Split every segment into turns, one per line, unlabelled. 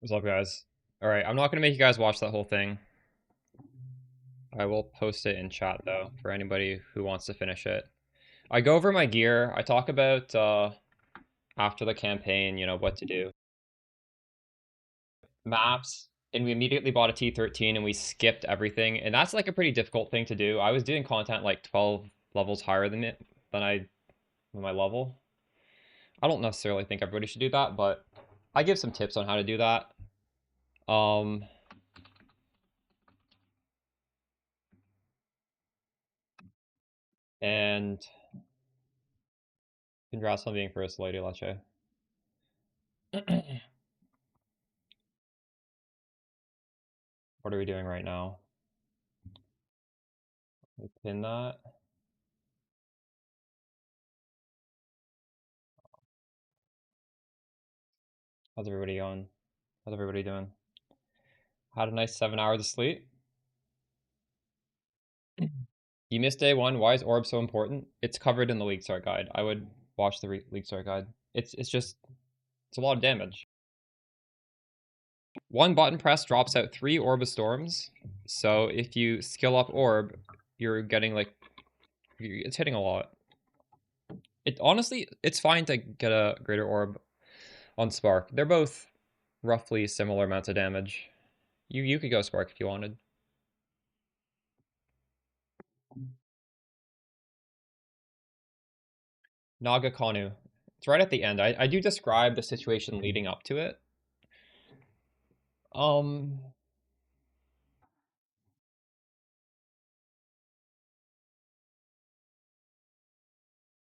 What's up, guys? Alright, I'm not going to make you guys watch that whole thing. I will post it in chat, though, for anybody who wants to finish it. I go over my gear. I talk about, after the campaign, what to do. Maps, and we immediately bought a T13, and we skipped everything, and that's, like, a pretty difficult thing to do. I was doing content, like, 12 levels higher than my level. I don't necessarily think everybody should do that, but I give some tips on how to do that. Um... And congrats on being first, Lady Leche. What are we doing right now? We pin that. How's everybody going? How's everybody doing? Had a nice 7 hours of sleep. You missed day one. Why is orb so important? It's covered in the League Start guide. I would watch the League Start guide. It's a lot of damage. One button press drops out 3 Orb of Storms. So if you skill up orb, you're getting like it's hitting a lot. It honestly, it's fine to get a greater orb on Spark. They're both roughly similar amounts of damage. You could go Spark if you wanted. Naga Kanu. It's right at the end. I do describe the situation leading up to it. Um,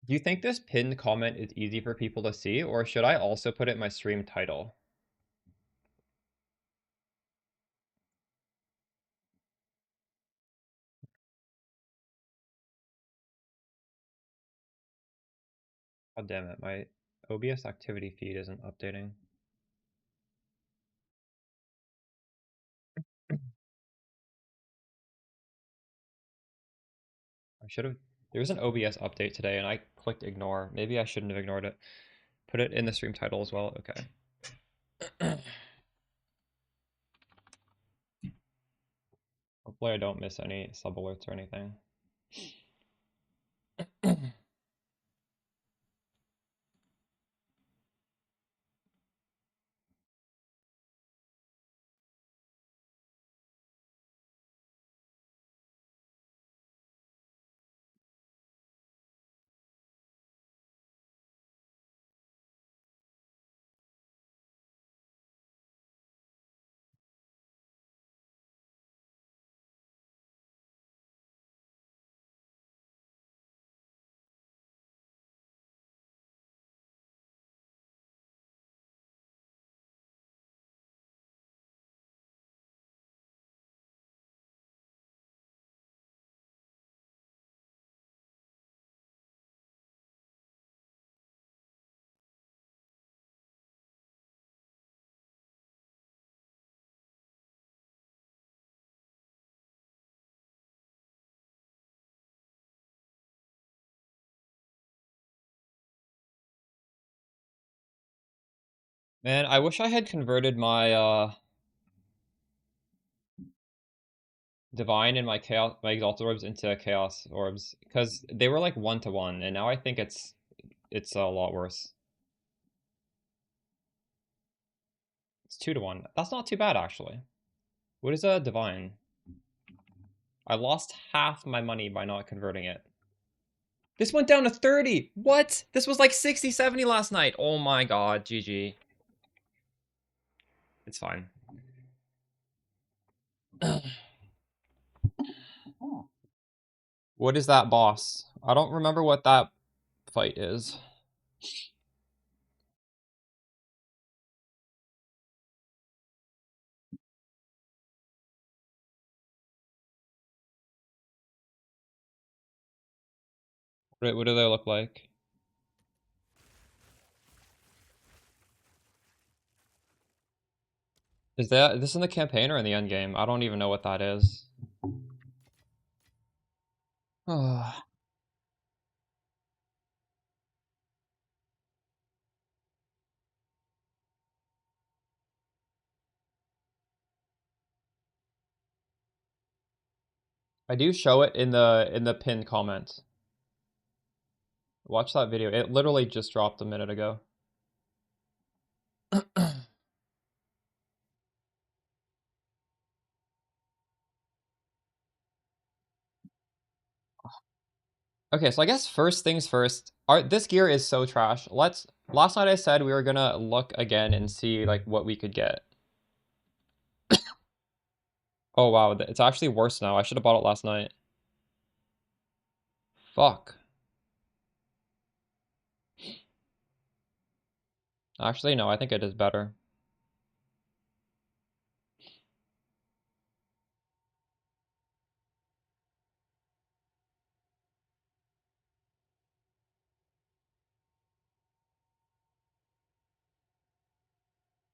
do you think this pinned comment is easy for people to see, or should I also put it in my stream title? God damn it, my OBS activity feed isn't updating. I should have. There was an OBS update today, and I clicked ignore. Maybe I shouldn't have ignored it. Put it in the stream title as well. Okay. Hopefully, I don't miss any sub alerts or anything. Man, I wish I had converted my divine and my chaos, my exalted orbs into chaos orbs, because they were like 1-to-1, and now I think it's a lot worse. It's 2-to-1. That's not too bad, actually. What is a divine? I lost half my money by not converting it. This went down to 30. What? This was like 60, 70 last night. Oh my god, GG. It's fine. What is that boss? I don't remember what that fight is. What do they look like? Is this in the campaign or in the end game? I don't even know what that is. I do show it in the pinned comment. Watch that video. It literally just dropped a minute ago. Okay, so I guess first things first. This gear is so trash. Last night I said we were gonna look again and see like what we could get. Oh wow, it's actually worse now. I should have bought it last night. Fuck. Actually, no, I think it is better.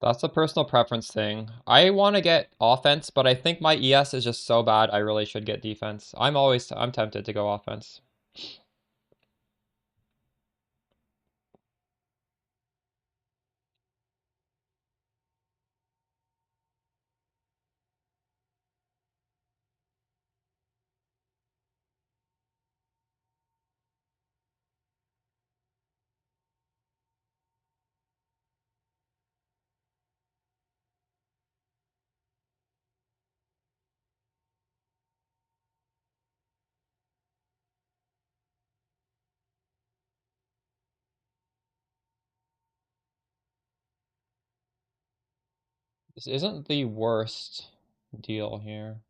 That's a personal preference thing. I want to get offense, but I think my ES is just so bad I really should get defense. I'm tempted to go offense. This isn't the worst deal here.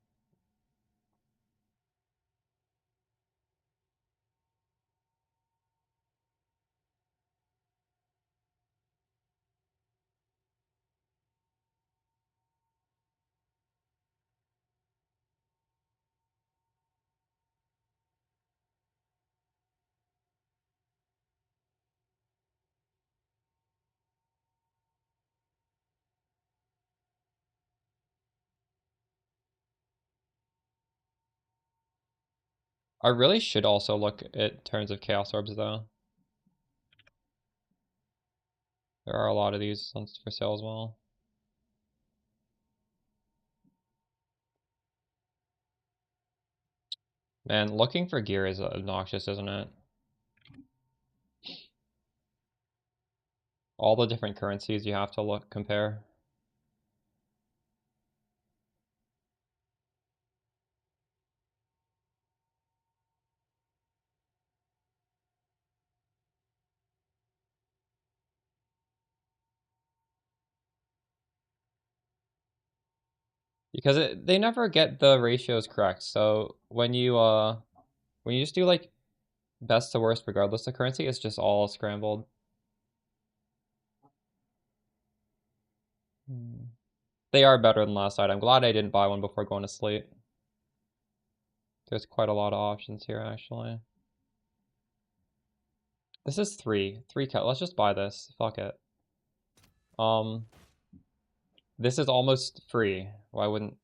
I really should also look at terms of Chaos Orbs though. There are a lot of these for sale as well. Man, looking for gear is obnoxious, isn't it? All the different currencies you have to compare. Because they never get the ratios correct. So when you just do like best to worst regardless of currency, it's just all scrambled. They are better than last night. I'm glad I didn't buy one before going to sleep. There's quite a lot of options here actually. This is three. Let's just buy this. Fuck it. This is almost free. Why wouldn't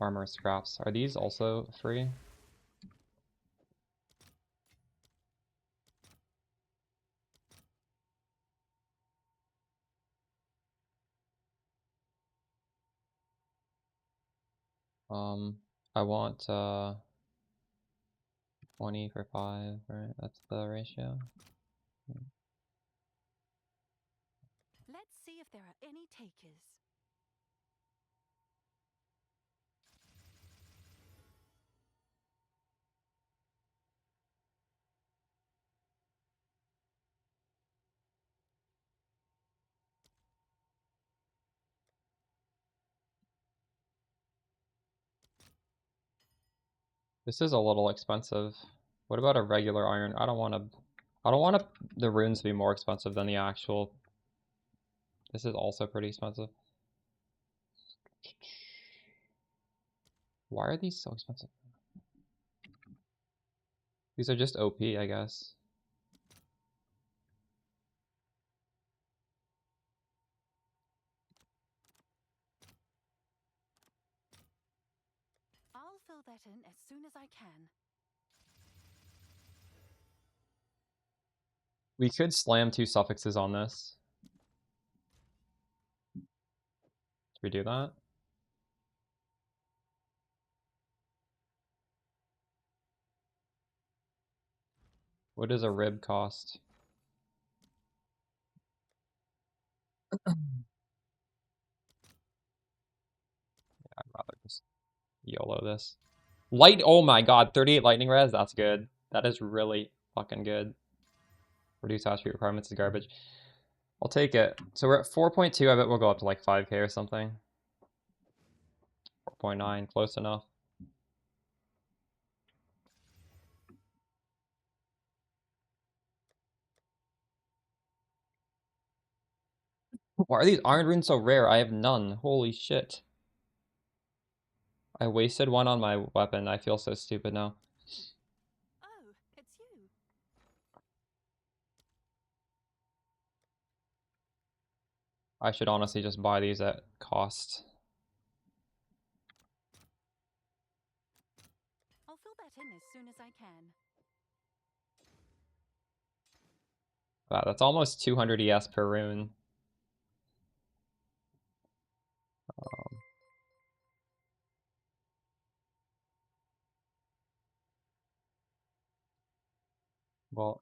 armor scraps? Are these also free? I want 20 for 5, right? That's the ratio.
Let's see if there are any takers.
This is a little expensive. What about a regular iron? I don't want the runes to be more expensive than the actual. This is also pretty expensive. Why are these so expensive? These are just OP, I guess.
I'll fill that in as soon as I can.
We could slam 2 suffixes on this. Should we do that? What does a rib cost? I'd rather just YOLO this. Oh my god, 38 lightning res? That's good. That is really fucking good. Reduce hash rate requirements is garbage. I'll take it. So we're at 4.2. I bet we'll go up to like 5k or something. 4.9, close enough. Why are these iron runes so rare? I have none. Holy shit. I wasted one on my weapon. I feel so stupid now.
Oh, it's you.
I should honestly just buy these at cost.
I'll fill that in as soon as I can.
Wow, that's almost 200 ES per rune. Well,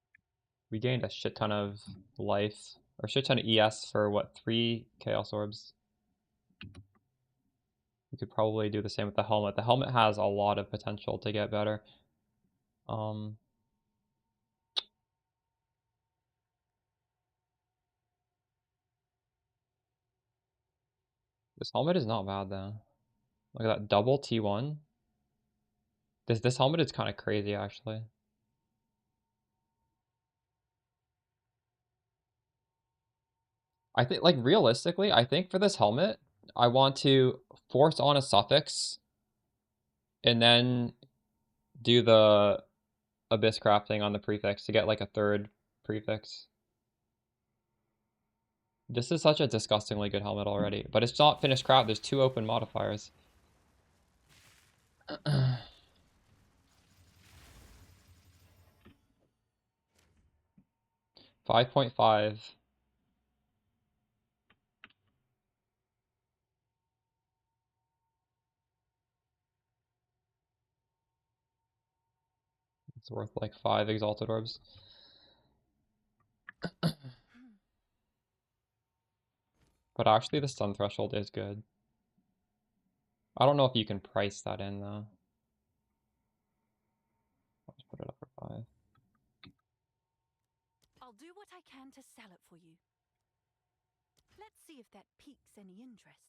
we gained a shit ton of life, or a shit ton of ES for what, 3 Chaos Orbs? We could probably do the same with the helmet. The helmet has a lot of potential to get better. This helmet is not bad though. Look at that double T1. This helmet is kind of crazy actually. I think, like, realistically, I think for this helmet, I want to force on a suffix and then do the abyss crafting on the prefix to get like a third prefix. This is such a disgustingly good helmet already, but it's not finished craft. There's 2 open modifiers. 5.5. It's worth like 5 exalted orbs. But actually the stun threshold is good. I don't know if you can price that in though. Let's put it up for 5.
I'll do what I can to sell it for you. Let's see if that piques any interest.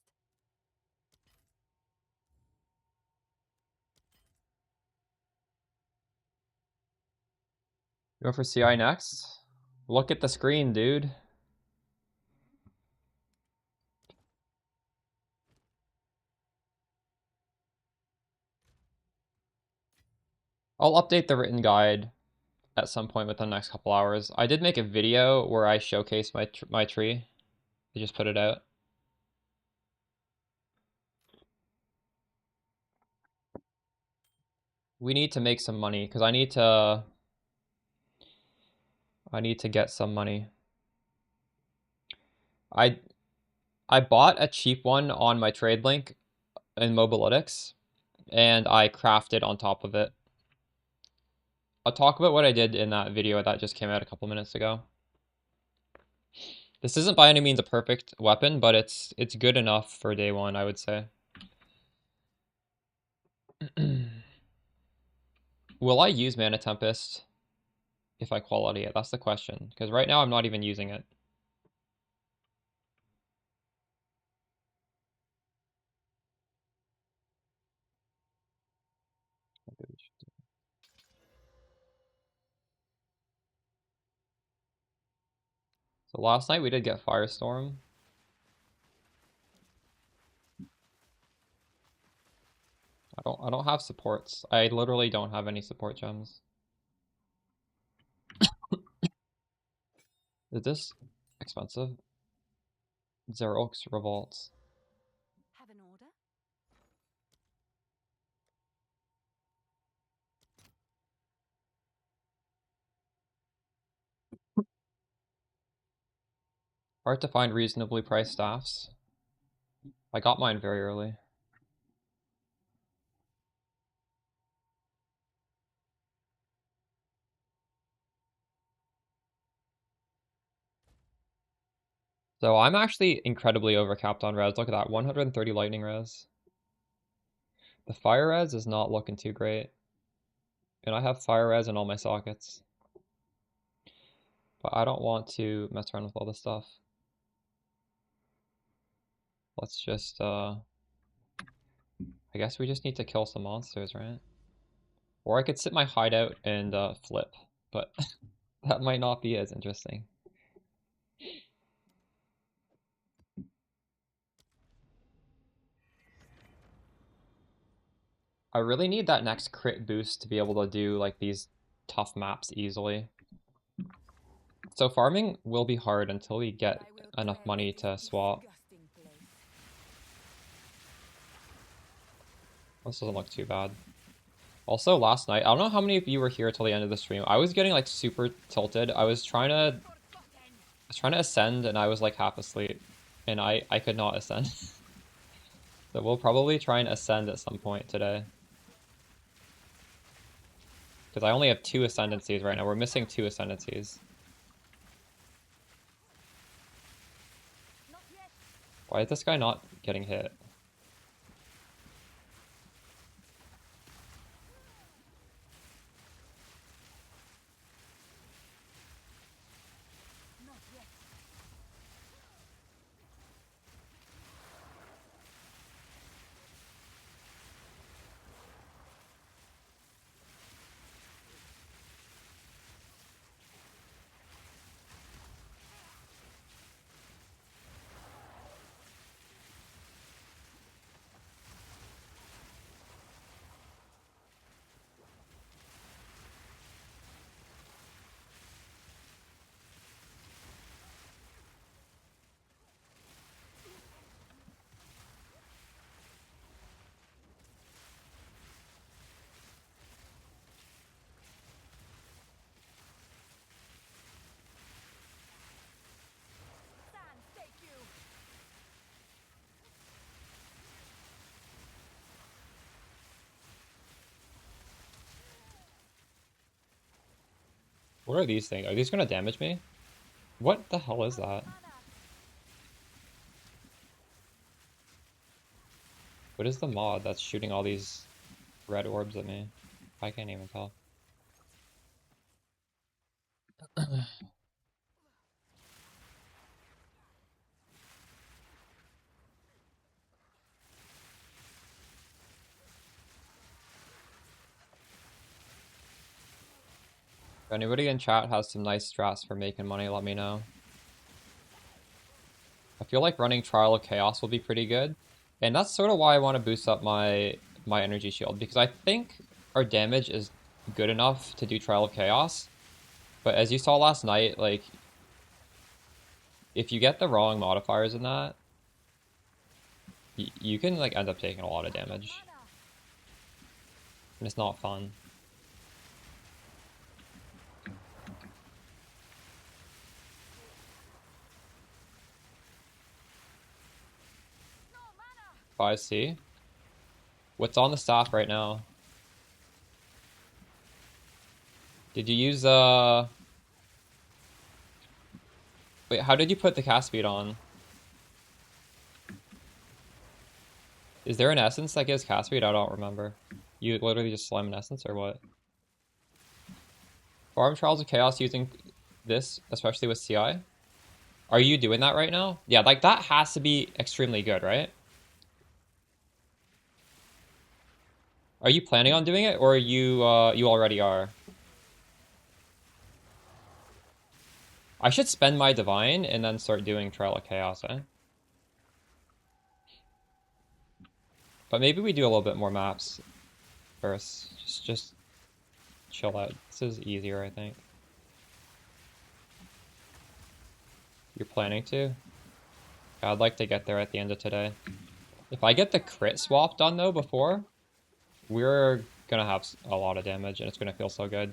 Go for CI next. Look at the screen, dude. I'll update the written guide at some point within the next couple hours. I did make a video where I showcase my tree. I just put it out. We need to make some money because I need to get some money. I bought a cheap one on my trade link in Mobilytics and I crafted on top of it. I'll talk about what I did in that video that just came out a couple minutes ago. This isn't by any means a perfect weapon, but it's good enough for day 1, I would say. Will I use Mana Tempest if I quality it? That's the question. Because right now I'm not even using it. So last night we did get Firestorm. I don't have supports. I literally don't have any support gems. Is this expensive? Xerox Revolts.
Have an order?
Hard to find reasonably priced staffs. I got mine very early. So I'm actually incredibly overcapped on res. Look at that, 130 lightning res. The fire res is not looking too great. And I have fire res in all my sockets. But I don't want to mess around with all this stuff. Let's just, I guess we just need to kill some monsters, right? Or I could sit my hideout and flip, but that might not be as interesting. I really need that next crit boost to be able to do like these tough maps easily. So farming will be hard until we get enough money to swap. This doesn't look too bad. Also, last night, I don't know how many of you were here till the end of the stream. I was getting like super tilted. I was trying to ascend and I was like half asleep and I could not ascend. So we'll probably try and ascend at some point today. Because I only have 2 ascendancies right now. We're missing 2 ascendancies. Why is this guy not getting hit? What are these things? Are these gonna damage me? What the hell is that? What is the mod that's shooting all these red orbs at me? I can't even tell. If anybody in chat has some nice strats for making money, let me know. I feel like running Trial of Chaos will be pretty good. And that's sort of why I want to boost up my energy shield, because I think our damage is good enough to do Trial of Chaos. But as you saw last night, like, if you get the wrong modifiers in that, you can like end up taking a lot of damage. And it's not fun. I see. What's on the staff right now? Did you use wait, how did you put the cast speed on? Is there an essence that gives cast speed? I don't remember. You literally just slime an essence or what? Farm Trials of Chaos using this, especially with CI? Are you doing that right now? Yeah, like that has to be extremely good, right? Are you planning on doing it, or you already are? I should spend my divine and then start doing Trial of Chaos, eh? But maybe we do a little bit more maps first. Just chill out. This is easier, I think. You're planning to? I'd like to get there at the end of today. If I get the crit swap done though before, we're gonna have a lot of damage and it's gonna feel so good.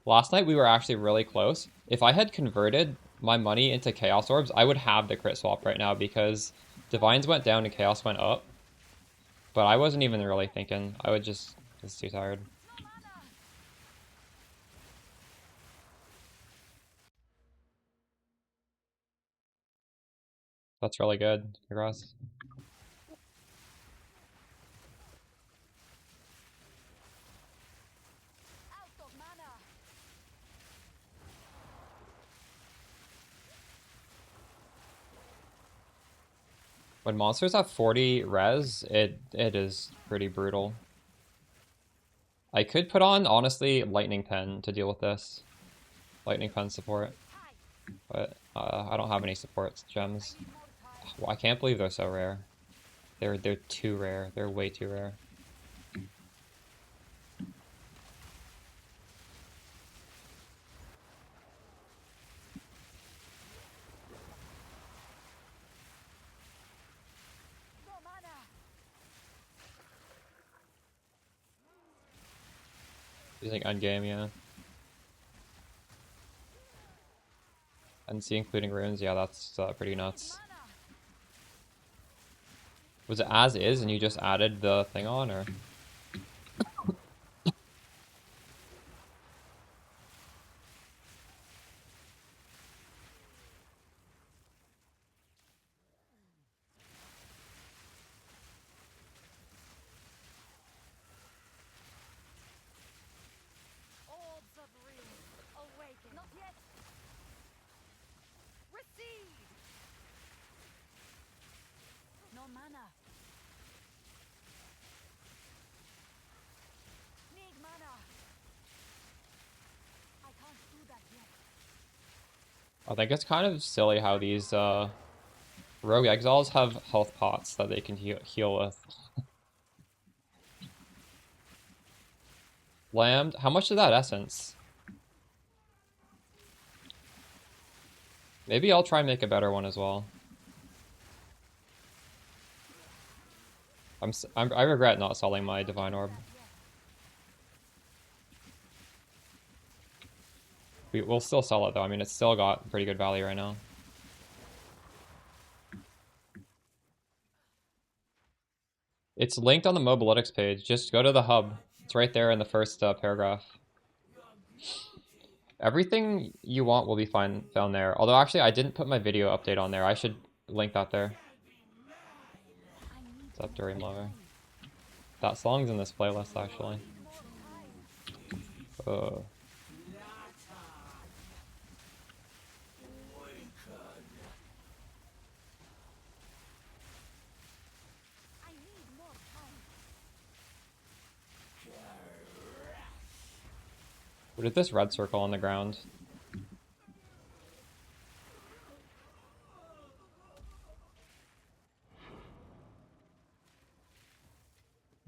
Last night we were actually really close. If I had converted my money into Chaos Orbs, I would have the crit swap right now because Divines went down and Chaos went up. But I wasn't even really thinking. I was too tired. That's really good. Congrats. When monsters have 40 res, it is pretty brutal. I could put on, honestly, Lightning Pen to deal with this. Lightning Pen support. But I don't have any support gems. Well, I can't believe they're so rare. They're too rare. They're way too rare. Using endgame, yeah. NC including runes, yeah, that's pretty nuts. Was it as is and you just added the thing on, or?
No mana. Need mana. I can't do that yet.
I think it's kind of silly how these rogue exiles have health pots that they can heal with. Lambed, how much is that essence? Maybe I'll try and make a better one as well. I regret not selling my Divine Orb. We'll still sell it though. I mean, it's still got pretty good value right now. It's linked on the Mobalytics page. Just go to the hub. It's right there in the first paragraph. Everything you want will be found there. Although actually, I didn't put my video update on there. I should link that there. What's up, Dream Lover? That song's in this playlist actually. What is this red circle on the ground?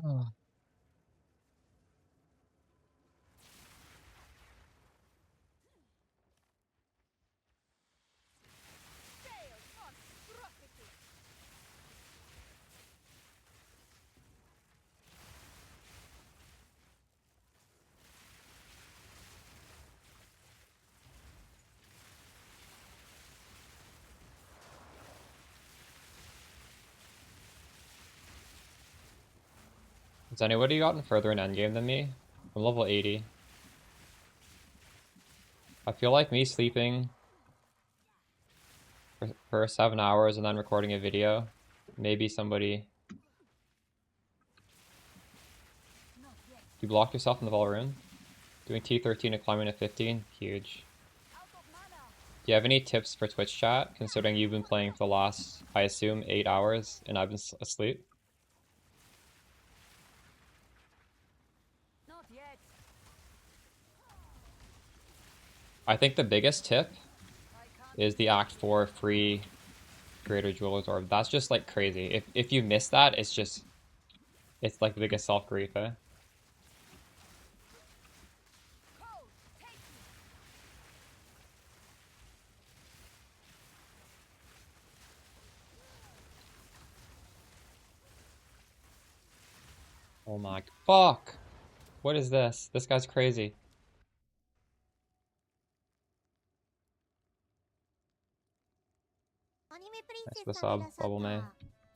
Oh. Has anybody gotten further in endgame than me? I'm level 80. I feel like me sleeping for 7 hours and then recording a video. Maybe somebody... You blocked yourself in the Vaal rune? Doing T13 and climbing to 15? Huge. Do you have any tips for Twitch chat, considering you've been playing for the last, I assume, 8 hours and I've been asleep?
Not yet.
I think the biggest tip is the Act 4 free Greater Jeweler's Orb. That's just like crazy. If you miss that, it's like the biggest self-grief, eh? Oh my fuck! What is this? This guy's crazy. Thanks for the sub, Bubble May.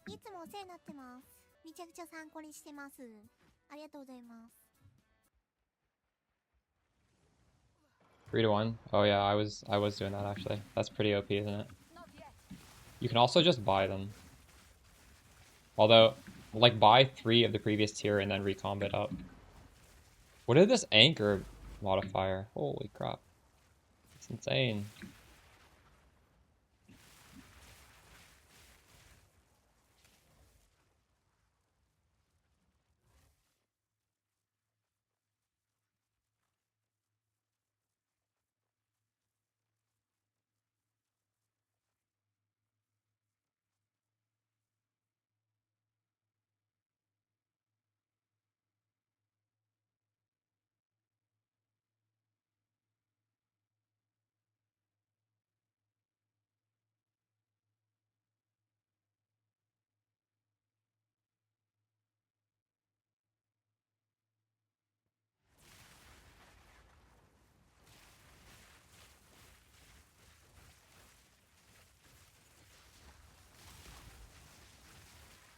いつもお世話になってます。めちゃくちゃ参考にしてます。ありがとうございます。
3 to 1. Oh yeah, I was doing that actually. That's pretty OP, isn't it? You can also just buy them. Although, like, buy 3 of the previous tier and then recomb it up. What is this anchor modifier? Holy crap. It's insane.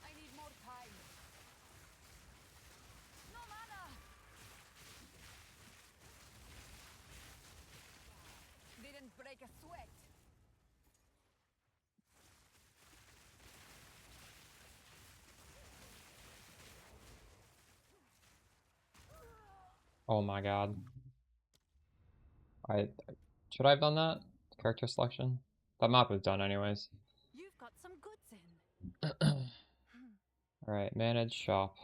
I need more time. No mana. Didn't break a sweat.
Oh my god. Should I have done that? Character selection? That map was done anyways.
You've got some goods in.
Alright, manage shop.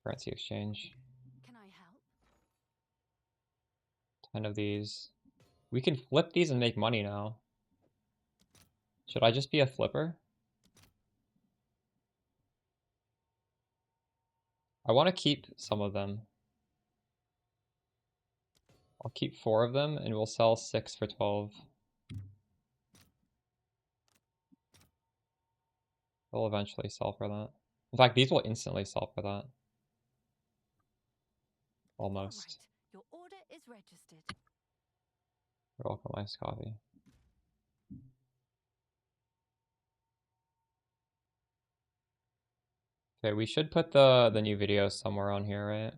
Currency exchange.
Can I help?
10 of these. We can flip these and make money now. Should I just be a flipper? I want to keep some of them. I'll keep 4 of them and we'll sell 6 for 12. They'll eventually sell for that. In fact, these will instantly sell for that. Almost.
All right. Your order is registered.
You're welcome, iced coffee. Okay, we should put the new video somewhere on here, right?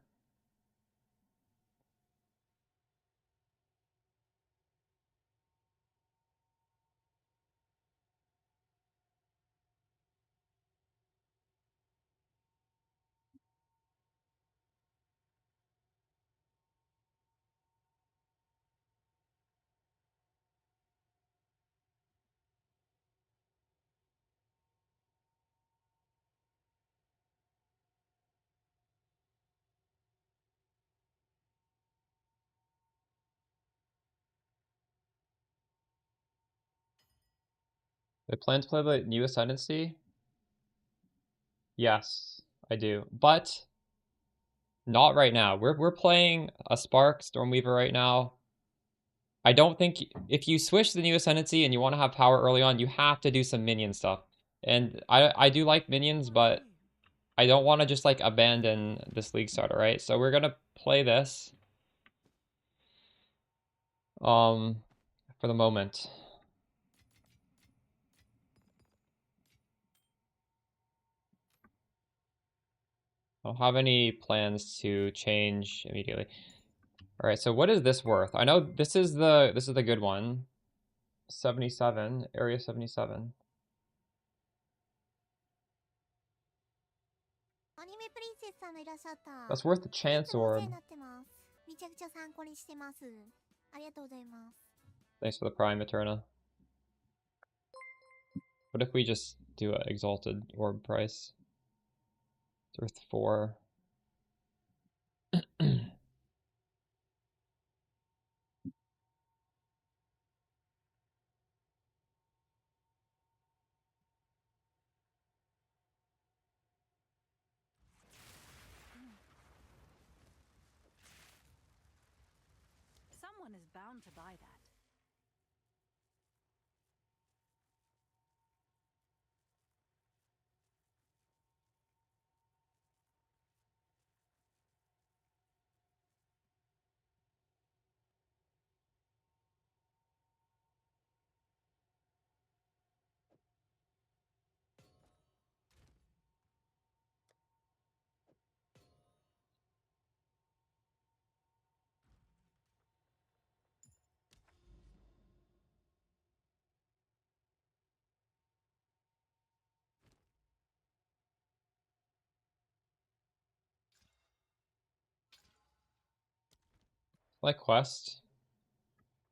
I plan to play the new Ascendancy? Yes, I do. But not right now. We're playing a Spark Stormweaver right now. I don't think if you switch the new Ascendancy and you want to have power early on, you have to do some minion stuff. And I do like minions, but I don't want to just like abandon this league starter, right? So we're gonna play this. For the moment. I don't have any plans to change immediately. All right, so what is this worth? I know this is the good one. 77, area 77. That's worth the chance orb. Thanks for the prime, Eterna. What if we just do an exalted orb price? It's worth 4.
Someone is bound to buy that.
Like quest.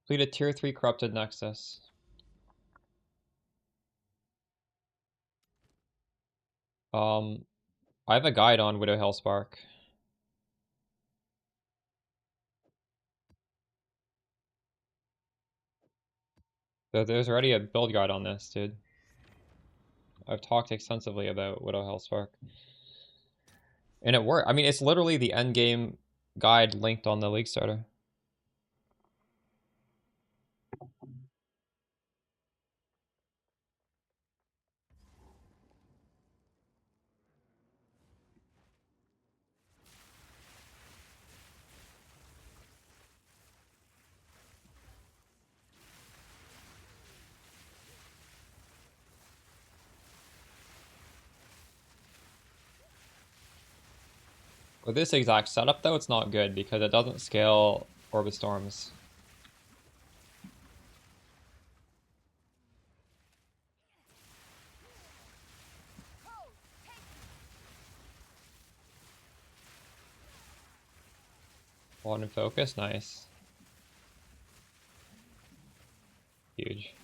Complete a tier 3 corrupted nexus. I have a guide on Widow Hellspark. There's already a build guide on this, dude. I've talked extensively about Widow Hellspark. And it worked. I mean, it's literally the end game guide linked on the League starter. With this exact setup, though, it's not good because it doesn't scale Orbit Storms. One in focus, nice. Huge.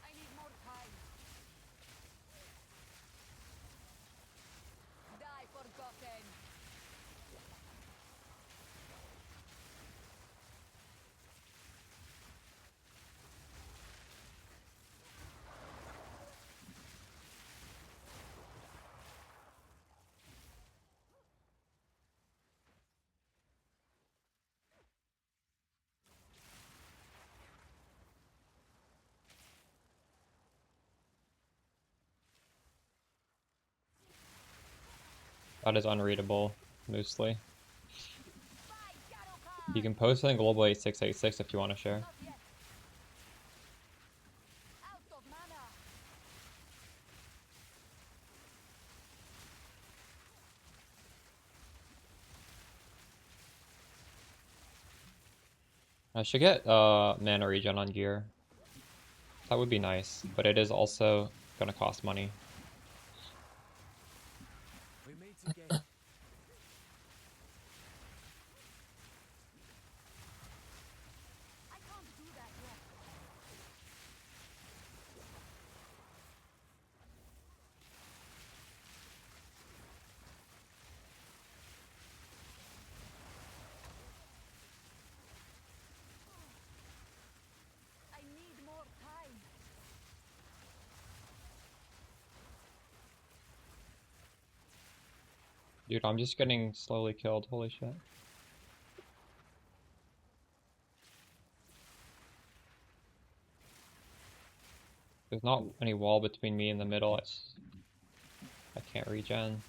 I need more time. Die forgotten.
That is unreadable, mostly. You can post it in Global 8686 if you want to share.
Not yet. Out of mana.
I should get mana regen on gear. That would be nice, but it is also gonna cost money.
We meet again.
I can't do that yet. I need more time.
Dude, I'm just getting slowly killed, holy shit. There's not any wall between me and the middle, I can't regen.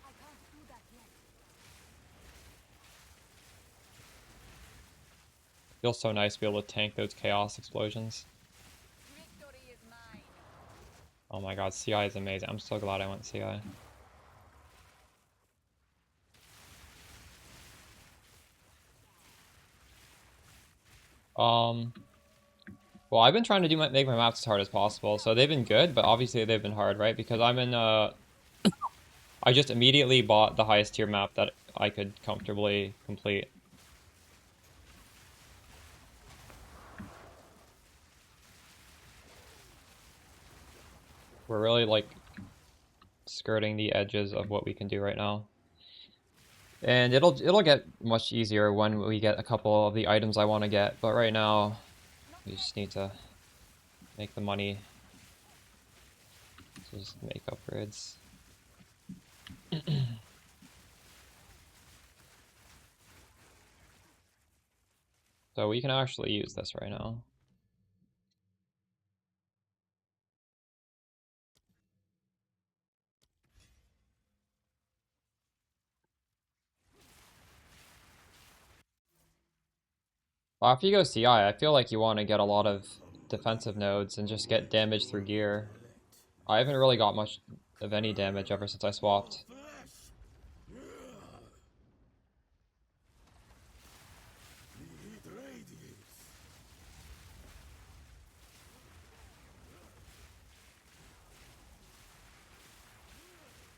I can't do that yet.
Feels so nice to be able to tank those chaos explosions.
Victory is mine.
Oh my god, CI is amazing. I'm so glad I went CI. Well, I've been trying to make my maps as hard as possible, so they've been good, but obviously they've been hard, right? Because I'm in, I just immediately bought the highest tier map that I could comfortably complete. We're really, like, skirting the edges of what we can do right now. And it'll get much easier when we get a couple of the items I want to get, but right now, we just need to make the money to just make upgrades. So we can actually use this right now. Well, after you go CI, I feel like you want to get a lot of defensive nodes and just get damage through gear. I haven't really got much of any damage ever since I swapped.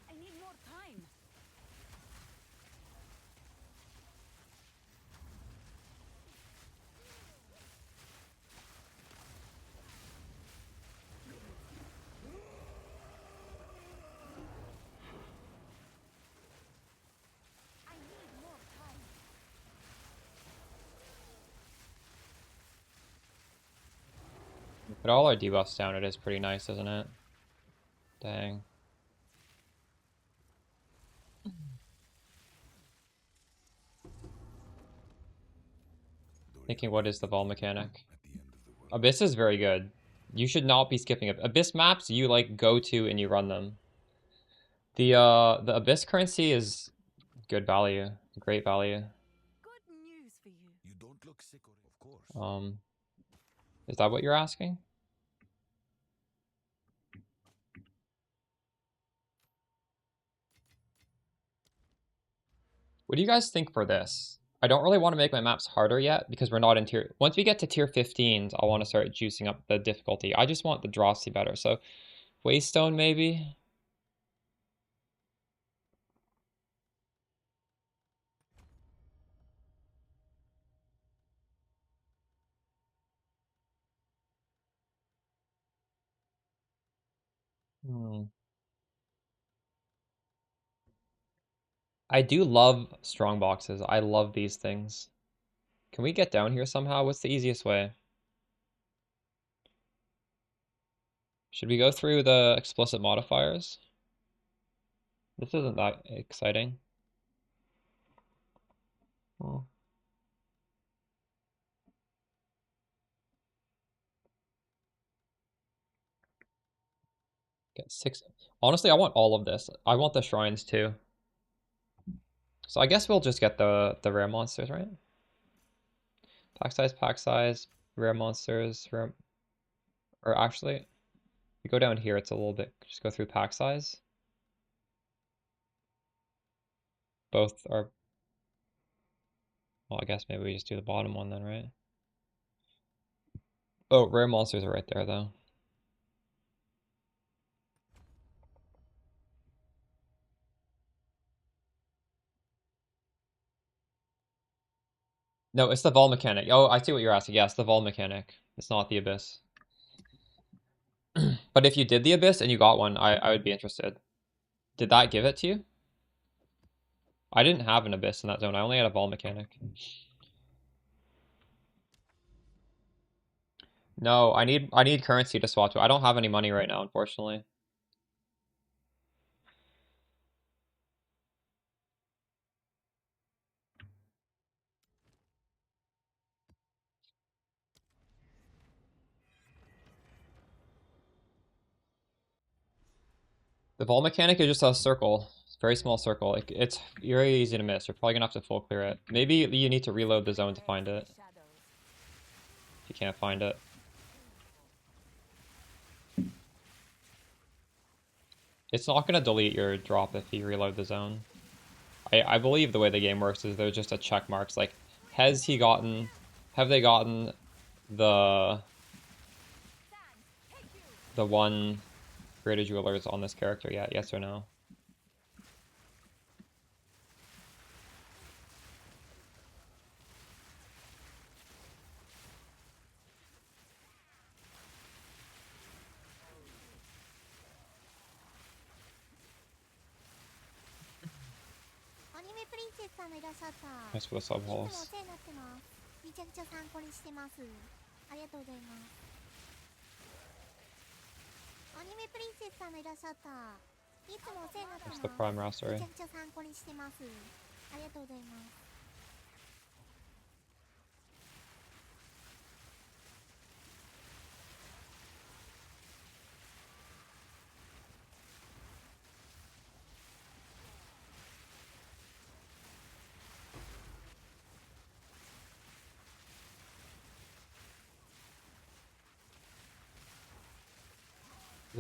I need more time. I need more time.
Put all our debuffs down, it is pretty nice, isn't it? Dang. Thinking, what is the Vaal mechanic? Abyss is very good. You should not be skipping it. Abyss maps you like go to and you run them. The Abyss currency is good value, great value.
Good news for you.
You don't look sick, of course.
Is that what you're asking? What do you guys think for this? I don't really want to make my maps harder yet because we're not in tier. Once we get to tier 15s, I want to start juicing up the difficulty. I just want the draws to be better. So, Waystone maybe. I do love strong boxes. I love these things. Can we get down here somehow? What's the easiest way? Should we go through the explicit modifiers? This isn't that exciting. Oh. Get 6. Honestly, I want all of this. I want the shrines too. So I guess we'll just get the rare monsters, right? Pack size, rare monsters, rare... Or actually, if you go down here, it's a little bit... Just go through pack size. Both are... Well, I guess maybe we just do the bottom one then, right? Oh, rare monsters are right there, though. No, it's the Vaal mechanic. Oh, I see what you're asking. Yes, the Vaal mechanic. It's not the Abyss. But if you did the Abyss and you got one, I would be interested. Did that give it to you? I didn't have an Abyss in that zone. I only had a Vaal mechanic. No, I need currency to swap to. I don't have any money right now, unfortunately. The Vaal mechanic is just a circle. It's a very small circle. It's very easy to miss. You're probably gonna have to full clear it. Maybe you need to reload the zone to find it. If you can't find it. It's not gonna delete your drop if you reload the zone. I believe the way the game works is there's just a check marks like, have they gotten the one Greater Jewelers on this character yet? Yes or no? Thanks for the sub holes. That's the prime roster.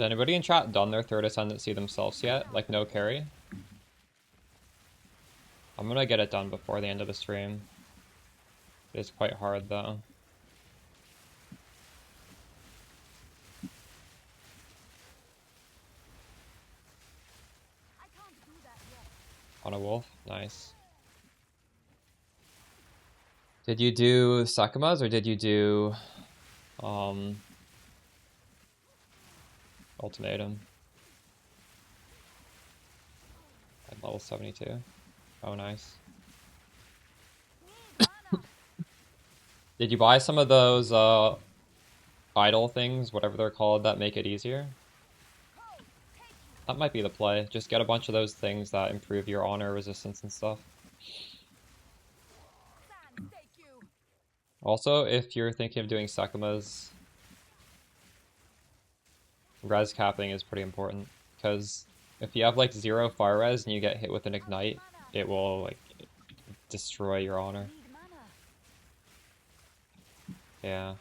Has anybody in chat done their third ascendancy themselves yet? Like no carry? I'm gonna get it done before the end of the stream. It's quite hard though.
I can't do that yet.
On a wolf? Nice. Did you do Sakumas or did you do Ultimatum? At level 72. Oh nice.
Need mana.
Did you buy some of those idle things, whatever they're called, that make it easier?
Ho, take you.
That might be the play. Just get a bunch of those things that improve your honor resistance and stuff.
Sand, take you.
Also, if you're thinking of doing Sakumas, res capping is pretty important, because if you have like 0 fire res and you get hit with an ignite, it will like destroy your honor.
Need mana.
Yeah.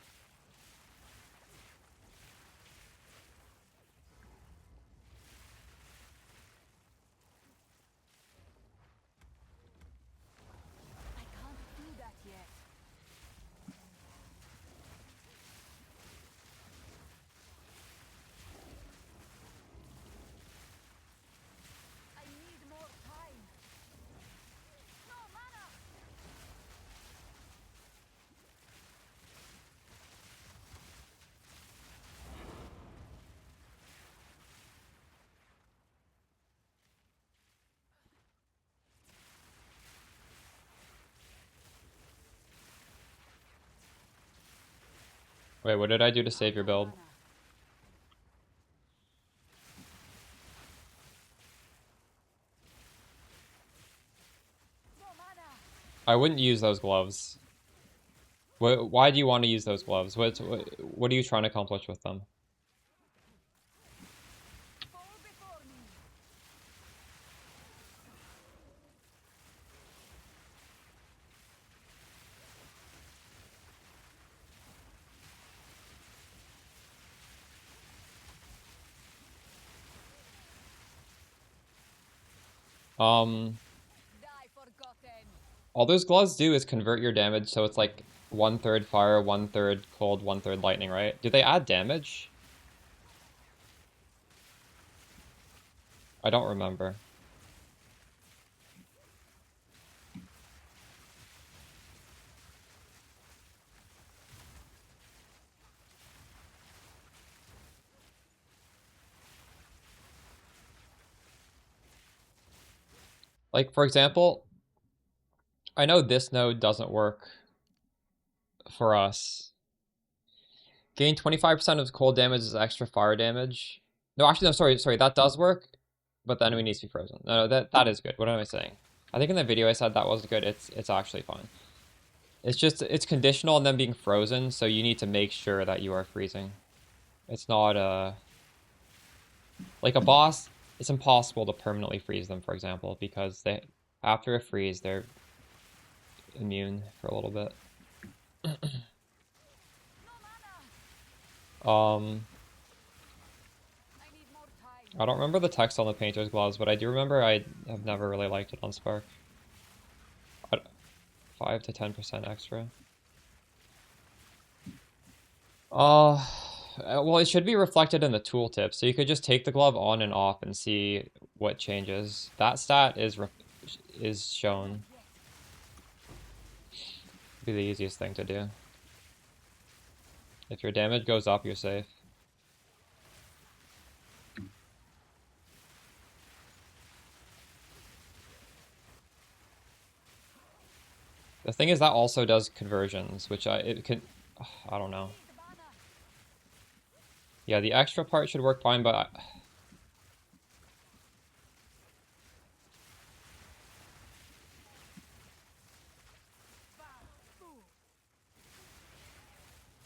I can't do that yet. I need more time. No mana.
Wait, what did I do to save your build?
Mana. No mana.
I wouldn't use those gloves. Why do you want to use those gloves? What are you trying to accomplish with them?
Fall before me. Die forgotten.
All those gloves do is convert your damage, so it's like 1/3 fire, 1/3 cold, 1/3 lightning, right? Do they add damage? I don't remember. Like, for example, I know this node doesn't work for us. Gain 25% of cold damage is extra fire damage. No, actually, no, sorry, that does work, but the enemy needs to be frozen. No, that is good. What am I saying? I think in the video I said that wasn't good. It's actually fine. It's just, it's conditional on them being frozen, so you need to make sure that you are freezing. It's not, like a boss, it's impossible to permanently freeze them, for example, because they, after a freeze, they're immune for a little bit.
No mana. I need more time.
I don't remember the text on the painter's gloves, but I do remember I have never really liked it on Spark. 5 to 10% extra. Well, it should be reflected in the tooltip, so you could just take the glove on and off and see what changes. That stat is shown. Be the easiest thing to do. If your damage goes up, you're safe. The thing is that also does conversions, which I don't know.
Need mana.
Yeah, the extra part should work fine, but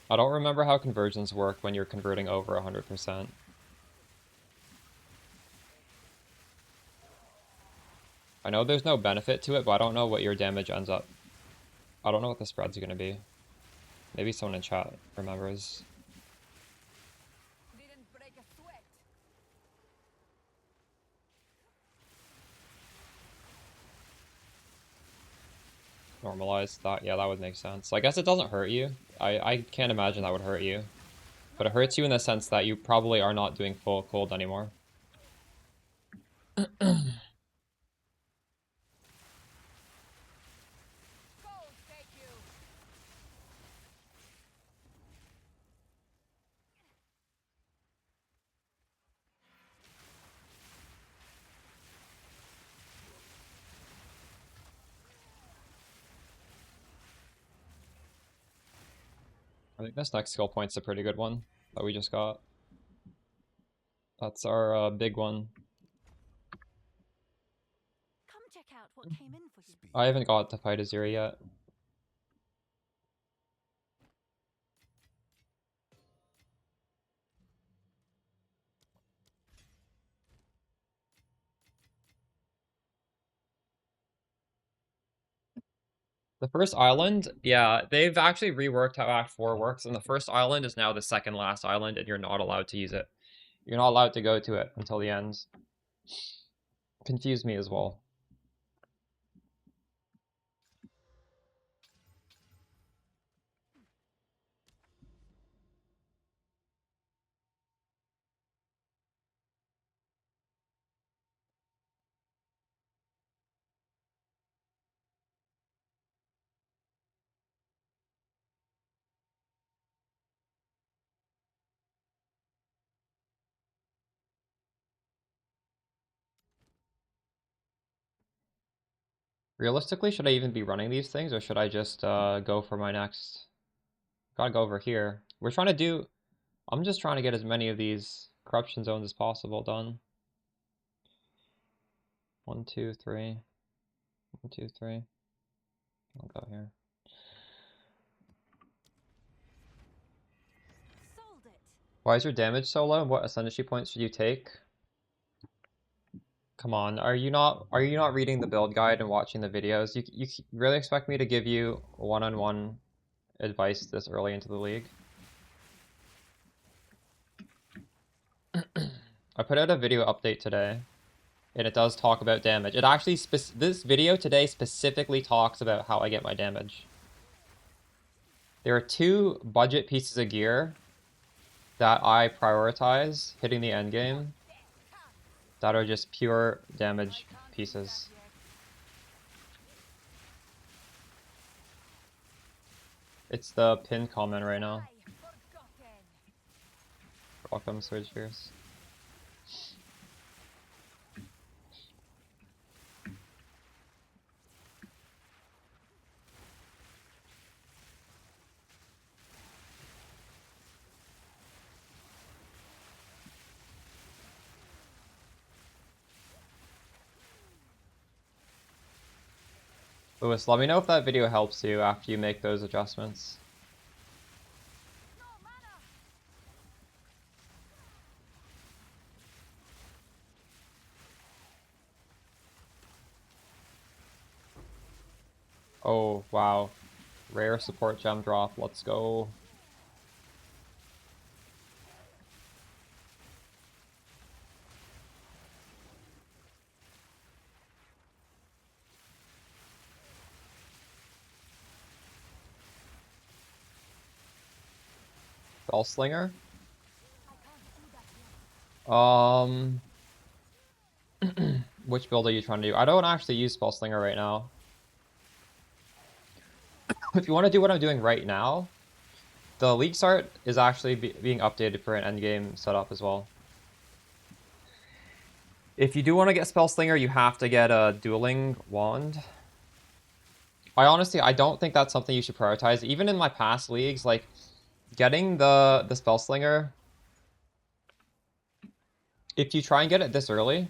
I don't remember how conversions work when you're converting over 100%. I know there's no benefit to it, but I don't know what your damage ends up. I don't know what the spread's gonna be. Maybe someone in chat remembers.
Didn't break a sweat.
normalize that. Yeah, that would make sense. I guess it doesn't hurt you. I can't imagine that would hurt you. But it hurts you in the sense that you probably are not doing full cold anymore. I think this next skill point's a pretty good one that we just got. That's our big one.
Come check out what came in for you.
I haven't got to fight Azira yet. The first island, yeah, they've actually reworked how Act 4 works, and the first island is now the second last island, and you're not allowed to use it. You're not allowed to go to it until the end. Confused me as well. Realistically, should I even be running these things, or should I just go for my next... Gotta go over here. We're trying to do... I'm just trying to get as many of these corruption zones as possible done. 1, 2, 3. 1, 2, 3. I'll go here.
Sold it.
Why is your damage so low? What ascendancy points should you take? Come on, are you not reading the build guide and watching the videos? You really expect me to give you one-on-one advice this early into the league? I put out a video update today, and it does talk about damage. It actually this video today specifically talks about how I get my damage. There are 2 budget pieces of gear that I prioritize hitting the end game that are just pure damage pieces. It's the pinned comment right now. Welcome, Surge Fierce. Lewis, let me know if that video helps you after you make those adjustments. Oh, wow. Rare support gem drop. Let's go. Spellslinger? Which build are you trying to do? I don't actually use Spellslinger right now. If you want to do what I'm doing right now, the League Start is actually being updated for an endgame setup as well. If you do want to get Spellslinger, you have to get a dueling wand. I don't think that's something you should prioritize. Even in my past leagues, like, getting the Spellslinger, if you try and get it this early,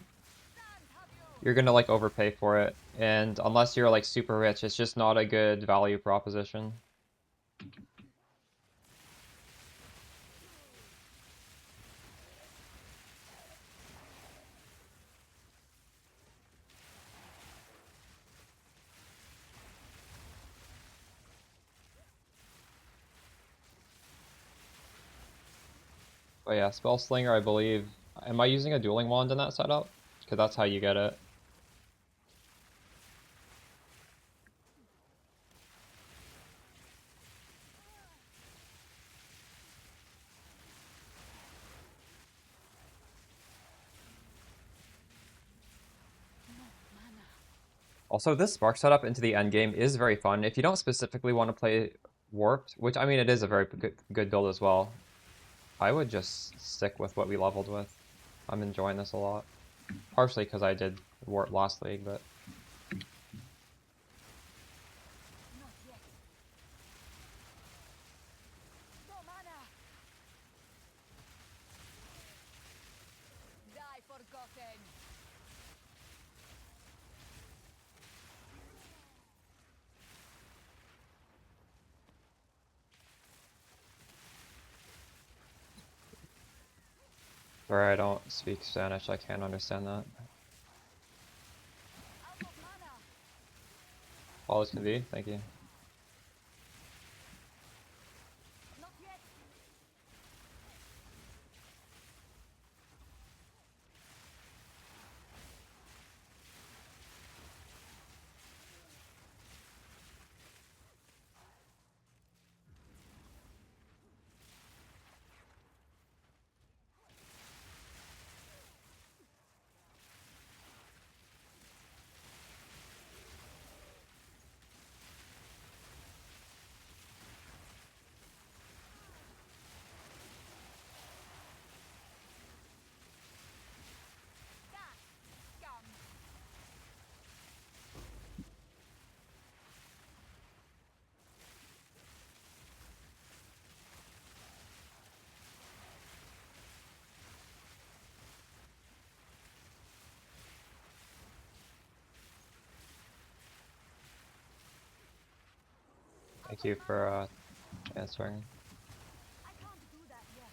you're gonna, like, overpay for it. And unless you're, like, super rich, it's just not a good value proposition. But yeah, Spellslinger, I believe... Am I using a dueling wand in that setup? Because that's how you get it. Also, this spark setup into the end game is very fun. If you don't specifically want to play warped, which I mean it is a very good build as well, I would just stick with what we leveled with. I'm enjoying this a lot. Partially because I did warp last league, but
Not yet. No mana. Die forgotten.
sorry I don't speak Spanish, I can't understand that.
Out of mana.
All as can be, thank you.
Not yet. That scum.
Thank you for answering.
I can't do that yet.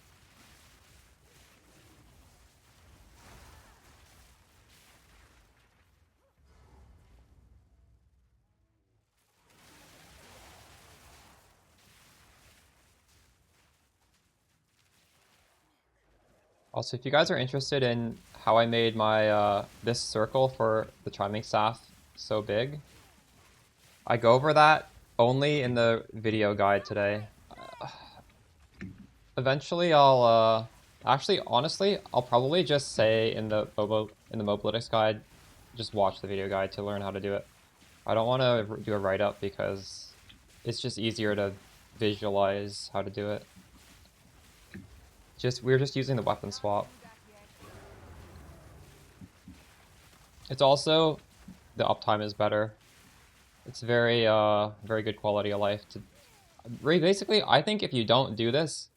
Also, if you guys are interested in how I made my this circle for the chiming staff so big, I go over that only in the video guide today. Eventually, I'll actually, honestly, I'll probably just say in the Mobalytics guide, just watch the video guide to learn how to do it. I don't want to do a write-up because it's just easier to visualize how to do it. We're just using the weapon swap.
Do that yet.
It's also, the uptime is better. It's very very good quality of life. Basically, I think if you don't do this,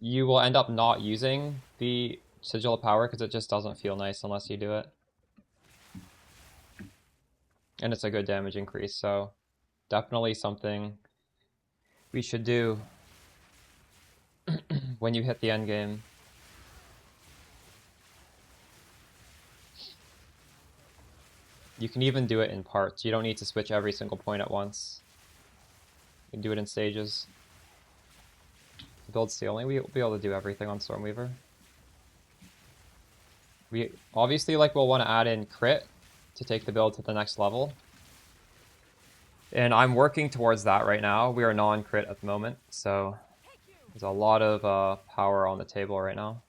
you will end up not using the Sigil of Power because it just doesn't feel nice unless you do it. And it's a good damage increase, so definitely something we should do when you hit the end game. You can even do it in parts. You don't need to switch every single point at once. You can do it in stages. To build ceiling, we'll be able to do everything on Stormweaver. We obviously we'll want to add in crit to take the build to the next level. And I'm working towards that right now. We are non-crit at the moment, so there's a lot of power on the table right now.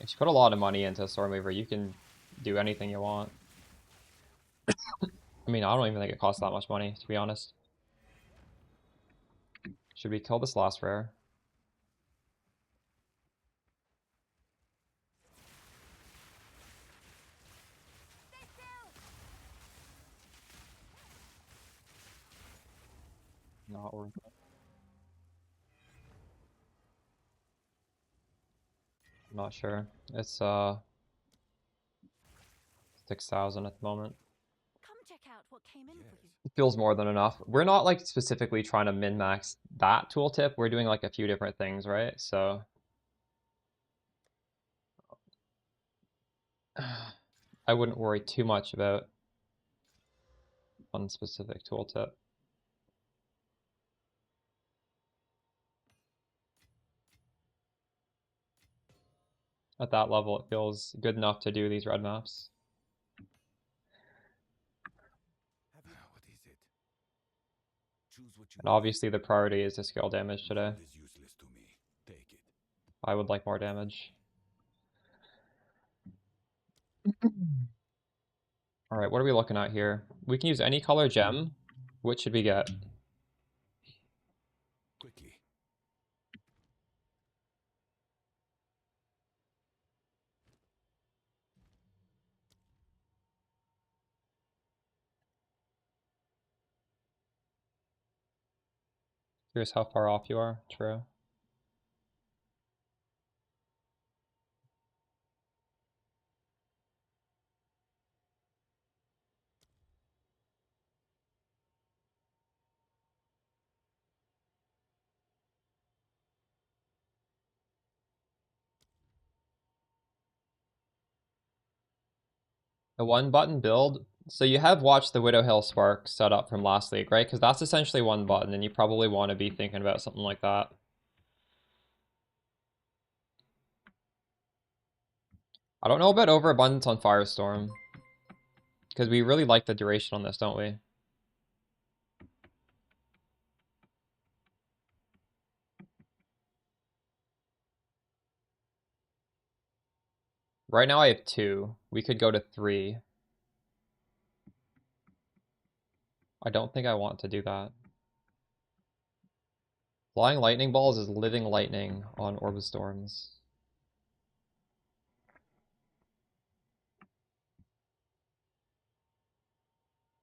If you put a lot of money into Stormweaver, you can do anything you want. I mean, I don't even think it costs that much money, to be honest. Should we kill this last rare?
Stay still.
Not worth it. I'm not sure. It's 6,000 at the moment.
Come check out what came in for you.
It feels more than enough. We're not specifically trying to min-max that tooltip. We're doing a few different things, right? So I wouldn't worry too much about one specific tooltip. At that level, it feels good enough to do these red maps.
What is it? Choose what you
And obviously the priority is to scale damage today.
Gold is useless to me. Take it.
I would like more damage. Alright, what are we looking at here? We can use any color gem. Which should we get?
Quickly.
Here's how far off you are. True. The one button build. So you have watched the Widow Hill Spark set up from last league, right? Because that's essentially one button, and you probably want to be thinking about something like that. I don't know about overabundance on Firestorm. Because we really like the duration on this, don't we? Right now I have 2. We could go to 3. I don't think I want to do that. Flying Lightning Balls is living lightning on Orb of Storms.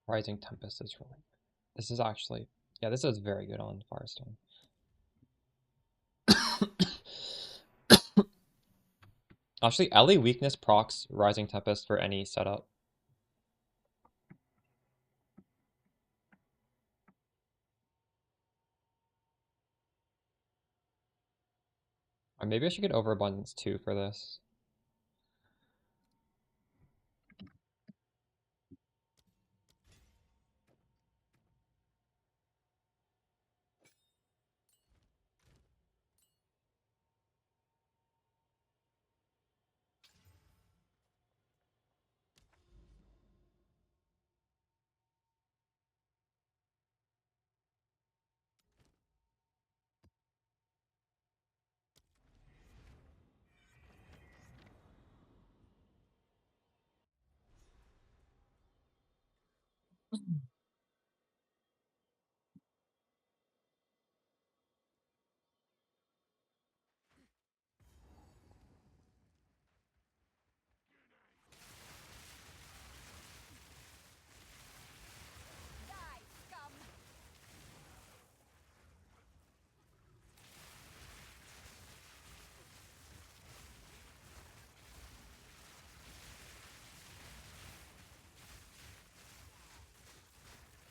Rising Tempest is really... This is actually... Yeah, this is very good on Firestorm. Actually, Ellie Weakness procs Rising Tempest for any setup. Or maybe I should get Overabundance too for this.
Die, scum!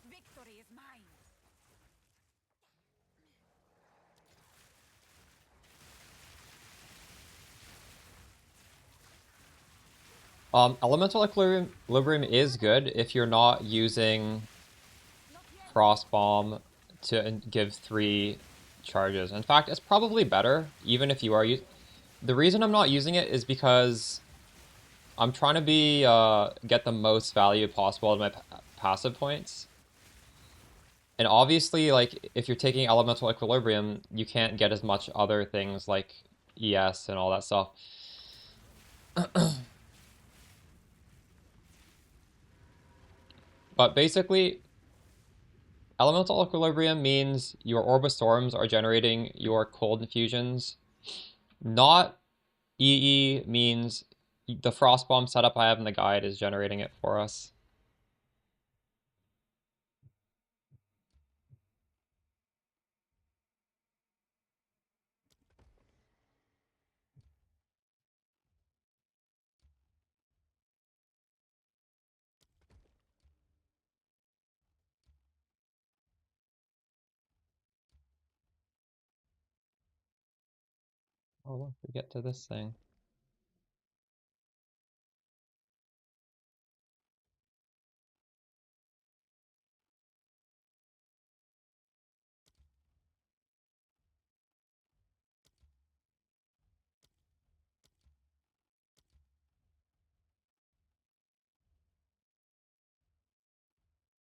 Victory is mine!
Elemental Equilibrium is good if you're not using
Not yet!
Frost Bomb to give 3 charges. In fact, it's probably better, even if you are using... The reason I'm not using it is because I'm trying to be get the most value possible out of my passive points. And obviously, like, if you're taking Elemental Equilibrium, you can't get as much other things like ES and all that stuff. But basically, Elemental Equilibrium means your Orb of Storms are generating your cold infusions. Not EE means the Frost Bomb setup I have in the guide is generating it for us. Oh, look, we get to this thing.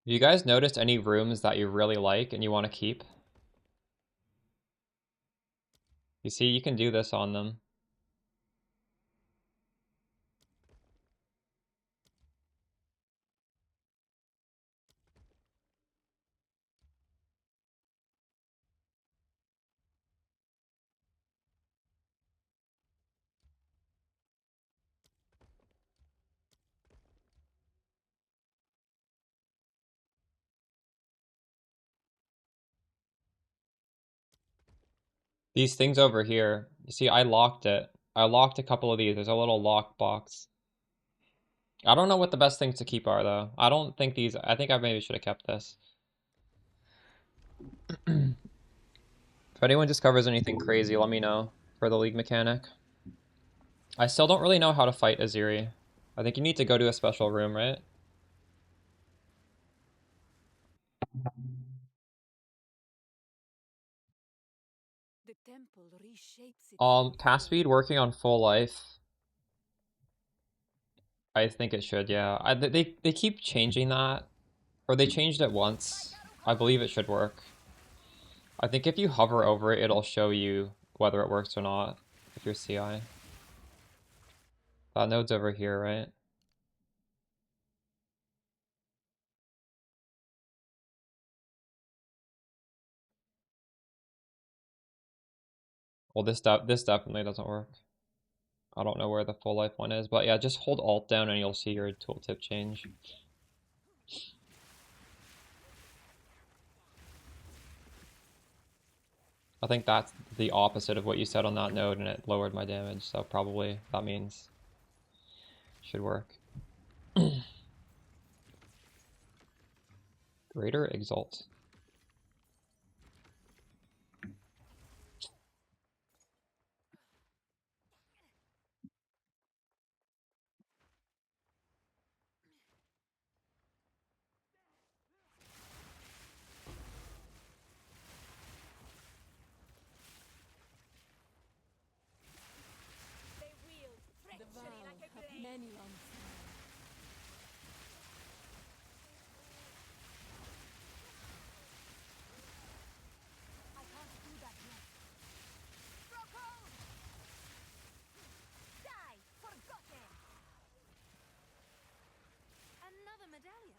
You guys noticed any rooms that you really like and you want to keep? You see, you can do this on them. These things over here, you see, I locked it. I locked a couple of these. There's a little lock box. I don't know what the best things to keep are, though. I don't think these... I think I maybe should have kept this. If anyone discovers anything crazy, let me know for the League mechanic. I still don't really know how to fight Aziri. I think you need to go to a special room, right?
The temple reshapes itself
Cast speed
again.
working on full life. I think it should, yeah. They keep changing that. Or they changed it once. I believe it should work. I think if you hover over it, it'll show you whether it works or not. If you're CI. That node's over here, right? Well, this definitely doesn't work. I don't know where the full life one is, but yeah, just hold Alt down and you'll see your tooltip change. I think that's the opposite of what you said on that node, and it lowered my damage, so probably that means it should work. Greater Exalt.
They wield
The Vaal
treachery like a
have
blade.
many on fire.
I can't do that yet. Rocco! Die, forgotten! Another medallion.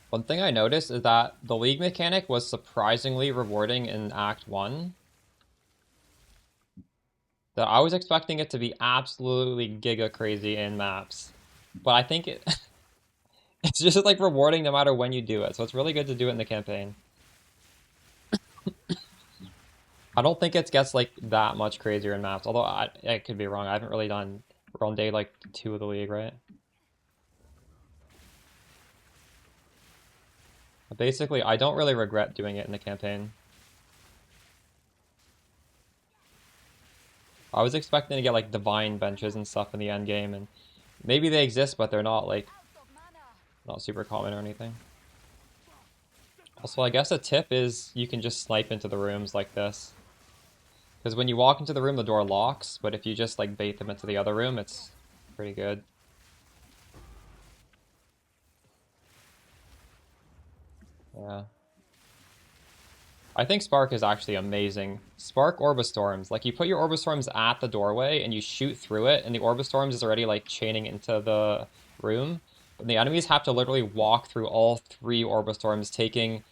One thing I noticed is that the League mechanic was surprisingly rewarding in Act 1. That I was expecting it to be absolutely giga crazy in maps. But I think it's just like rewarding no matter when you do it, so it's really good to do it in the campaign. I don't think it gets like that much crazier in maps, although I could be wrong. I haven't really done... We're on day like 2 of the League, right? But basically, I don't really regret doing it in the campaign. I was expecting to get like divine benches and stuff in the end game, and maybe they exist, but they're not like
Out of mana.
not super common or anything. Also, I guess a tip is you can just snipe into the rooms like this. Because when you walk into the room, the door locks, but if you just like bait them into the other room, it's pretty good. Yeah. I think Spark is actually amazing. Spark Orbistorms. Like, you put your Orbistorms at the doorway and you shoot through it, and the Orbistorms is already like chaining into the room. But the enemies have to literally walk through all 3 Orbistorms, taking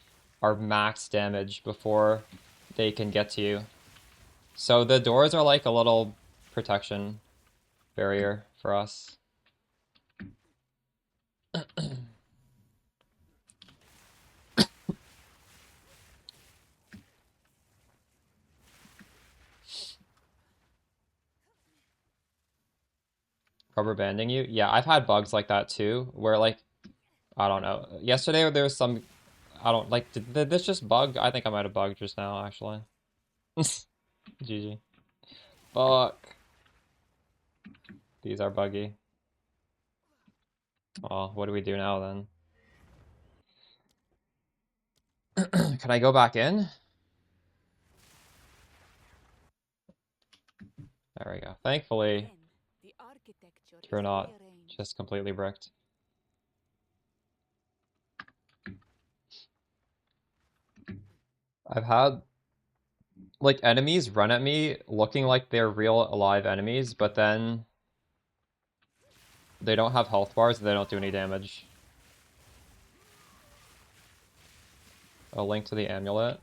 our max damage before they can get to you. So the doors are like a little protection barrier for us. Rubber banding you? Yeah, I've had bugs like that too, where like, I don't know. Yesterday there was some, I don't, like, did this just bug? I think I might have bugged just now, actually. GG. Fuck. These are buggy. Well, what do we do now then? Can I go back in? There we go. Thankfully,
Again, the architecture is
we're not
rearranged.
just completely bricked. I've had like enemies run at me looking like they're real alive enemies, but then they don't have health bars and they don't do any damage. A link to the amulet.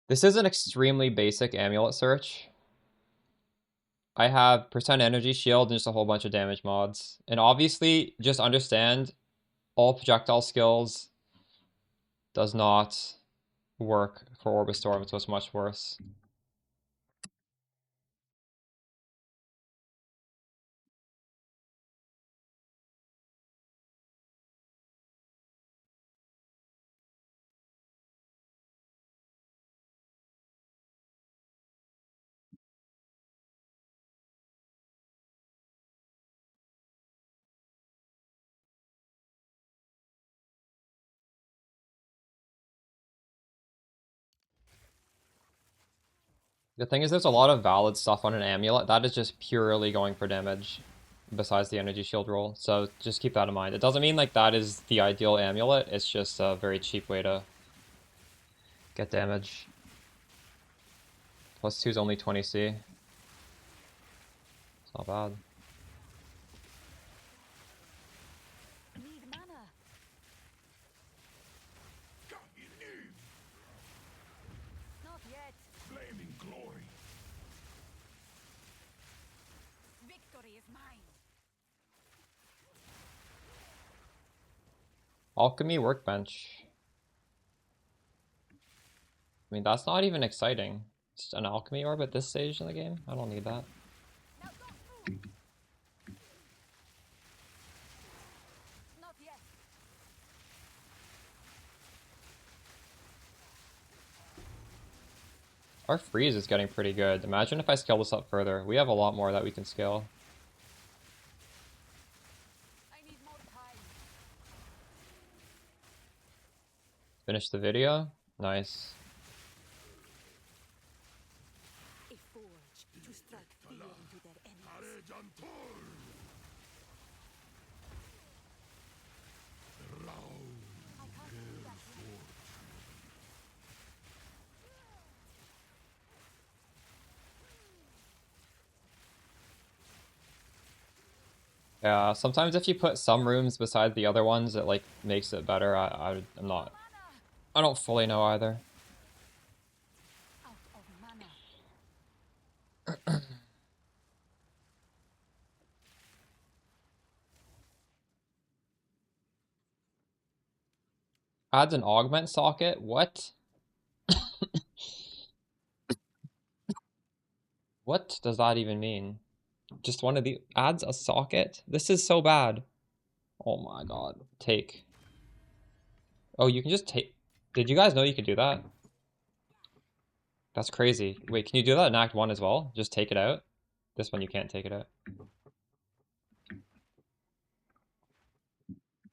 This is an extremely basic amulet search. I have percent energy shield and just a whole bunch of damage mods. And obviously, just understand all projectile skills does not work for Orbistorm, so it's much worse. The thing is, there's a lot of valid stuff on an amulet. That is just purely going for damage, besides the energy shield roll. So just keep that in mind. It doesn't mean like that is the ideal amulet. It's just a very cheap way to get damage. Plus 2 is only 20C. It's not bad.
Need mana. Not yet.
Flaming glory.
Victory is mine.
Alchemy workbench. I mean, that's not even exciting. It's an alchemy orb at this stage in the game. I don't need that.
Now go through. Not yet.
Our freeze is getting pretty good. Imagine if I scale this up further. We have a lot more that we can scale.
I need more time.
Finish the video. Nice.
A forge to strike fear into their enemies. I can't do that yet.
Yeah, sometimes if you put some rooms beside the other ones, it like makes it better. I'm not. I don't fully know either.
Out of mana.
Adds an augment socket? What? What does that even mean? Just one of the adds a socket? This is so bad. Oh my god. Take. Oh, you can just take. Did you guys know you could do that? That's crazy. Wait, can you do that in Act 1 as well? Just take it out? This one you can't take it out.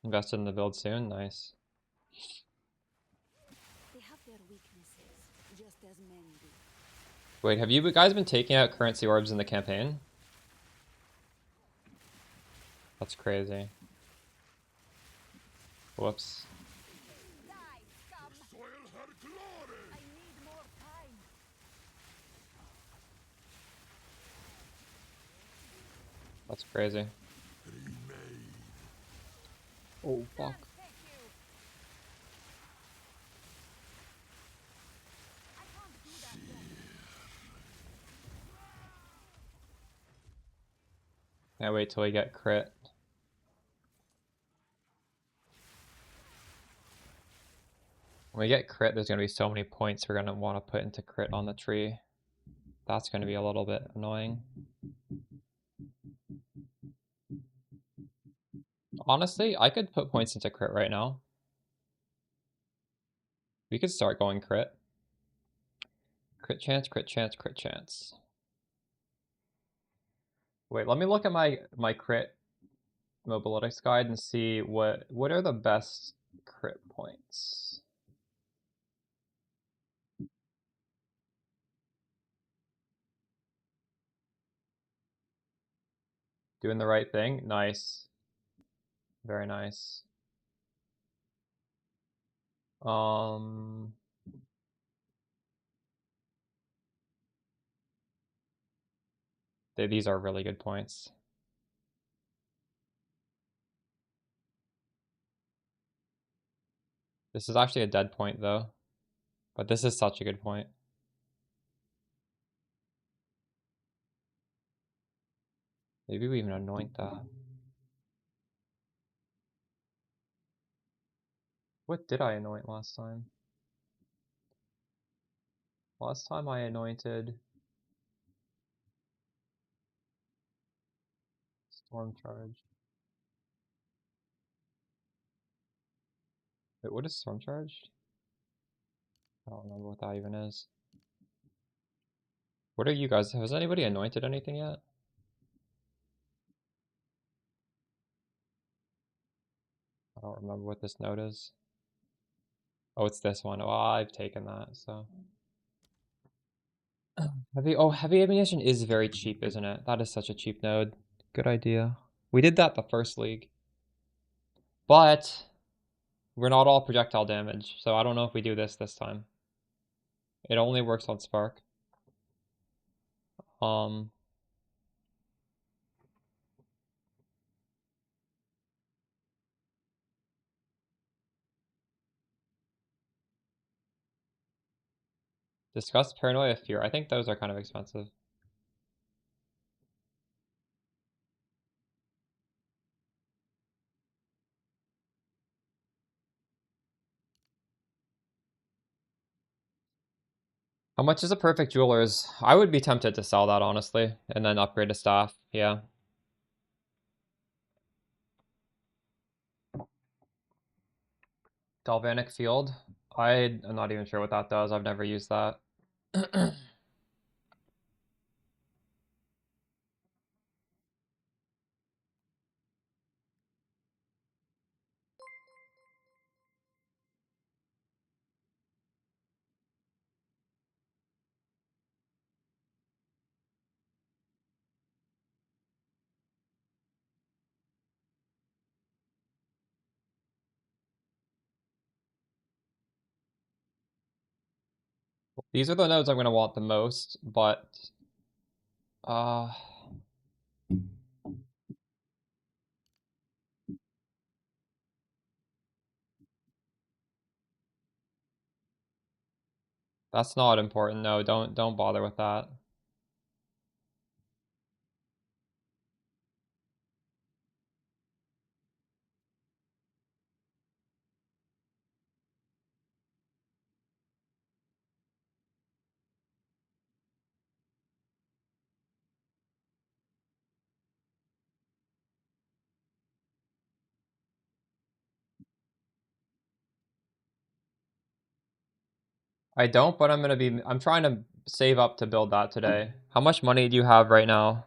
Invested in the build soon? Nice.
They have their weaknesses, just as men do.
Wait, have you guys been taking out currency orbs in the campaign? That's crazy. Whoops.
Die, scum!
Soil her glory.
I need more time.
That's crazy.
Remade.
Oh, fuck.
Thank you. I can't do that yet.
Can't wait till we get crit. When we get crit, there's going to be so many points we're going to want to put into crit on the tree. That's going to be a little bit annoying. Honestly, I could put points into crit right now. We could start going crit. Crit chance, crit chance, crit chance. Wait, let me look at my crit mobilitics guide and see what are the best crit points. Doing the right thing? Nice. Very nice. These are really good points. This is actually a dead point though, but this is such a good point. Maybe we even anoint that. What did I anoint last time? Last time I anointed Storm Charge. Wait, what is Storm Charge? I don't remember what that even is. What are you guys? Has anybody anointed anything yet? I don't remember what this node is. Oh, it's this one. Oh, I've taken that, so. Heavy ammunition is very cheap, isn't it? That is such a cheap node. Good idea. We did that the first league. But we're not all projectile damage, so I don't know if we do this time. It only works on Spark. Disgust, Paranoia, Fear. I think those are kind of expensive. How much is a perfect jeweler's? I would be tempted to sell that, honestly, and then upgrade a staff. Yeah. Galvanic Field. I'm not even sure what that does. I've never used that. These are the nodes I'm going to want the most, but that's not important. No, don't bother with that. I don't, but I'm trying to save up to build that today. How much money do you have right now?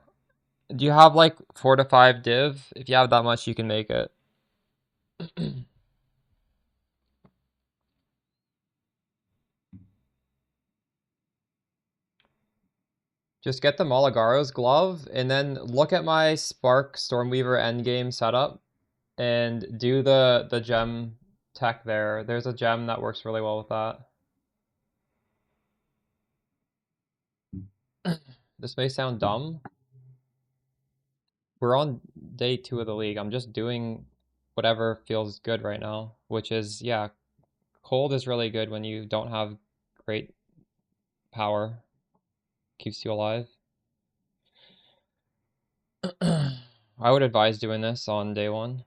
Do you have like 4 to 5 div? If you have that much, you can make it. Just get the Malagaro's glove and then look at my Spark Stormweaver endgame setup and do the gem tech there. There's a gem that works really well with that. This may sound dumb. We're on day 2 of the league. I'm just doing whatever feels good right now, which is, yeah, cold is really good when you don't have great power. Keeps you alive. I would advise doing this on day 1.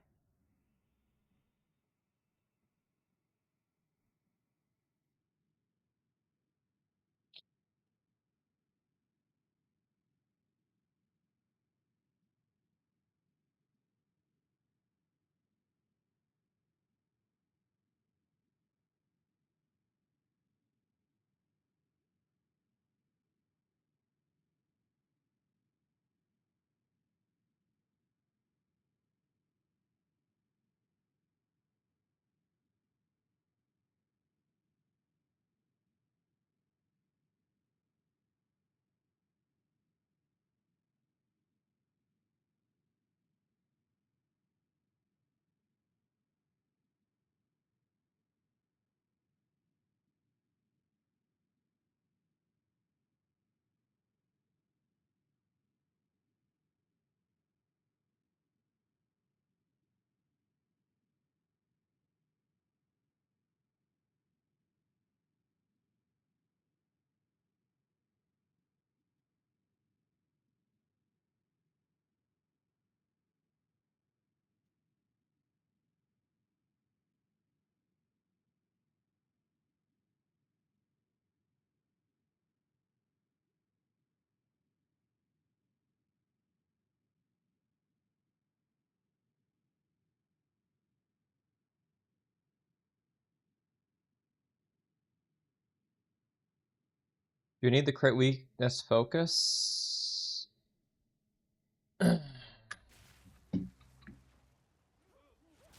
You need the crit weakness focus.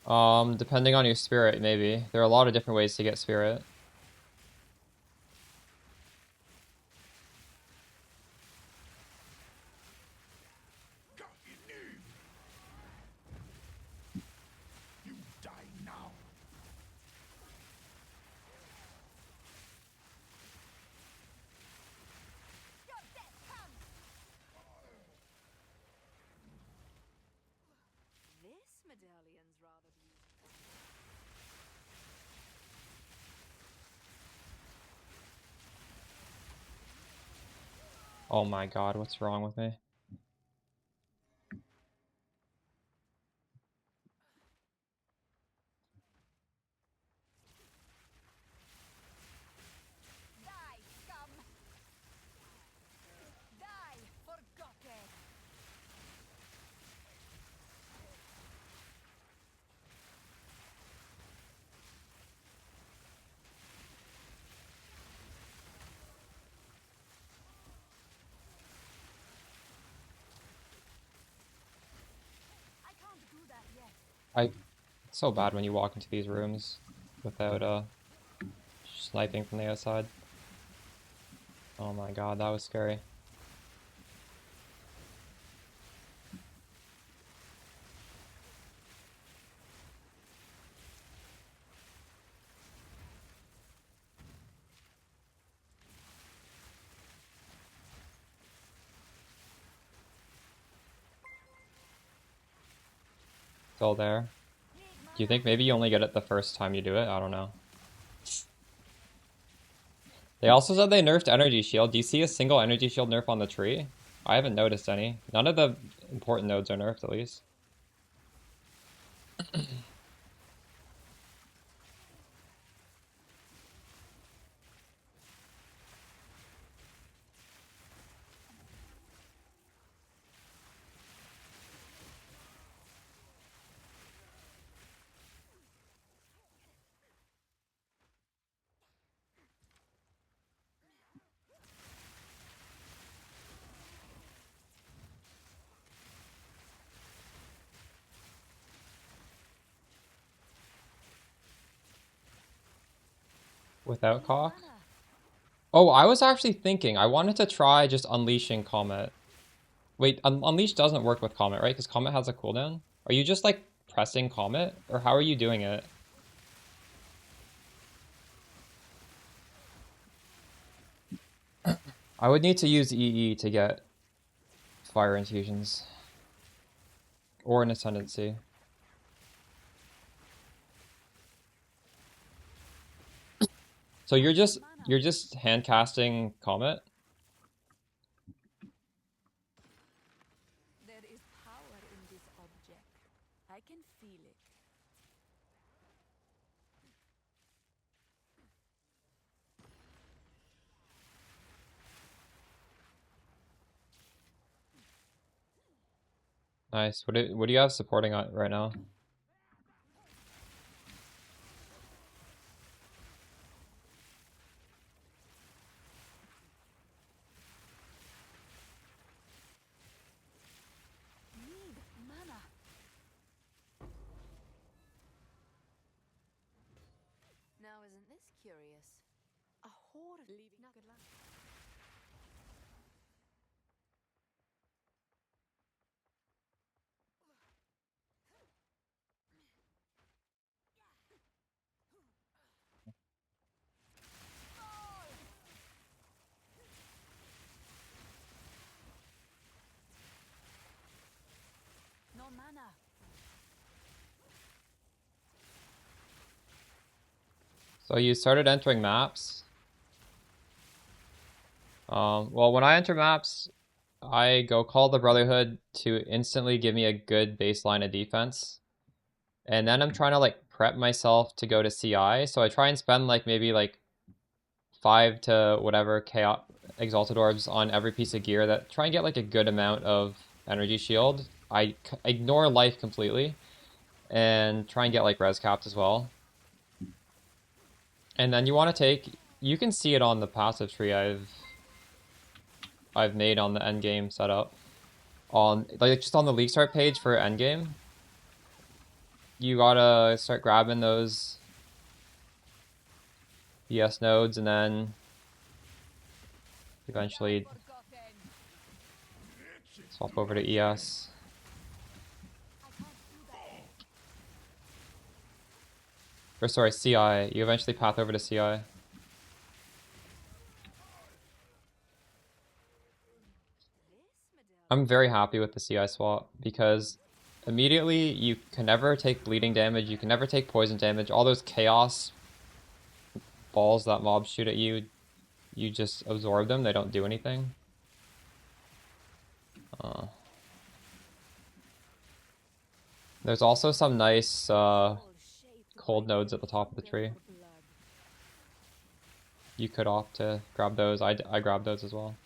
Depending on your spirit, maybe. There are a lot of different ways to get spirit.
You die now.
This medallion's rather beautiful.
Oh my god, what's wrong with me?
Die, scum! Die, forgotten! I can't do that yet.
It's so bad when you walk into these rooms without sniping from the outside. Oh my god, that was scary. Still there. Do you think maybe you only get it the first time you do it? I don't know. They also said they nerfed energy shield. Do you see a single energy shield nerf on the tree? I haven't noticed any. None of the important nodes are nerfed, at least. Without cock? Oh, I was actually thinking, I wanted to try just unleashing Comet. Wait, Unleash doesn't work with Comet, right? Because Comet has a cooldown? Are you just, like, pressing Comet? Or how are you doing it? I would need to use EE to get fire infusions. Or an ascendancy. So you're just hand casting Comet?
There is power in this object. I can feel it.
Nice. What do you have supporting on right now?
Need mana. Now isn't this curious? A horde leaving. Now good luck. No mana.
So you started entering maps. Well, when I enter maps, I go call the Brotherhood to instantly give me a good baseline of defense. And then I'm trying to like prep myself to go to CI. So I try and spend like maybe like 5 to whatever chaos exalted orbs on every piece of gear that try and get like a good amount of energy shield. I ignore life completely and try and get like res capped as well. And then you want to take, you can see it on the passive tree. I've made on the endgame setup. On like just on the league start page for endgame, you gotta start grabbing those ES nodes and then eventually swap over to ES. Or sorry, CI. You eventually path over to CI. I'm very happy with the CI swap because immediately you can never take bleeding damage, you can never take poison damage. All those chaos balls that mobs shoot at you, you just absorb them, they don't do anything. There's also some nice cold nodes at the top of the tree. You could opt to grab those. I grabbed those as well.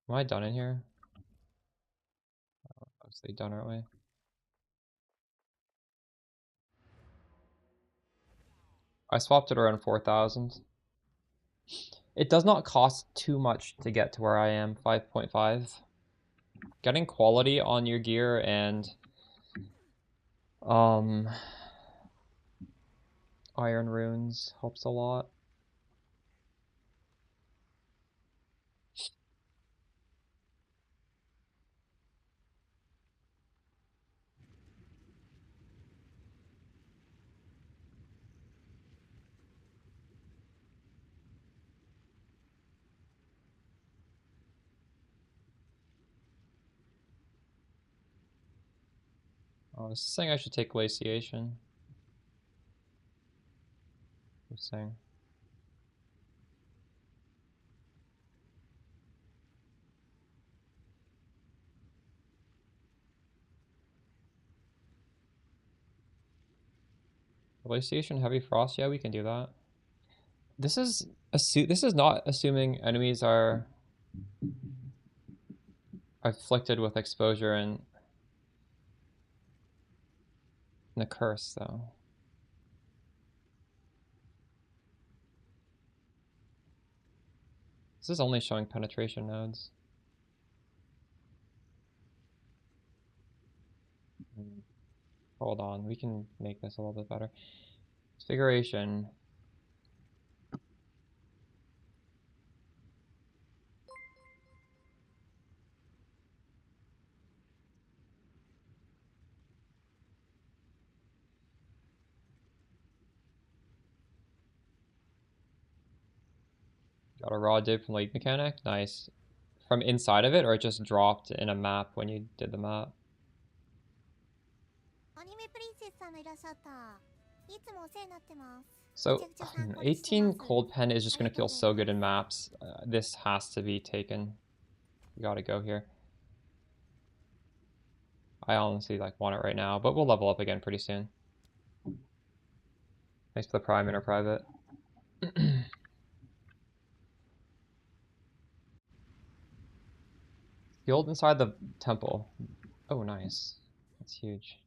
Am I done in here? Obviously done, aren't we? I swapped it around 4,000. It does not cost too much to get to where I am, 5.5. Getting quality on your gear and iron runes helps a lot. Oh, this is saying I should take glaciation. Just saying. Glaciation, heavy frost, yeah, we can do that. This is not assuming enemies are afflicted with exposure and a curse, though. This is only showing penetration nodes. Hold on, we can make this a little bit better. Configuration. Got a raw dip from Lake Mechanic. Nice. From inside of it, or it just dropped in a map when you did the map? So 18 cold pen is just going to feel so good in maps. This has to be taken. You gotta go here. I honestly want it right now, but we'll level up again pretty soon. Thanks for the prime inner private. Healed inside the temple. Oh, nice. That's huge.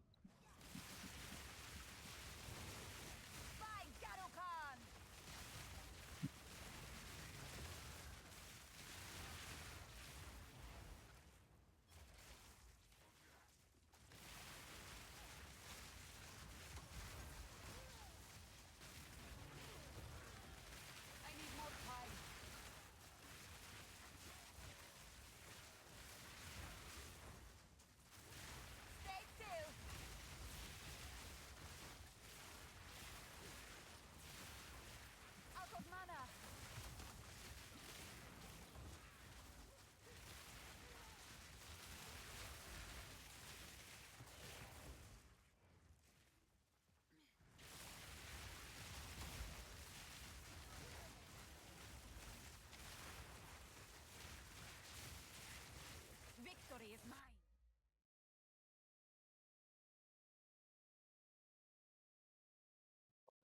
Victory is mine.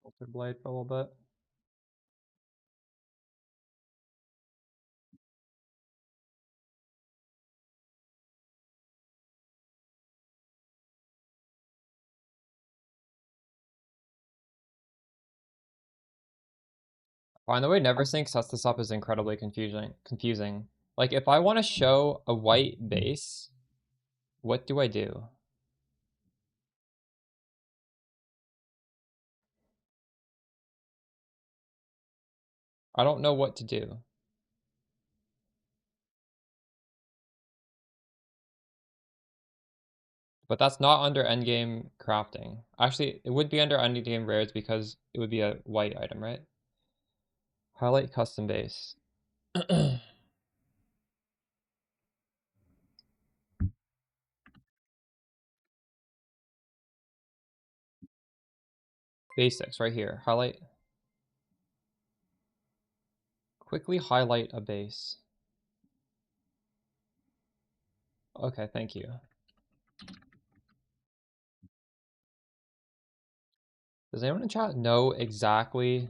Filtered blade for a little bit. By the way, NeverSync sets this up as incredibly confusing. Like, if I want to show a white base, what do I do? I don't know what to do. But that's not under endgame crafting. Actually, it would be under endgame rares because it would be a white item, right? Highlight custom base. Basics, right here. Highlight. Quickly highlight a base. Okay, thank you. Does anyone in chat know exactly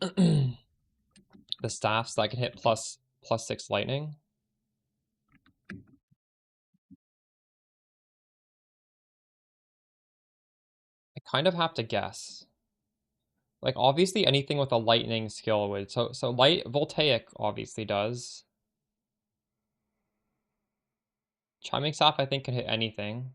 the staffs that can hit +6 lightning? I kind of have to guess. Like, obviously anything with a lightning skill would. So light voltaic obviously does. Chiming staff I think can hit anything.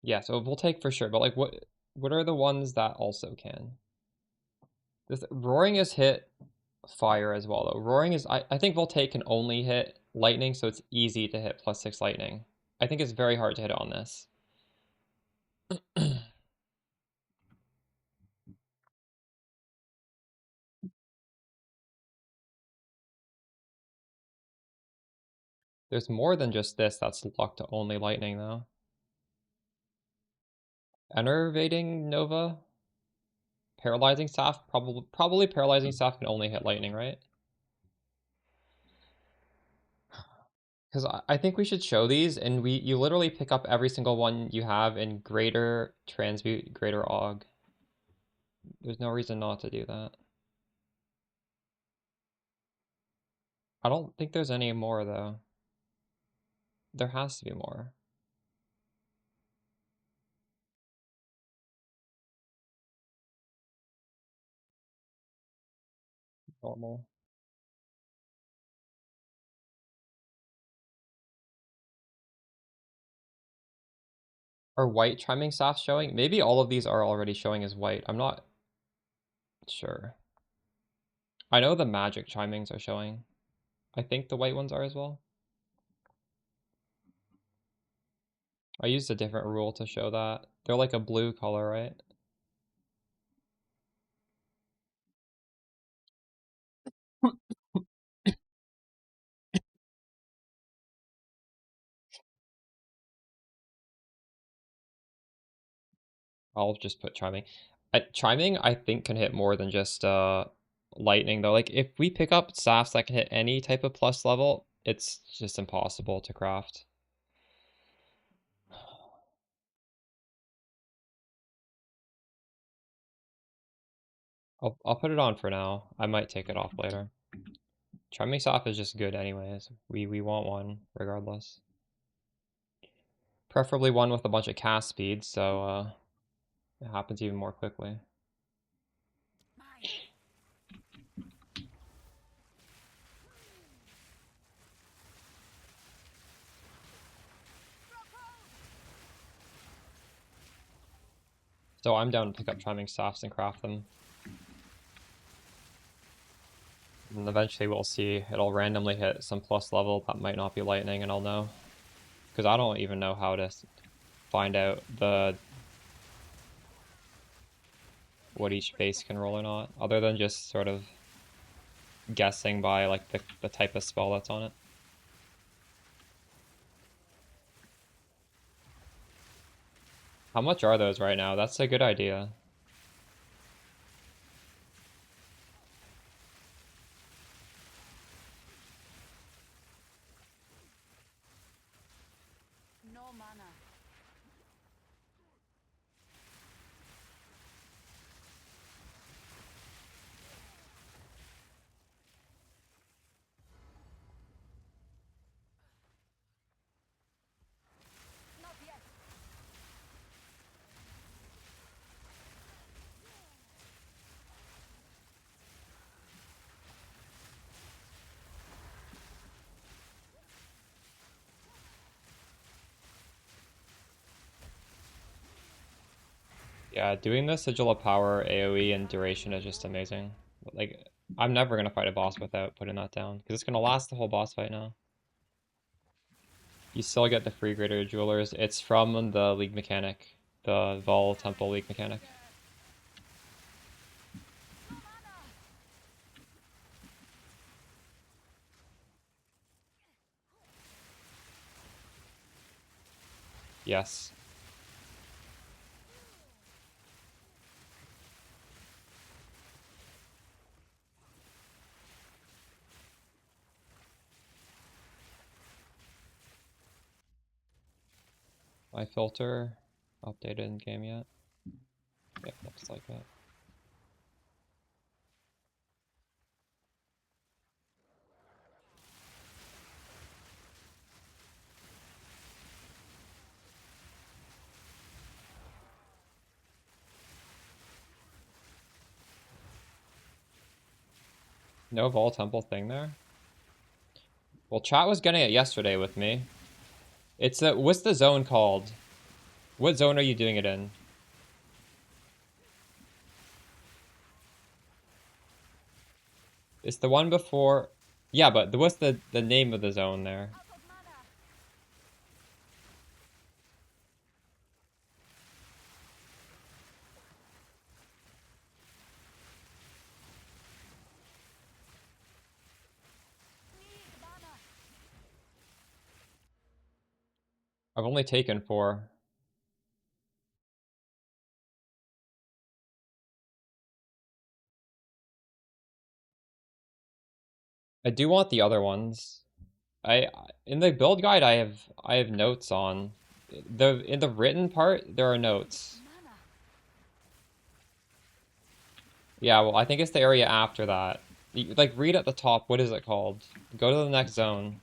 Yeah, so voltaic for sure, but like what are the ones that also can? This roaring is hit fire as well though. Roaring is I think voltaic can only hit lightning, so it's easy to hit +6 lightning. I think it's very hard to hit on this. There's more than just this that's locked to only lightning though. Enervating Nova? Paralyzing staff? Probably paralyzing staff can only hit lightning, right? Because I think we should show these, and you literally pick up every single one you have in greater transmute, greater aug. There's no reason not to do that. I don't think there's any more though. There has to be more. Normal. Are white trimming staffs showing? Maybe all of these are already showing as white. I'm not sure. I know the magic chimings are showing. I think the white ones are as well. I used a different rule to show that. They're like a blue color, right? I'll just put chiming. Chiming, I think, can hit more than just lightning, though. Like, if we pick up staffs that can hit any type of plus level, it's just impossible to craft. I'll put it on for now. I might take it off later. Chiming staff is just good anyways. We want one regardless. Preferably one with a bunch of cast speed, so it happens even more quickly. So I'm down to pick up chiming staffs and craft them. And eventually we'll see, it'll randomly hit some plus level that might not be lightning, and I'll know. Because I don't even know how to find out what each base can roll or not, other than just sort of guessing by like the type of spell that's on it. How much are those right now? That's a good idea.
No mana.
Yeah, doing the Sigil of Power, AoE, and duration is just amazing. Like, I'm never gonna fight a boss without putting that down, because it's gonna last the whole boss fight now. You still get the free Greater Jewelers. It's from the League mechanic, the Vaal Temple League mechanic. Yes. My filter updated in game yet? Yep, looks like that. No Vaal Temple thing there? Well, chat was getting it yesterday with me. It's a, what's the zone called? What zone are you doing it in? It's the one before... Yeah, but what's the name of the zone there? I've only taken 4. I do want the other ones. In the build guide I have notes on in the written part there are notes. Yeah, well I think it's the area after that. Like read at the top, what is it called? Go to the next zone.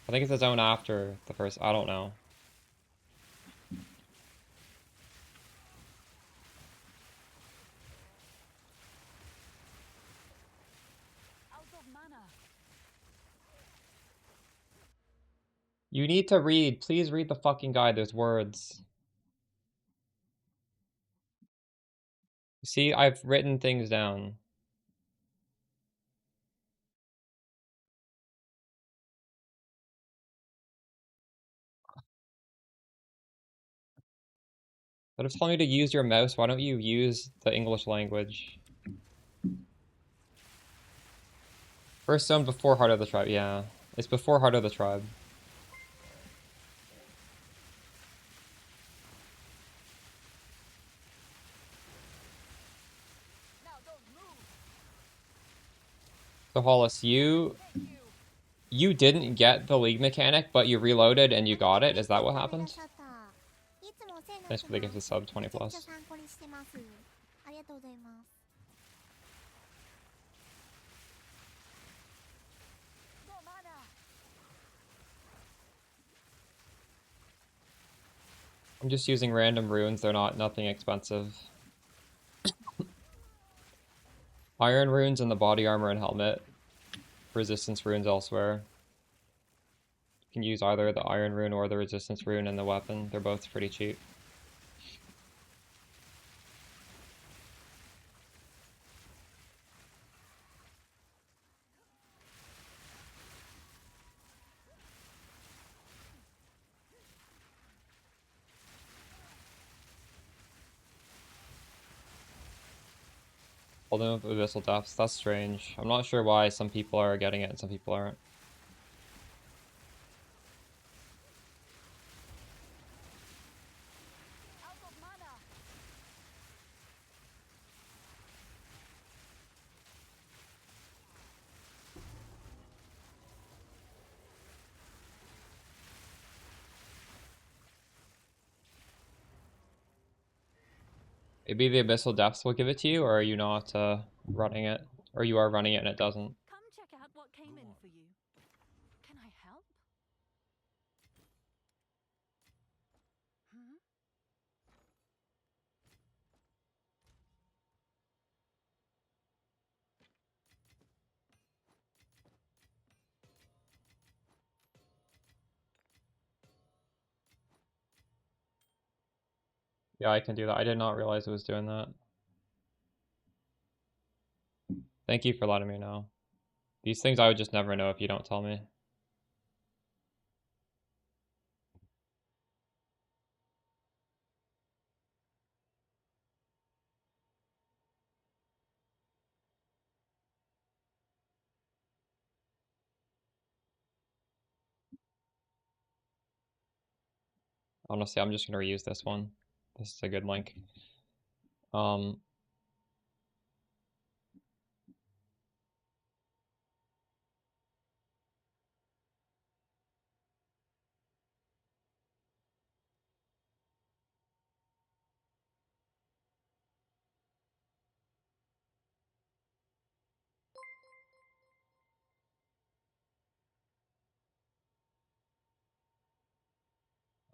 I think it's the zone after the first, I don't know. You need to read. Please read the fucking guide. There's words. See, I've written things down. But it's telling you to use your mouse. Why don't you use the English language? First zone before Heart of the Tribe. Yeah. It's before Heart of the Tribe. So Hollis, you didn't get the League mechanic, but you reloaded and you got it. Is that what happened? Thanks for the gift of sub 20 plus. I'm just using random runes. They're nothing expensive. Iron runes in the body armor and helmet. Resistance runes elsewhere. You can use either the iron rune or the resistance rune in the weapon. They're both pretty cheap. Holding up Abyssal Depths, that's strange. I'm not sure why some people are getting it and some people aren't. Maybe the Abyssal Depths will give it to you, or are you not running it? Or you are running it and it doesn't?
Come check out what came in for you. Can I help? Hmm?
Yeah, I can do that. I did not realize it was doing that. Thank you for letting me know. These things I would just never know if you don't tell me. Honestly, I'm just gonna reuse this one. This is a good link. Um,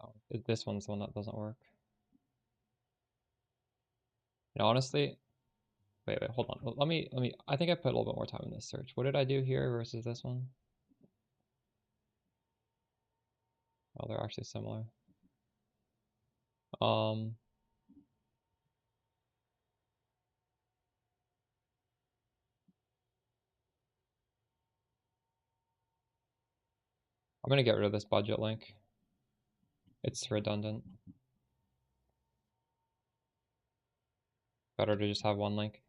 oh, this one's the one that doesn't work. And honestly, wait, hold on. Let me. I think I put a little bit more time in this search. What did I do here versus this one? Oh, they're actually similar. Um, I'm gonna get rid of this budget link. It's redundant. Better to just have one link.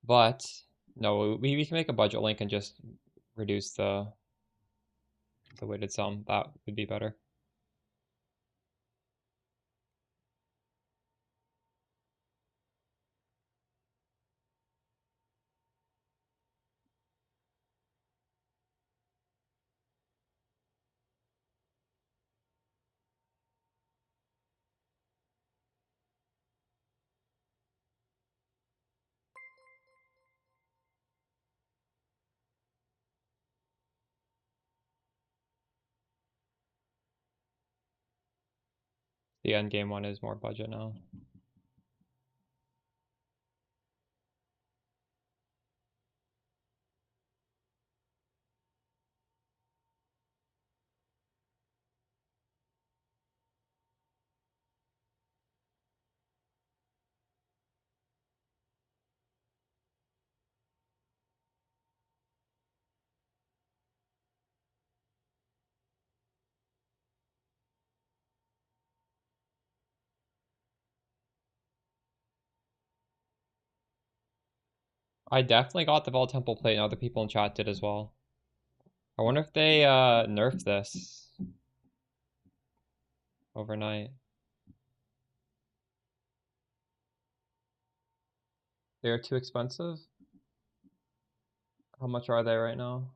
But no, we can make a budget link and just reduce the weighted sum. That would be better. The end game one is more budget now. I definitely got the Vaal Temple plate and other people in chat did as well. I wonder if they nerfed this overnight. They're too expensive? How much are they right now?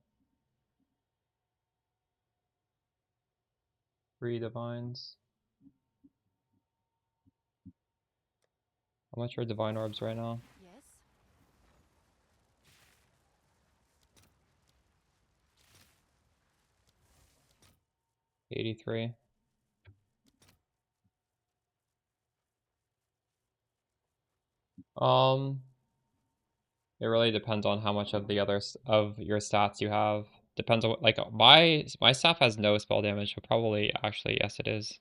3 divines. How much are divine orbs right now?
Yes.
83. It really depends on how much of the others of your stats you have. Depends on what, like my staff has no spell damage, but probably actually yes it is.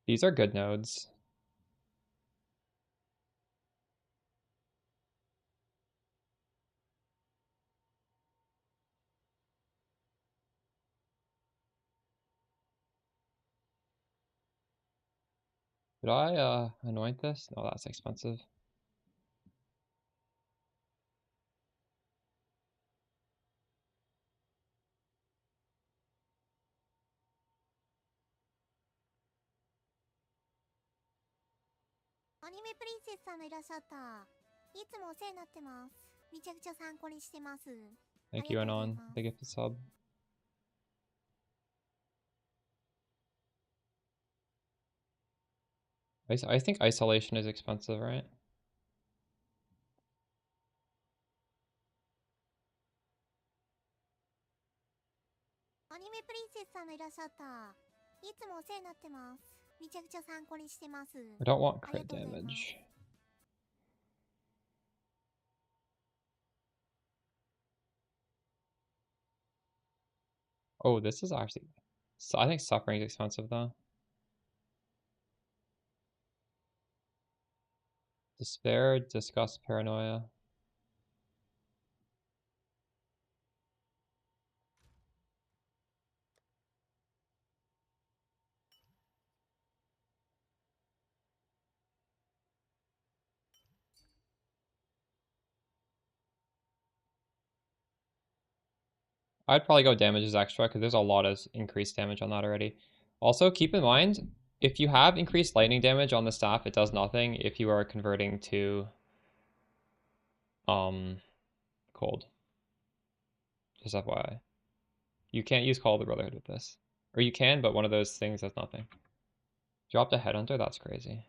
These are good nodes. Did I anoint this? No, that's expensive. Thank you, Anon. The gift sub. I think isolation is expensive, right? I don't want crit damage. Oh, this is actually... So I think suffering is expensive though. Despair, disgust, paranoia. I'd probably go damages extra because there's a lot of increased damage on that already. Also, keep in mind, if you have increased lightning damage on the staff, it does nothing if you are converting to cold. Just FYI. You can't use Call of the Brotherhood with this. Or you can, but one of those things does nothing. Dropped a Headhunter? That's crazy.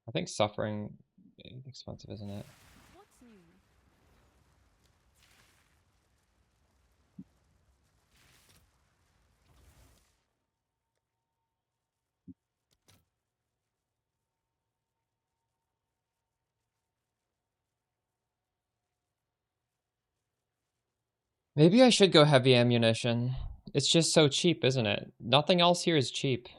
I think suffering is expensive, isn't it?
What's new?
Maybe I should go heavy ammunition. It's just so cheap, isn't it? Nothing else here is cheap.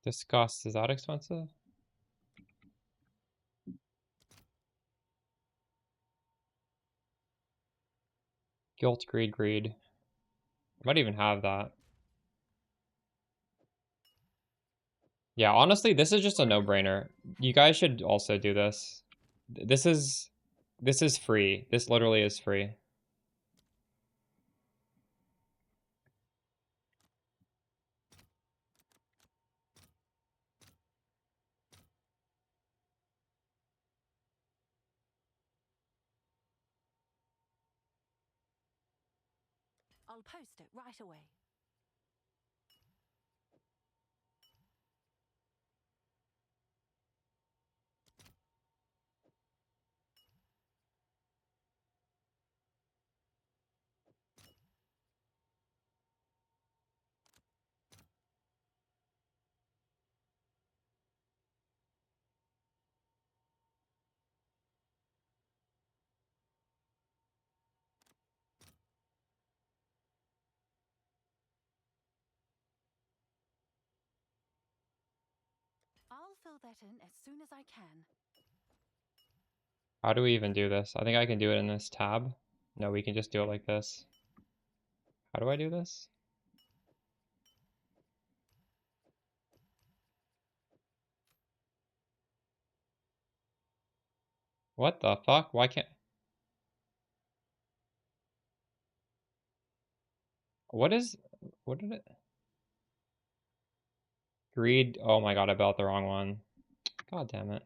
Disgust, is that expensive? Guilt, greed, greed. I might even have that. Yeah, honestly, this is just a no-brainer. You guys should also do this. This is free. This literally is free.
I'll post it right away. I'll fill that in as soon as I can.
How do we even do this? I think I can do it in this tab. No, we can just do it like this. How do I do this? What the fuck? Why can't... What is... What did it... Greed... Oh my god, I built the wrong one. God damn it.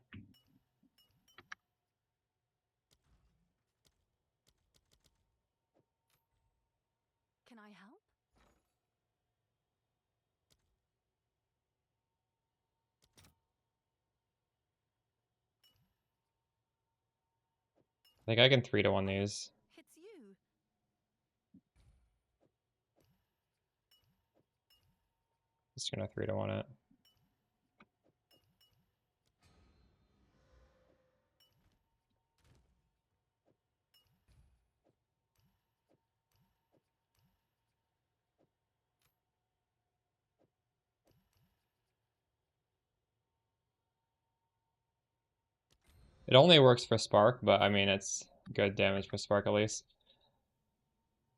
Can I help?
I think I can 3-to-1 these.
It's you.
Just gonna 3-to-1 it. It only works for Spark, but I mean, it's good damage for Spark at least.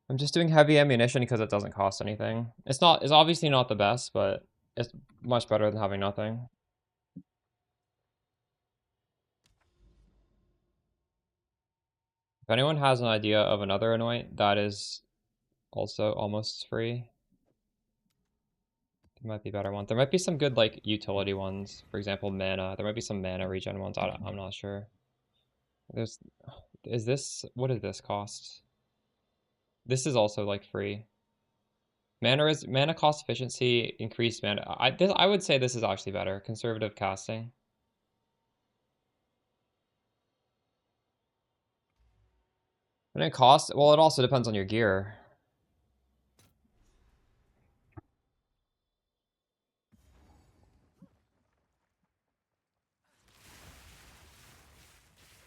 I'm just doing heavy ammunition because it doesn't cost anything. It's obviously not the best, but it's much better than having nothing. If anyone has an idea of another anoint that is also almost free, Might be better ones. There might be some good like utility ones. For example, mana. There might be some mana regen ones. I'm not sure. There's, is this, what does this cost? This is also like free. Mana cost efficiency, increased mana. I would say this is actually better. Conservative casting. And it costs, well, it also depends on your gear.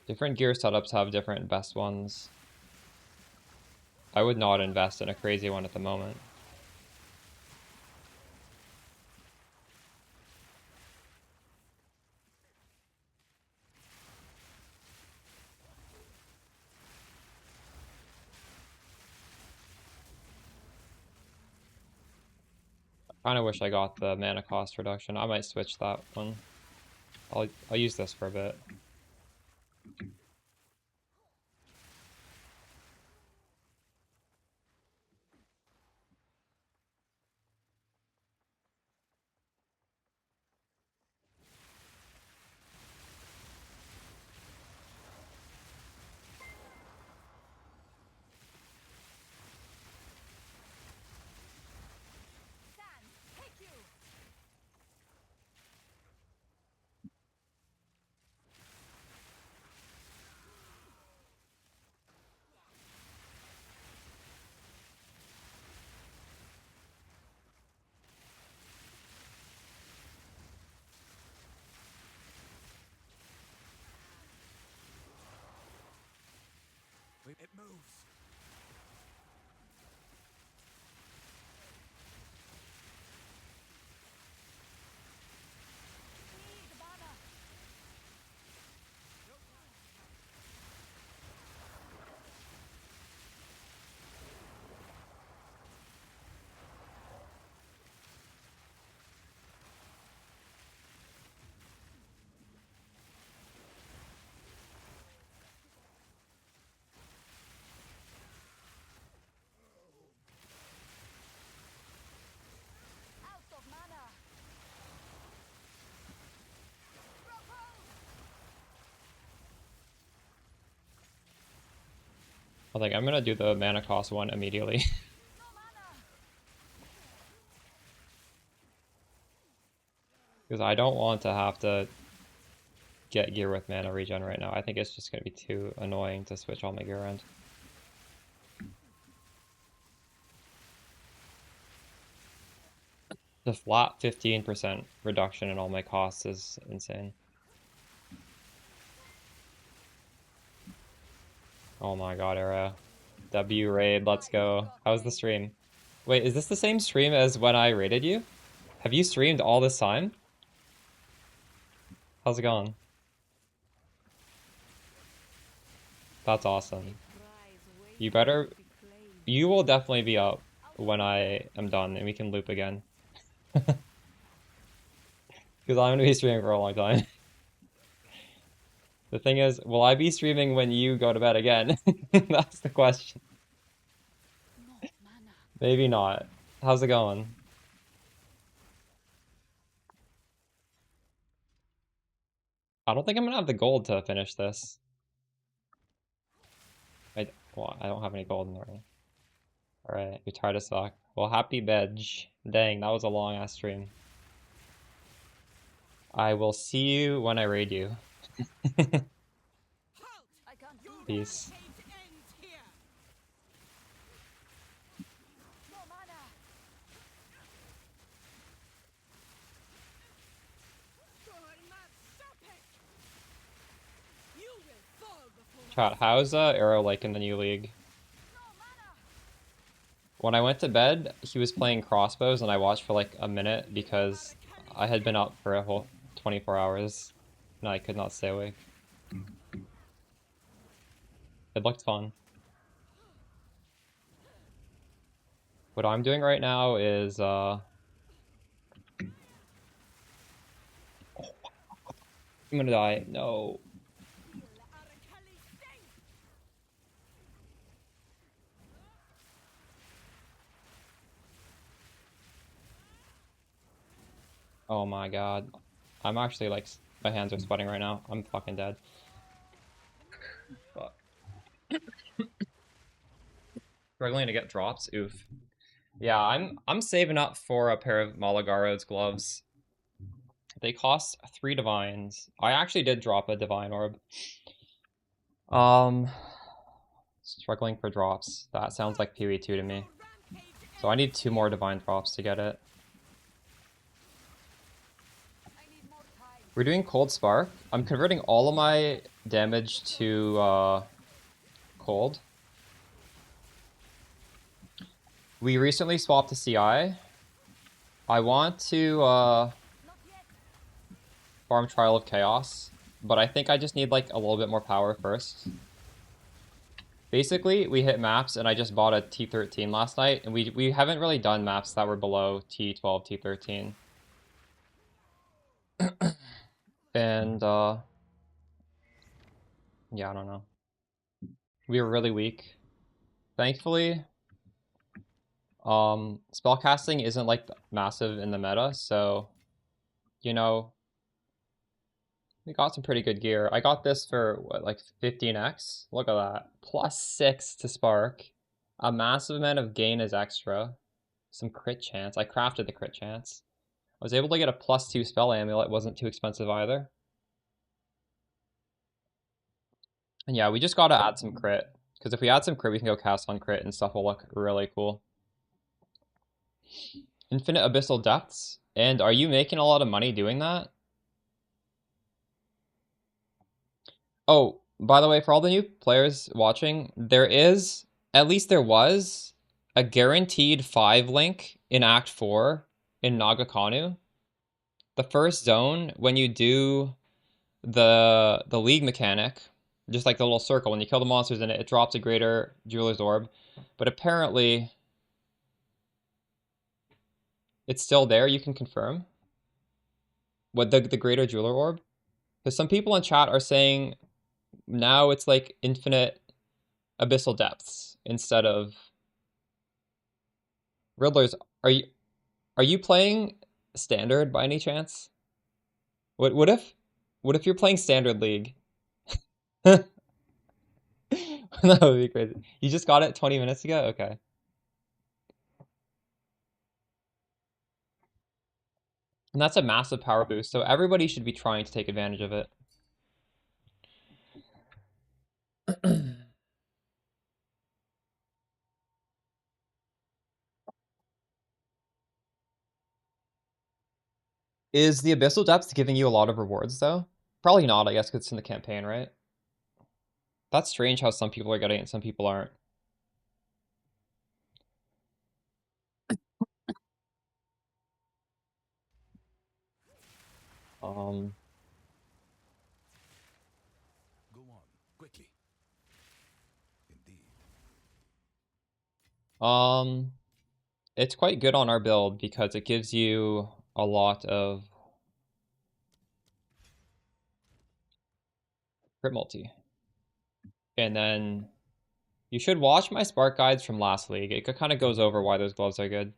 Different gear setups have different best ones. I would not invest in a crazy one at the moment. I kind of wish I got the mana cost reduction. I might switch that one. I'll use this for a bit.
It moves.
I think I'm gonna do the mana cost one immediately. Because I don't want to have to get gear with mana regen right now. I think it's just gonna be too annoying to switch all my gear around. The flat 15% reduction in all my costs is insane. Oh my god, Era. W raid, let's go. How's the stream? Wait, is this the same stream as when I raided you? Have you streamed all this time? How's it going? That's awesome. You will definitely be up when I am done and we can loop again. Because I'm going to be streaming for a long time. The thing is, will I be streaming when you go to bed again? That's the question. Maybe not. How's it going? I don't think I'm going to have the gold to finish this. Well, I don't have any gold in the ring. Alright, you're tired as fuck. Well, happy bed. Dang, that was a long ass stream. I will see you when I raid you. Peace. Chat, how's Arrow like in the new league? When I went to bed, he was playing crossbows and I watched for like a minute because I had been up for a whole 24 hours and I could not stay awake. It looked fun. What I'm doing right now is I'm gonna die. No. Oh my god. I'm actually like, my hands are sweating right now. I'm fucking dead. Fuck. Struggling to get drops? Oof. Yeah, I'm saving up for a pair of Malagarod's gloves. They cost 3 divines. I actually did drop a divine orb. Struggling for drops. That sounds like PoE 2 to me. So I need 2 more divine drops to get it. We're doing Cold Spark. I'm converting all of my damage to cold. We recently swapped to CI. I want to farm Trial of Chaos, but I think I just need like a little bit more power first. Basically, we hit maps, and I just bought a T13 last night, and we haven't really done maps that were below T12, T13. And, yeah, I don't know. We were really weak. Thankfully, spellcasting isn't, like, massive in the meta, so, you know, we got some pretty good gear. I got this for, what, like 15x? Look at that. +6 to spark. A massive amount of gain is extra. Some crit chance. I crafted the crit chance. I was able to get a +2 spell amulet. It wasn't too expensive either. And yeah, we just gotta add some crit. Because if we add some crit, we can go cast on crit and stuff will look really cool. Infinite Abyssal Depths? And are you making a lot of money doing that? Oh, by the way, for all the new players watching, at least there was, a guaranteed 5 link in Act 4 in Nagakanu. The first zone, when you do the league mechanic, just like the little circle, when you kill the monsters in it, it drops a greater Jeweler's Orb. But apparently, it's still there. You can confirm. What, the greater Jeweler Orb? Because some people in chat are saying now it's like infinite abyssal depths instead of Riddlers. Are you playing standard by any chance? What if you're playing standard league? That would be crazy. You just got it 20 minutes ago? Okay. And that's a massive power boost, so everybody should be trying to take advantage of it. Is the Abyssal Depths giving you a lot of rewards, though? Probably not, I guess, because it's in the campaign, right? That's strange how some people are getting it and some people aren't. Um,
Go on, quickly. Indeed.
it's quite good on our build because it gives you a lot of crit multi. And then you should watch my Spark guides from last league. It kind of goes over why those gloves are good.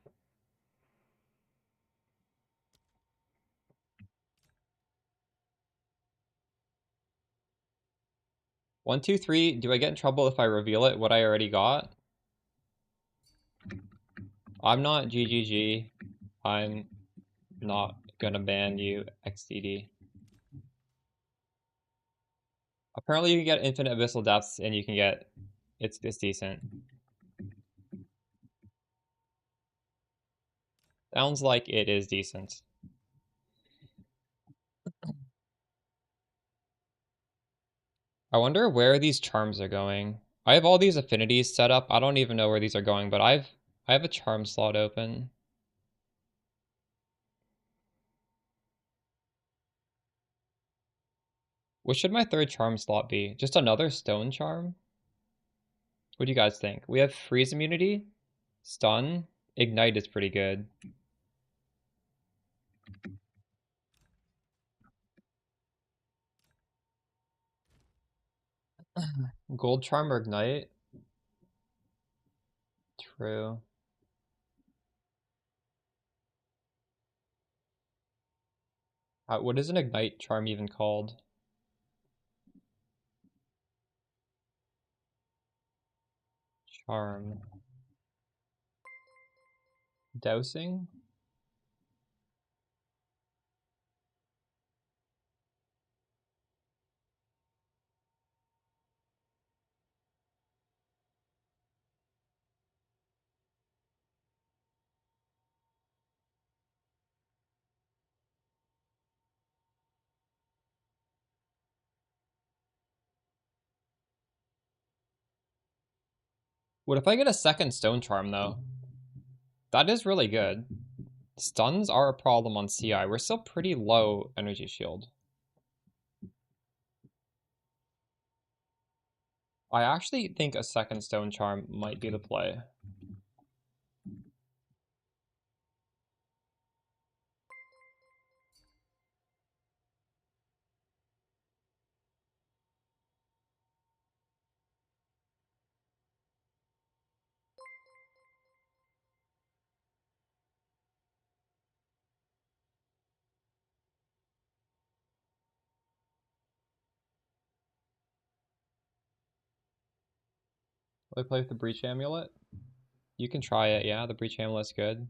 One, two, three. Do I get in trouble if I reveal it, what I already got? I'm not GGG. I'm not gonna ban you, XDD. Apparently you can get infinite abyssal depths and you can get, it's decent. Sounds like it is decent. I wonder where these charms are going. I have all these affinities set up. I don't even know where these are going, but I have a charm slot open. What should my third charm slot be? Just another stone charm? What do you guys think? We have freeze immunity, stun, ignite is pretty good. Gold charm or ignite? True. What is an ignite charm even called? Charm. Dousing? What if I get a second stone charm though? That is really good. Stuns are a problem on CI. We're still pretty low energy shield. I actually think a second stone charm might be the play. Will I play with the Breach Amulet? You can try it, yeah, the Breach Amulet's good.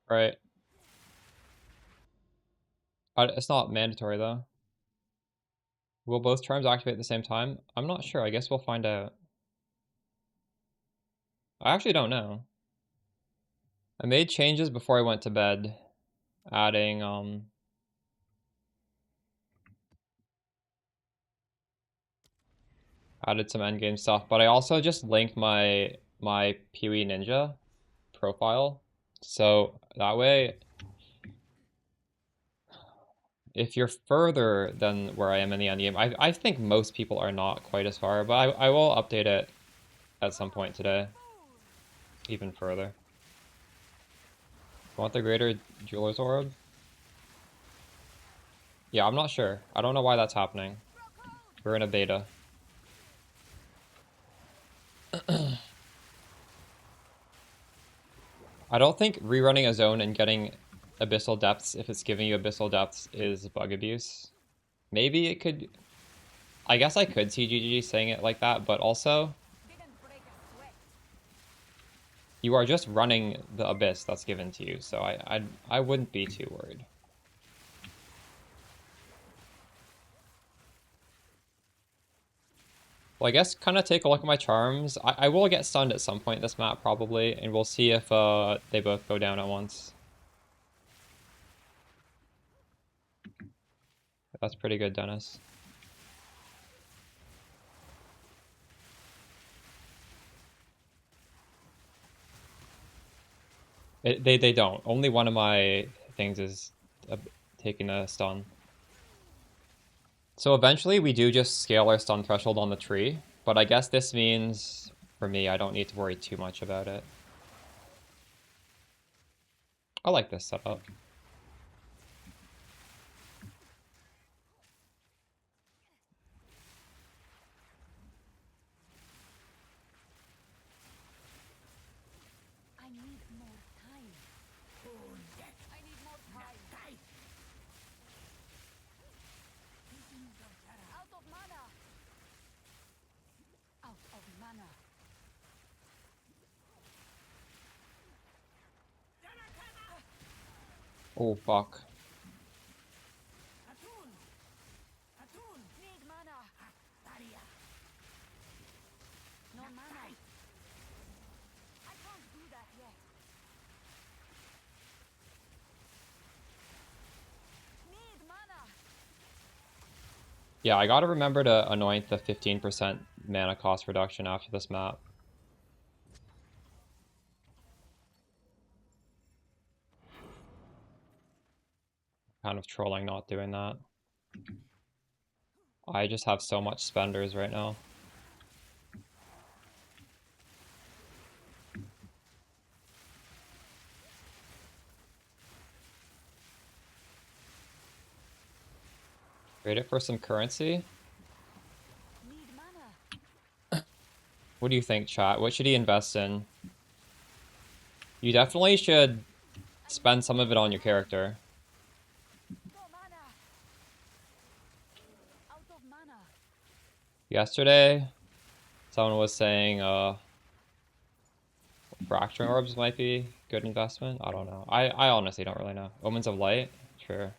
Right. It's not mandatory though. Will both charms activate at the same time? I'm not sure. I guess we'll find out. I actually don't know. I made changes before I went to bed, adding added some endgame stuff, but I also just linked my PoE Ninja profile, so that way, if you're further than where I am in the endgame, I think most people are not quite as far, but I will update it at some point today, even further. Want the greater jeweler's orb? Yeah, I'm not sure. I don't know why that's happening. We're in a beta. I don't think rerunning a zone and getting abyssal depths, if it's giving you abyssal depths, is bug abuse. Maybe it could... I guess I could see GGG saying it like that, but also... you are just running the abyss that's given to you, so I wouldn't be too worried. Well, I guess kind of take a look at my charms. I will get stunned at some point this map, probably, and we'll see if they both go down at once. That's pretty good, Dennis. They don't. Only one of my things is taking a stun. So eventually we do just scale our stun threshold on the tree, but I guess this means, for me, I don't need to worry too much about it. I like this setup.
I need more time. I need more time. Out of mana. Out of mana.
Oh, fuck.
Need mana. No mana. I can't do that yet. Need mana.
Yeah, I gotta remember to anoint the 15% mana cost reduction after this map. Kind of trolling not doing that. I just have so much spenders right now. Trade it for some currency?
Need mana.
What do you think, chat? What should he invest in? You definitely should spend some of it on your character.
No mana. Out of mana.
Yesterday, someone was saying fracturing orbs might be good investment. I don't know. I honestly don't really know. Omens of Light? Sure.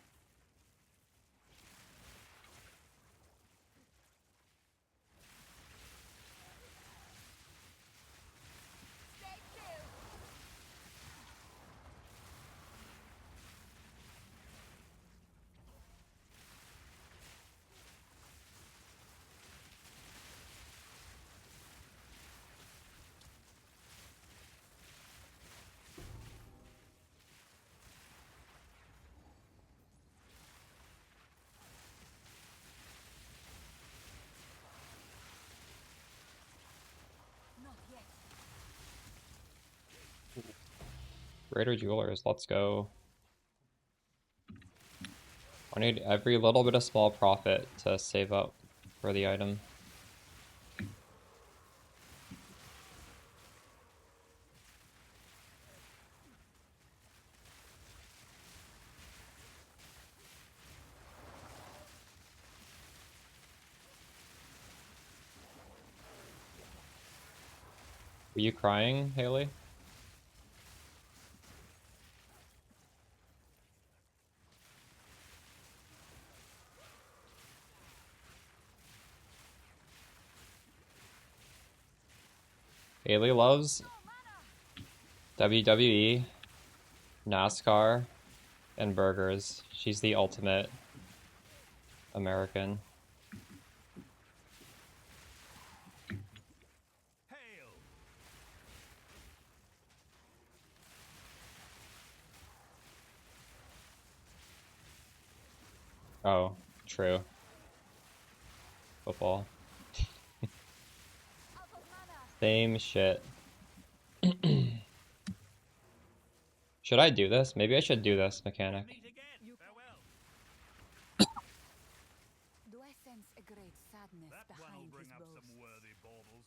Not yet.
Raider Jewelers, let's go. I need every little bit of small profit to save up for the item. Were you crying, Haley? Haley loves WWE, NASCAR, and burgers. She's the ultimate American.
Hail!
Oh, true. Football.
Out of mana.
Same shit. Should I do this? Maybe I should do this mechanic.
Meet again. Farewell.
Do I sense a great sadness
That one
behind
will bring
his
up
bows?
some worthy baubles.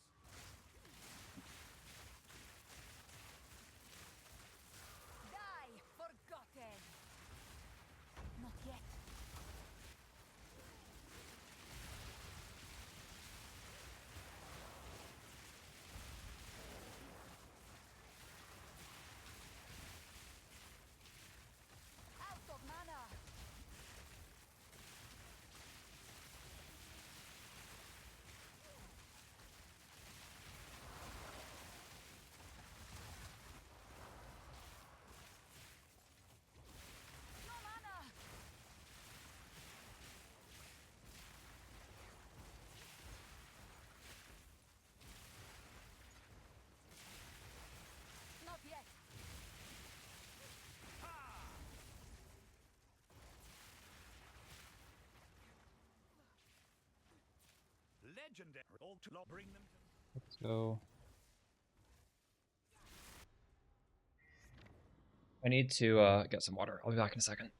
Die, forgotten. Not yet. Out of mana. No mana. Not yet.
Legendary. All to bring them to...
Let's go. I need to get some water. I'll be back in a second.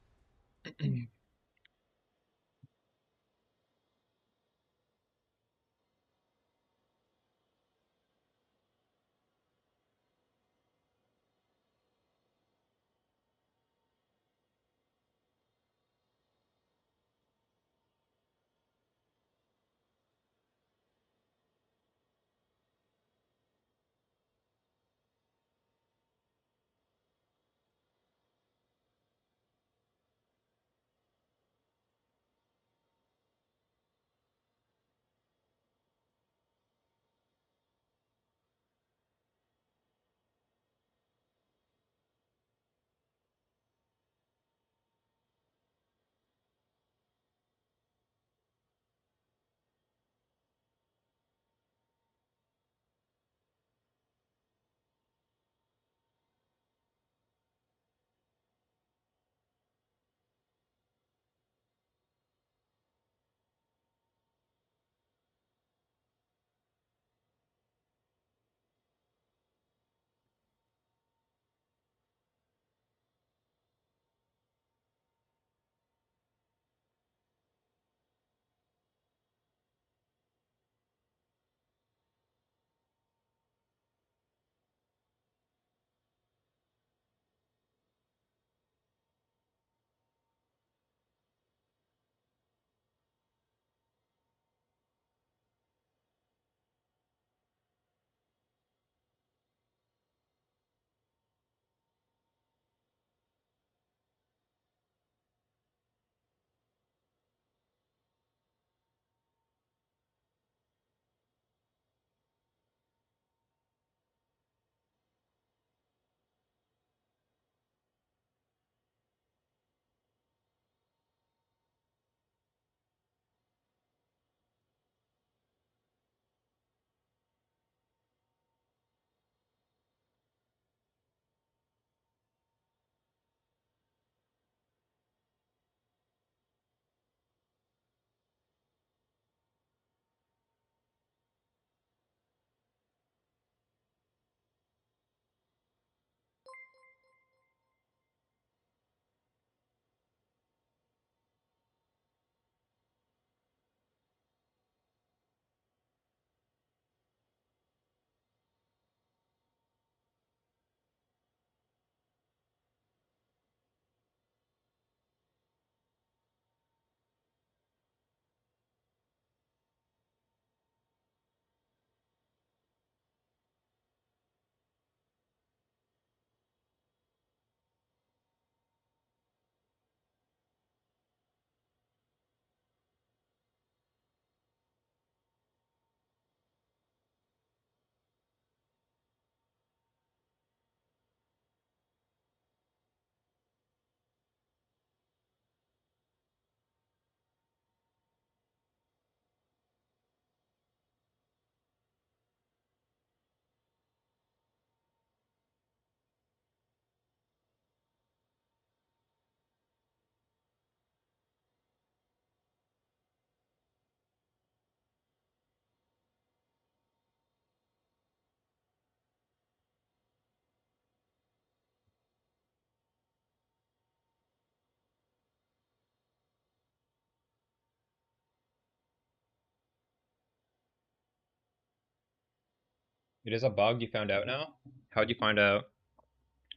It is a bug you found out now? How'd you find out?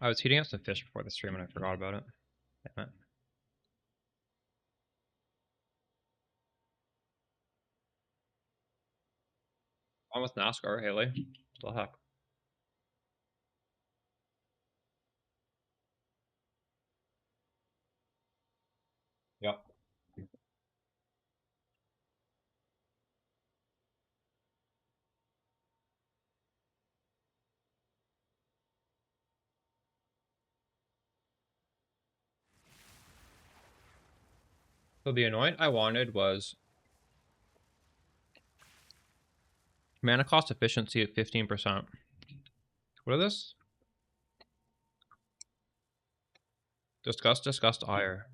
I was heating up some fish before the stream and I forgot about it. Damn it. On with NASCAR, Haley. What the heck? Yep. So the anoint I wanted was mana cost efficiency at 15%. What is this? Disgust, ire.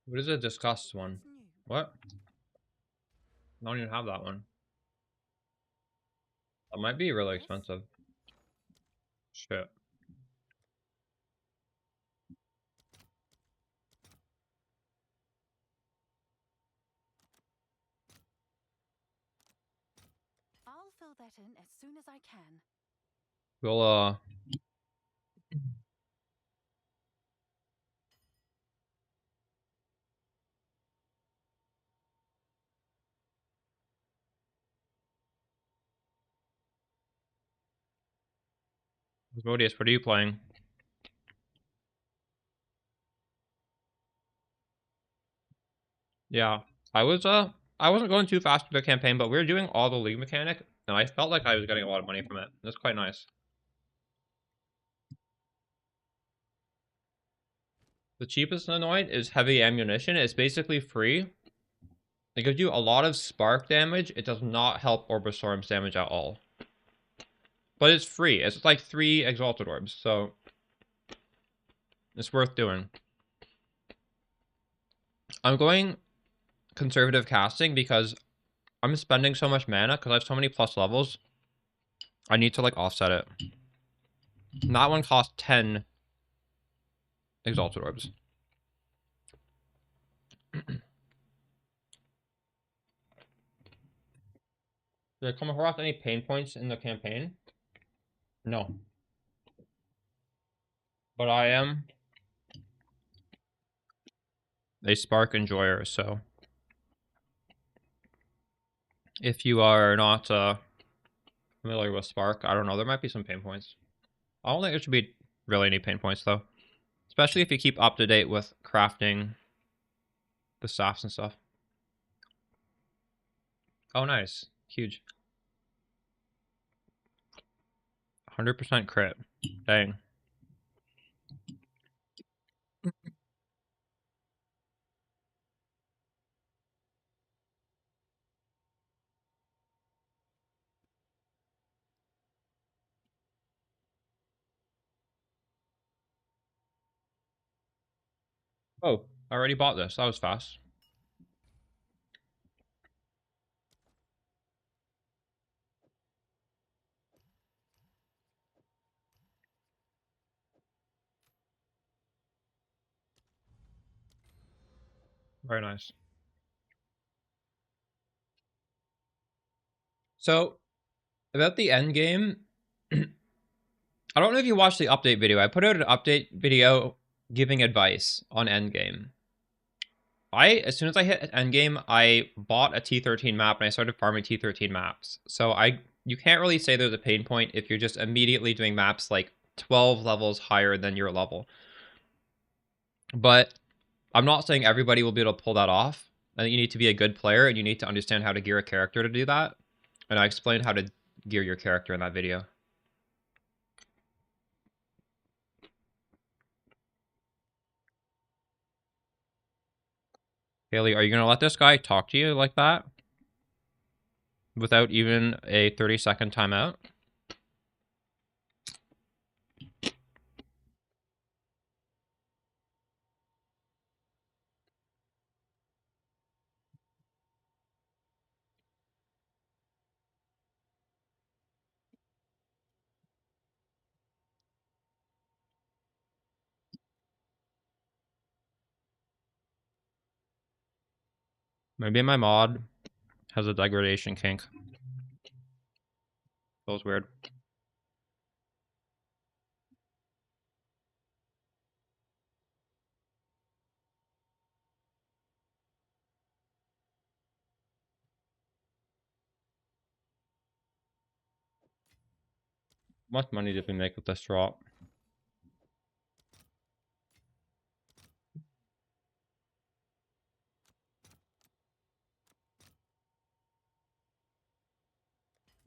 What is a disgust one?
What's new?
What? I don't even have that one. That might be really
Yes?
expensive. Shit.
I'll fill that in as soon as I can.
We'll, VODS, what are you playing? Yeah. I wasn't going too fast with the campaign, but we were doing all the league mechanic, and I felt like I was getting a lot of money from it. That's quite nice. The cheapest anoint is heavy ammunition. It's basically free. It gives you a lot of spark damage. It does not help Orbistorm's damage at all. But it's free. It's like 3 Exalted Orbs, so it's worth doing. I'm going conservative casting because I'm spending so much mana because I have so many plus levels. I need to like offset it. And that one costs 10 Exalted Orbs. Did I come across any pain points in the campaign? No. But I am a Spark enjoyer, so if you are not familiar with Spark, I don't know, there might be some pain points. I don't think there should be really any pain points though. Especially if you keep up to date with crafting the staffs and stuff. Oh, nice. Huge. 100% crit. Dang. Oh, I already bought this. That was fast. Very nice. So, about the end game, I don't know if you watched the update video. I put out an update video giving advice on endgame. As soon as I hit endgame, I bought a T13 map and I started farming T13 maps. So you can't really say there's a pain point if you're just immediately doing maps like 12 levels higher than your level. But I'm not saying everybody will be able to pull that off. I think you need to be a good player and you need to understand how to gear a character to do that. And I explained how to gear your character in that video. Haley, are you going to let this guy talk to you like that? Without even a 30-second timeout? Maybe my mod has a degradation kink. Feels weird. How much money did we make with this drop?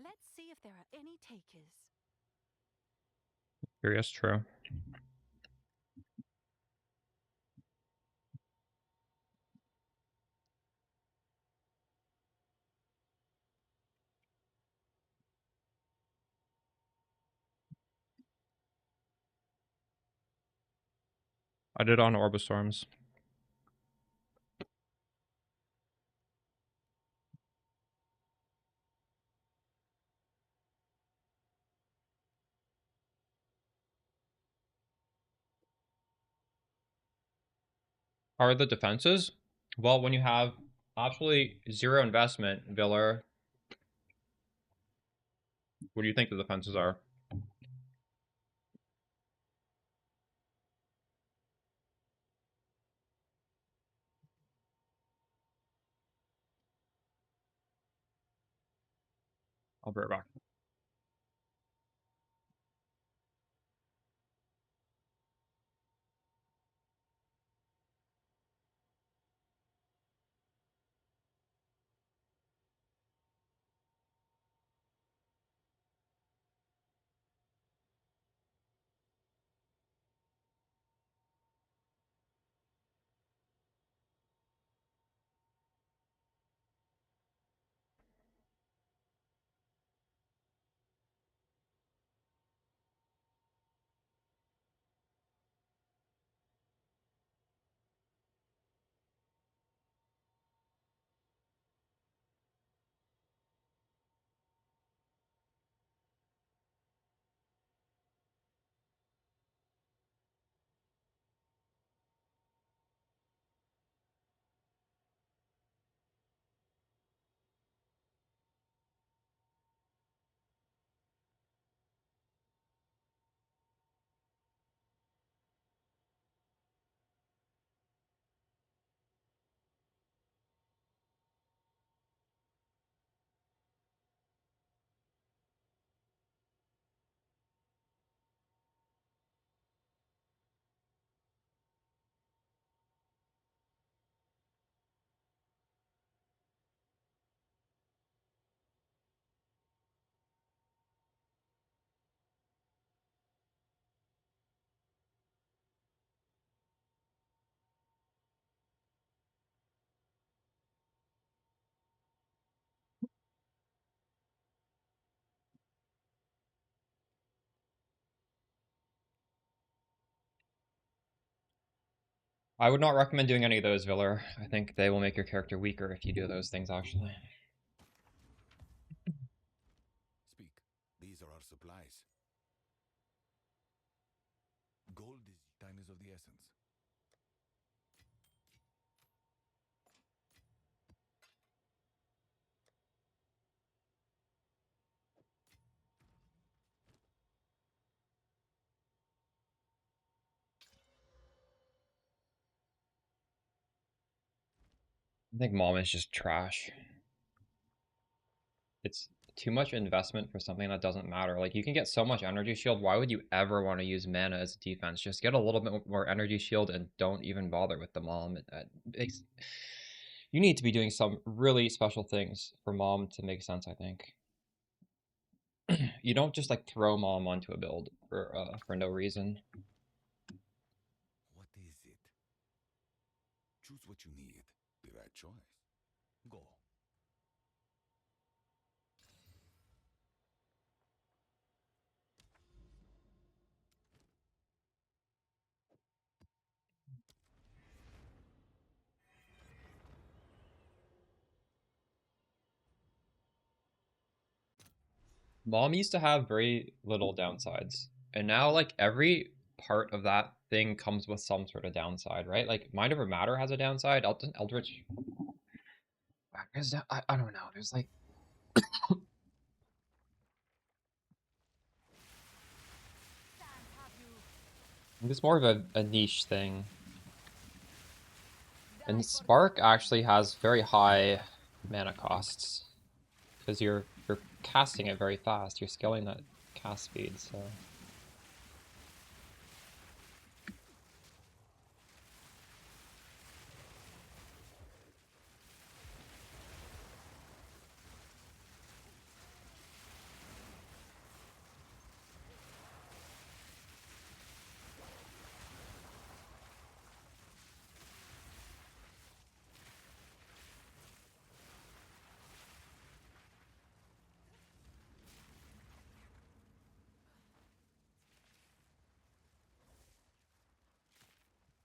Let's see if there are any takers.
Curious, true. I did on Orbistorms. How are the defenses? Well, when you have absolutely zero investment, Viller, what do you think the defenses are? I'll be right back. I would not recommend doing any of those, Viller. I think they will make your character weaker if you do those things, actually.
Speak. These are our supplies. Gold is time is of the essence.
I think Mom is just trash. It's too much investment for something that doesn't matter. Like, you can get so much energy shield. Why would you ever want to use mana as a defense? Just get a little bit more energy shield and don't even bother with the Mom. You need to be doing some really special things for Mom to make sense, I think. You don't just like throw Mom onto a build for no reason.
What is it? Choose what you need. The right choice. Go.
Mom used to have very little downsides, and now like every part of that thing comes with some sort of downside, right? Like Mind Over Matter has a downside. Eldritch Because I don't know. There's like it's more of a niche thing. And Spark actually has very high mana costs because you're casting it very fast. You're scaling that cast speed, so.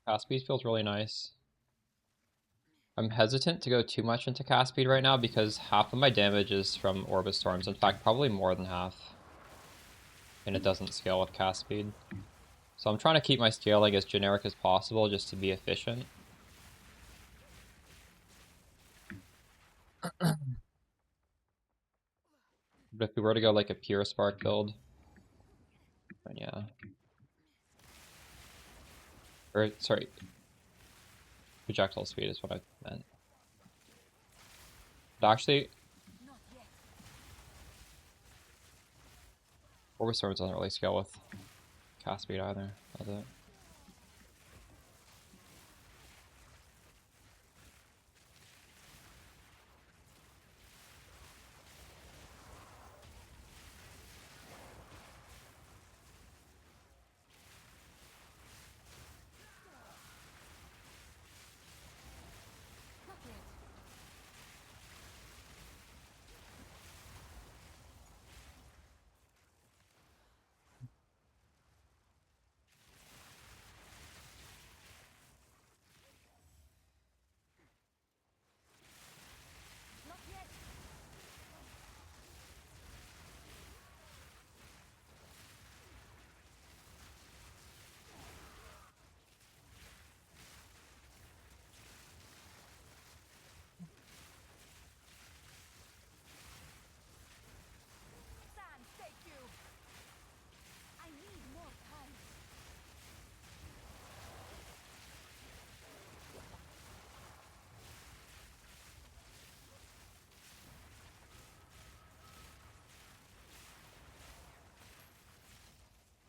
Cast speed feels really nice. I'm hesitant to go too much into cast speed right now because half of my damage is from Orbis Storms. In fact, probably more than half. And it doesn't scale with cast speed. So I'm trying to keep my scaling as generic as possible just to be efficient. But if we were to go like a pure Spark build, then yeah. Or, sorry. Projectile speed is what I meant. But actually, Orbis Storms doesn't really scale with cast speed either, does it?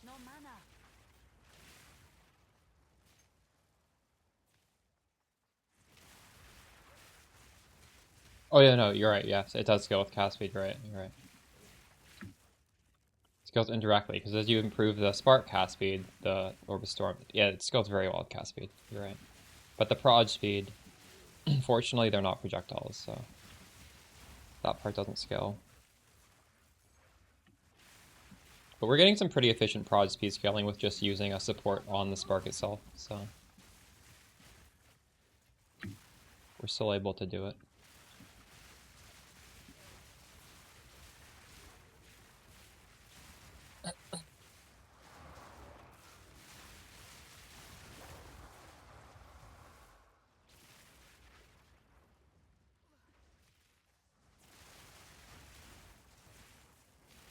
No mana.
Oh yeah, no, you're right. Yes, it does scale with cast speed. Right, you're right. It scales indirectly because as you improve the Spark cast speed, the Orbis Storm, yeah, it scales very well with cast speed. You're right. But the prod speed, unfortunately, they're not projectiles, so that part doesn't scale. But we're getting some pretty efficient prod speed scaling with just using a support on the Spark itself, so we're still able to do it.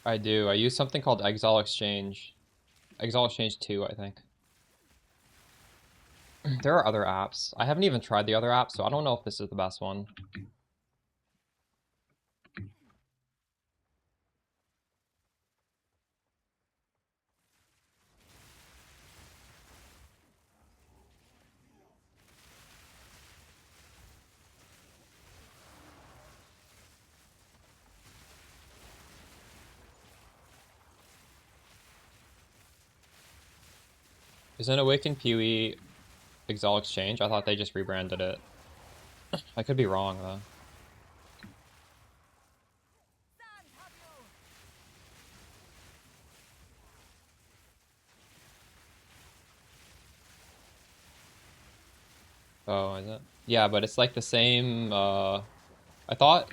I do. I use something called Exile Exchange. Exile Exchange 2, I think. There are other apps. I haven't even tried the other apps, so I don't know if this is the best one. Isn't Awakened PoE Exile Exchange? I thought they just rebranded it. I could be wrong, though. Oh, is it? Yeah, but it's like the same, I thought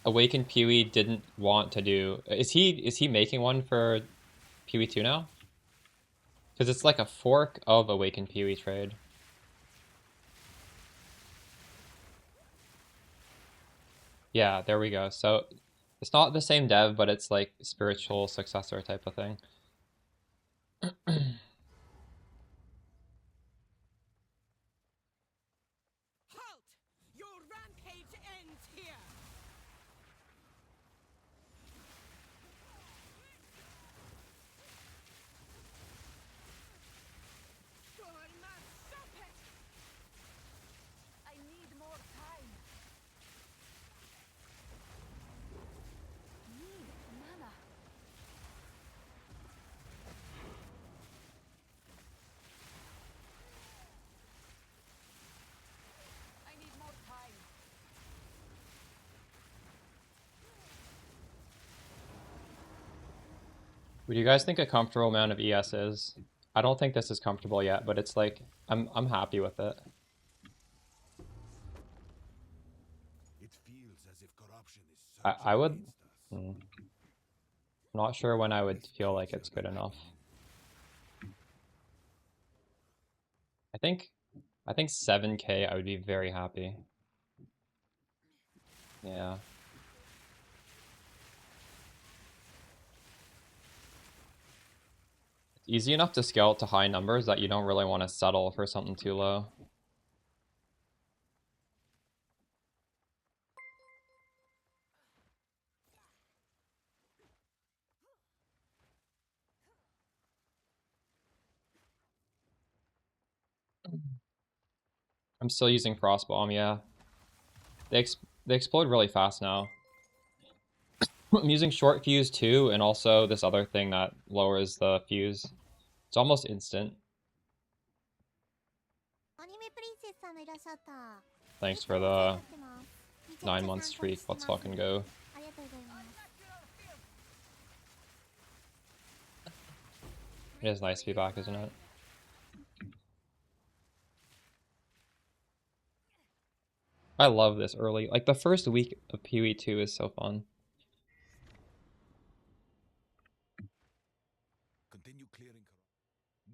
Awakened PoE didn't want to do... Is he making one for PoE 2 now? Because it's like a fork of Awakened PoE trade. Yeah, there we go. So it's not the same dev, but it's like spiritual successor type of thing.
Halt! Your rampage ends here!
I need more time. Need mana. I need more time.
What do you guys think a comfortable amount of ES is? I don't think this is comfortable yet, but it's like I'm happy with it.
It feels as if corruption is
I
surging
would.
against us.
I'm not sure when I would feel like it's good enough. I think 7K I would be very happy. Yeah. It's easy enough to scale it to high numbers that you don't really want to settle for something too low. I'm still using Frost Bomb, yeah. They explode really fast now. I'm using Short Fuse too, and also this other thing that lowers the fuse. It's almost instant. Thanks for the 9-month streak. Let's fucking go. It is nice to be back, isn't it? I love this early. Like, the first week of PoE 2 is so fun.
Continue clearing.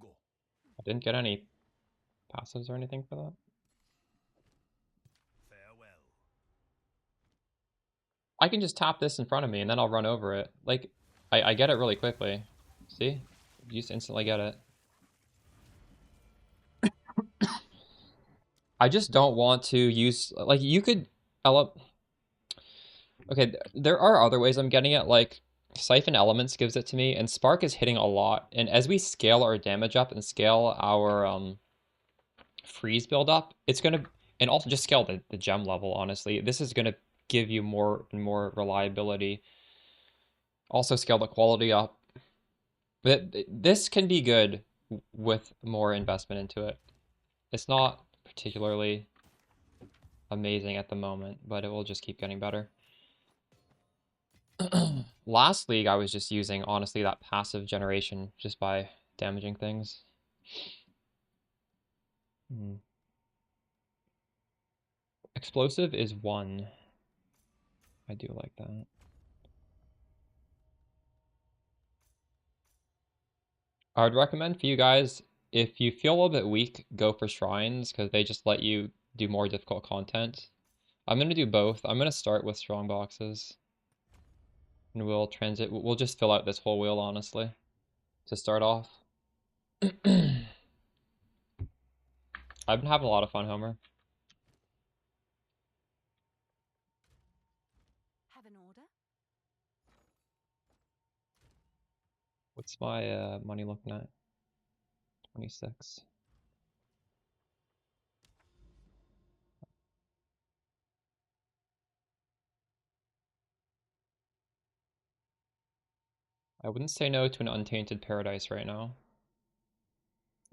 Go.
I didn't get any passives or anything for that.
Farewell.
I can just tap this in front of me and then I'll run over it. Like, I get it really quickly. See? You just instantly get it. I just don't want to use, like, you could, okay, there are other ways I'm getting it, like, Siphon Elements gives it to me, and Spark is hitting a lot, and as we scale our damage up and scale our, freeze build up, it's gonna, and also just scale the gem level, honestly, this is gonna give you more and more reliability. Also scale the quality up. But this can be good with more investment into it. It's not particularly amazing at the moment, but it will just keep getting better. Last league, I was just using, honestly, that passive generation just by damaging things. Explosive is 1. I do like that. I would recommend for you guys, if you feel a little bit weak, go for shrines, because they just let you do more difficult content. I'm going to do both. I'm going to start with strong boxes. And we'll just fill out this whole wheel, honestly, to start off. I've been having a lot of fun, Homer.
Have an order?
What's my money looking at? 26. I wouldn't say no to an Untainted Paradise right now.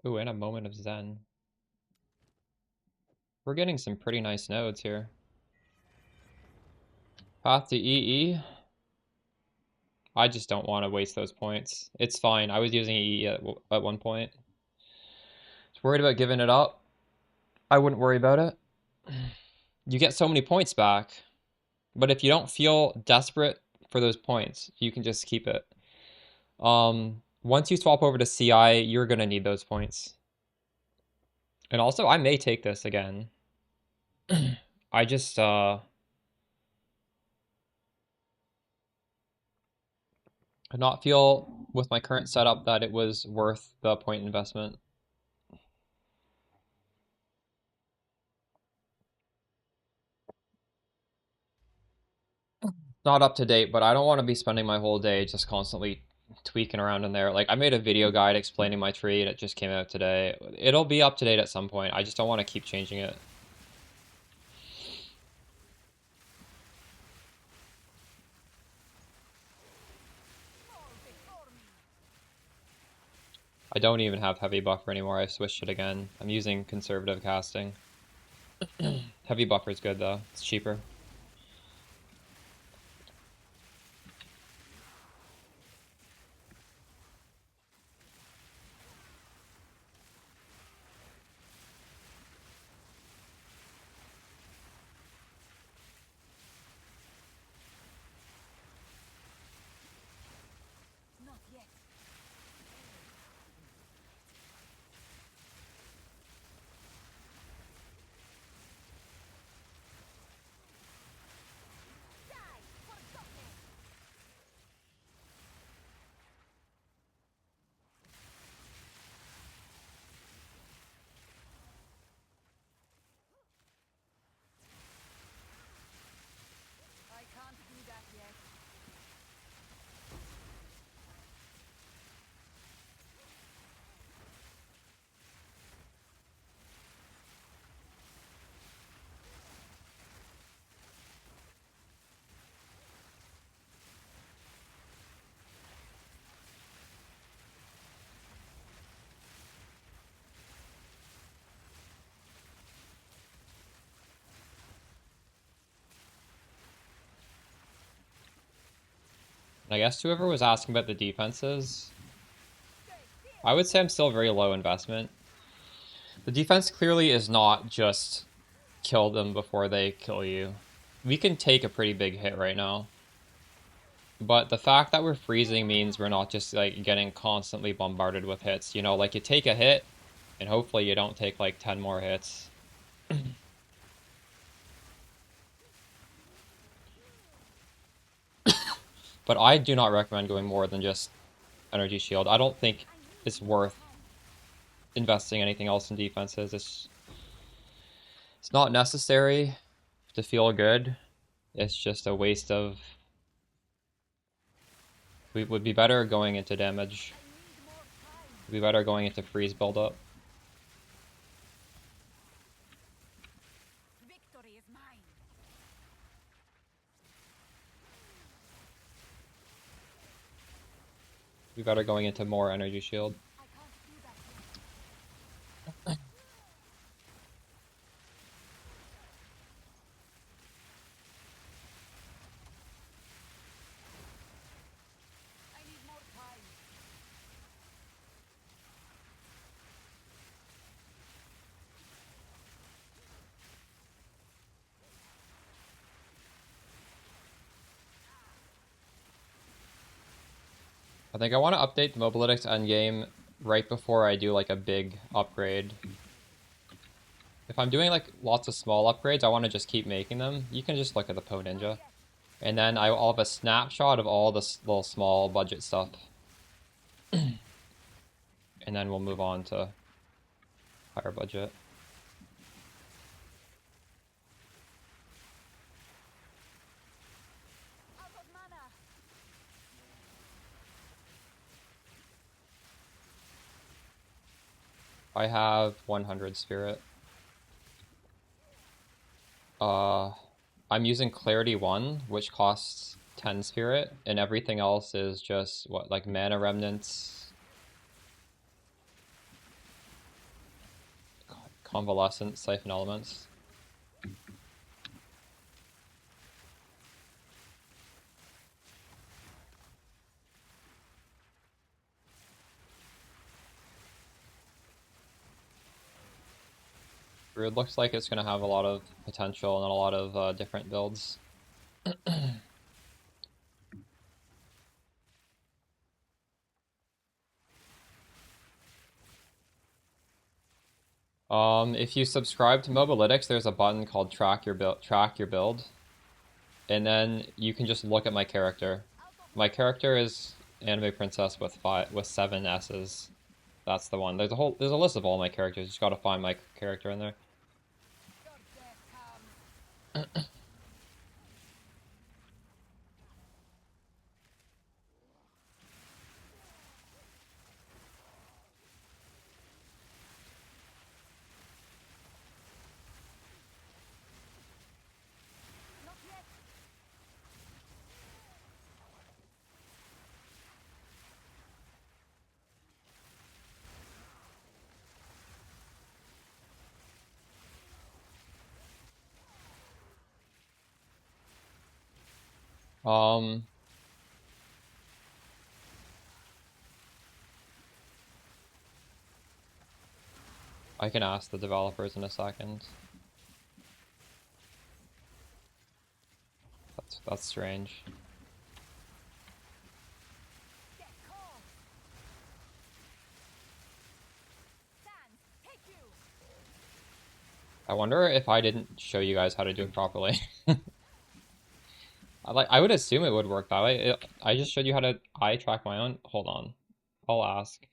Ooh, and a Moment of Zen. We're getting some pretty nice nodes here. Path to EE. I just don't want to waste those points. It's fine. I was using EE at one point. Just worried about giving it up. I wouldn't worry about it. You get so many points back. But if you don't feel desperate for those points, you can just keep it. Once you swap over to CI, you're going to need those points. And also, I may take this again. I just, I not feel with my current setup that it was worth the point investment. Not up to date, but I don't want to be spending my whole day just constantly tweaking around in there. Like, I made a video guide explaining my tree and it just came out today. It'll be up to date at some point. I just don't want to keep changing it. I don't even have heavy buffer anymore. I switched it again. I'm using conservative casting. Heavy buffer is good though. It's cheaper.
Not yet. Die, forgotten. I can't do that yet.
I guess whoever was asking about the defenses, I would say I'm still very low investment. The defense clearly is not just kill them before they kill you. We can take a pretty big hit right now. But the fact that we're freezing means we're not just like getting constantly bombarded with hits. You know, like you take a hit and hopefully you don't take like 10 more hits. But I do not recommend going more than just energy shield. I don't think it's worth investing anything else in defenses. It's not necessary to feel good. It's just a waste of... We would be better going into damage. Would be better going into freeze buildup.
Victory is mine.
Be better going into more energy shield.
I can't do that yet. I need more time.
I think I want to update the mobalytics endgame right before I do like a big upgrade. If I'm doing like lots of small upgrades, I want to just keep making them. You can just look at the PoE Ninja. And then I'll have a snapshot of all this little small budget stuff. And then we'll move on to higher budget.
Out of mana.
I have 100 spirit. I'm using Clarity 1, which costs 10 spirit, and everything else is just, what, like mana remnants, convalescent, siphon elements. It looks like it's going to have a lot of potential and a lot of different builds. If you subscribe to Mobalytics, there's a button called track your build, and then you can just look at my character. My character is anime princess with 7 S's. That's the one. There's a list of all my characters. Just gotta find my character in there. I can ask the developers in a second. That's strange. I wonder if I didn't show you guys how to do it properly. I would assume it would work that way. I just showed you how to eye track my own. Hold on, I'll ask.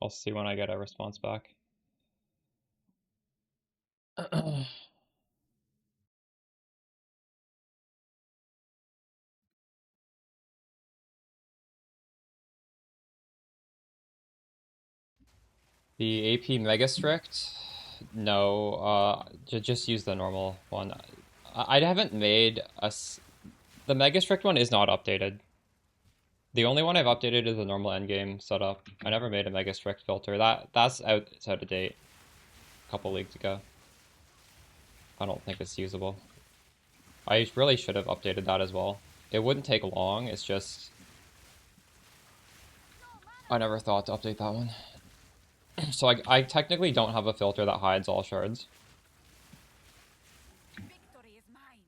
I'll see when I get a response back. The AP Mega Strict? No, just use the normal one. I haven't made the Mega Strict one is not updated. The only one I've updated is the normal endgame setup. I never made a Mega Strict filter. It's out of date. A couple leagues ago. I don't think it's usable. I really should have updated that as well. It wouldn't take long, it's just I never thought to update that one. So I technically don't have a filter that hides all shards.
Victory is mine.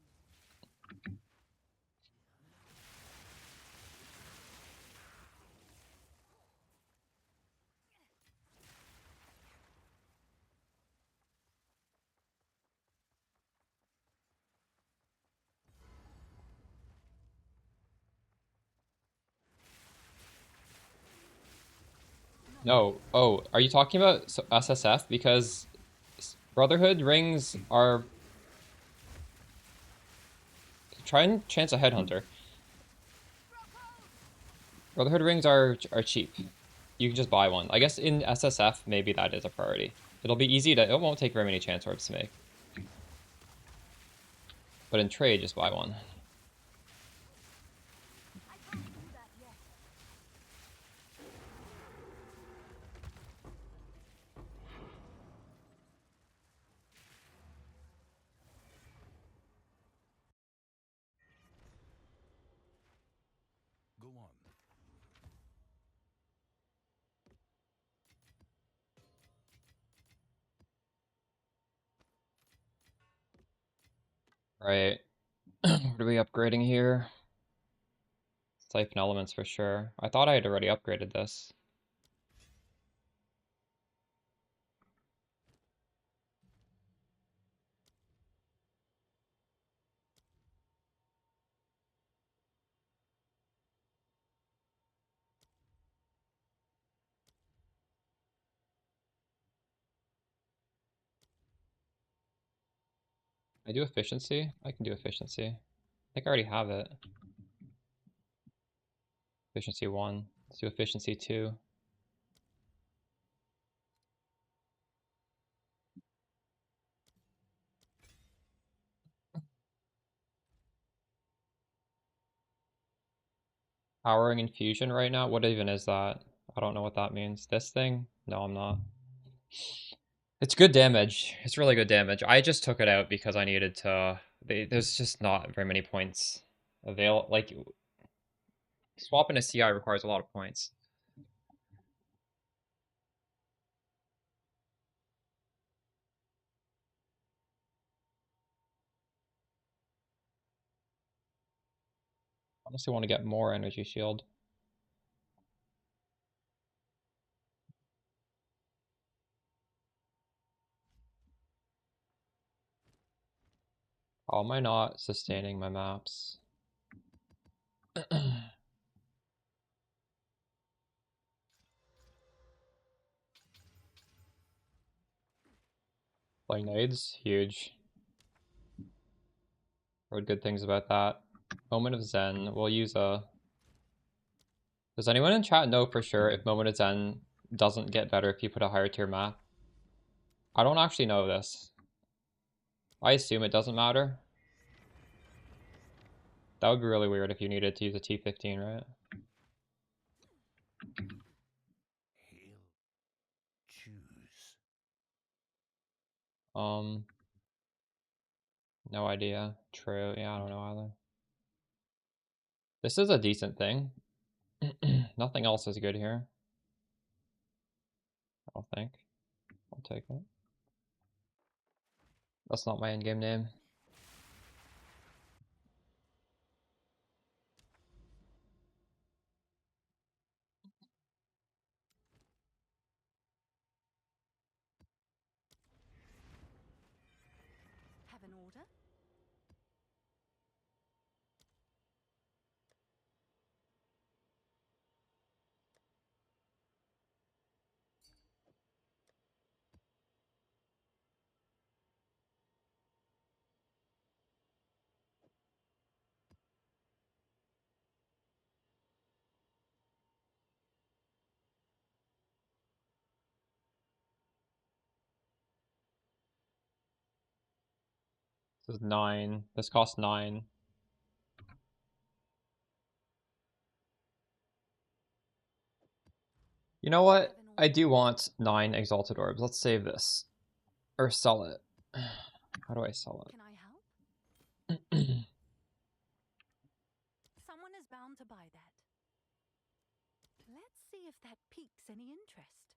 No. Oh, are you talking about SSF? Because Brotherhood rings are... Try and chance a headhunter. Brotherhood rings are cheap. You can just buy one. I guess in SSF, maybe that is a priority. It'll be easy to... It won't take very many chance orbs to make. But in trade, just buy one.
Go on.
Right. What are we upgrading here? Siphon elements for sure. I thought I had already upgraded this. I do efficiency? I can do efficiency. I think I already have it. Efficiency 1. Let's do efficiency 2. Powering infusion right now? What even is that? I don't know what that means. This thing? No, I'm not. It's good damage. It's really good damage. I just took it out because I needed to... there's just not very many points available. Like, swapping a CI requires a lot of points. I honestly want to get more energy shield. How am I not sustaining my maps? Playing nades? Huge. Heard good things about that. Moment of Zen. We'll use a... Does anyone in chat know for sure if Moment of Zen doesn't get better if you put a higher tier map? I don't actually know this. I assume it doesn't matter. That would be really weird if you needed to use a T15, right?
Hail. Choose.
No idea. True. Yeah, I don't know either. This is a decent thing. Nothing else is good here. I don't think. I'll take it. That's not my endgame name.
Have an order?
This is 9. This costs 9. You know what? I do want 9 Exalted Orbs. Let's save this. Or sell it. How do I sell
Can I help?
it?
Someone is bound to buy that. Let's see if that piques any interest.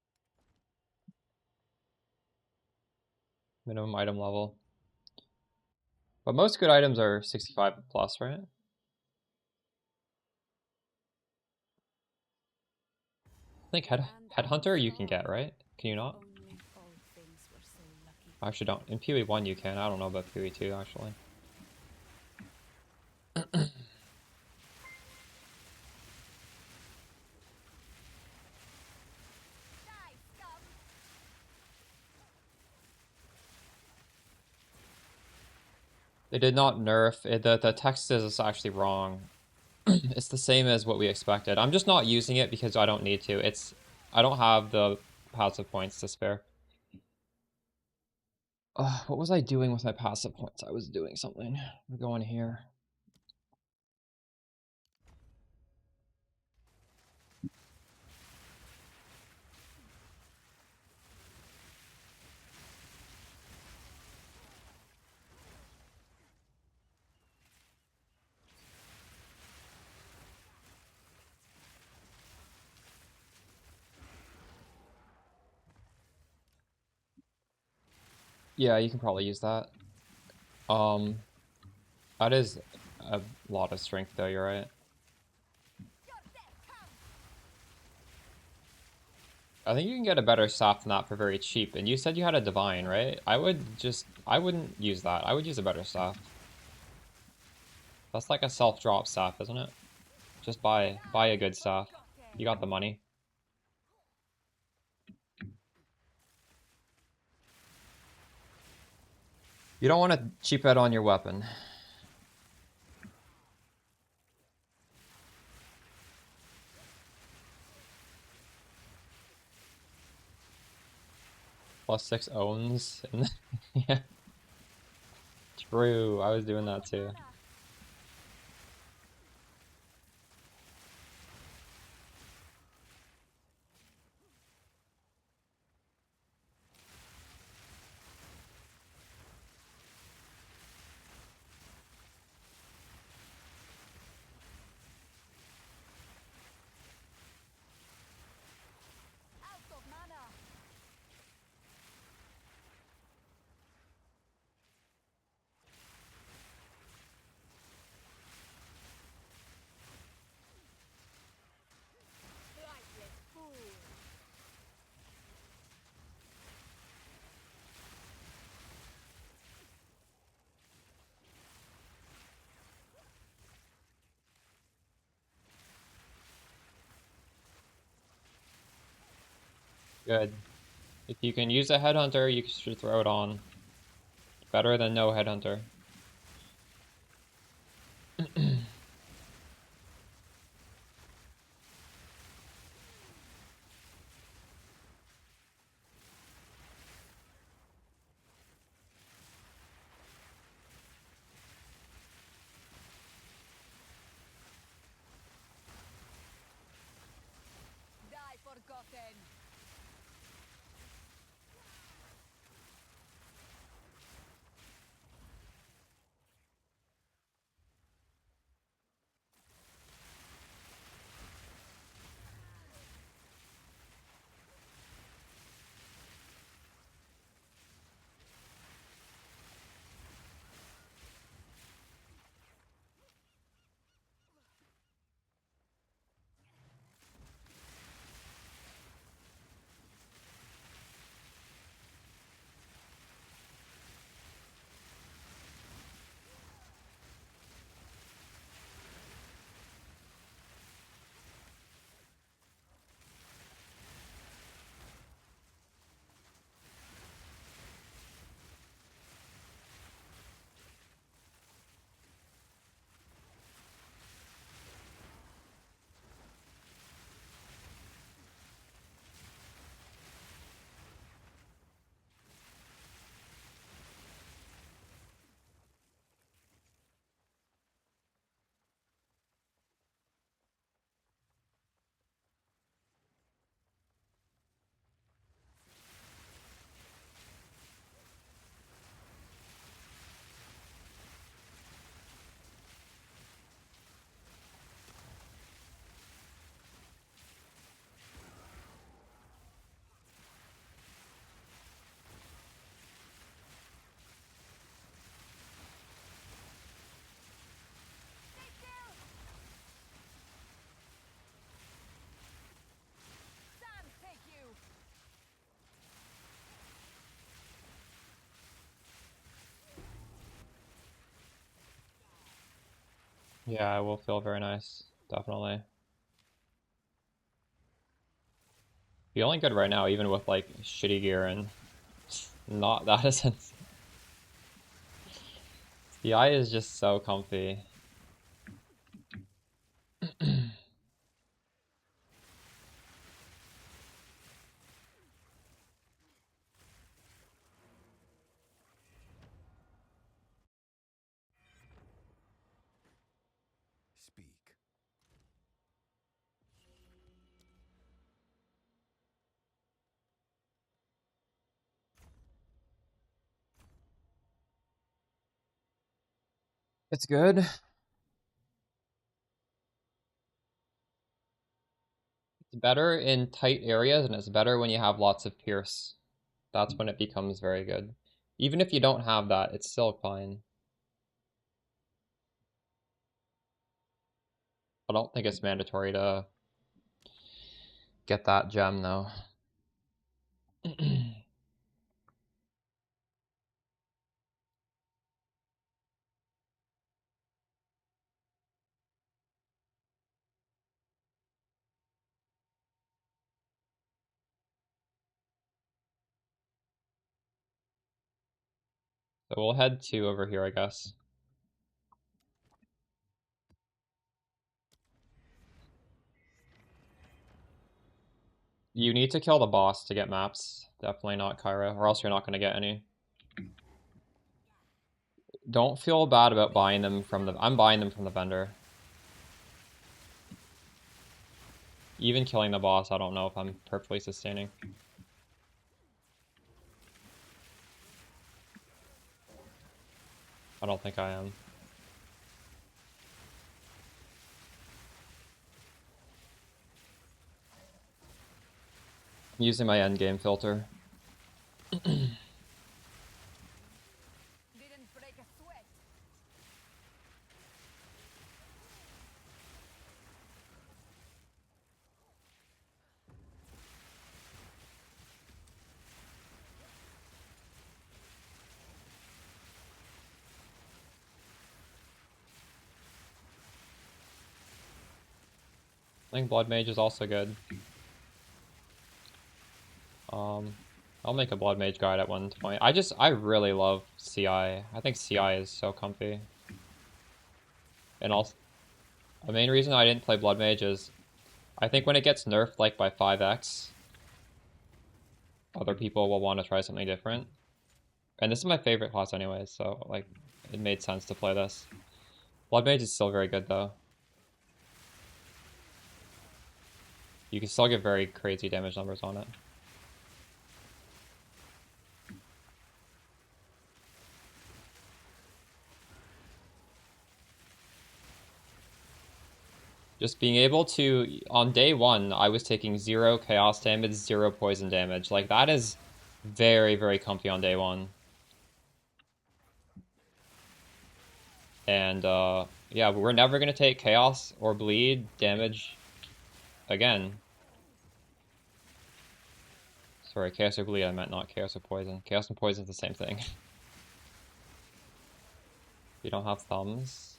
Minimum item level. But most good items are 65 plus, right? I think Headhunter you can get, right? Can you not?
Only all things were so lucky.
I actually don't. In PoE 1 you can. I don't know about PoE 2 actually. They did not nerf it. The text is actually wrong. It's the same as what we expected. I'm just not using it because I don't need to. I don't have the passive points to spare. What was I doing with my passive points? I was doing something. We're going here. Yeah, you can probably use that. That is a lot of strength though, you're right. I think you can get a better staff than that for very cheap. And you said you had a divine, right? I wouldn't use that. I would use a better staff. That's like a self-drop staff, isn't it? Just buy a good staff. You got the money. You don't want to cheap out on your weapon. +6 owns. Yeah. True, I was doing that too. Good. If you can use a headhunter, you should throw it on. Better than no headhunter.
Die forgotten. Sam, take you.
Yeah, it will feel very nice. Definitely. Feeling good right now, even with like shitty gear and not that essence. The eye is just so comfy.
Speak.
It's good. It's better in tight areas, and it's better when you have lots of pierce. That's when it becomes very good. Even if you don't have that, it's still fine. I don't think it's mandatory to get that gem, though. So we'll head to over here, I guess. You need to kill the boss to get maps. Definitely not Kyra, or else you're not going to get any. Don't feel bad about buying them from the... I'm buying them from the vendor. Even killing the boss, I don't know if I'm perfectly sustaining. I don't think I am. I'm using my endgame filter.
Didn't break a sweat.
I think Blood Mage is also good. I'll make a Blood Mage guide at one point. I really love CI. I think CI is so comfy. And also, the main reason I didn't play Blood Mage is I think when it gets nerfed like by 5x, other people will want to try something different. And this is my favorite class anyways, so like it made sense to play this. Blood Mage is still very good though. You can still get very crazy damage numbers on it. Just being able to, on day 1, I was taking 0 chaos damage, 0 poison damage. Like, that is very, very comfy on day 1. And, yeah, we're never going to take chaos or bleed damage again. Sorry, chaos or bleed, I meant not chaos or poison. Chaos and poison is the same thing. You don't have thumbs.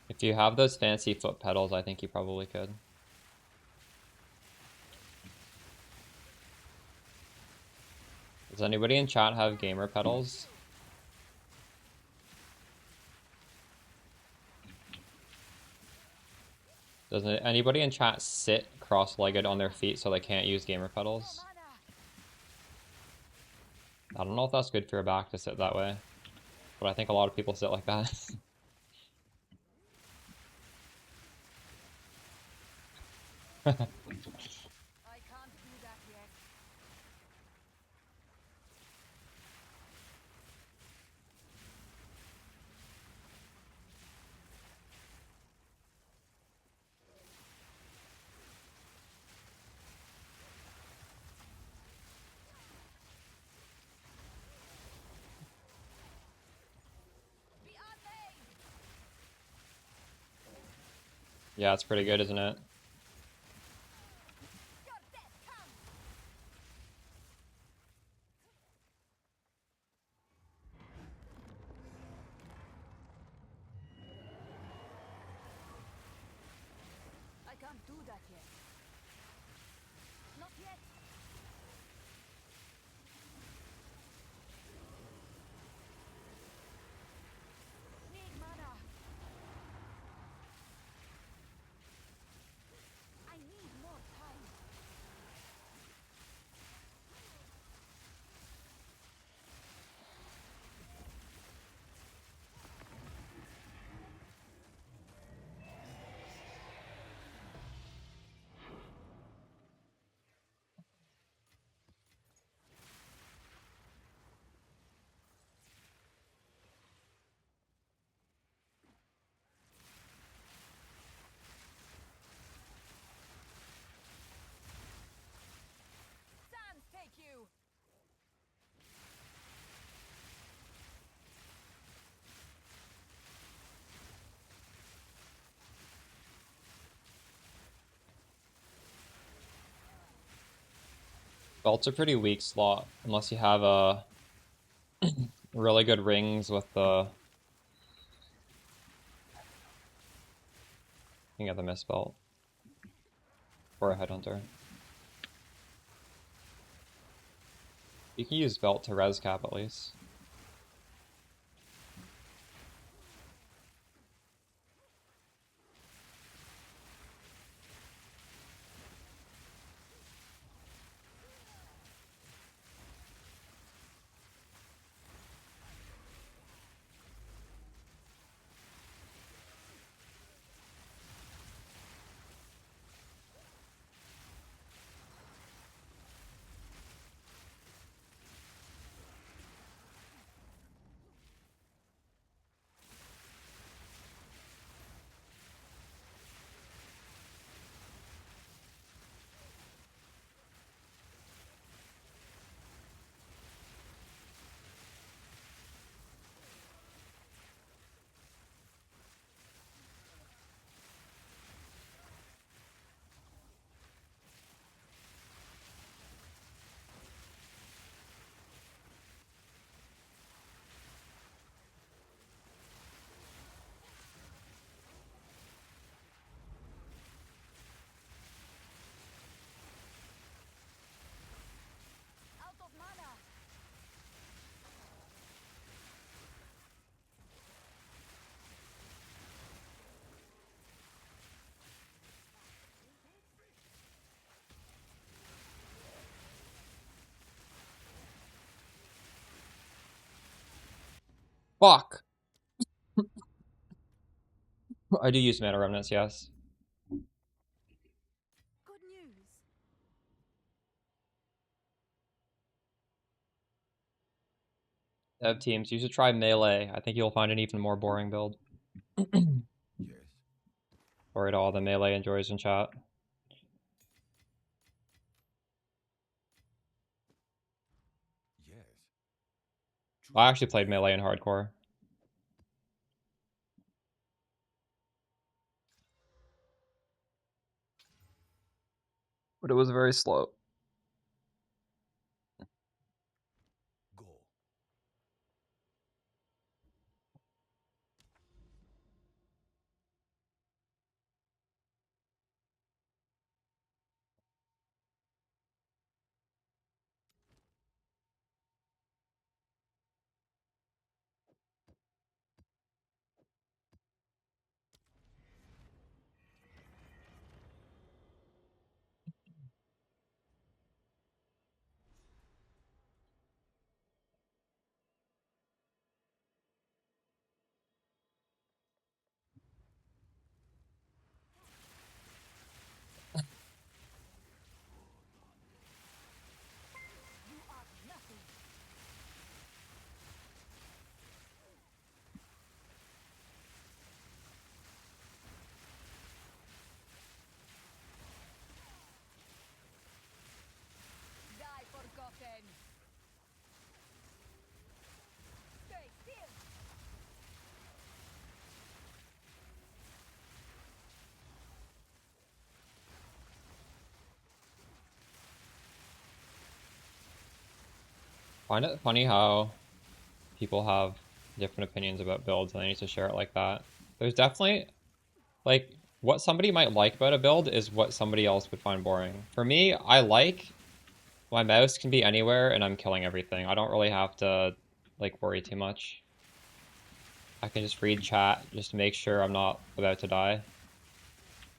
If you have those fancy foot pedals, I think you probably could. Does anybody in chat have gamer pedals? Does anybody in chat sit cross-legged on their feet so they can't use gamer pedals? I don't know if that's good for your back to sit that way, but I think a lot of people sit like that.
I can't do that yet. Be on me!
Yeah, it's pretty good, isn't it?
Your death comes! I can't do that yet. Not yet. Need mana. I need more time. Sands take you!
Belt's a pretty weak slot, unless you have a really good rings with the... You can get the mist belt. Or a headhunter. You can use belt to res cap at least. Fuck! I do use mana remnants, yes.
Good news.
Dev teams, you should try melee. I think you'll find an even more boring build.
Yes.
Or at all the melee enjoys in chat.
Yes. Choose
I
what
actually
you
played
need.
melee in hardcore. But it was very slow.
Go.
You are nothing. Die forgotten. Stay still.
Find it funny how people have different opinions about builds and they need to share it like that. There's definitely, like, what somebody might like about a build is what somebody else would find boring. For me, I like my mouse can be anywhere and I'm killing everything. I don't really have to, like, worry too much. I can just read chat just to make sure I'm not about to die.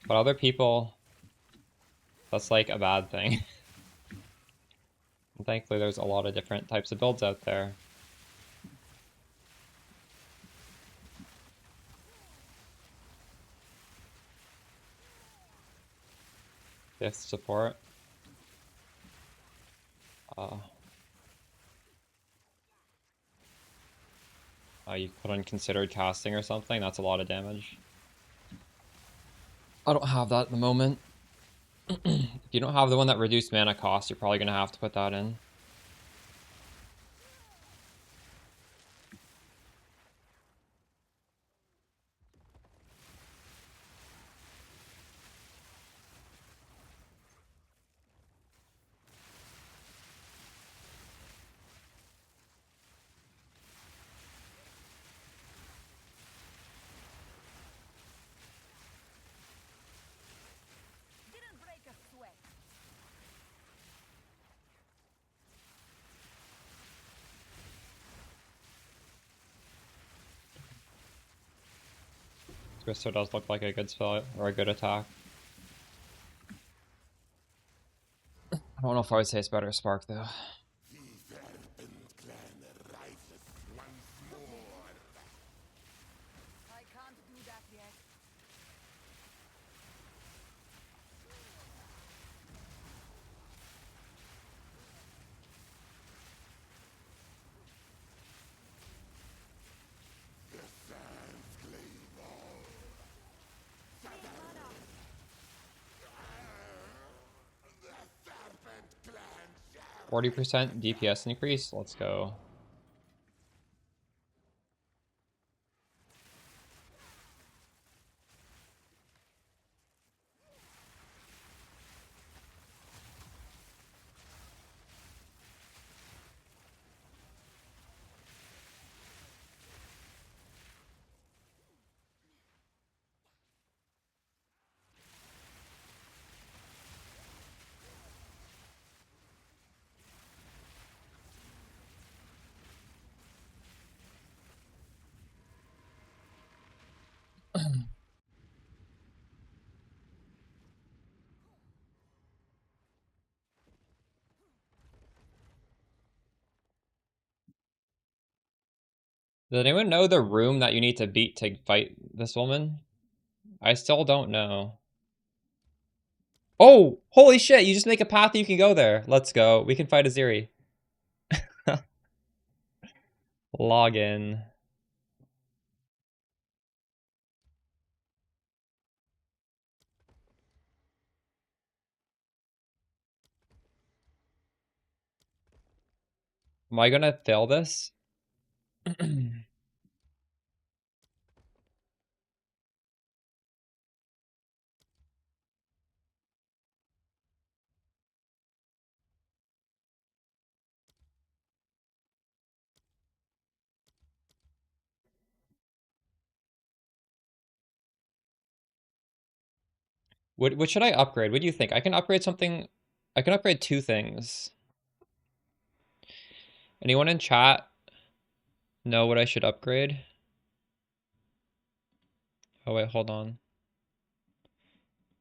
But other people, that's like a bad thing. And thankfully there's a lot of different types of builds out there. Fifth support. You put on considered casting or something, that's a lot of damage. I don't have that at the moment. If you don't have the one that reduced mana cost, you're probably going to have to put that in.
Didn't break a sweat.
Twister does look like a good spell or a good attack. I don't know if I would say it's better Spark though.
I can't do that yet. Need mana.
40% DPS increase, let's go. Does anyone know the room that you need to beat to fight this woman? I still don't know. Oh, holy shit, you just make a path you can go there. Let's go. We can fight Aziri. Log in. Am I gonna fail this? What should I upgrade? What do you think? I can upgrade something. I can upgrade two things. Anyone in chat know what I should upgrade? Oh wait, hold on.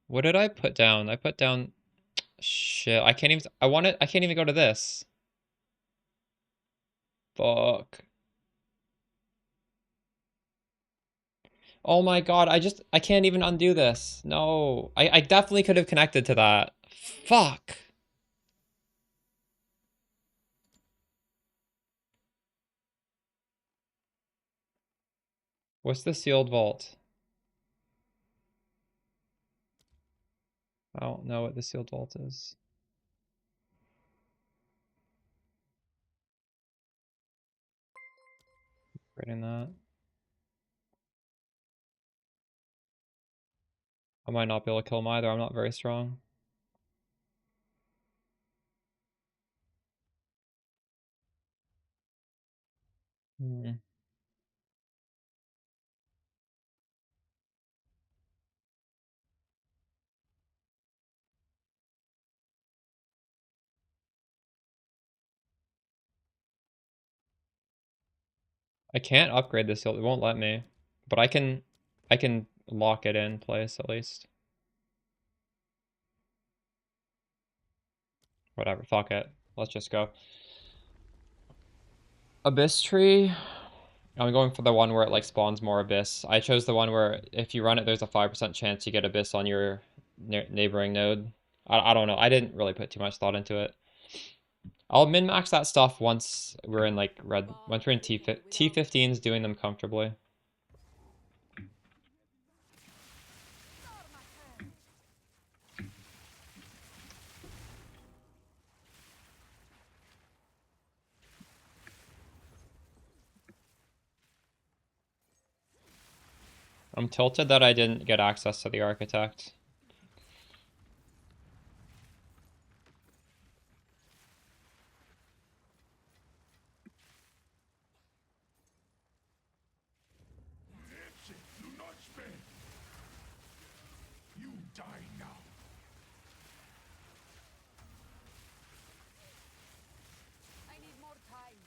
What did I put down? I put down shit. I can't even I can't even go to this. Fuck. Oh my god, I can't even undo this. No. I definitely could have connected to that. Fuck. What's the sealed vault? I don't know what the sealed vault is. Writing that. I might not be able to kill him either. I'm not very strong. Hmm. I can't upgrade this. It won't let me. But I can lock it in place at least. Whatever, fuck it. Let's just go. Abyss tree. I'm going for the one where it like spawns more abyss. I chose the one where if you run it, there's a 5% chance you get abyss on your neighboring node. I don't know. I didn't really put too much thought into it. I'll min-max that stuff once we're in like red. Once we're in T15s doing them comfortably. I'm tilted that I didn't get access to the architect.
You die now.
I need more time.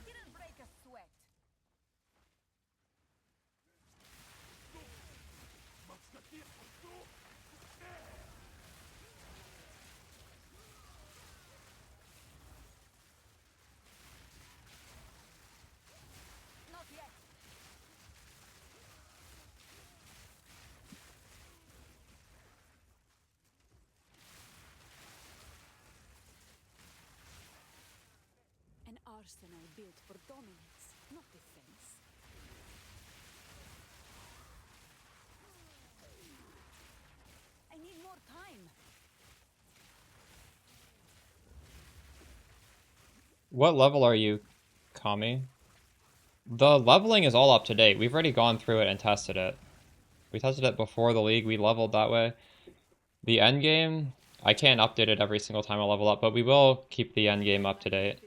Didn't break a sweat. Not yet.
An arsenal built for dominance, not defense.
I need more time.
What level are you, Kami? The leveling is all up to date. We've already gone through it and tested it. We tested it before the league. We leveled that way. The end game, I can't update it every single time I level up, but we will keep the end game up to date.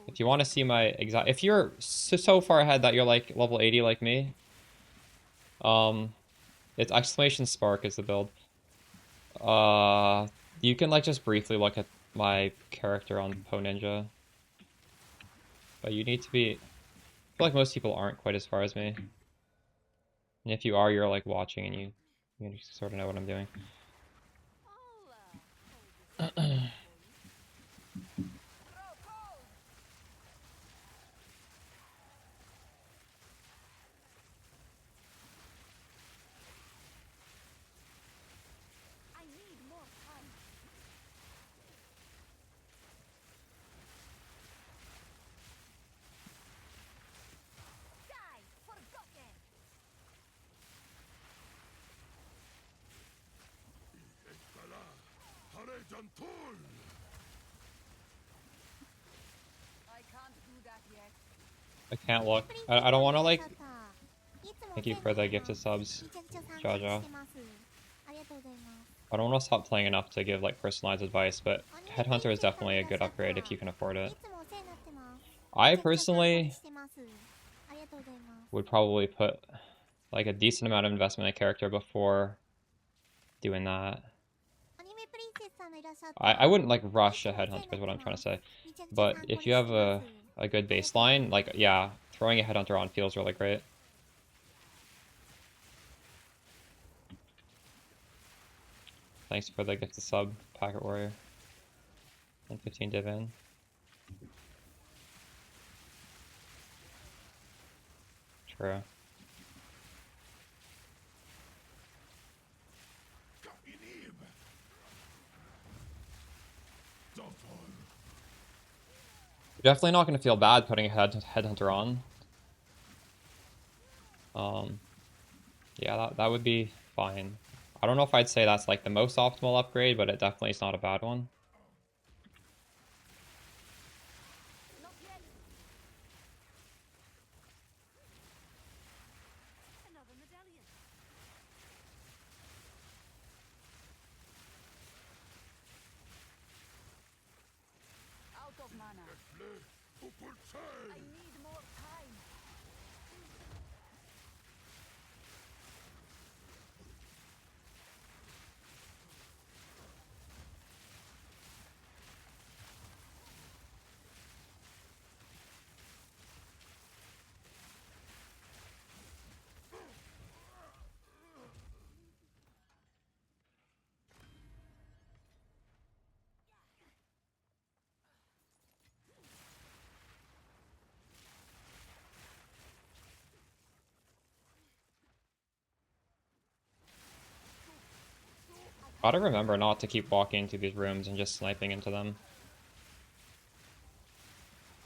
If you want to see my exact, if you're so far ahead that you're like level 80 like me, it's exclamation spark is the build. You can like just briefly look at my character on PoE Ninja, but you need to be. I feel like most people aren't quite as far as me, and if you are, you're like watching and you sort of know what I'm doing.
I'll hold this for you. I can't do that yet.
I can't look. I don't want to like. Thank you for the gifted subs, Jaja. I don't want to stop playing enough to give like personalized advice, but Headhunter is definitely a good upgrade if you can afford it. I personally would probably put like a decent amount of investment in a character before doing that. I wouldn't like rush a Headhunter is what I'm trying to say. But if you have a good baseline, like yeah, throwing a Headhunter on feels really great. Thanks for the gift to sub, Packet Warrior. And 15 div in. True. You're definitely not going to feel bad putting a Headhunter on. Yeah, that would be fine. I don't know if I'd say that's like the most optimal upgrade, but it definitely is not a bad one.
Not yet.
Another medallion.
Out of mana. I need more time.
Gotta remember not to keep walking into these rooms and just sniping into them.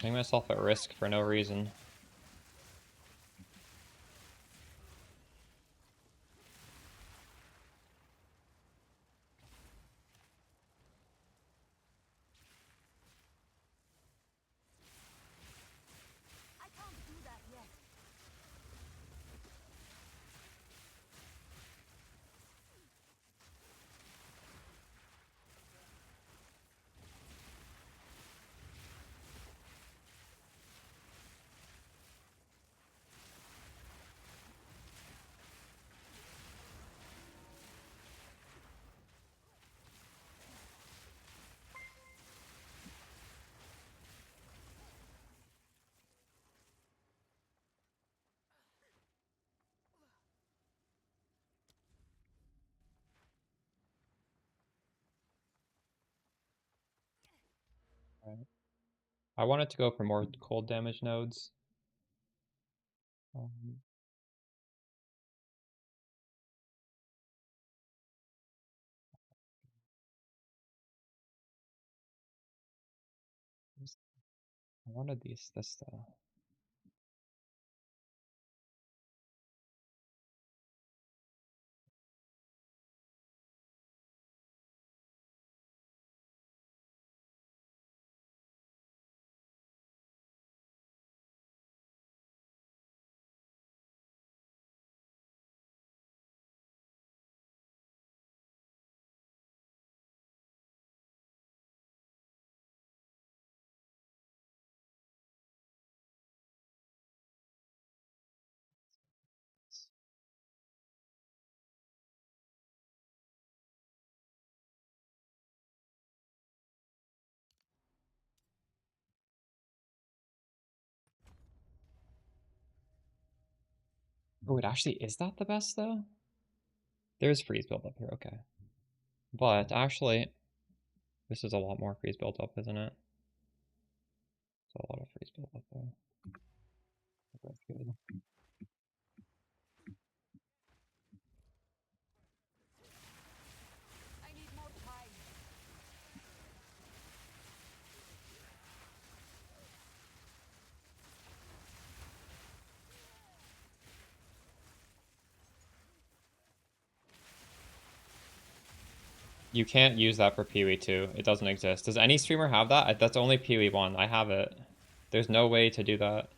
Putting myself at risk for no reason.
I can't do that yet.
Right. I wanted to go for more cold damage nodes. I wanted this though. Oh, it actually is that the best though? There's freeze build up here, okay. But actually, this is a lot more freeze built up, isn't it? It's a lot of freeze built up there. That's good.
I need more time.
You can't use that for PoE 2. It doesn't exist. Does any streamer have that? That's only PoE 1. I have it. There's no way to do that.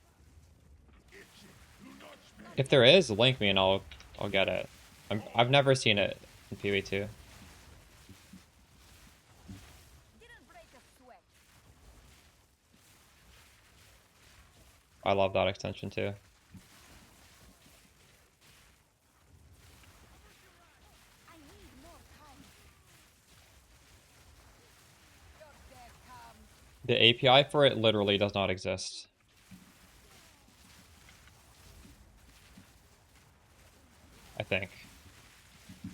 If there is, link me and I'll get it. I've never seen it in PoE 2.
Didn't break a sweat.
I love that extension too.
I need more time. Your death comes.
The API for it literally does not exist. I think.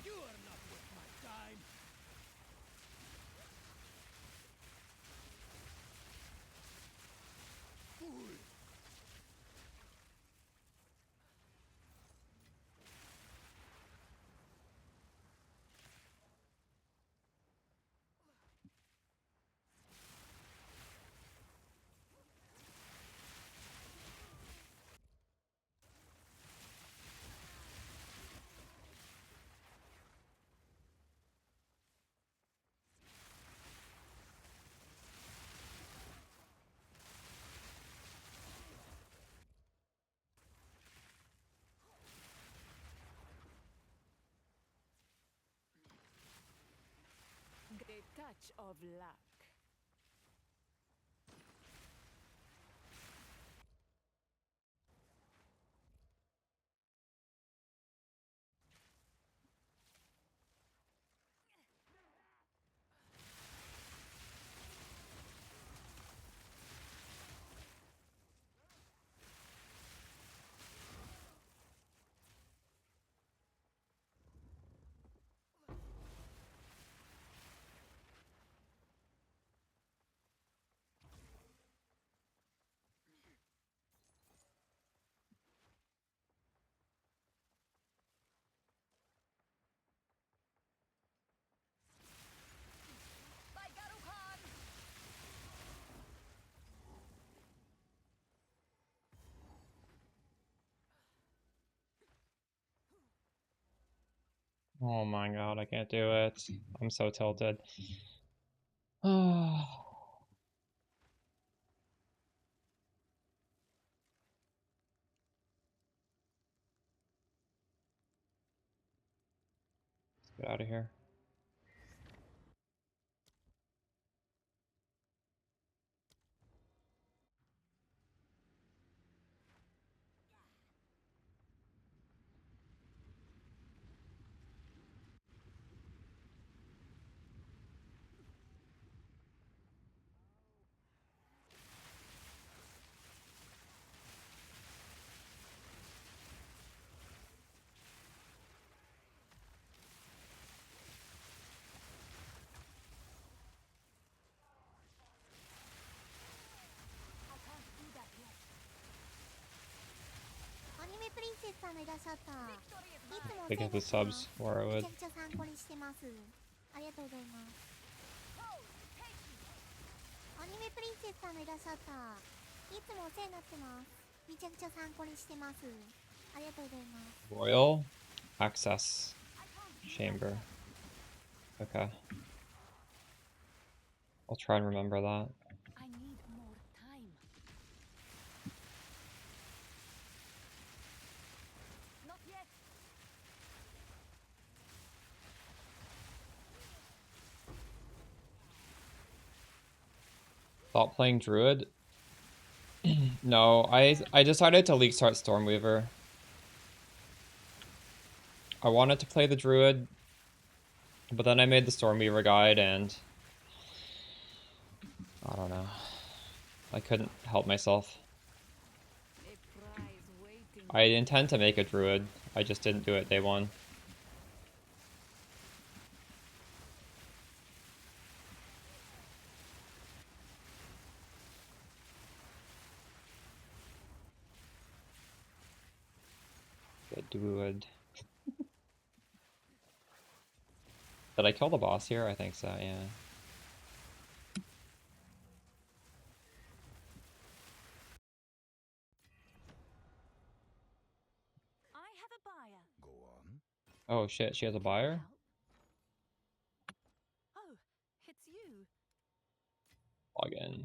You are not worth my time. Fool.
The touch of luck.
By Garukan!
Oh my god, I can't do it. I'm so tilted. Oh. Let's get out of here.
I can't do that yet.
アニメプリンセスさんがいらっしゃった。い
Victory is
つ
mine.
もお
They
世話
get
に
the
なってます。
subs where I
め
would.
ちゃくちゃ参考にしてます。ありがとうございます。
Oh, take me.
アニメプリンセスさんがいらっしゃった。いつもお世話になってます。めちゃくちゃ参考にしてます。ありがとうございます。
Royal access chamber. Okay. I'll try and remember that.
I need more time.
Not yet.
Thought playing Druid? No, I decided to league start Stormweaver. I wanted to play the Druid, but then I made the Stormweaver guide and I don't know. I couldn't help myself.
A prize waiting.
I intend to make a Druid. I just didn't do it day one. Get Druid. Did I kill the boss here? I think so, yeah.
I have a buyer.
Go on.
Oh shit, she has a buyer? Log in.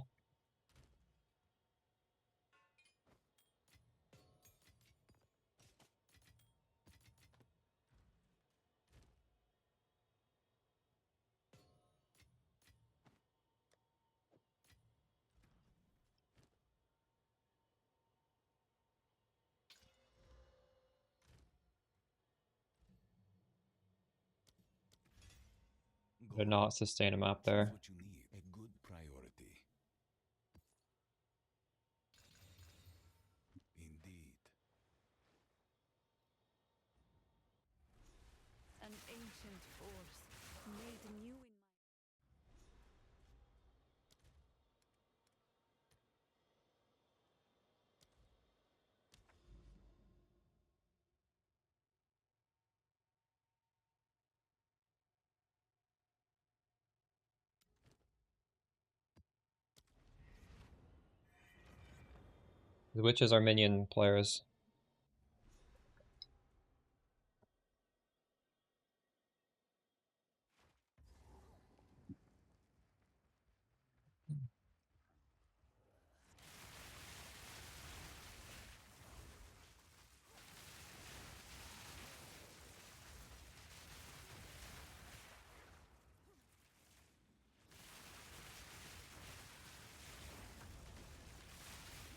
Did not sustain a map there.
Choose what you need. A good priority. Indeed.
An ancient force made new in my...
The witches are minion players.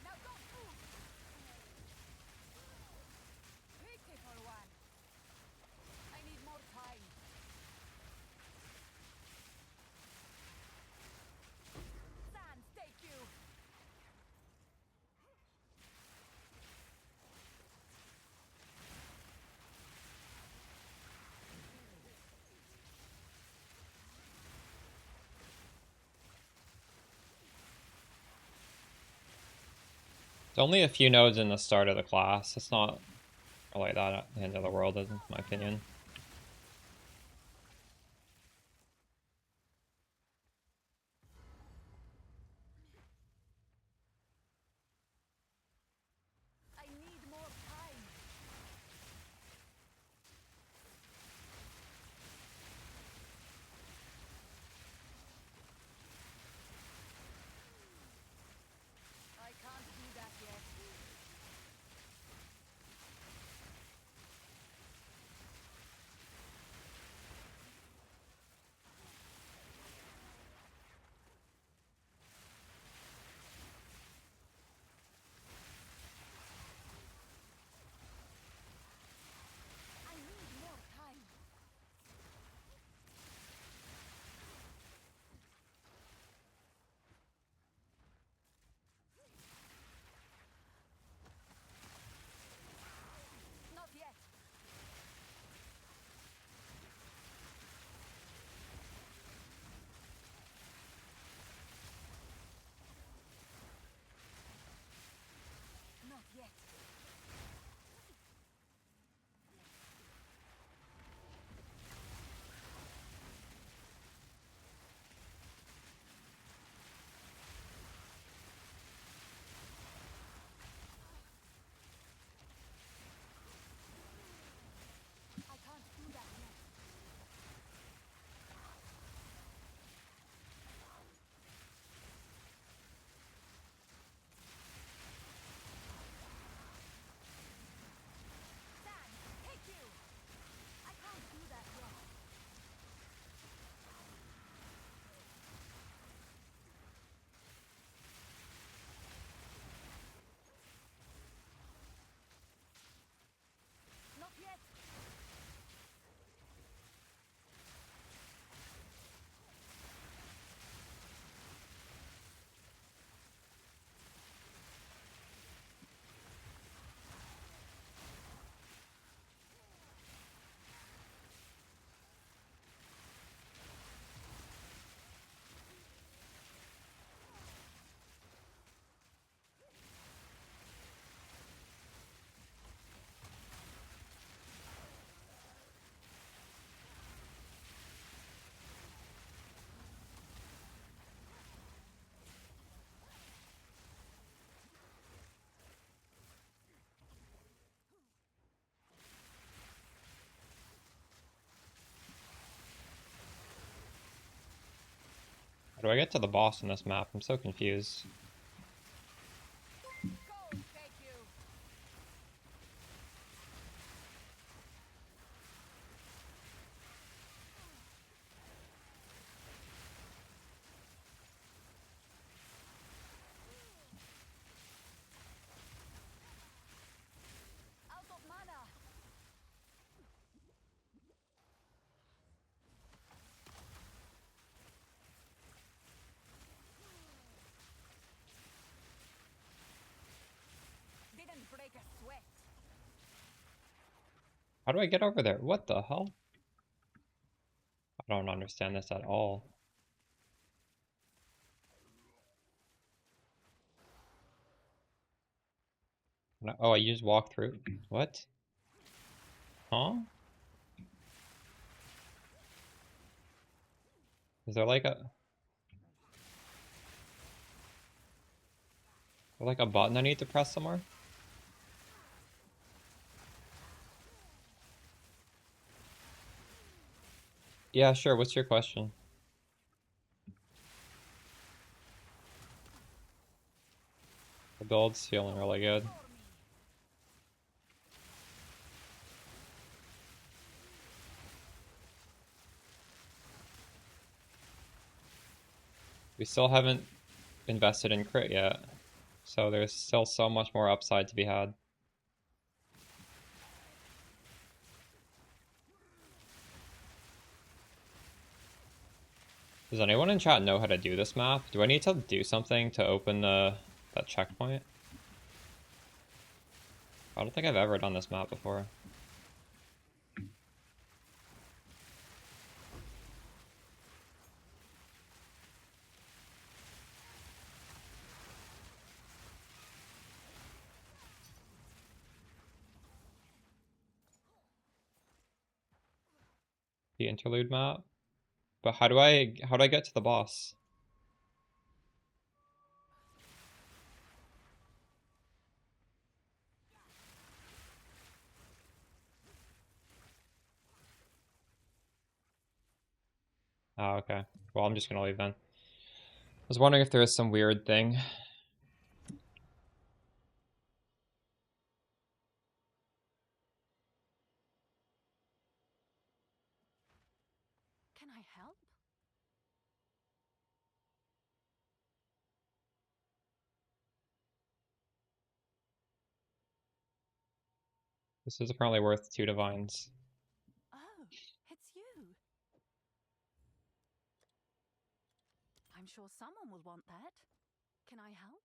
Now go through. Pitiful one. I need more time. Sands, take you.
It's only a few nodes in the start of the class. It's not like that at the end of the world, in my opinion.
I need more time. I can't do that yet.
How do I get to the boss in this map? I'm so confused.
Go, take you. Out of mana. Didn't break a sweat.
How do I get over there? What the hell? I don't understand this at all. Oh, you just walk through? What? Huh? Is there like a button I need to press somewhere? Yeah, sure. What's your question? The build's feeling really good.
For me.
We still haven't invested in crit yet, so there's still so much more upside to be had. Does anyone in chat know how to do this map? Do I need to do something to open that checkpoint? I don't think I've ever done this map before. The interlude map? But how do I get to the boss? Oh, okay. Well, I'm just gonna leave then. I was wondering if there is some weird thing.
Can I help?
This is apparently worth 2 divines.
Oh, it's you. I'm sure someone will want that. Can I help?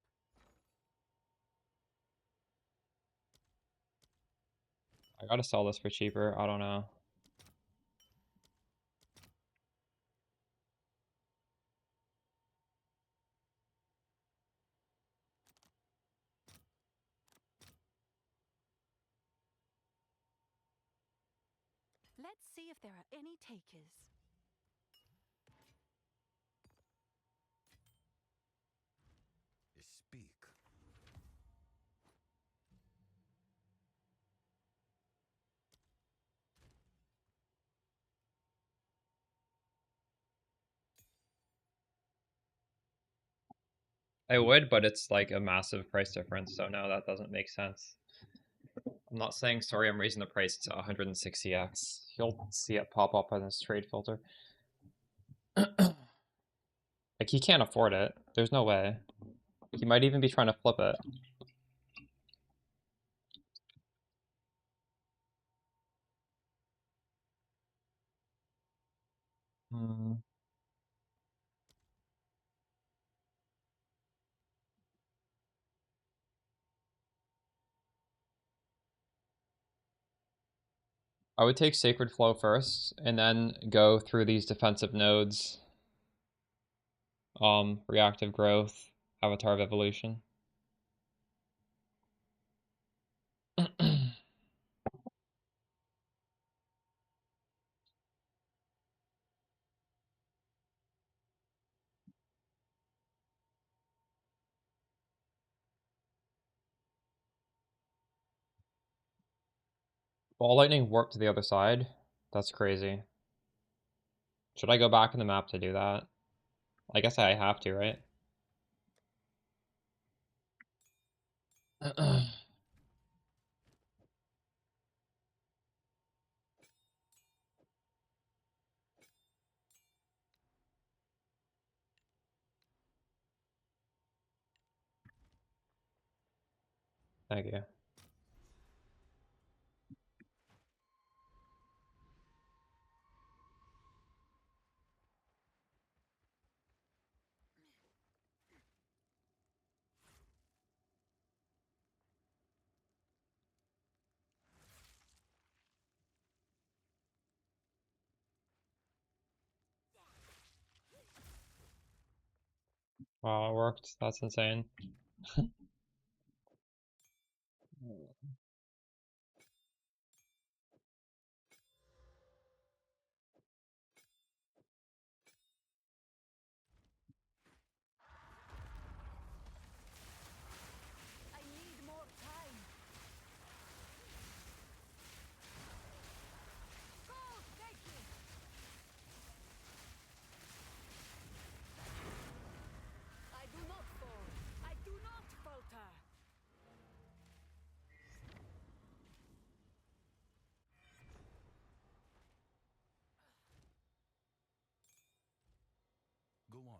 I gotta sell this for cheaper. I don't know.
Let's see if there are any takers.
Speak.
I would, but it's like a massive price difference, so no, that doesn't make sense. I'm not saying, sorry, I'm raising the price to 160x. You'll see it pop up on this trade filter. Like, he can't afford it. There's no way. He might even be trying to flip it. Hmm. I would take Sacred Flow first, and then go through these defensive nodes. Reactive Growth, Avatar of Evolution. Ball Lightning warp to the other side? That's crazy. Should I go back in the map to do that? I guess I have to, right? Thank you. Wow, it worked. That's insane.
I need more time. Go, take it. I do not fall. I do not falter.
Go on.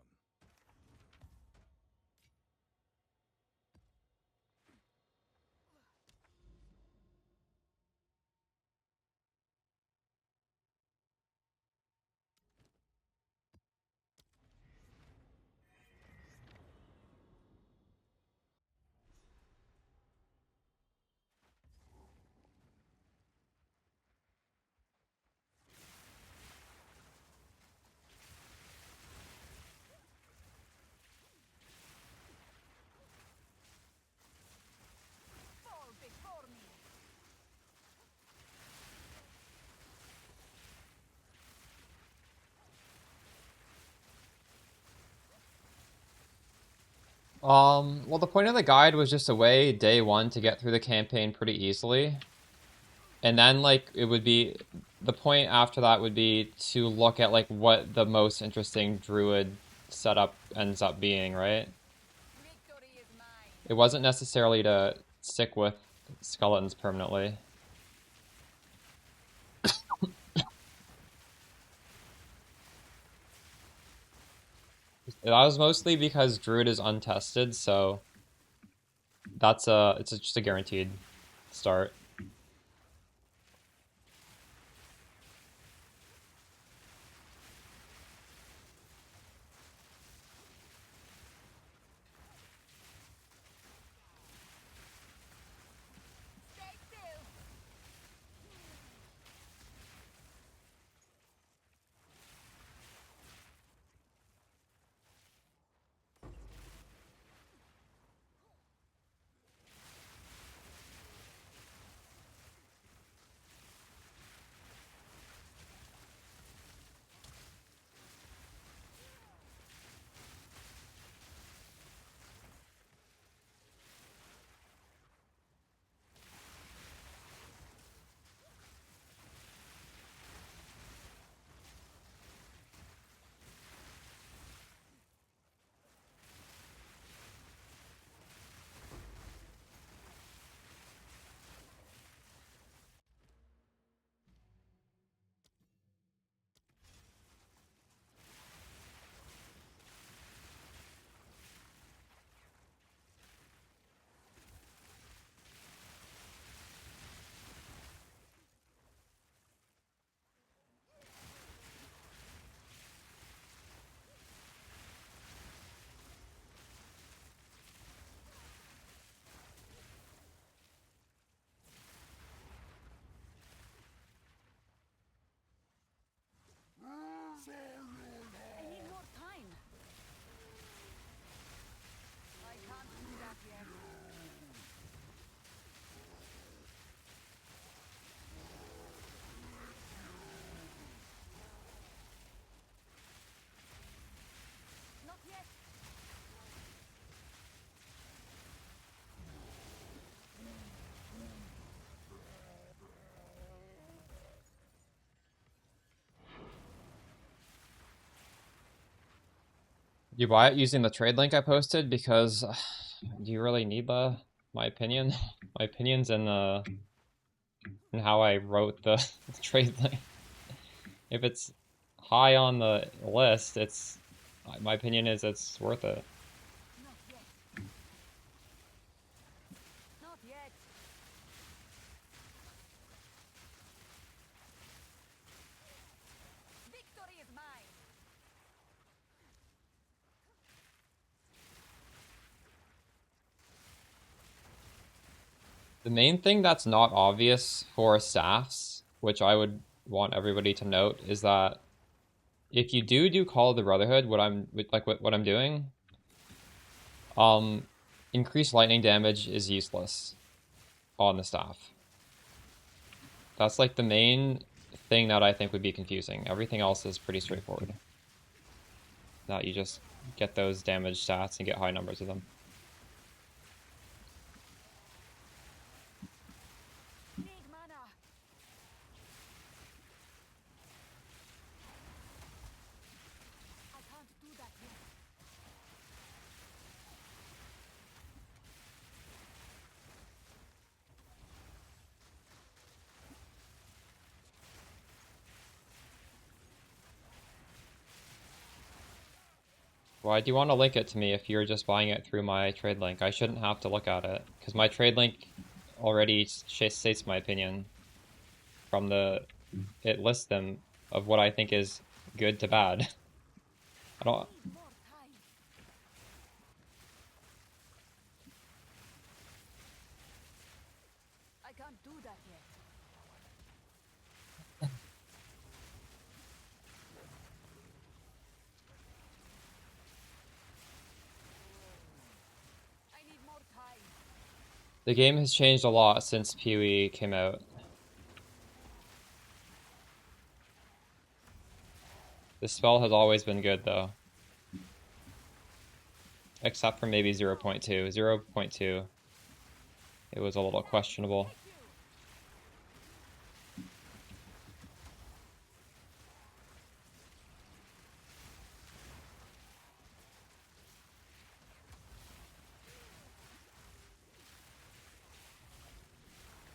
Fall before me.
Well, the point of the guide was just a way, day one, to get through the campaign pretty easily. And then, like, it would be... The point after that would be to look at, like, what the most interesting druid setup ends up being, right?
Victory is mine.
It wasn't necessarily to stick with skeletons permanently. That was mostly because druid is untested, so it's just a guaranteed start.
Stay still.
You buy it using the trade link I posted because do you really need my opinion? My opinions and how I wrote the trade link. If it's high on the list, my opinion is it's worth it.
Not yet. Not yet. Victory is mine.
The main thing that's not obvious for staffs, which I would want everybody to note, is that if you do Call of the Brotherhood, what I'm doing, increased lightning damage is useless on the staff. That's like the main thing that I think would be confusing. Everything else is pretty straightforward. That you just get those damage stats and get high numbers of them.
Need mana. I can't do that yet.
Why do you want to link it to me if you're just buying it through my trade link? I shouldn't have to look at it, because my trade link already states my opinion from it lists them of what I think is good to bad. I don't...
Need more time. I can't do that yet. I need more time.
The game has changed a lot since PoE came out. This spell has always been good, though. Except for maybe 0.2. 0.2, it was a little questionable.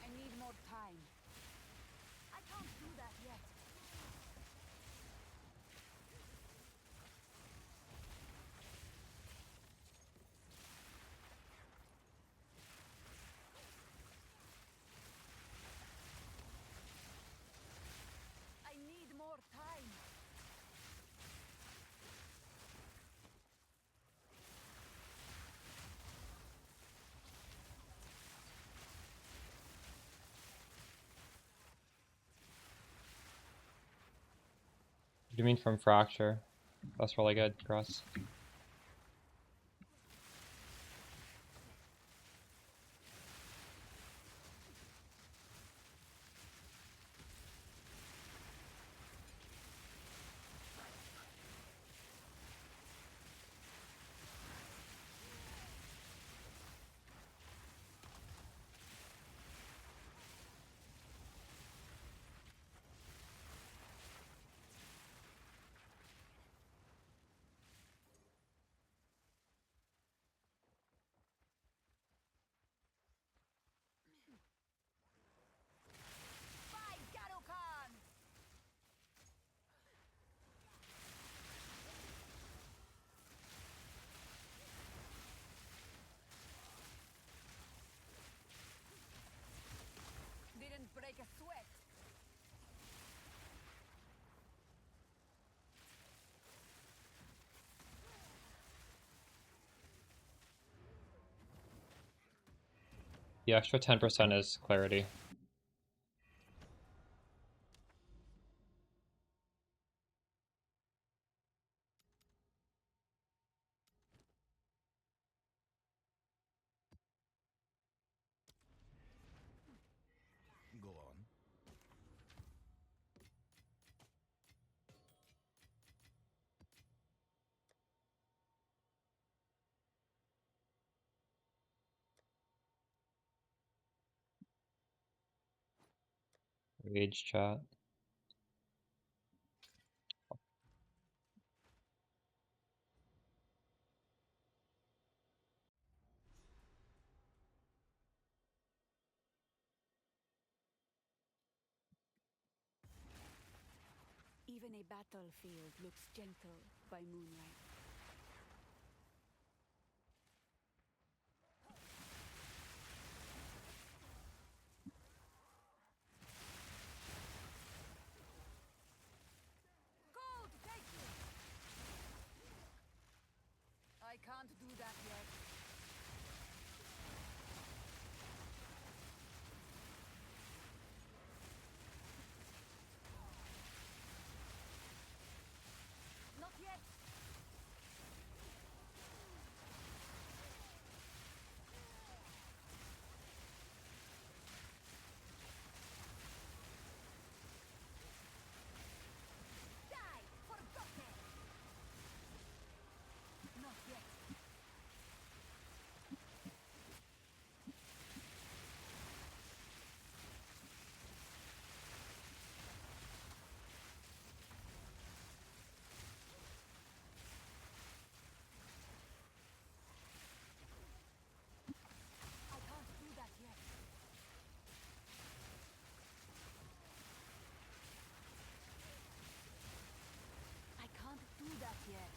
I need more time. I can't do that yet. I need more time.
What do you mean from Fracture? That's really good, Cross.
Fight, Garukan! Didn't break a sweat.
The extra 10% is clarity.
Go on.
Rage chat.
Even a battlefield looks gentle by moonlight.
Gold, take you! I can't do that yet. Not yet. Die, forgotten. Not yet. I can't do that yet. I can't do that yet.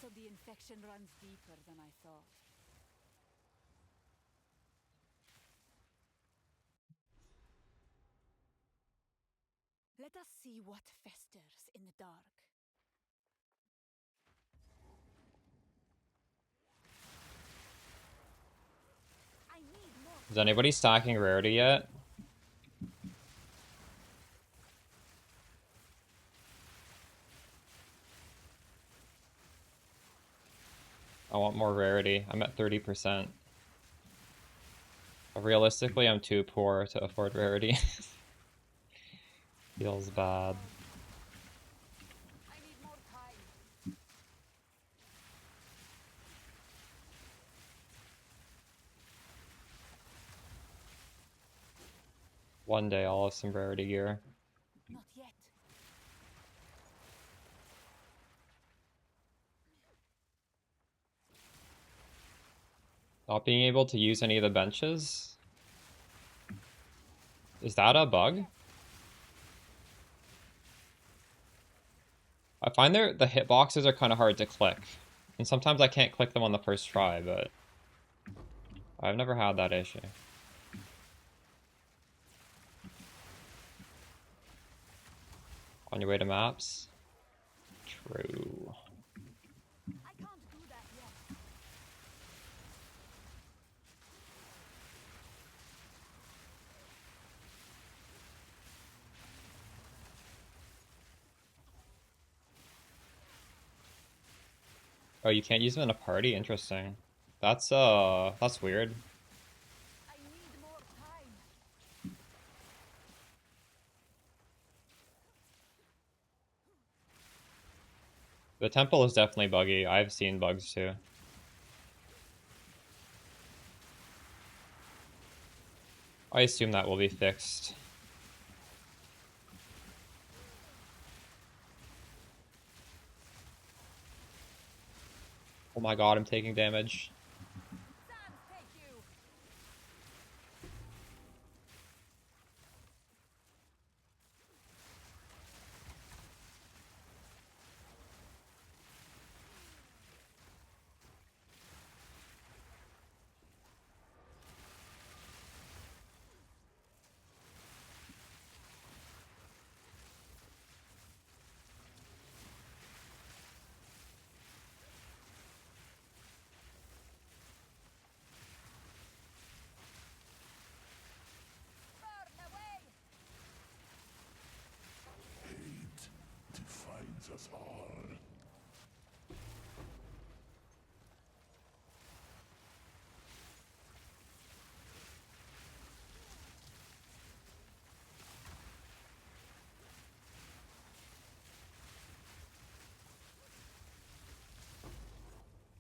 So the infection runs deeper than I thought. Let us see what festers in the dark.
I need more.
Is anybody stacking rarity yet? I want more rarity. I'm at 30%. Realistically, I'm too poor to afford rarity. Feels bad.
I need more time.
One day I'll have some rarity gear.
Not yet.
Not being able to use any of the benches? Is that a bug? I find the hitboxes are kind of hard to click. And sometimes I can't click them on the first try, but I've never had that issue. On your way to maps? True.
I can't do that yet.
Oh, you can't use them in a party? Interesting. That's weird.
I need more time.
The temple is definitely buggy. I've seen bugs too. I assume that will be fixed. Oh my god, I'm taking damage.
Sans, take you. Burn away.
Hate defines us all.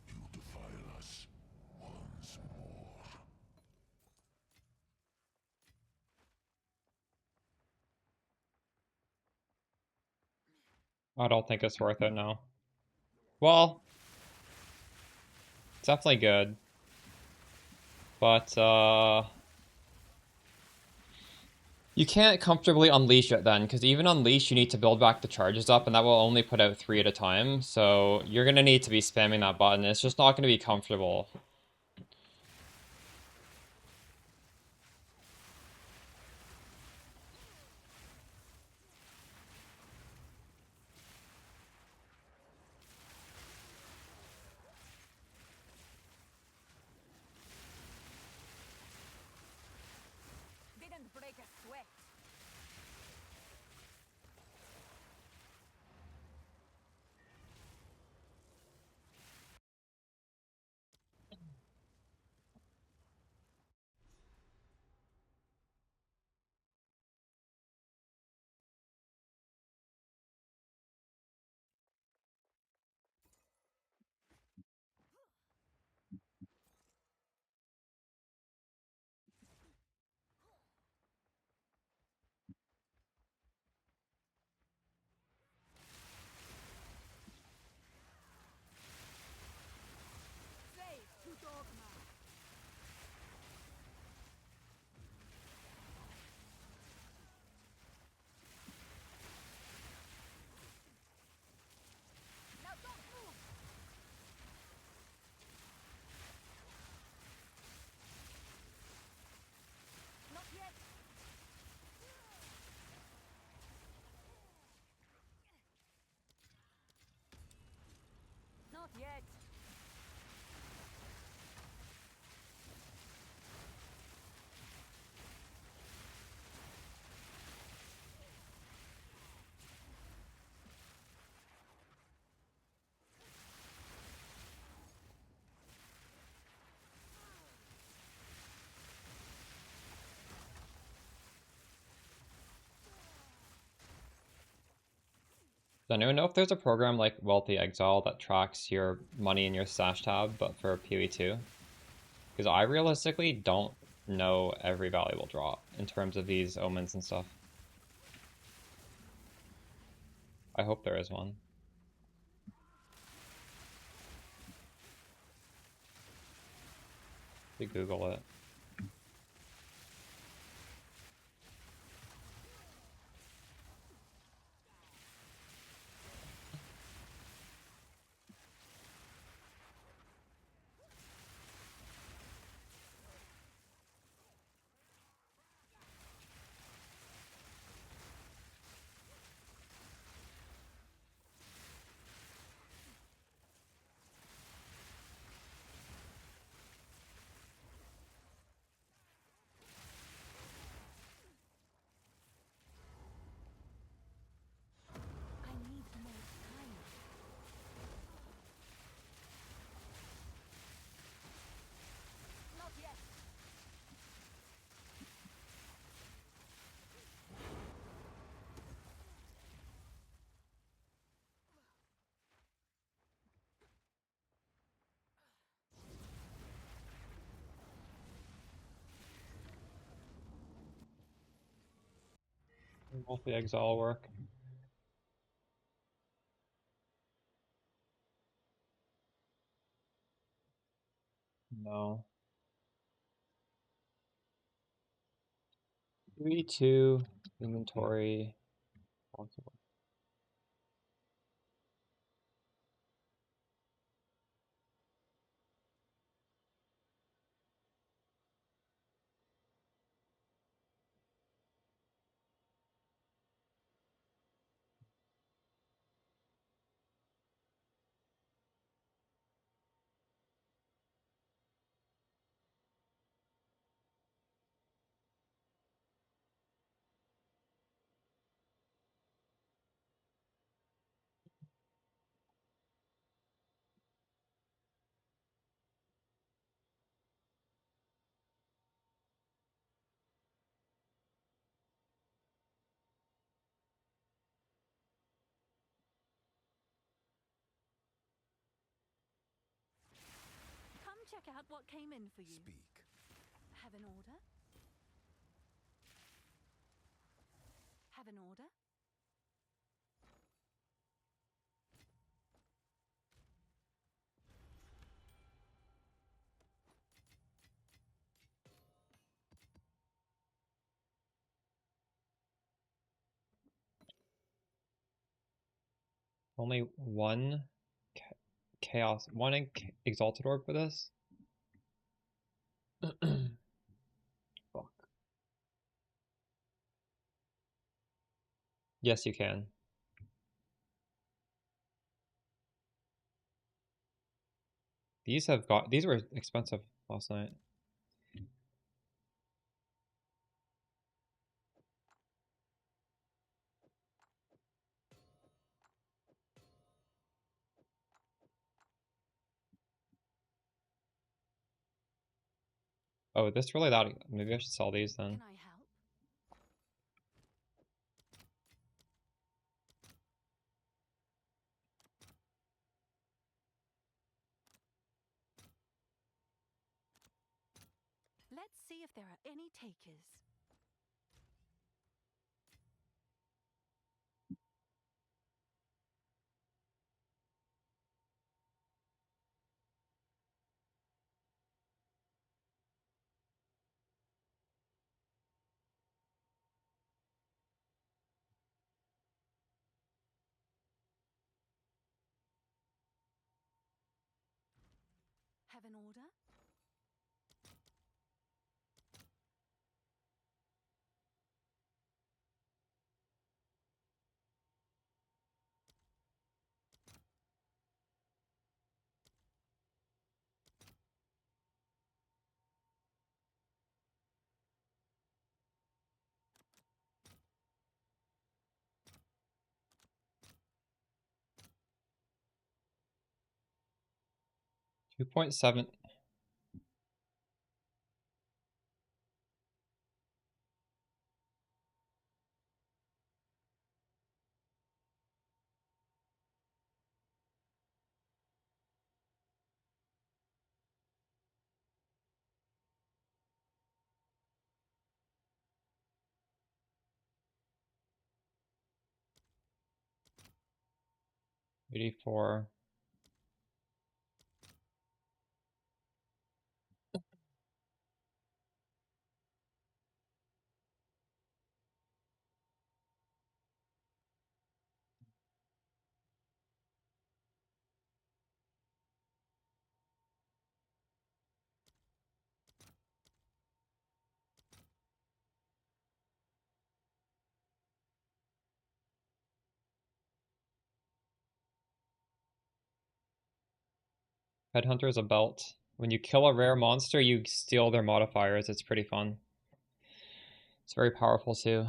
You defile us once more.
I don't think it's worth it now. Well, definitely good. But, you can't comfortably unleash it then, because even unleash, you need to build back the charges up, and that will only put out 3 at a time. So you're going to need to be spamming that button. It's just not going to be comfortable.
Didn't break a sweat. Slave to dogma. Now don't move. Not yet. Not yet.
Does anyone know if there's a program like Wealthy Exile that tracks your money in your stash tab, but for PoE 2? Because I realistically don't know every valuable drop in terms of these omens and stuff. I hope there is one. You Google it.
I need more time.
Not yet.
Wealthy Exile work. No. 3, 2, inventory. Possible.
Come check out what came in for you.
Speak.
Have an order? Have an order?
Only one chaos, one exalted orb for this? Fuck. Yes, you can. These were expensive last night. Oh, this really loud. Maybe I should sell these then.
Can I help? Let's see if there are any takers. Have an order?
$2.7. $84. Headhunter is a belt. When you kill a rare monster, you steal their modifiers. It's pretty fun. It's very powerful too.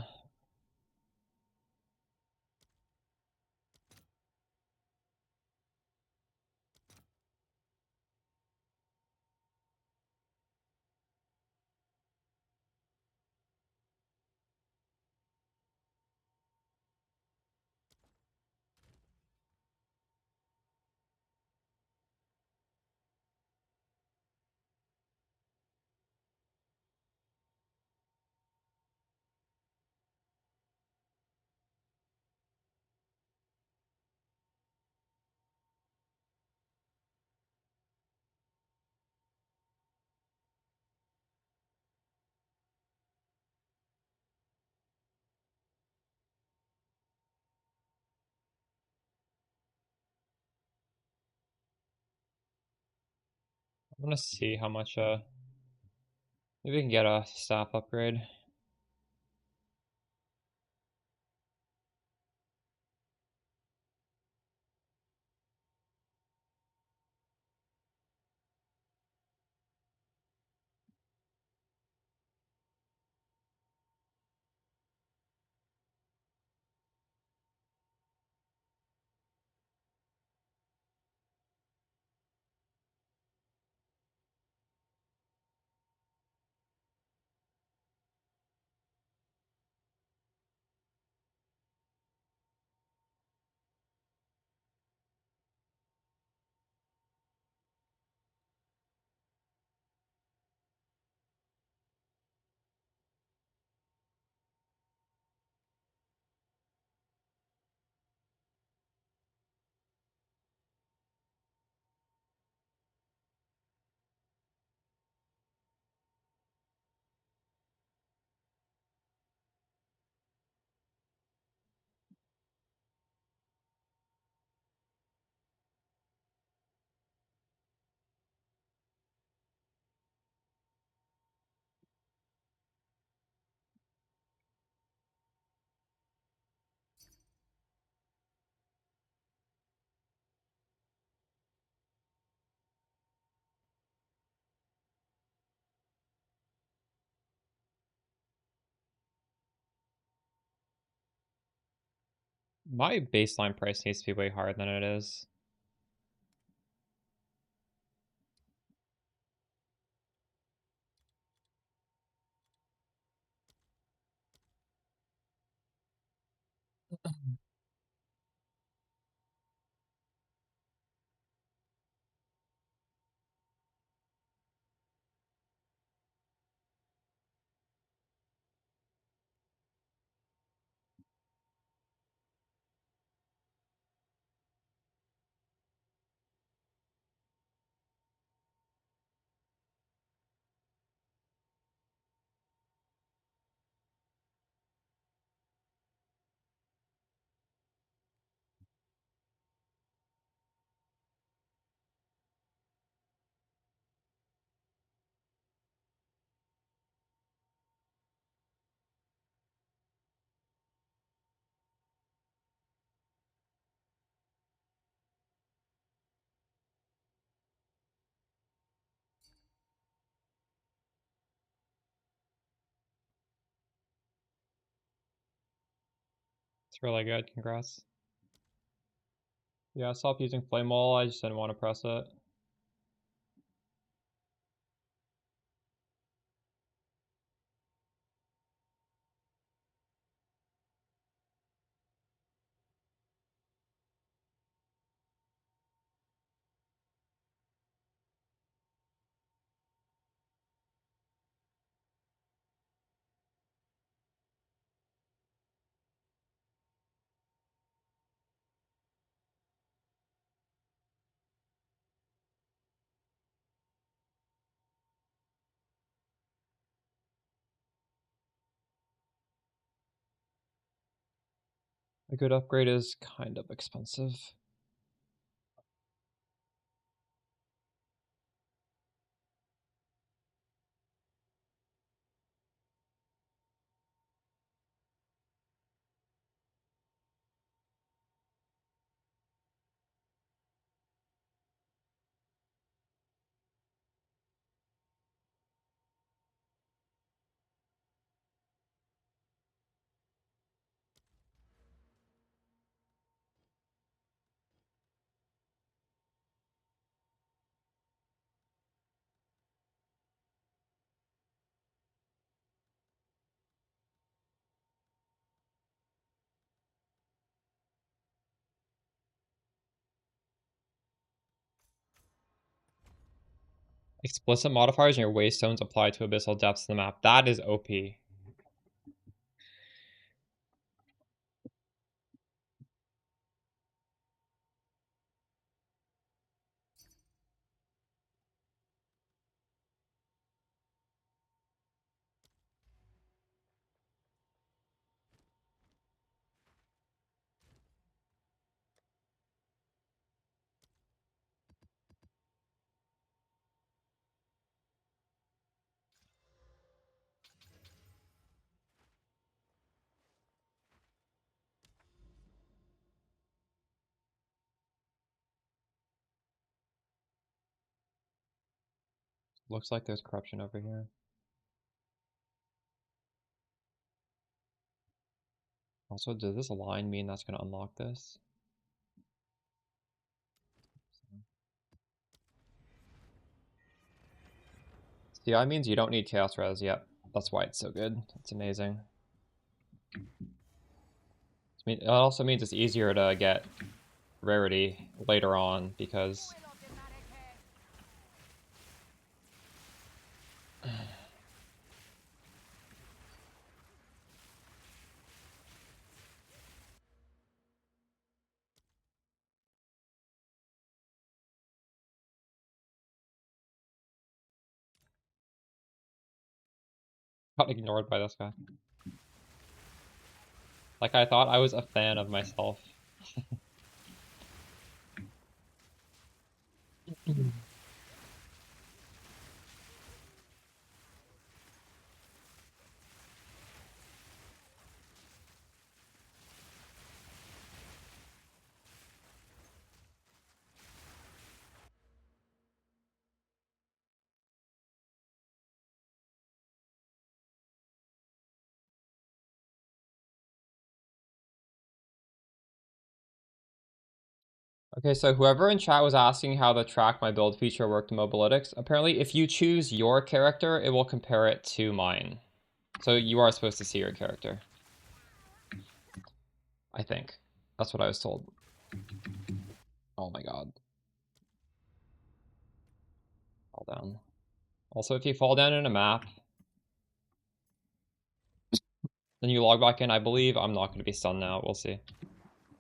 I'm gonna see how much maybe we can get a staff upgrade. My baseline price needs to be way higher than it is. It's really good, congrats. Yeah, stop using flame wall, I just didn't want to press it. A good upgrade is kind of expensive. Explicit modifiers in your waystones apply to abyssal depths of the map. That is OP. Looks like there's corruption over here. Also, does this line mean that's going to unlock this? CI means you don't need Chaos Res yet. That's why it's so good. It's amazing. It also means it's easier to get rarity later on because got ignored by this guy. Like I thought I was a fan of myself. Okay, so whoever in chat was asking how the track my build feature worked in Mobalytics, apparently if you choose your character, it will compare it to mine. So you are supposed to see your character. I think. That's what I was told. Oh my god. Fall down. Also, if you fall down in a map, then you log back in, I believe I'm not going to be stunned now. We'll see.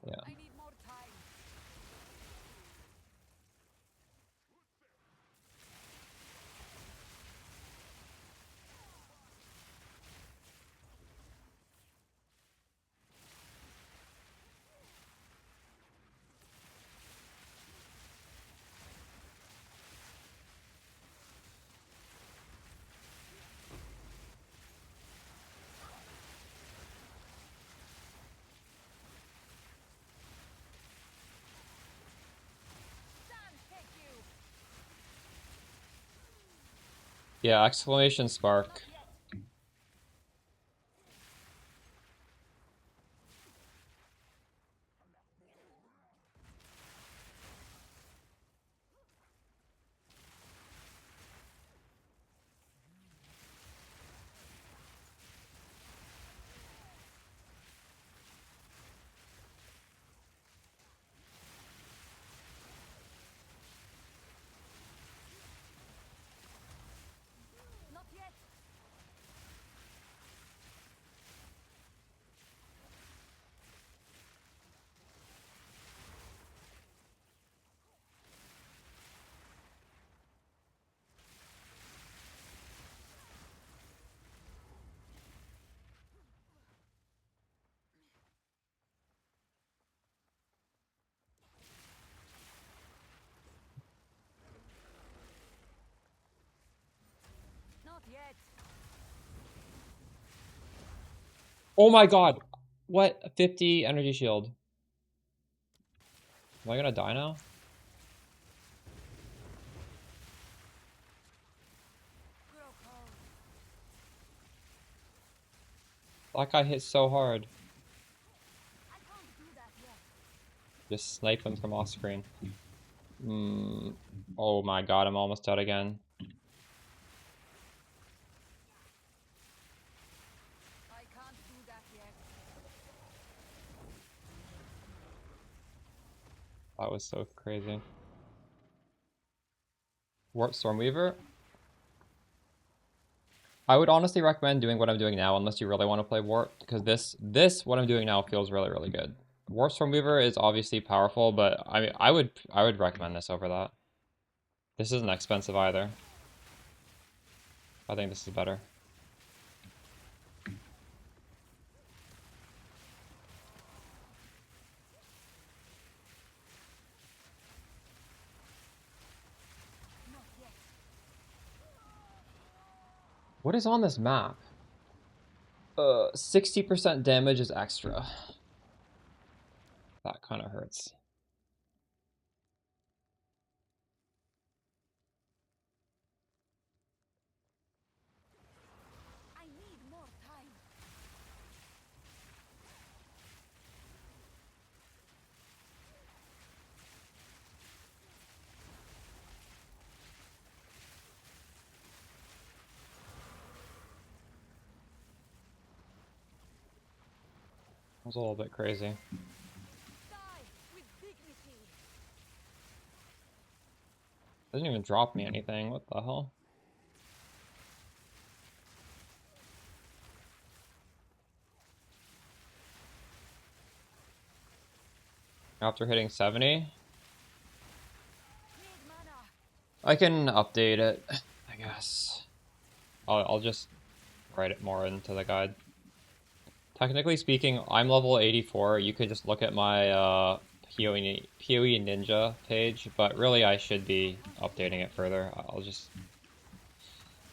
Yeah.
I need more time. Sun, take you.
Yeah, exclamation spark.
Not yet. Not yet.
Oh my god! What? 50 energy shield. Am I gonna die now?
Grow cold.
That guy hit so hard.
I can't do that yet.
Just snipe him from off screen. Oh my god, I'm almost dead again.
I can't do that yet.
That was so crazy. Warp Stormweaver? I would honestly recommend doing what I'm doing now unless you really want to play Warp, because this what I'm doing now feels really, really good. Warp Stormweaver is obviously powerful, but I would recommend this over that. This isn't expensive either. I think this is better.
Not yet.
What is on this map? 60% damage is extra. That kind of hurts.
I need more time.
That was a little bit crazy.
Die with dignity.
Doesn't even drop me anything. What the hell? After hitting 70,
Need mana.
I can update it, I guess. I'll just write it more into the guide. Technically speaking, I'm level 84. You could just look at my PoE Ninja page, but really I should be updating it further. I'll just...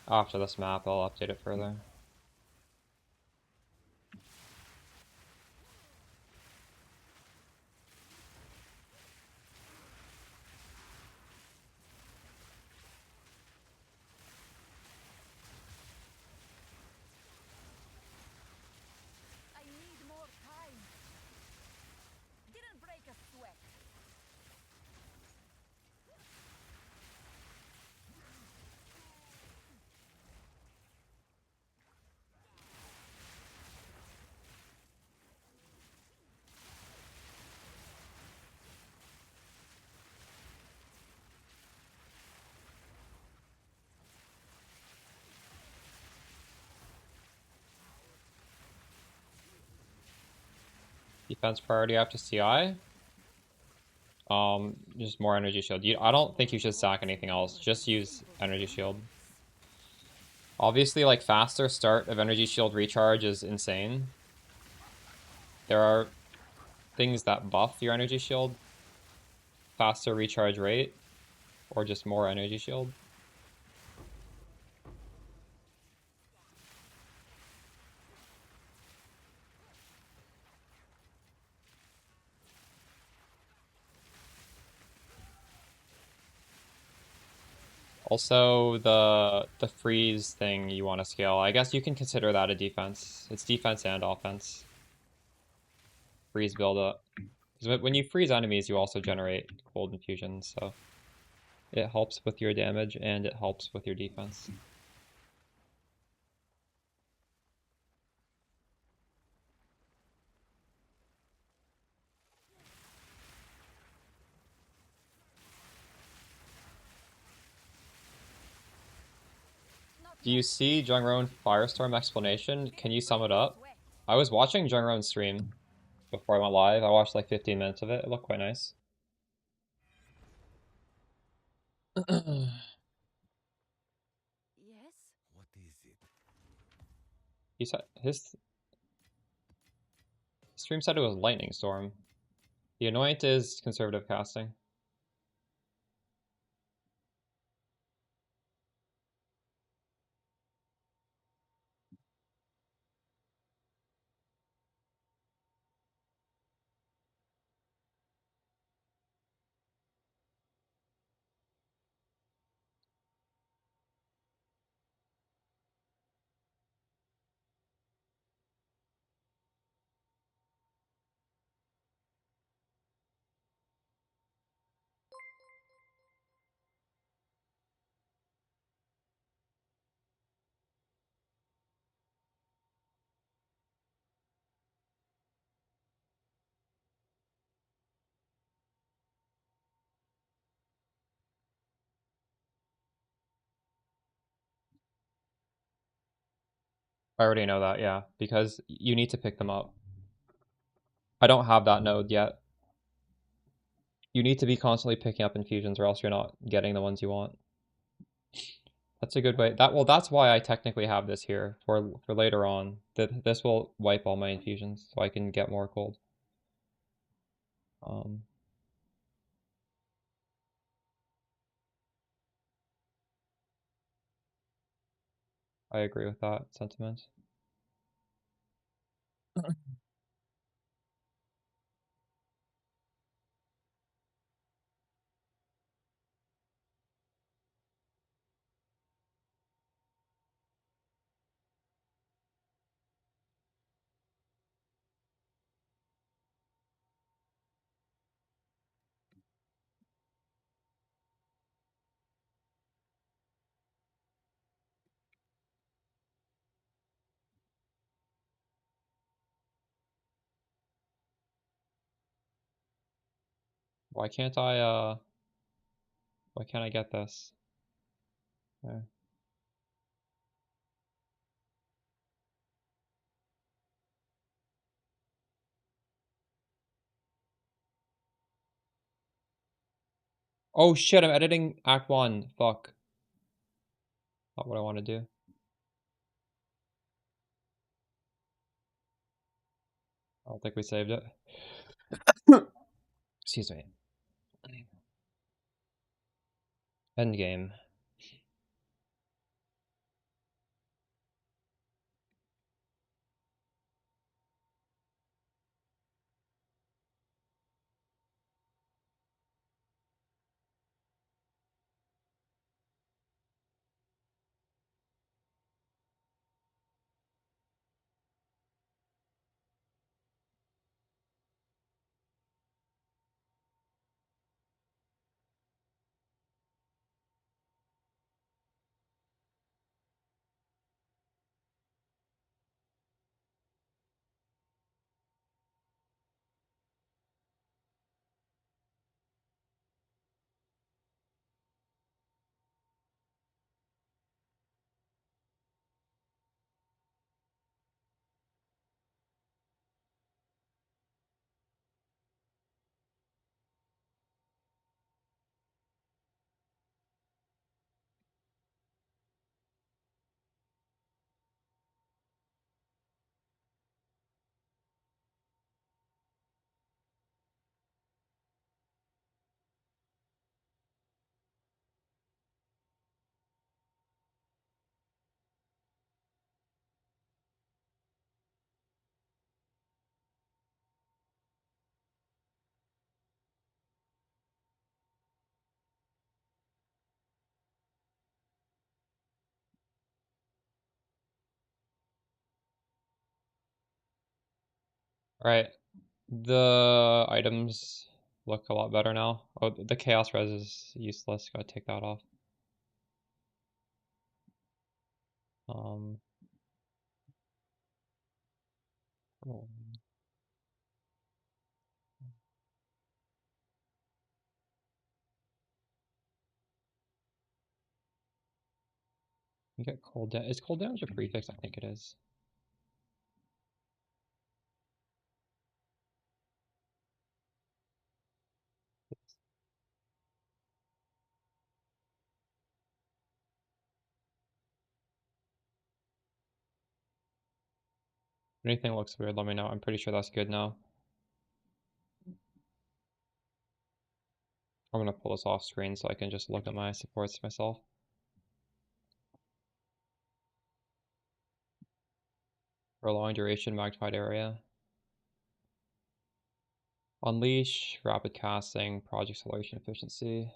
After this map, I'll update it further.
I need more time. Didn't break a sweat.
Defense priority after CI. Just more energy shield. I don't think you should sack anything else. Just use energy shield. Obviously, like, faster start of energy shield recharge is insane. There are things that buff your energy shield. Faster recharge rate, or just more energy shield. Also, the freeze thing you want to scale. I guess you can consider that a defense. It's defense and offense. Freeze buildup. Because when you freeze enemies, you also generate cold infusions, so it helps with your damage and it helps with your defense. Do you see Jungron Firestorm explanation? Can you sum it up? I was watching Jungron's stream before I went live. I watched like 15 minutes of it. It looked quite nice.
Yes?
What is it?
He said his stream said it was Lightning Storm. The Anoint is conservative casting. I already know that, yeah, because you need to pick them up. I don't have that node yet. You need to be constantly picking up infusions or else you're not getting the ones you want. That's a good way. That's why I technically have this here for later on. This will wipe all my infusions so I can get more cold. I agree with that sentiment. Why can't I get this? There. Oh shit, I'm editing Act 1. Fuck. Not what I want to do. I don't think we saved it. Excuse me. Endgame. Right. The items look a lot better now. Oh, the chaos res is useless. Gotta take that off. Oh. You get cooldown. Is cooldown a prefix? I think it is. If anything looks weird, let me know. I'm pretty sure that's good now. I'm gonna pull this off screen so I can just look at my supports myself. Prolonged duration, magnified area. Unleash, rapid casting, project acceleration efficiency.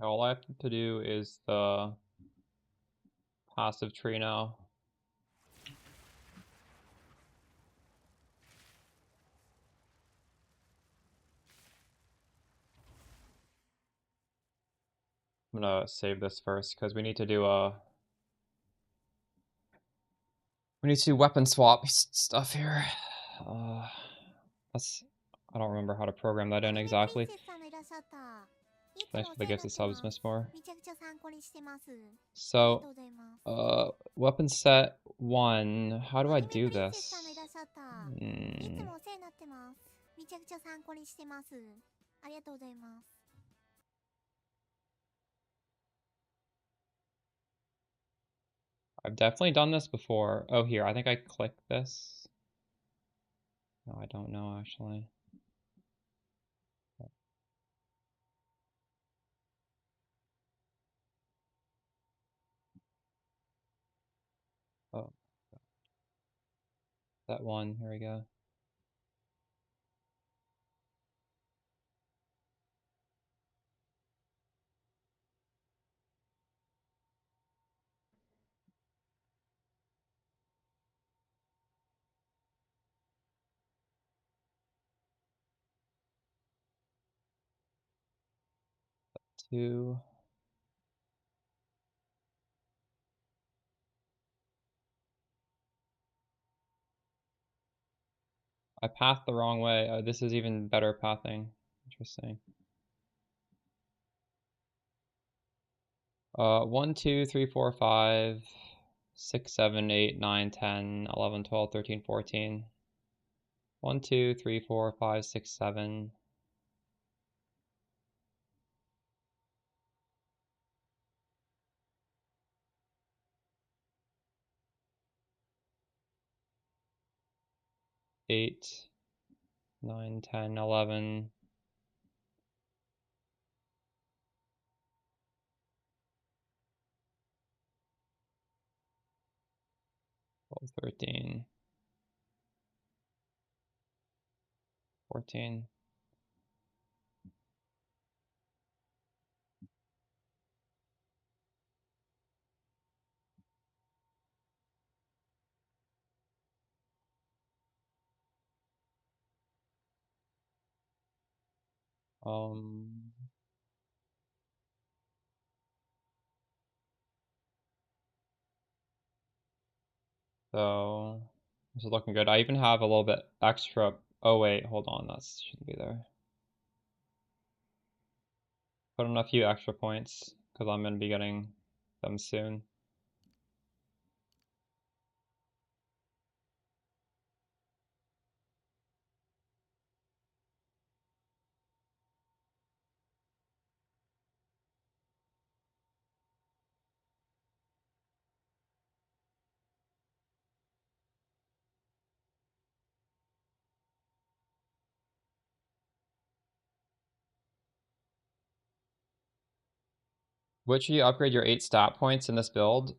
All I have to do is the passive tree now. I'm gonna save this first because we need to do weapon swap stuff here. That's I don't remember how to program that in exactly. Thanks for the gifts of subs, Miss Moore. So, weapon set 1. How do I do this? I've definitely done this before. Oh, here, I think I click this. No, I don't know, actually. Oh. That one, here we go. Two. I pathed the wrong way. This is even better pathing. Interesting. 1, 2, 3, 4, 5, 6, 7, 8, 9, 10, 11, 12, 13, 14. 1, 2, 3, 4, 5, 6, 7. Eight, 9, 10, 11. 12, 13. 14. So this is looking good. I even have a little bit extra. Oh wait, hold on, that shouldn't be there. Put in a few extra points because I'm gonna be getting them soon. Which you upgrade your 8 stat points in this build?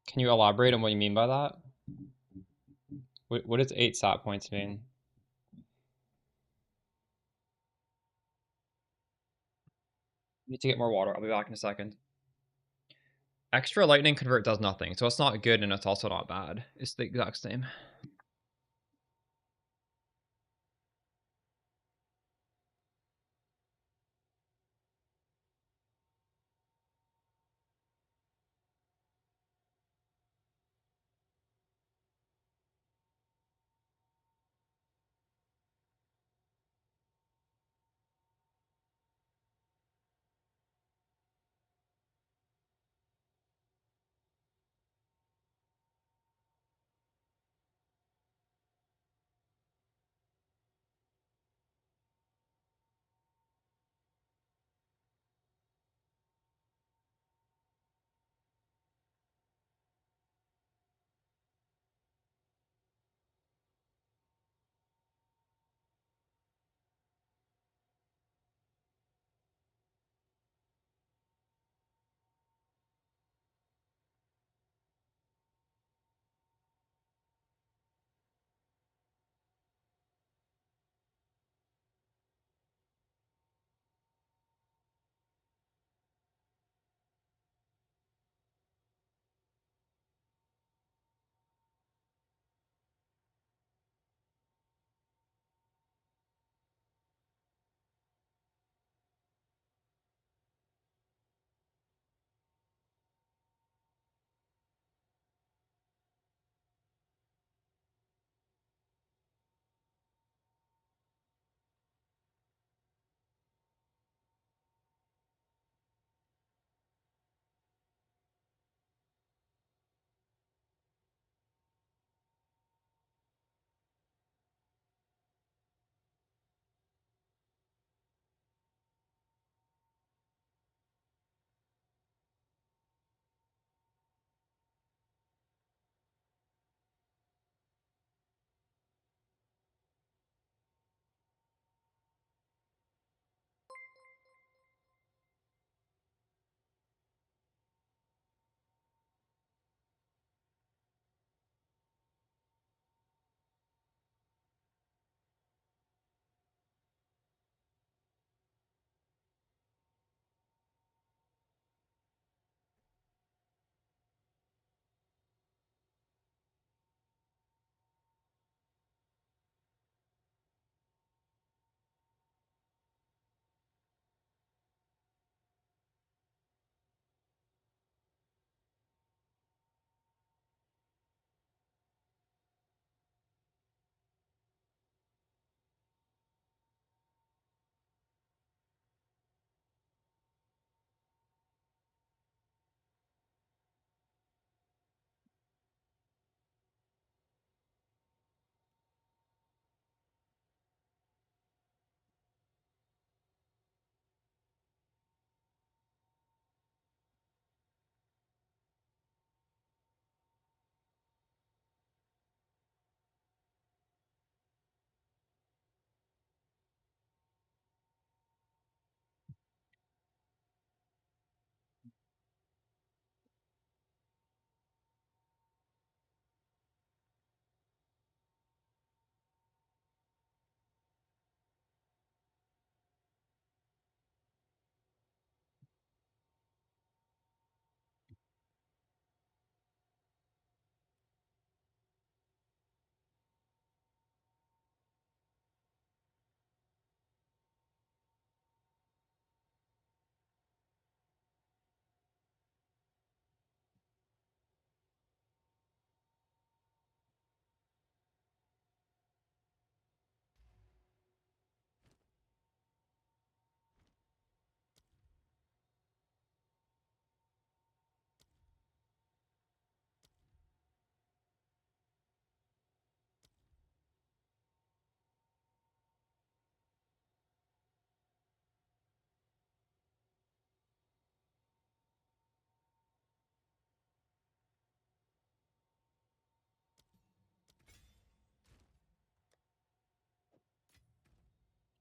Can you elaborate on what you mean by that? What does 8 stat points mean? Need to get more water. I'll be back in a second. Extra lightning convert does nothing, so it's not good and it's also not bad. It's the exact same.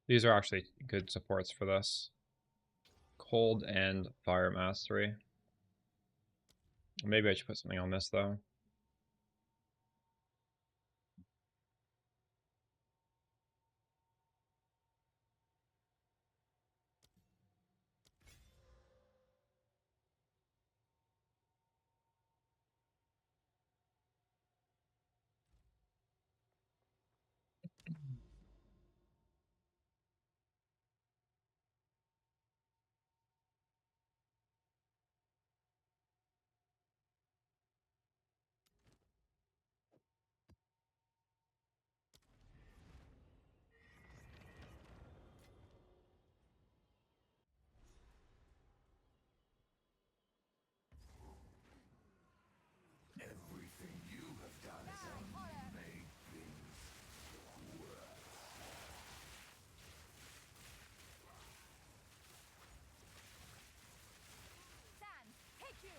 These are actually good supports for this. Cold and fire mastery. Maybe I should put something on this though.
Everything you have done has only made things worse.
Sand, take you!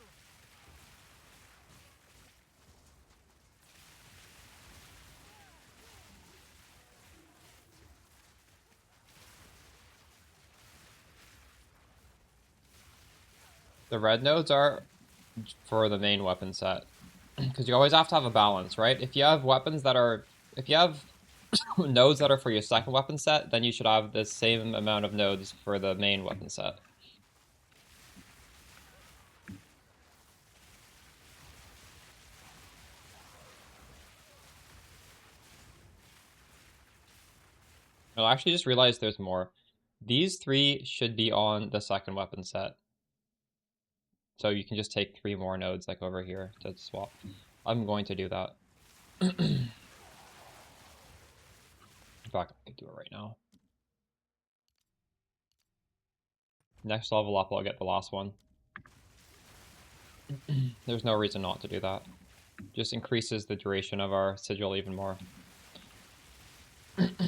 The red nodes are for the main weapon set. Because you always have to have a balance, right? If you have weapons that are... If you have nodes that are for your second weapon set, then you should have the same amount of nodes for the main weapon set. I actually just realized there's more. These 3 should be on the second weapon set. So you can just take 3 more nodes like over here to swap. I'm going to do that. In fact, I can do it right now. Next level up, I'll get the last one. There's no reason not to do that. Just increases the duration of our sigil even more.
I can't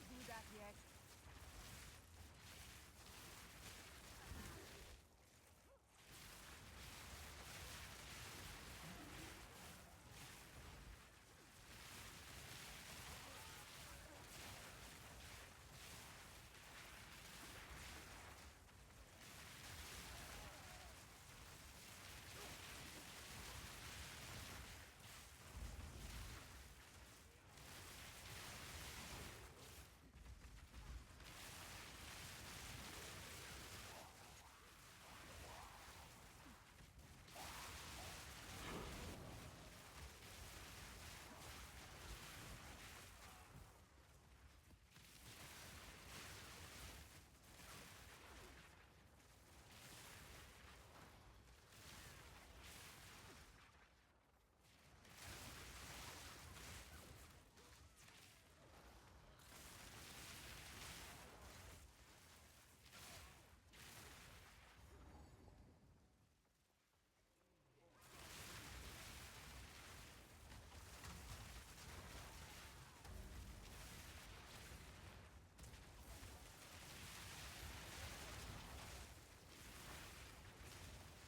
do that yet.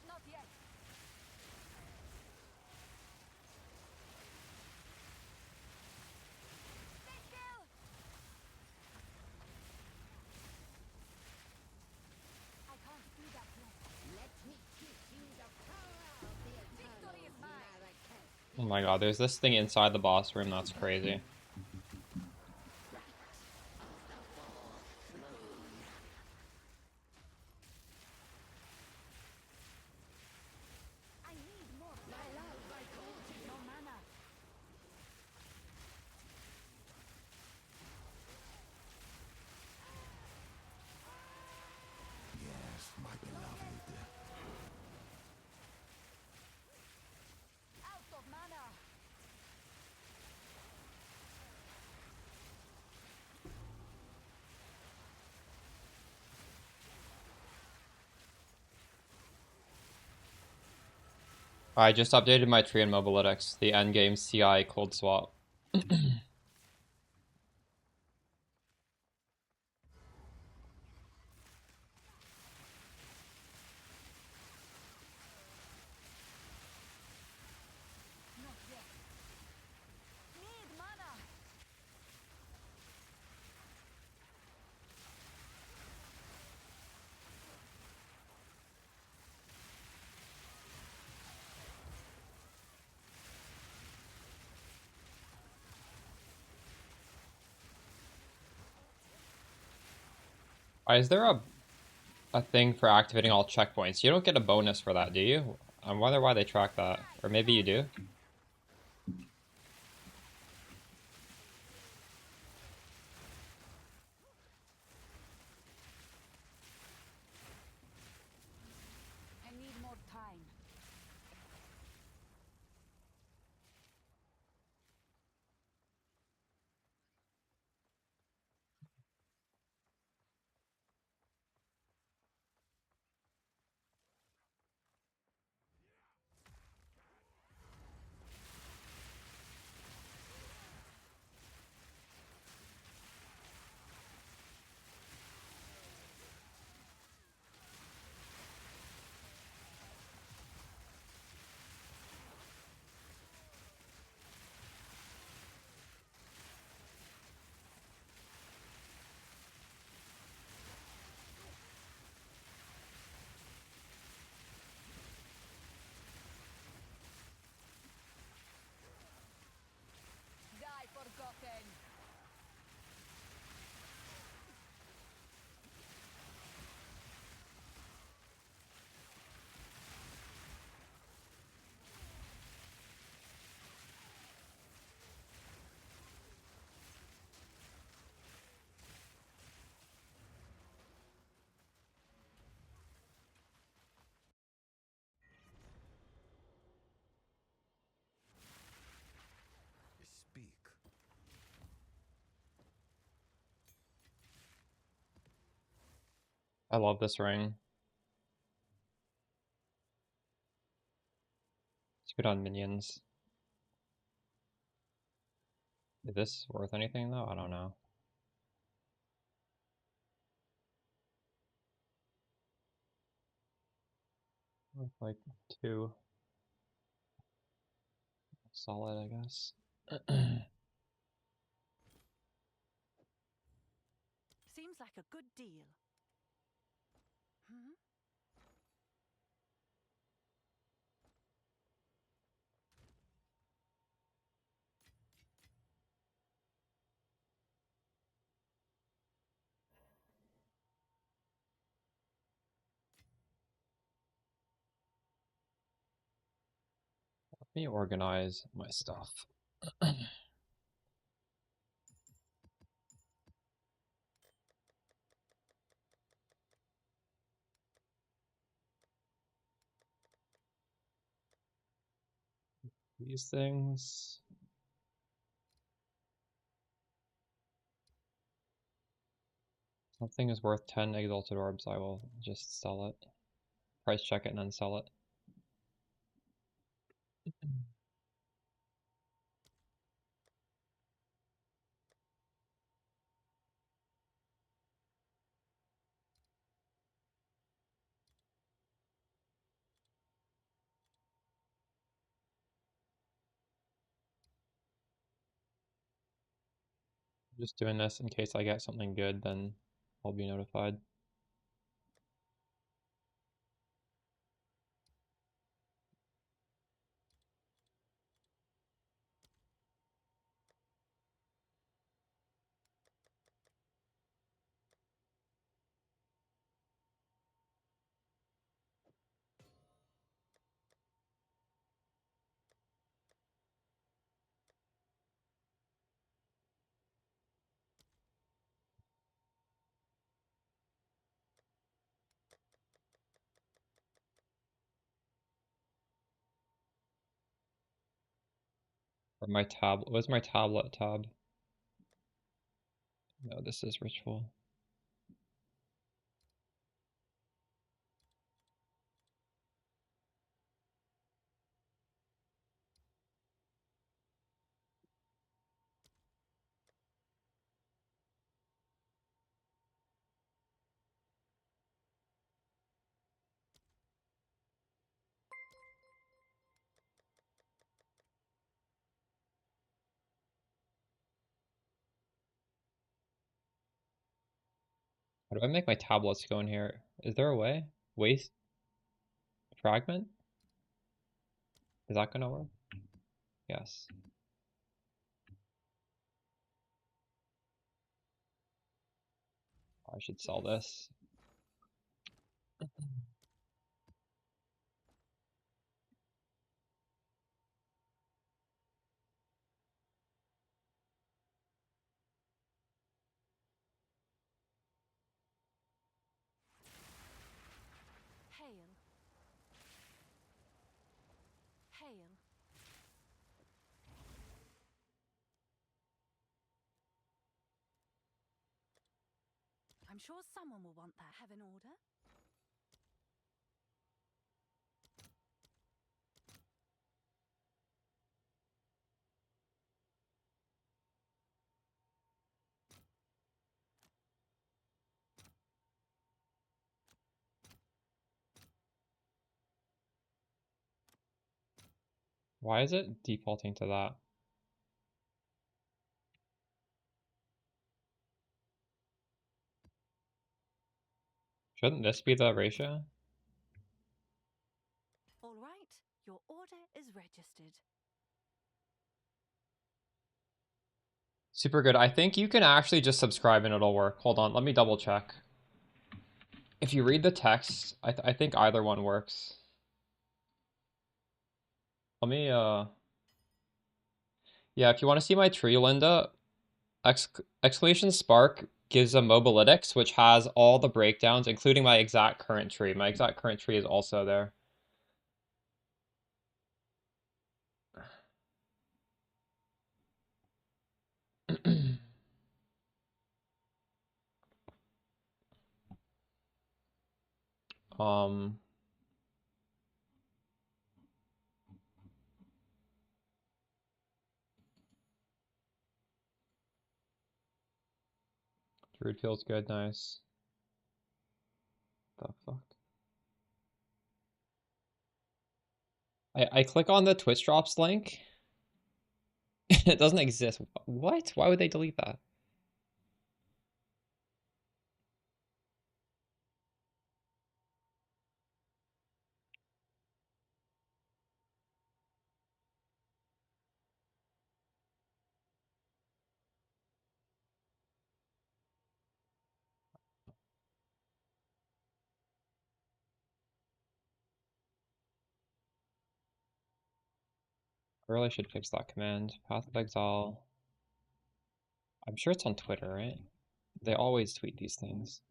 Not yet. Stay still! I can't do that yet.
Let me teach you the power of the
Victory is mine!
Oh my god, there's this thing inside the boss room that's crazy.
I need more no mana.
Yes, my beloved.
Out of mana.
I just updated my tree and mobilytics, the endgame CI cold swap.
Not yet.
Is there a thing for activating all checkpoints? You don't get a bonus for that, do you? I wonder why they track that. Or maybe you do?
I need more time. Die forgotten.
Speak.
I love this ring. It's good on minions. Is this worth anything though? I don't know. Worth like 2. Solid, I guess.
Seems like a good deal. Hmm?
Let me organize my stuff. These things. Something is worth 10 exalted orbs. I will just sell it. Price check it and then sell it. Just doing this in case I get something good, then I'll be notified. Or my tab. What's my tablet tab? No, this is ritual. How do I make my tablets go in here? Is there a way? Waste fragment? Is that gonna work? Yes. I should sell this.
Hail. Hail. I'm sure someone will want that. Have an order?
Why is it defaulting to that? Shouldn't this be the ratio?
All right, your order is registered.
Super good. I think you can actually just subscribe and it'll work. Hold on, let me double check. If you read the text, I think either one works. Let me, yeah, if you want to see my tree, Linda, exclamation spark gives a mobilytics, which has all the breakdowns, including my exact current tree. My exact current tree is also there. um, Druid feels good, nice. The fuck? I click on the Twitch drops link. It doesn't exist. What? Why would they delete that? I really should fix that command. Path of Exile. I'm sure it's on Twitter, right? They always tweet these things.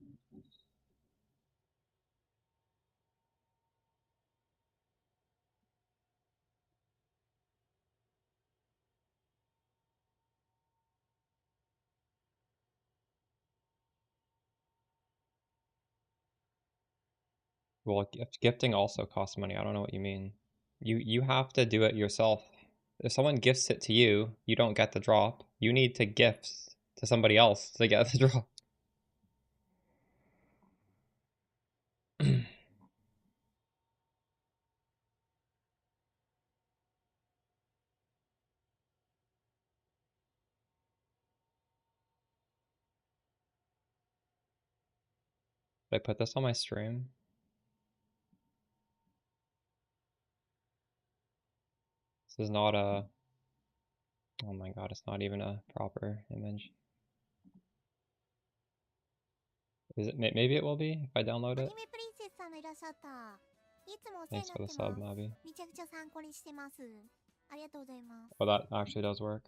Well, gifting also costs money. I don't know what you mean. You have to do it yourself. If someone gifts it to you, you don't get the drop. You need to gift to somebody else to get the drop. Did I put this on my stream? This is not a... Oh my god, it's not even a proper image. Is it? Maybe it will be if I download it.
アニメプリンセスさんがいらっしゃった。いつもお世話に
Thanks
な
for
って
the
ま
sub,
す。
Mabby.
めちゃくちゃ参考にしてます。ありがとうございます。
Oh, that actually does work.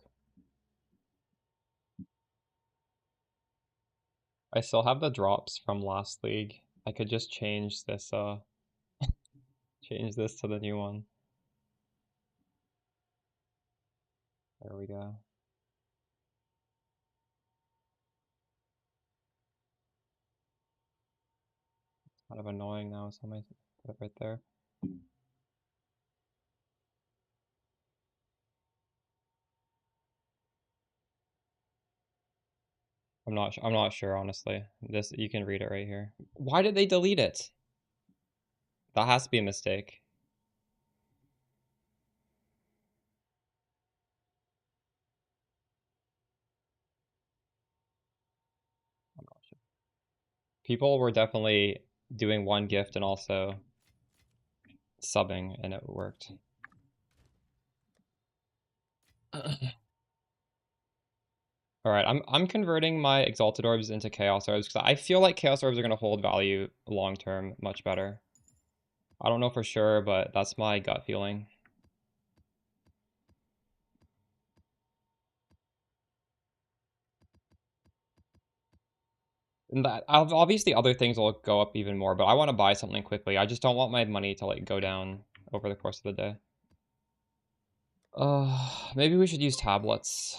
I still have the drops from last league. I could just change this, change this to the new one. There we go. It's kind of annoying now, so I might put it right there. I'm not sure, honestly. This, you can read it right here. Why did they delete it? That has to be a mistake. I'm not sure. People were definitely doing one gift and also subbing, and it worked. All right, I'm converting my exalted orbs into chaos orbs because I feel like chaos orbs are gonna hold value long term much better. I don't know for sure, but that's my gut feeling. And that obviously other things will go up even more, but I want to buy something quickly. I just don't want my money to like go down over the course of the day. Maybe we should use tablets.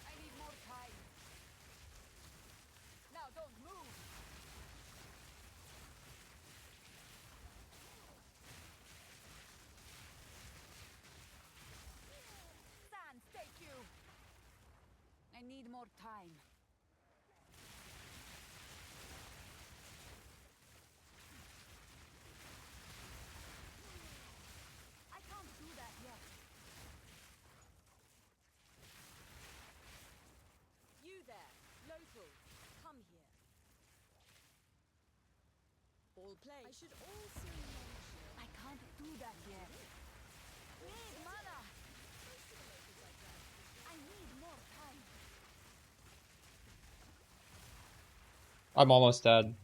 I need more time. Now don't move. Sans, take you. I need more time. I can't do that yet.
You there, local, come here. All play. I should also mention.
I can't do that yet. Need mana. I need more time.
I'm almost dead.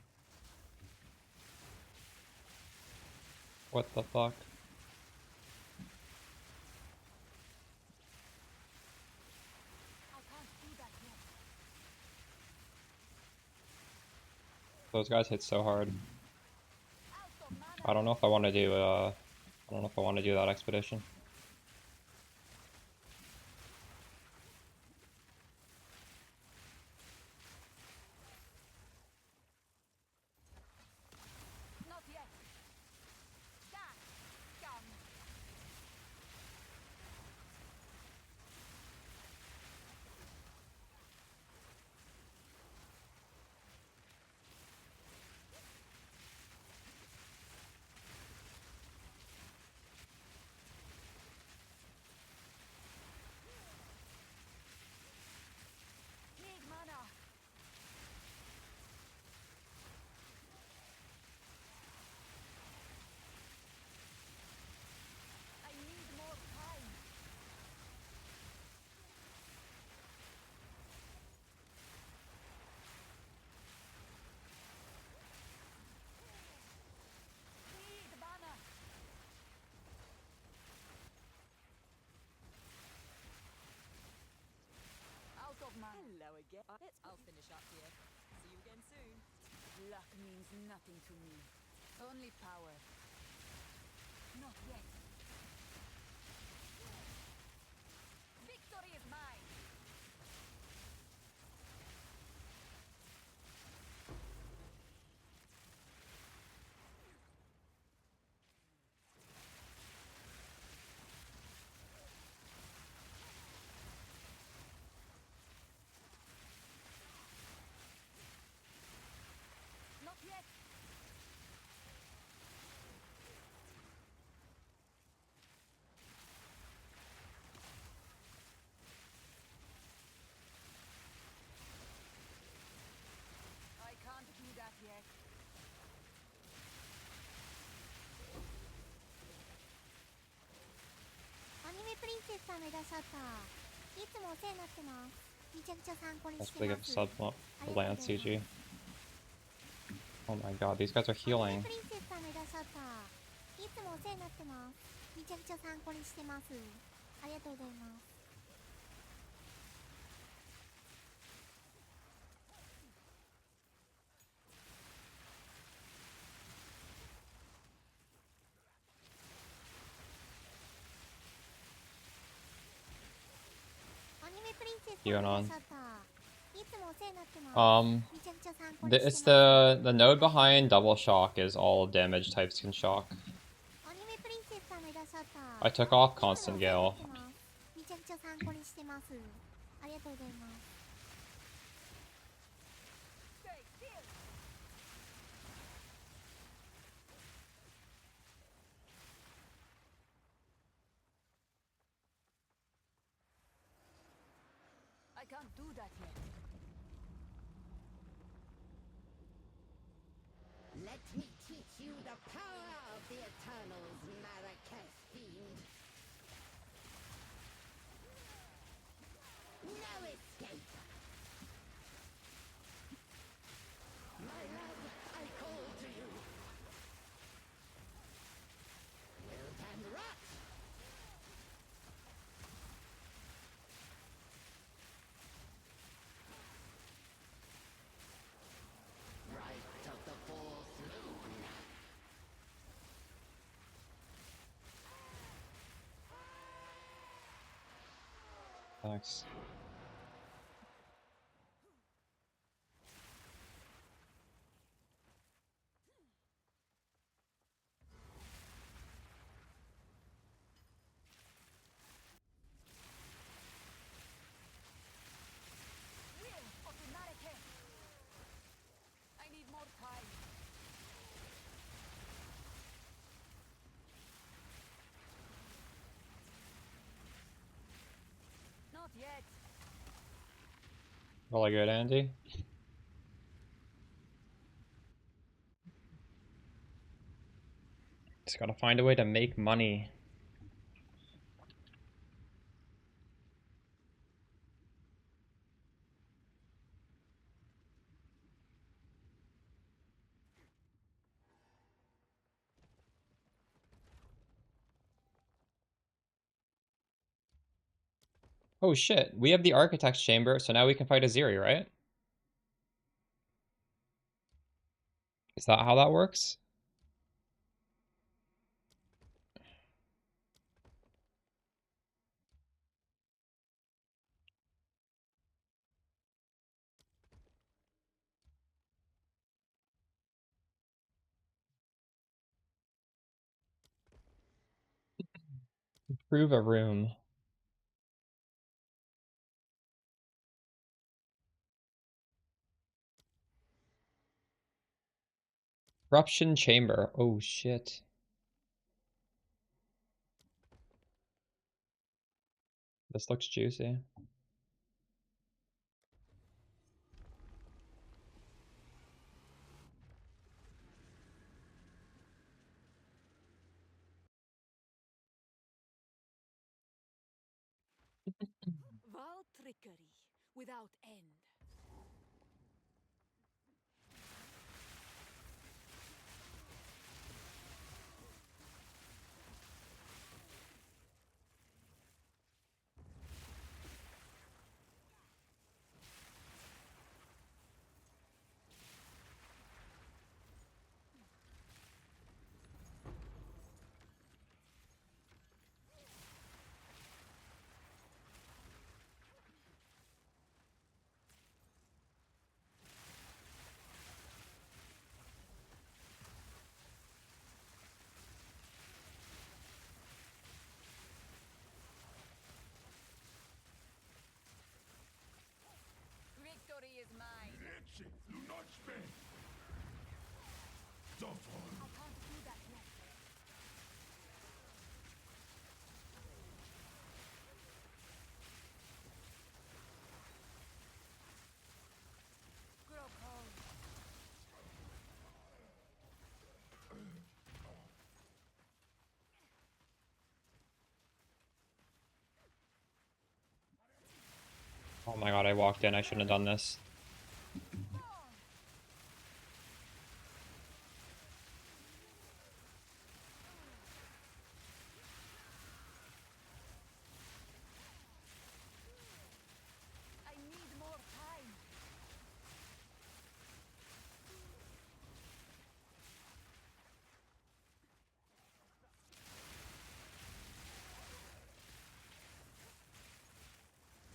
What the fuck?
I can't do that yet.
Those guys hit so hard.
Out of mana.
I don't know if I want to do I don't know if I want to do that expedition.
Not yet. That scum. Need mana. I need more time. Need mana. Out of mana.
Hello again. I'll finish up here. See you again soon.
Luck means nothing to me. Only power. Not yet. Victory is mine. Not yet.
さんいらっしゃった。いつもお世話になってます。めちゃくちゃ参考に
Let's
して
play
ま
get
す。
sub
ありがとうござい
land
ます。
CG. Oh my god, these guys are
アニメ
healing.
プリンセスさんいらっしゃった。いつもお世話になってます。めちゃくちゃ参考にしてます。ありがとうございます。アニメプリンセスさんいらっしゃった。いつもお世話になってます。めちゃくちゃ参考にしてます。
It's the node behind double shock is all damage types can shock.
アニメプリンセスさんいらっしゃった。
I took off
いつもお
constant
世話にな
gale.
ってます。めちゃくちゃ参考にしてます。ありがとうございます。
Stay still.
I can't do that yet.
Let me teach you the power of the Eternals, Marrakesh fiend. No escape! My love, I call to you. Wilt and rot! Right of the fourth moon.
Thanks.
Will of the Marrakesh. I need more time. Not yet.
Really good, Andy. Just gotta find a way to make money. Oh shit, we have the Architect's Chamber, so now we can fight Aziri, right? Is that how that works? Improve a room. Corruption Chamber. Oh shit. This looks juicy.
Vaal trickery without end.
Oh my god, I walked in. I shouldn't have done this.
I need more time.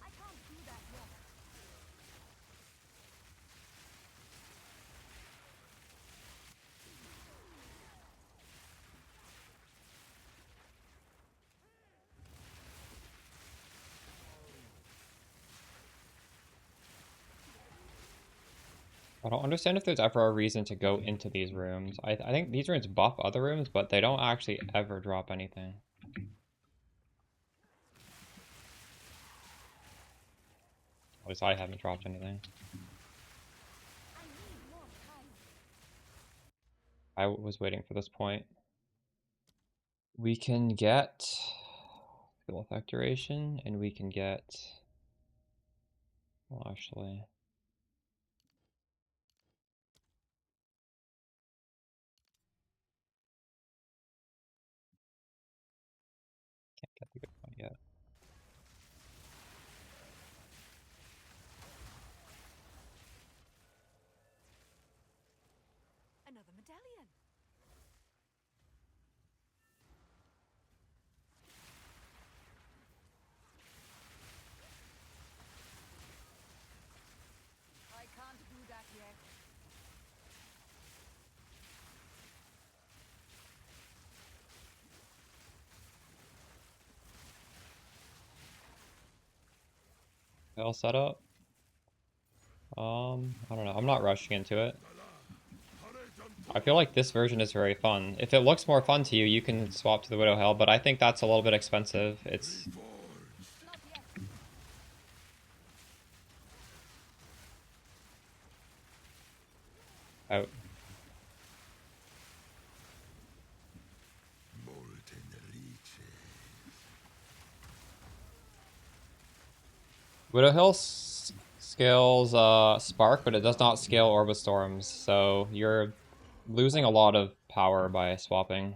I can't do that yet.
I don't understand if there's ever a reason to go into these rooms. I think these rooms buff other rooms, but they don't actually ever drop anything. At least I haven't dropped anything.
I need more time.
I was waiting for this point. We can get skill effect duration, and we can get... Well, actually... Can't get the good point yet.
Another medallion. I can't do that yet.
All set up. I don't know. I'm not rushing into it. I feel like this version is very fun. If it looks more fun to you, you can swap to the Widow Hell, but I think that's a little bit expensive. It's...
Not yet.
out. Widow Hill scales Spark, but it does not scale Orbit Storms, so you're losing a lot of power by swapping.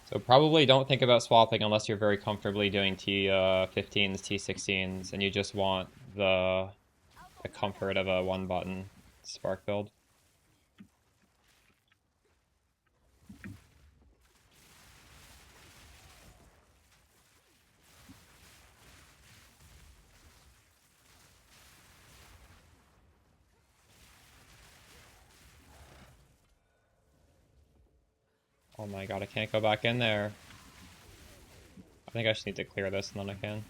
So probably don't think about swapping unless you're very comfortably doing T15s, T16s, and you just want the comfort of a one-button Spark build. Oh my god, I can't go back in there. I think I just need to clear this and then I can.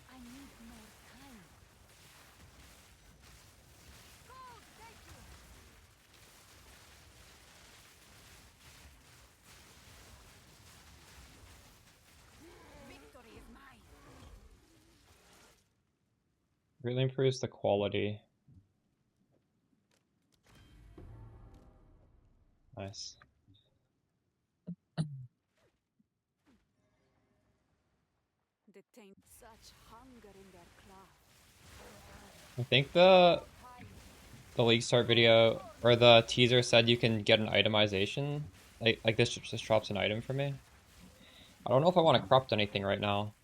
I need more time. Gold, thank you. Victory is mine.
Really improves the quality. Nice.
Detain such hunger in their claw.
I think the League Start video, or the teaser said you can get an itemization. Like this just drops an item for me. I don't know if I want to corrupt anything right now.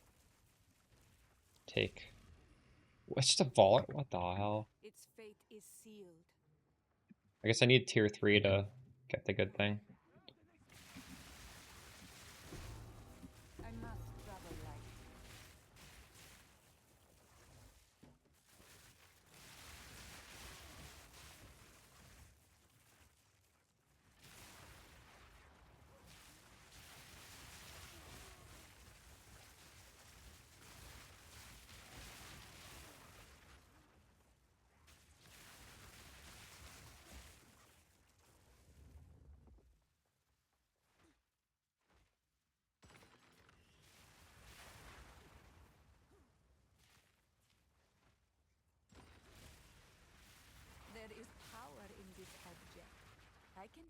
Take. It's just a vault? What the hell?
Its fate is sealed.
I guess I need tier 3 to get the good thing.
I must travel light.
I can.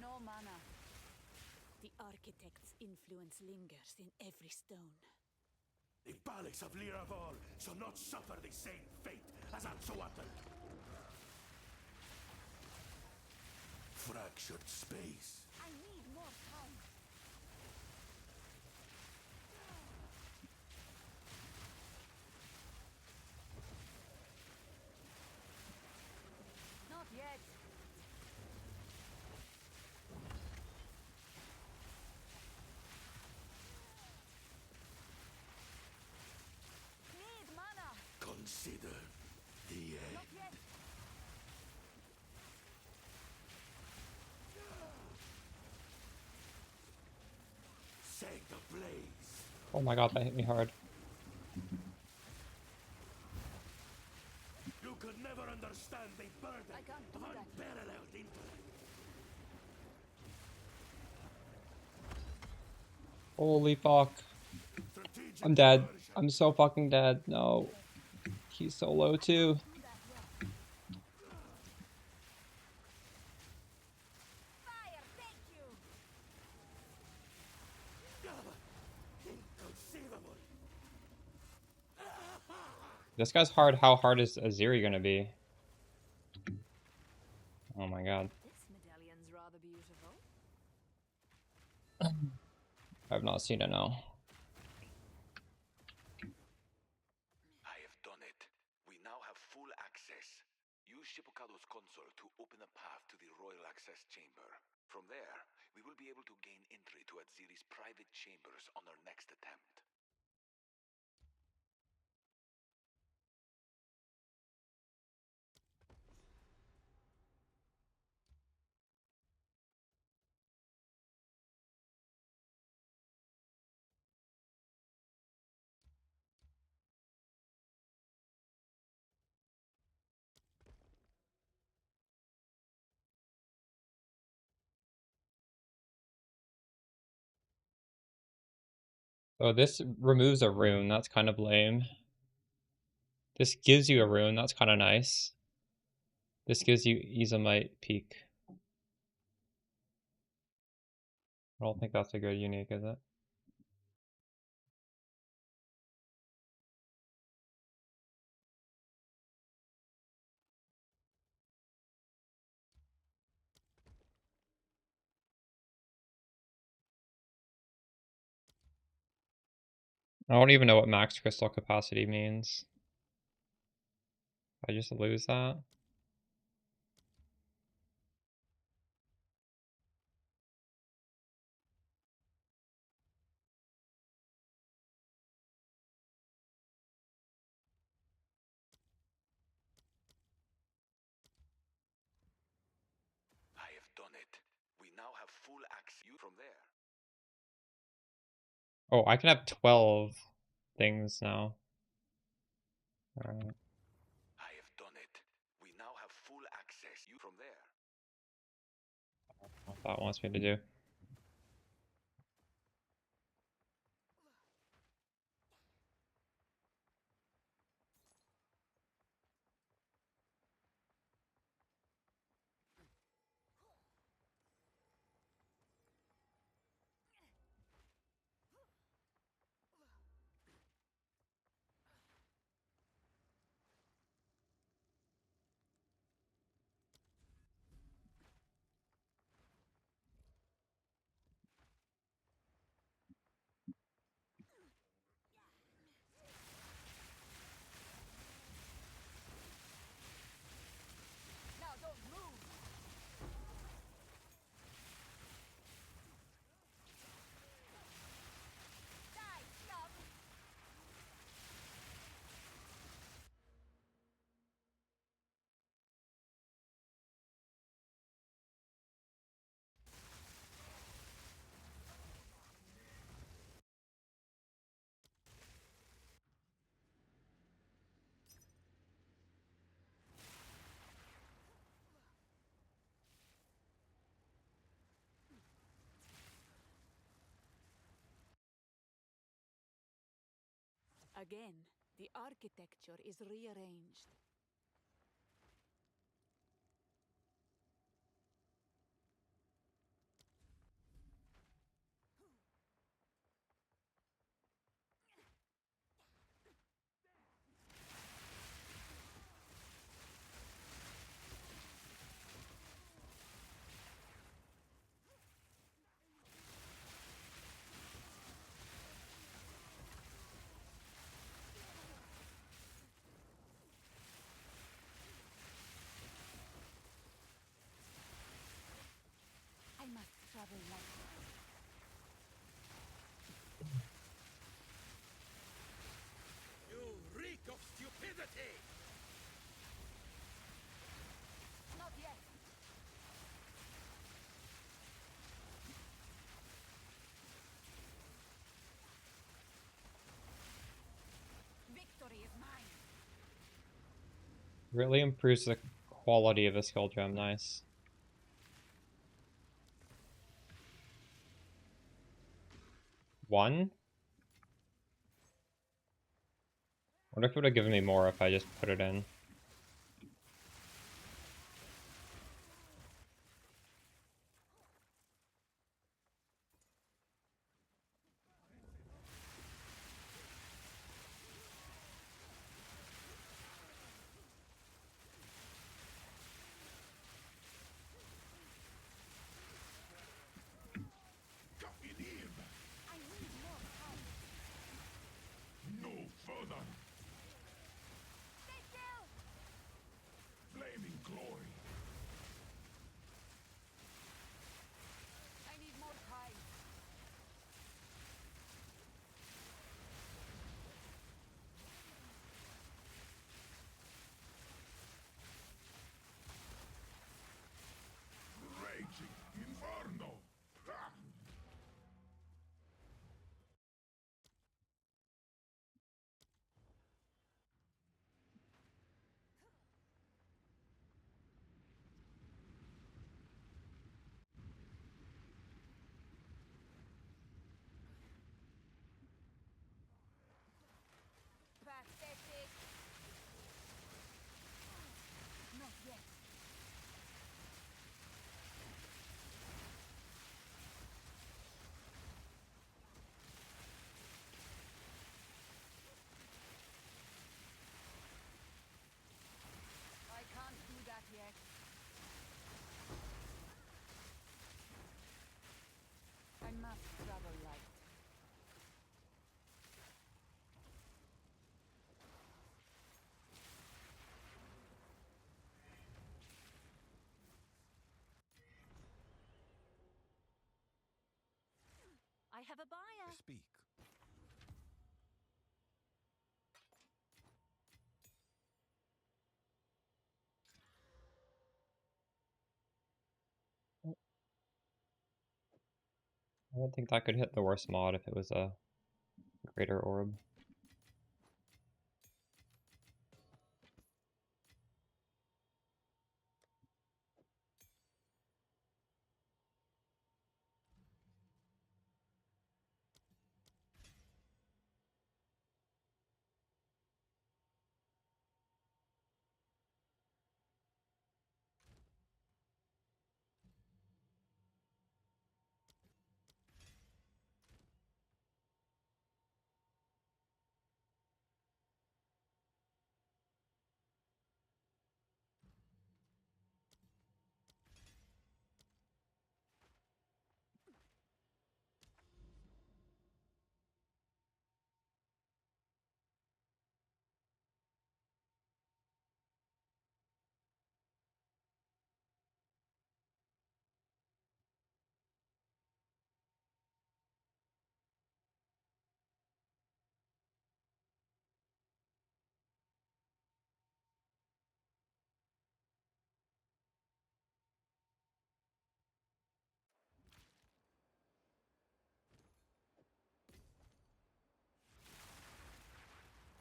No mana. The architect's influence lingers in every stone.
The palace of Vaal shall not suffer the same fate as Ansoatl. Fractured space.
I need more time. Not yet. Need mana.
Consider the end.
Not yet.
Set the blaze.
Oh my god, that hit me hard.
You could never understand the burden
I can't do
of
that.
unparalleled intellect.
Holy fuck.
Strategic
I'm dead.
diversion.
I'm so fucking dead. No. He's so low too.
Do that yet. Fire, thank you.
Inconceivable.
This guy's hard. How hard is Aziri gonna be? Oh my god.
This medallion's rather beautiful.
I've not seen it now.
I have done it. We now have full access. Use Shippukado's console to open a path to the Royal Access Chamber. From there, we will be able to gain entry to Aziri's private chambers on our next attempt.
Oh, this removes a rune. That's kind of lame. This gives you a rune. That's kind of nice. This gives you Izamite Peak. I don't think that's a good unique, is it? I don't even know what max crystal capacity means. I just lose that.
I have done it. We now have full access from there.
Oh, I can have 12 things now. Alright.
I have done it. We now have full access from there.
What that wants me to do.
Again, the architecture is rearranged. I must travel lightly.
You reek of stupidity!
Not yet. Victory is mine.
Really improves the quality of a skill gem. Nice. One? What if it would have given me more if I just put it in?
I need more time.
No further!
Stay still!
Flaming glory!
I need more time.
Raging inferno! Ha!
Pathetic. Not yet. I can't do that yet. I must travel light. I have a buyer.
Speak.
I don't think that could hit the worst mod if it was a greater orb.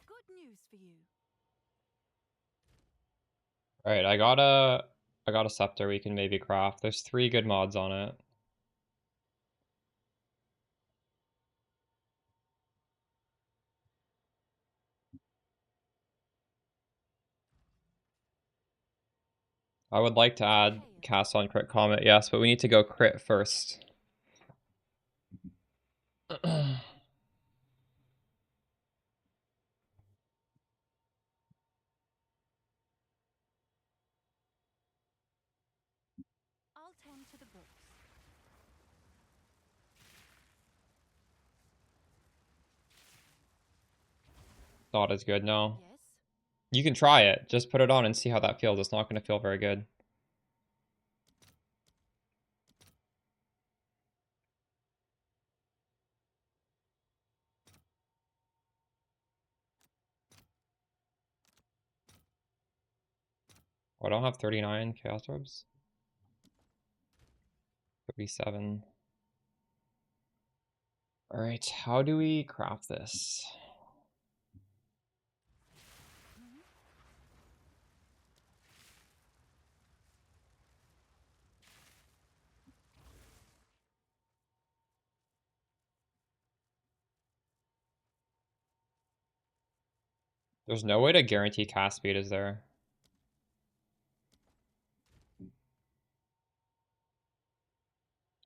Good news for you.
Alright, I got a scepter we can maybe craft. There's 3 good mods on it. I would like to add cast on crit comet, yes, but we need to go crit first.
I'll tend to the books.
Not as good, no.
Yes?
You can try it. Just put it on and see how that feels. It's not going to feel very good. Oh, I don't have 39 Chaos Orbs. 37. Alright, how do we craft this? There's no way to guarantee cast speed, is there?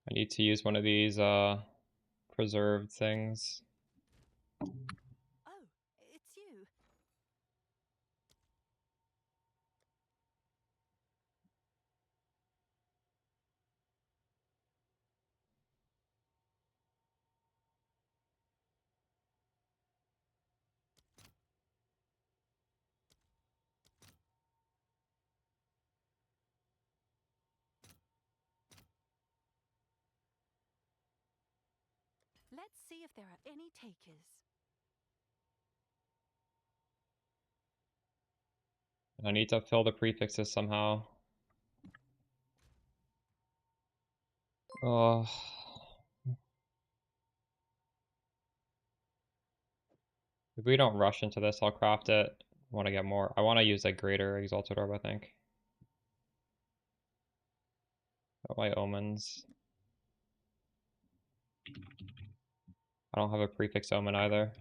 I need to use one of these preserved things.
Oh, it's you. Let's see if there are any takers.
I need to fill the prefixes somehow. Oh. If we don't rush into this, I'll craft it. I want to get more. I want to use a greater Exalted Orb, I think. Got my omens. I don't have a prefix omen either.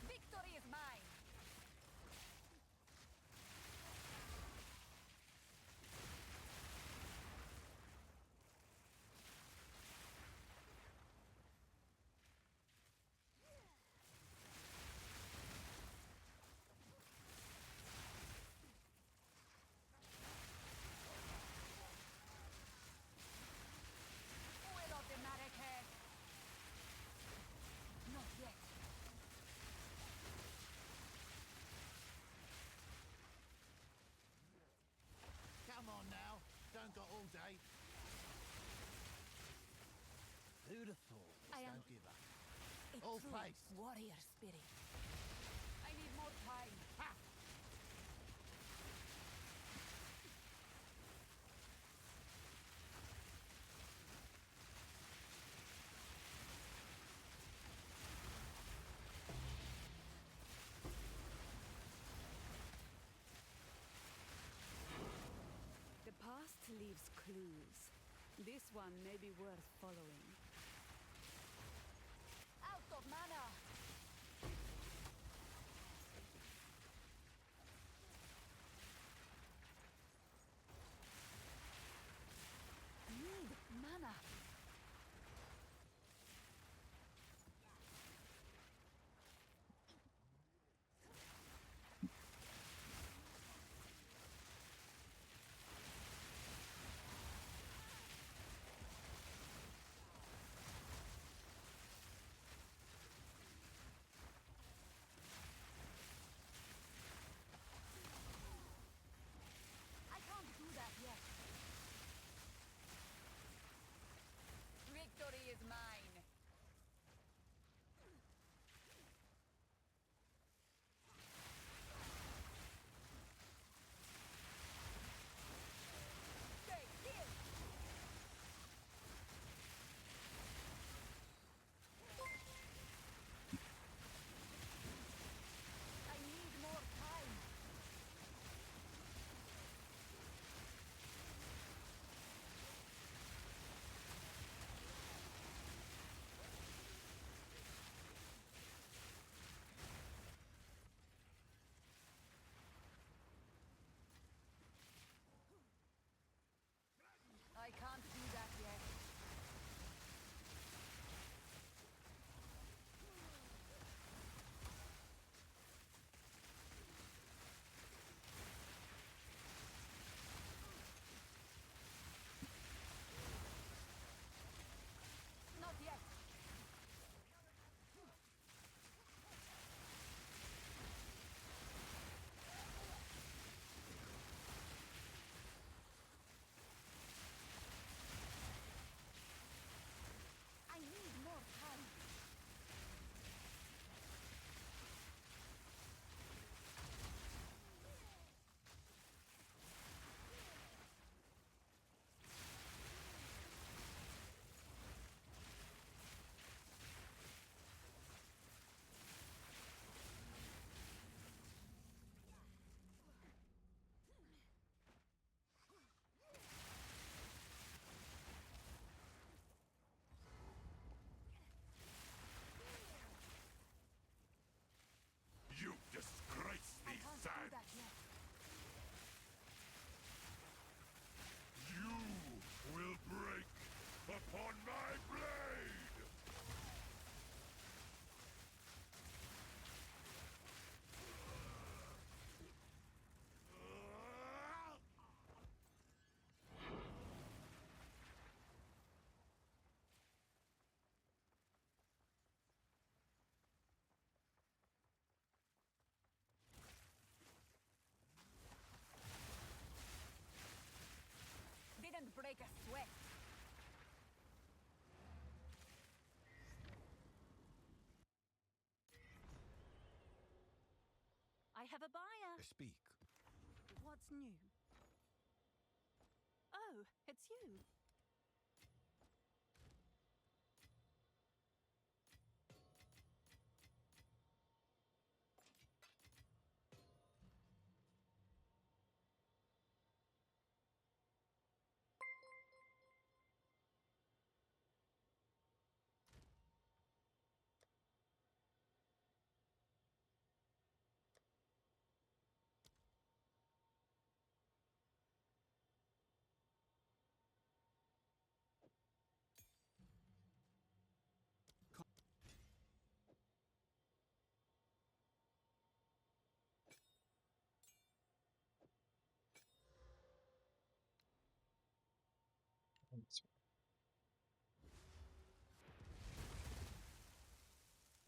Victory is mine! Will of the Marrakesh! Not yet.
Come on now, don't got all day. Who'd have thought this
I am-
don't give up?
A
All
true
face.
warrior spirit. I need more time.
Ha!
The past leaves clues. This one may be worth following.
Out of mana! Need mana!
I have a buyer.
Speak.
What's new? Oh, it's you.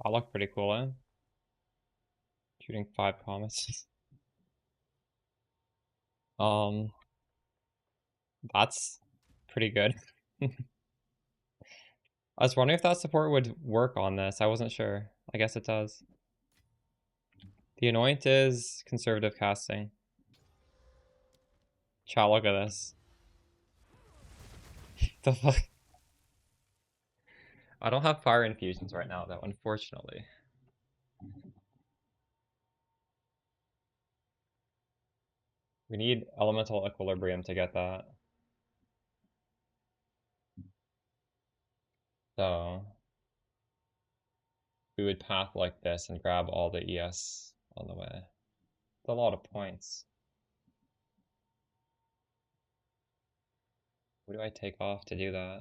I look pretty cool, eh? Shooting 5 comets. That's pretty good. I was wondering if that support would work on this. I wasn't sure. I guess it does. The Anoint is conservative casting. Chow, look at this. The fuck? I don't have fire infusions right now, though, unfortunately. We need elemental equilibrium to get that. So we would path like this and grab all the ES on the way. It's a lot of points. What do I take off to do that?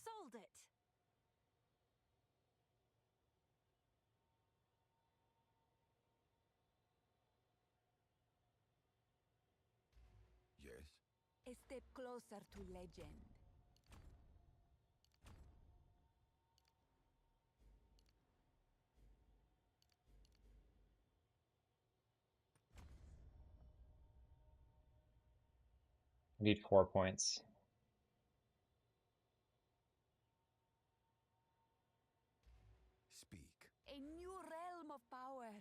Sold it.
Yes?
A step closer to legend.
I need 4 points.
Speak.
A new realm of power.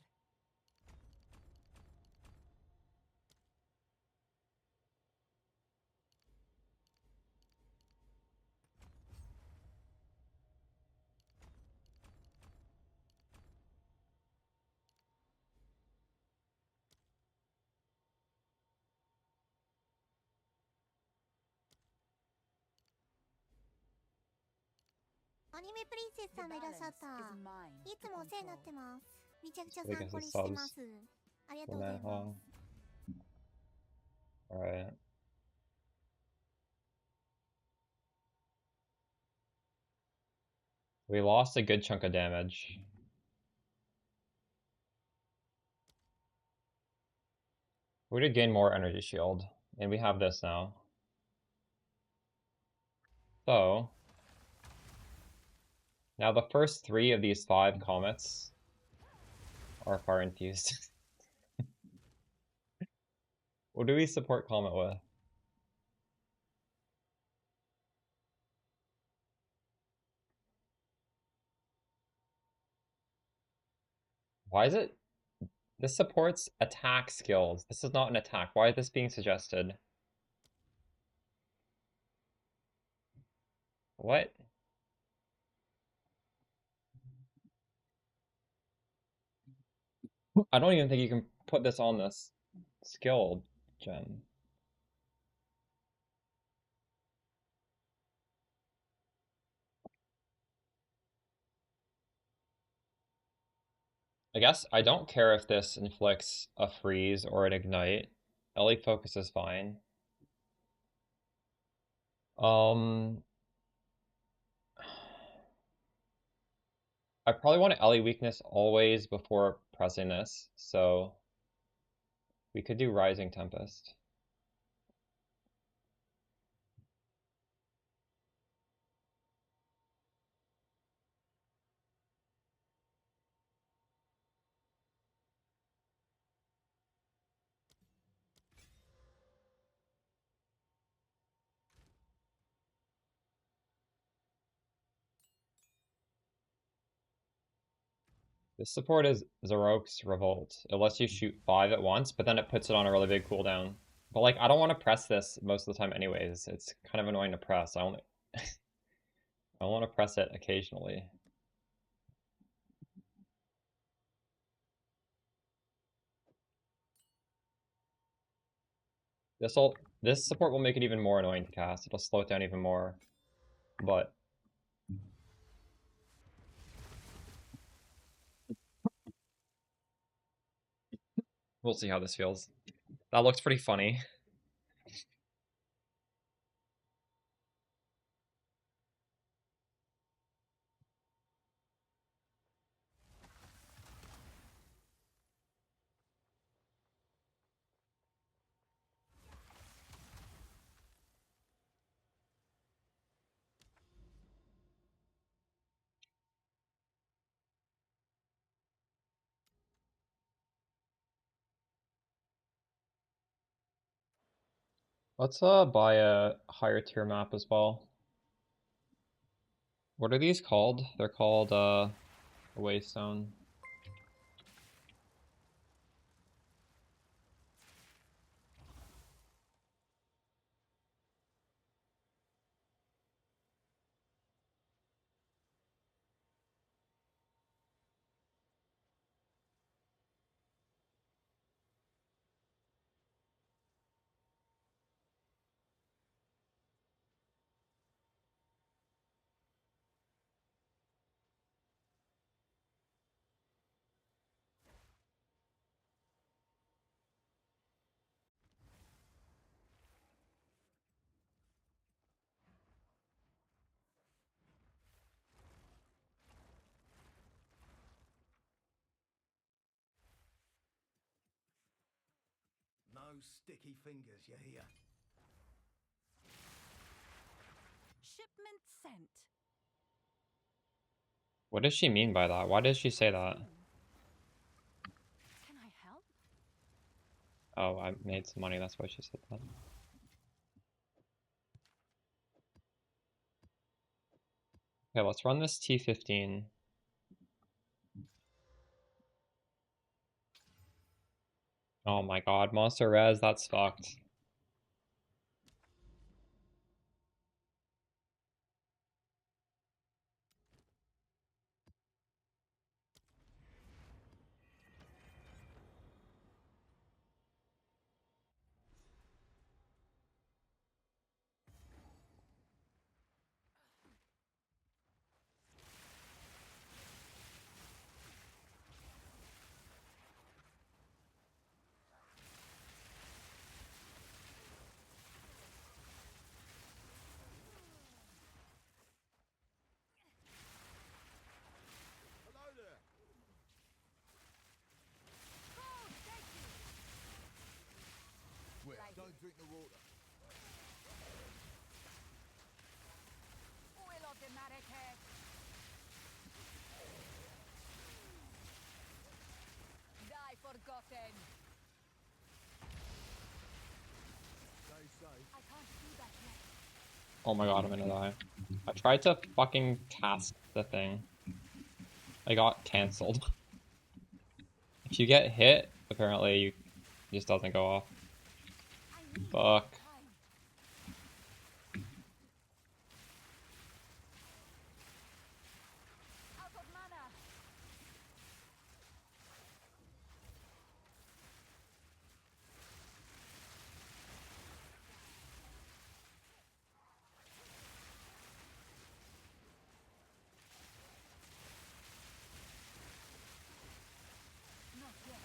アニメプリンセスさんがいらっしゃった。いつもお世話になってます。めちゃくちゃ参考にしてます。ありがとうございます。
Alright. We lost a good chunk of damage. We did gain more energy shield, and we have this now. So, now the first 3 of these 5 comets are fire infused. What do we support comet with? Why is it? This supports attack skills. This is not an attack. Why is this being suggested? What? I don't even think you can put this on this skill gem. I guess I don't care if this inflicts a freeze or an ignite. Ellie focus is fine. I probably want Ellie weakness always before pressing this, so we could do Rising Tempest. This support is Zarok's Revolt. It lets you shoot 5 at once, but then it puts it on a really big cooldown. But like, I don't want to press this most of the time anyways. It's kind of annoying to press. I only I want to press it occasionally. This support will make it even more annoying to cast. It'll slow it down even more. But we'll see how this feels. That looks pretty funny. Let's buy a higher tier map as well. What are these called? They're called Waystone.
No sticky fingers, you hear?
Shipment sent.
What does she mean by that? Why does she say that?
Can I help?
Oh, I made some money, that's why she said that. Okay, let's run this T15. Oh my god, Monster Res, that's fucked.
Hello there. Well, don't drink the water.
Oil of the Marrakesh. Die forgotten.
Stay safe.
I can't do that yet.
Oh my god, I'm gonna die. I tried to fucking cast the thing. I got cancelled. If you get hit, apparently you it just doesn't go off. Fuck.
Out of mana. Not yet.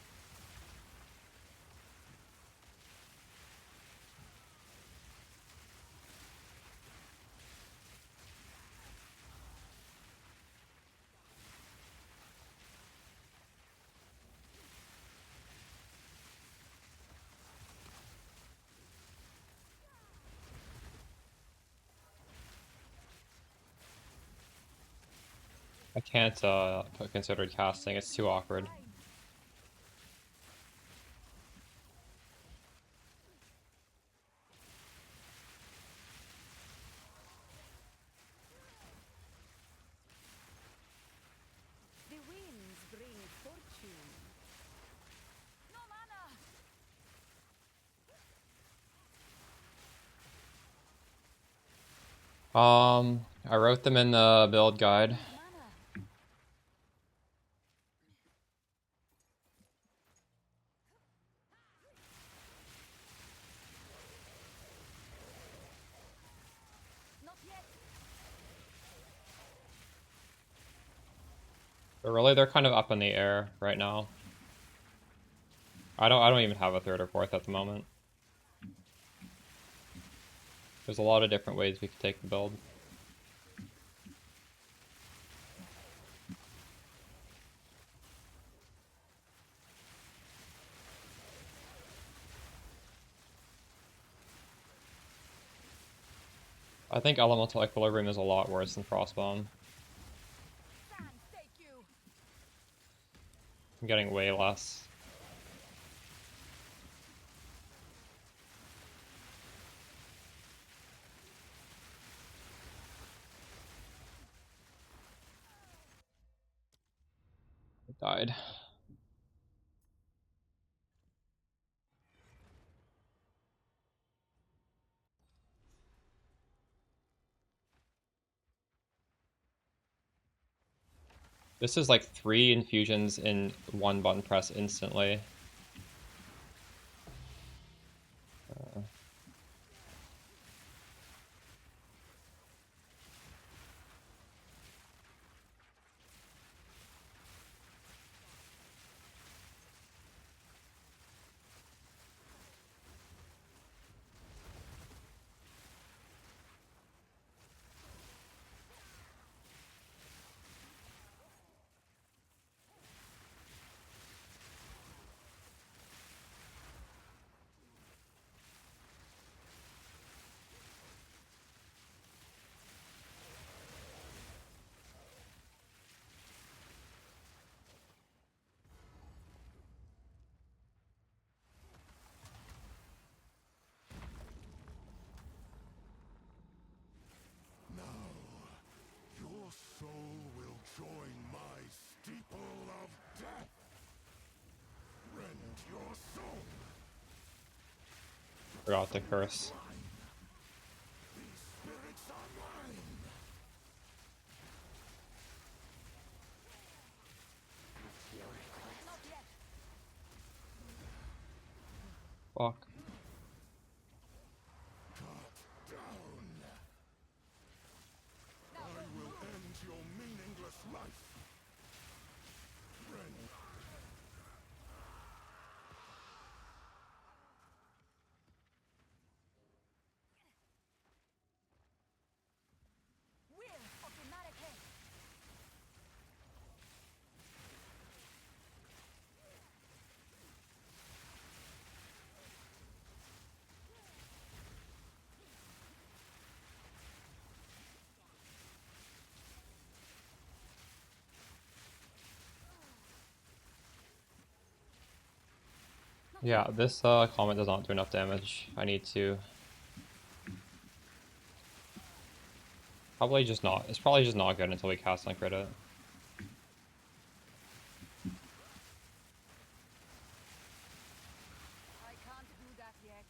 I can't consider casting, it's too awkward.
The winds bring
I wrote them in the build guide. But really, they're kind of up in the air right now. I don't even have a third or fourth at the moment. There's a lot of different ways we could take the build. I think Elemental Equilibrium is a lot worse than Frostbomb. I'm getting way less. I died. This is like 3 infusions in 1 button press instantly.
Your soul will join my steeple of death. Rend your soul.
Forgot the curse.
These spirits are mine.
Fuck.
Cut down. I will end your meaningless life. Rend.
Yeah, this comment does not do enough damage. I need to... Probably just not. It's probably just not good until we cast and crit it.
I can't do that yet.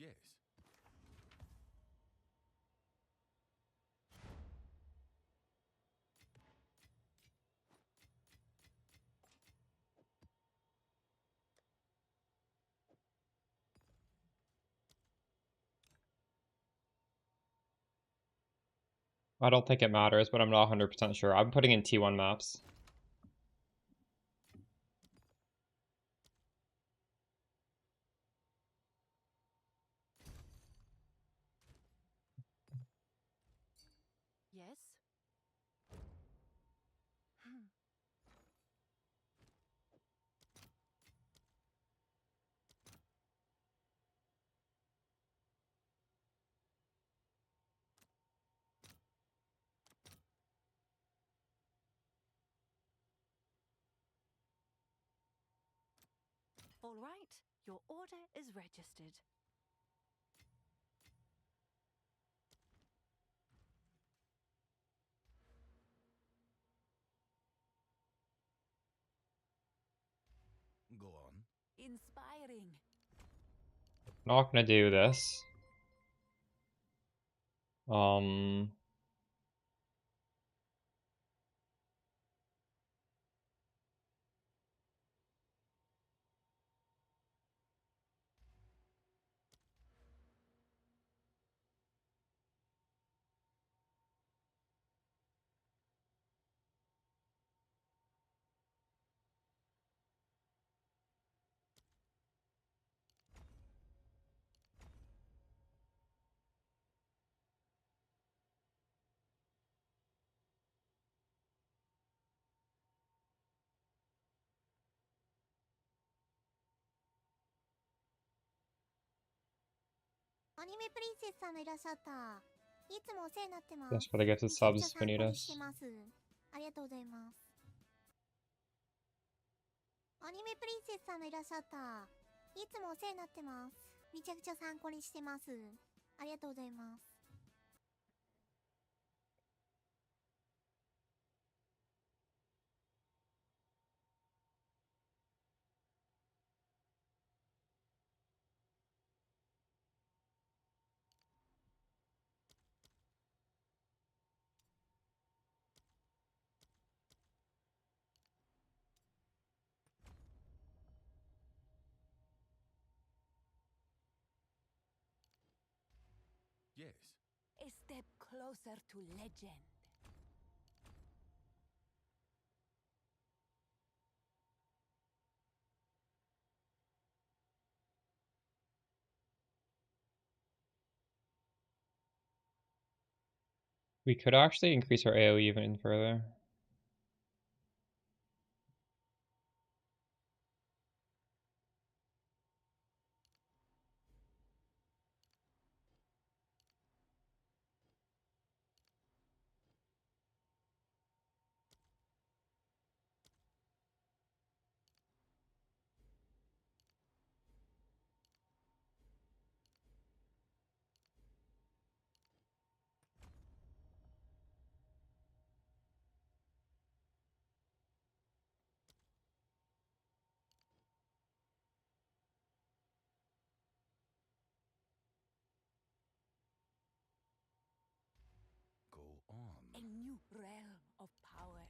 Yes.
I don't think it matters, but I'm not 100% sure. I'm putting in T1 maps.
Yes? All right, your order is registered.
Go on.
Inspiring.
Not gonna do this. Thanks for the gifted subs, Vanitas.
ありがとうございます。アニメプリンセスさんがいらっしゃった。いつもお世話になってます。めちゃくちゃ参考にしてます。ありがとうございます。
Yes.
A step closer to legend.
We could actually increase our AoE even further.
Go on.
A new realm of power.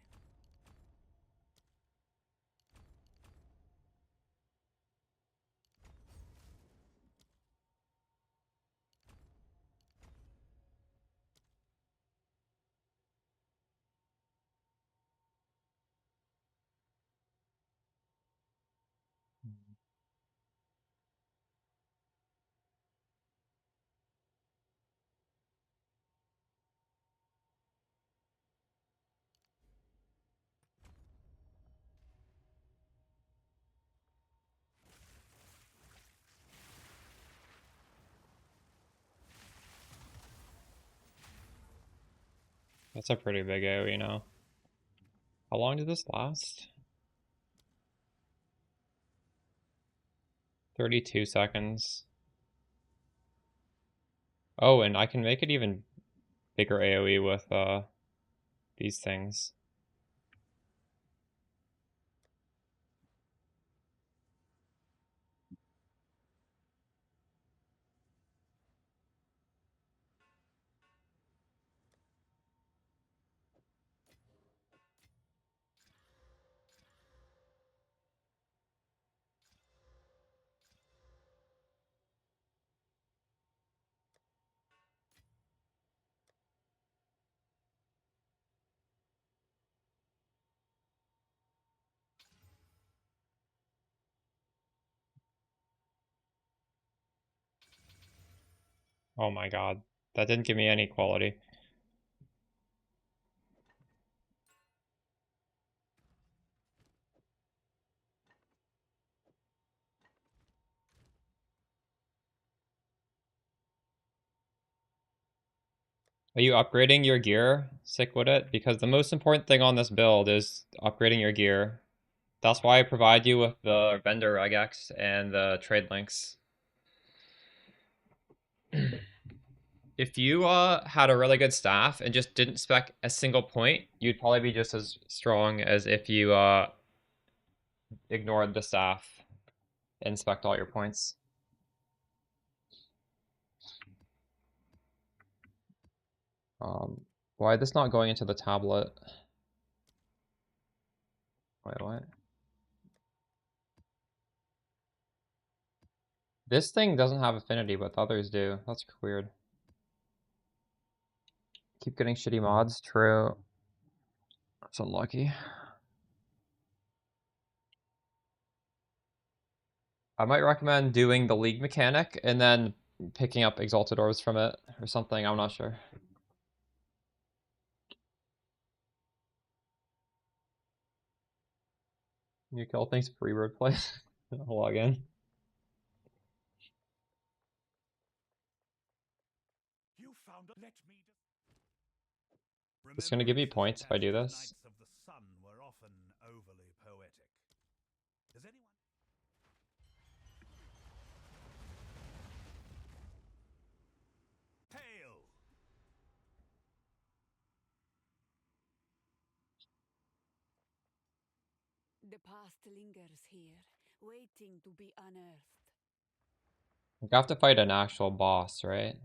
That's a pretty big AoE now. How long did this last? 32 seconds. Oh, and I can make it even bigger AoE with these things. Oh my god. That didn't give me any quality. Are you upgrading your gear, Sick with it? Because the most important thing on this build is upgrading your gear. That's why I provide you with the vendor regex and the trade links. If you had a really good staff and just didn't spec a single point, you'd probably be just as strong as if you ignored the staff and spec'd all your points. Why is this not going into the tablet? Wait, what? This thing doesn't have affinity, but the others do. That's weird. Keep getting shitty mods. True. That's unlucky. I might recommend doing the league mechanic and then picking up exalted orbs from it or something. I'm not sure. You kill things free word play. Log in.
You found a... Let me...
It's gonna give me points if I do this.
Knights of the Sun were often overly poetic. Does anyone... Hail!
The past lingers here, waiting to be unearthed.
I have to fight an actual boss, right?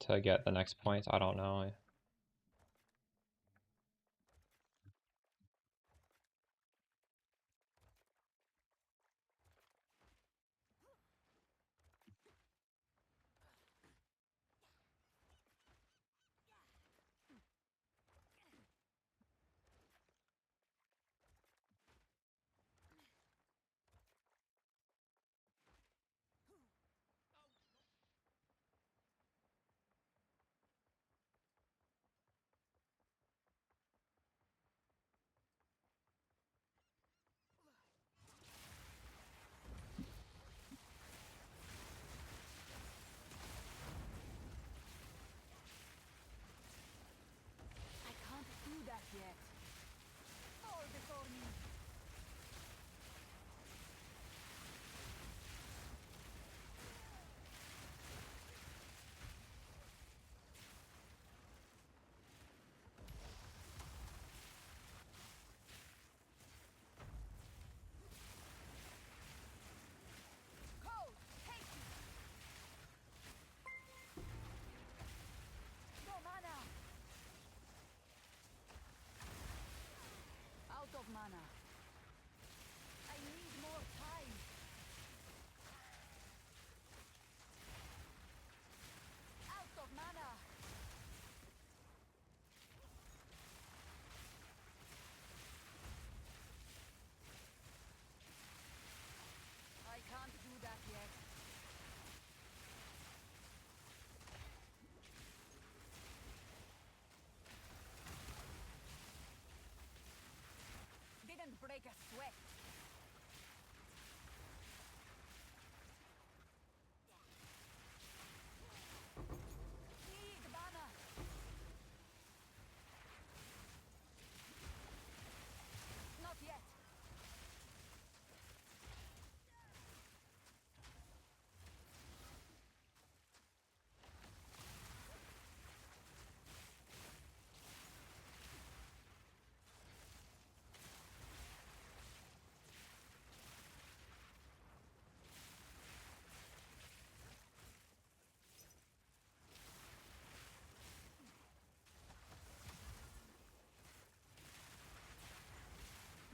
To get the next points. I don't know.
I can't do that yet. Fall before me. Cold, take it. No mana. Out of mana. I need more time. Out of mana. I can't do that yet. Didn't break a sweat. Need mana. Not yet.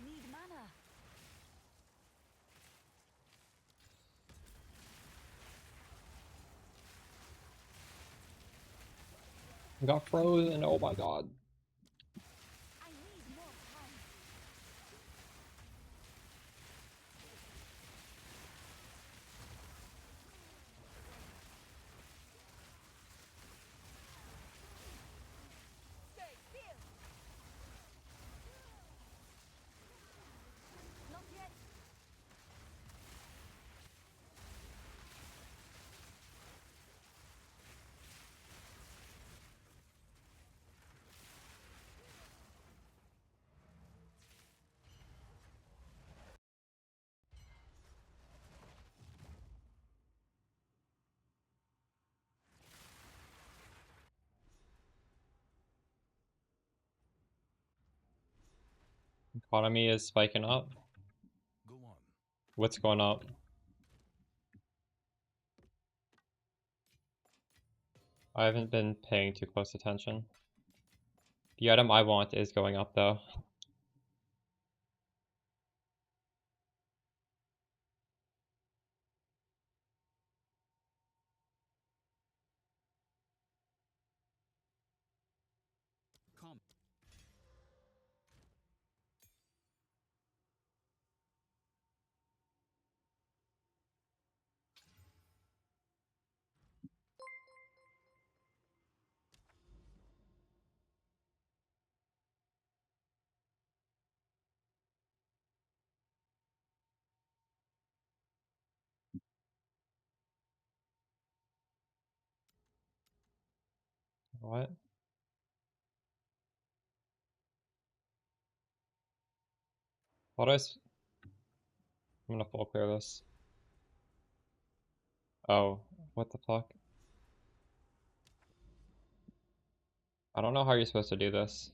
Need mana.
I got frozen. Oh my god.
I need more time.
Economy is spiking up.
Go on.
What's going up? I haven't been paying too close attention. The item I want is going up though.
Come.
What? What is? I'm gonna full clear this. Oh, what the fuck? I don't know how you're supposed to do this.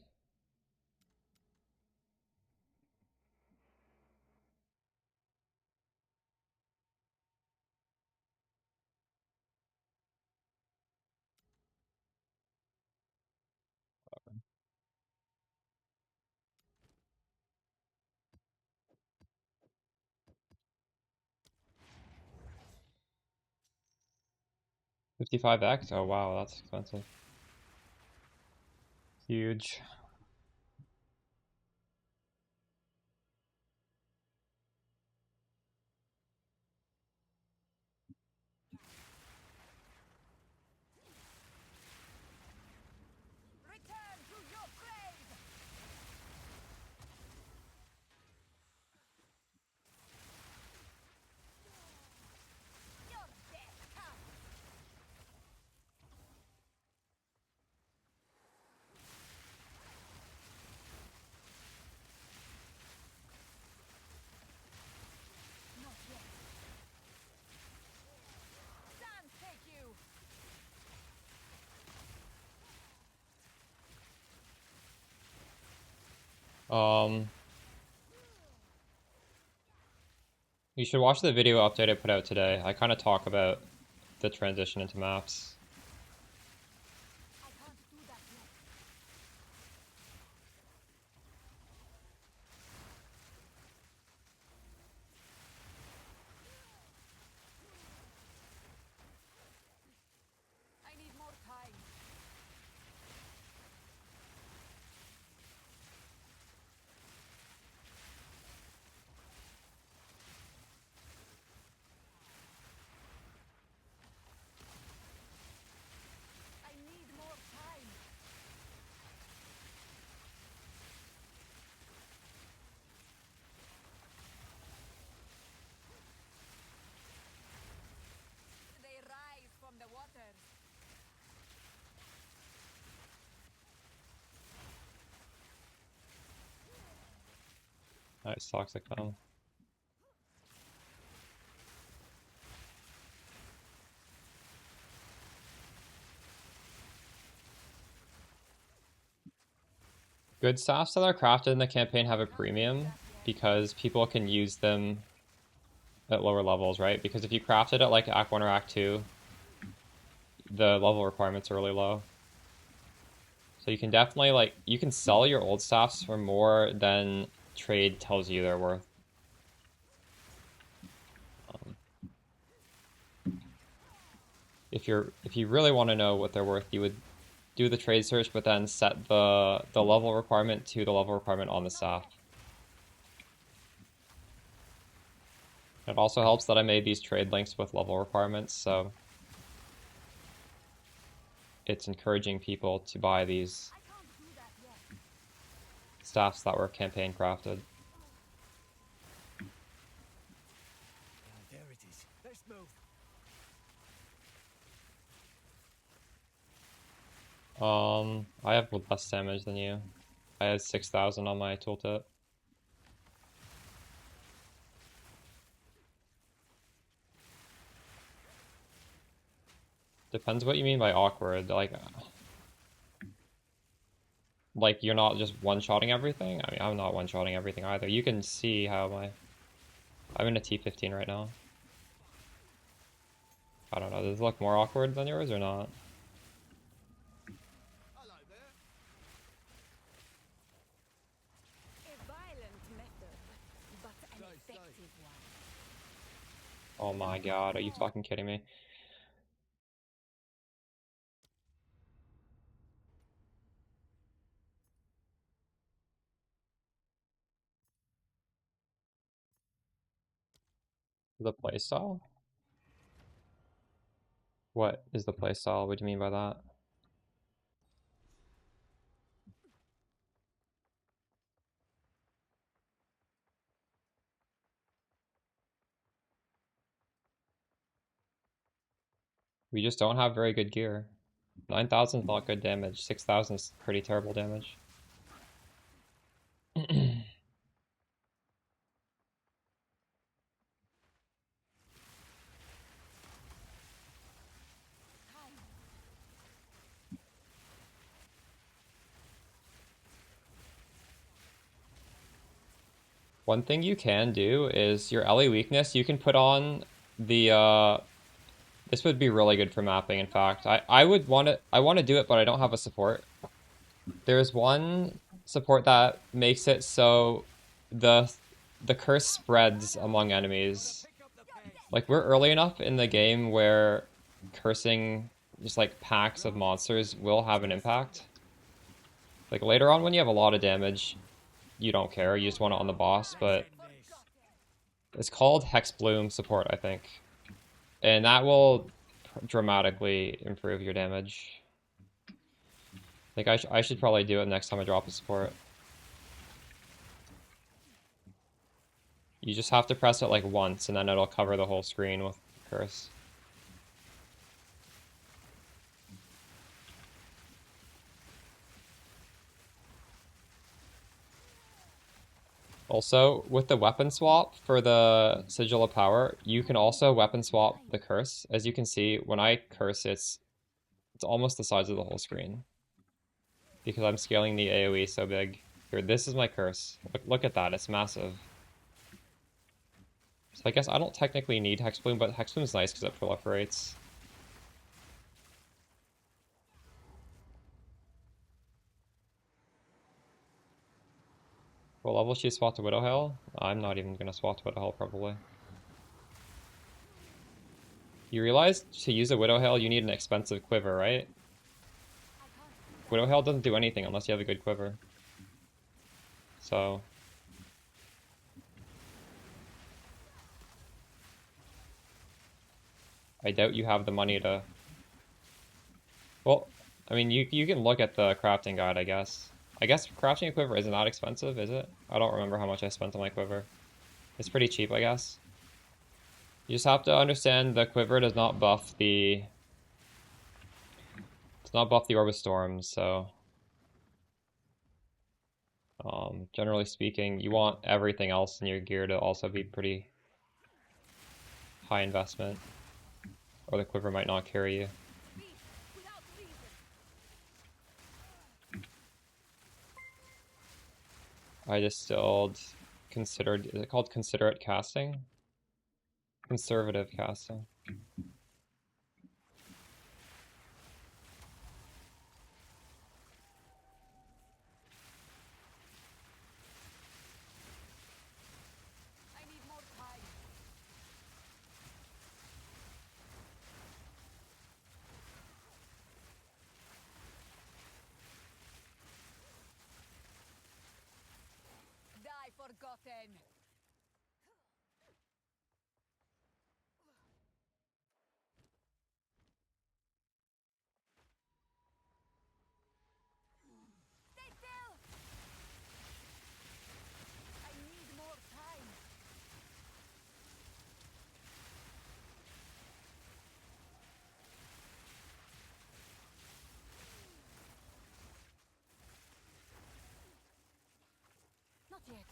$55X? Oh wow, that's expensive. Huge.
Return to your grave! Your death comes! Not yet. Sun take you!
You should watch the video update I put out today. I kind of talk about the transition into maps.
I can't do that yet. I need more time. I need more time. They rise from the waters.
Nice, toxic venom. Good staffs that are crafted in the campaign have a premium because people can use them at lower levels, right? Because if you craft it at like Act 1 or Act 2, the level requirements are really low. So you can definitely, like, you can sell your old staffs for more than trade tells you they're worth. If you really want to know what they're worth, you would do the trade search, but then set the level requirement to the level requirement on the staff. It also helps that I made these trade links with level requirements, so it's encouraging people to buy these staffs that were campaign crafted.
There it is. Let's move.
I have less damage than you. I had 6,000 on my tooltip. Depends what you mean by awkward. Like, like you're not just one-shotting everything. I mean, I'm not one-shotting everything either. You can see how I'm in a T15 right now. I don't know, does it look more awkward than yours or not? Oh my god, are you fucking kidding me? The playstyle? What is the playstyle? What do you mean by that? We just don't have very good gear. 9,000 is not good damage. 6,000 is pretty terrible damage. One thing you can do is your LA weakness, you can put on the this would be really good for mapping, in fact. I want to do it, but I don't have a support. There's one support that makes it so the curse spreads among enemies. Like, we're early enough in the game where cursing just like packs of monsters will have an impact. Like later on when you have a lot of damage, you don't care, you just want it on the boss, but it's called Hex Bloom support, I think. And that will dramatically improve your damage. I think I should probably do it next time I drop a support. You just have to press it like once and then it'll cover the whole screen with curse. Also, with the weapon swap for the Sigil of Power, you can also weapon swap the curse. As you can see, when I curse, it's almost the size of the whole screen. Because I'm scaling the AoE so big. Here, this is my curse. Look at that, it's massive. So I guess I don't technically need Hex Bloom, but Hex Bloom's nice because it proliferates. What level should you swap to Widowhail? I'm not even going to swap to Widowhail, probably. You realize to use a Widowhail you need an expensive quiver, right? Widowhail doesn't do anything unless you have a good quiver. So... I doubt you have the money to... Well, I mean, you can look at the crafting guide, I guess. I guess crafting a quiver isn't that expensive, is it? I don't remember how much I spent on my quiver. It's pretty cheap, I guess. You just have to understand the quiver does not buff the... Does not buff the Orb of Storms, so... generally speaking, you want everything else in your gear to also be pretty high investment. Or the quiver might not carry you. I distilled considered, is it called considerate casting? Conservative casting.
Forgotten. Stay still. I need more time. Not yet.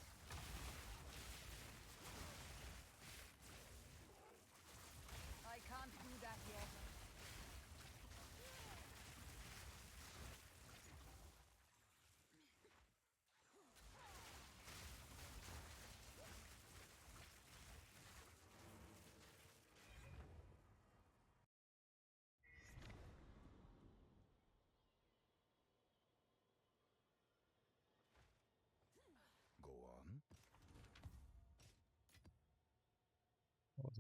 I can't do that yet.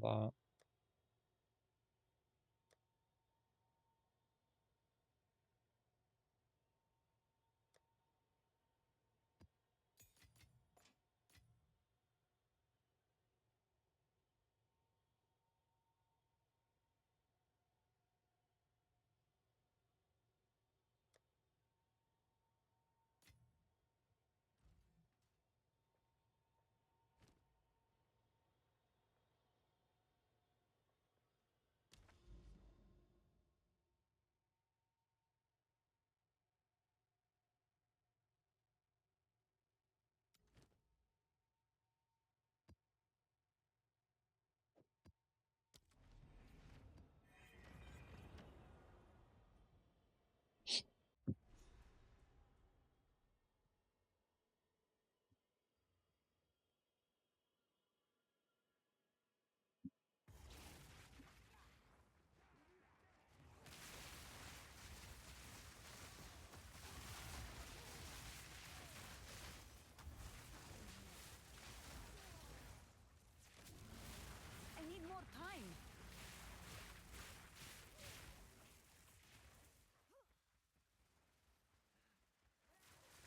What's that?
I need more time.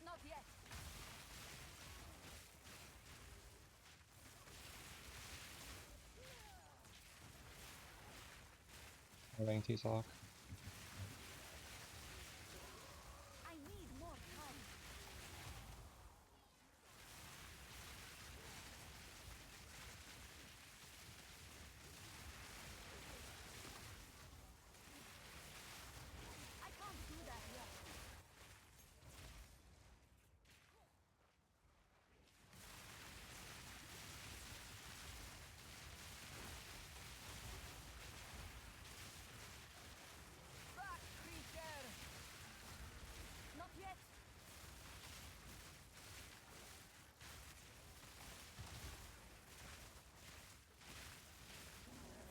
Not yet.
Having T-Sock.
I need more time. I can't do that yet. Back, creature! Not yet.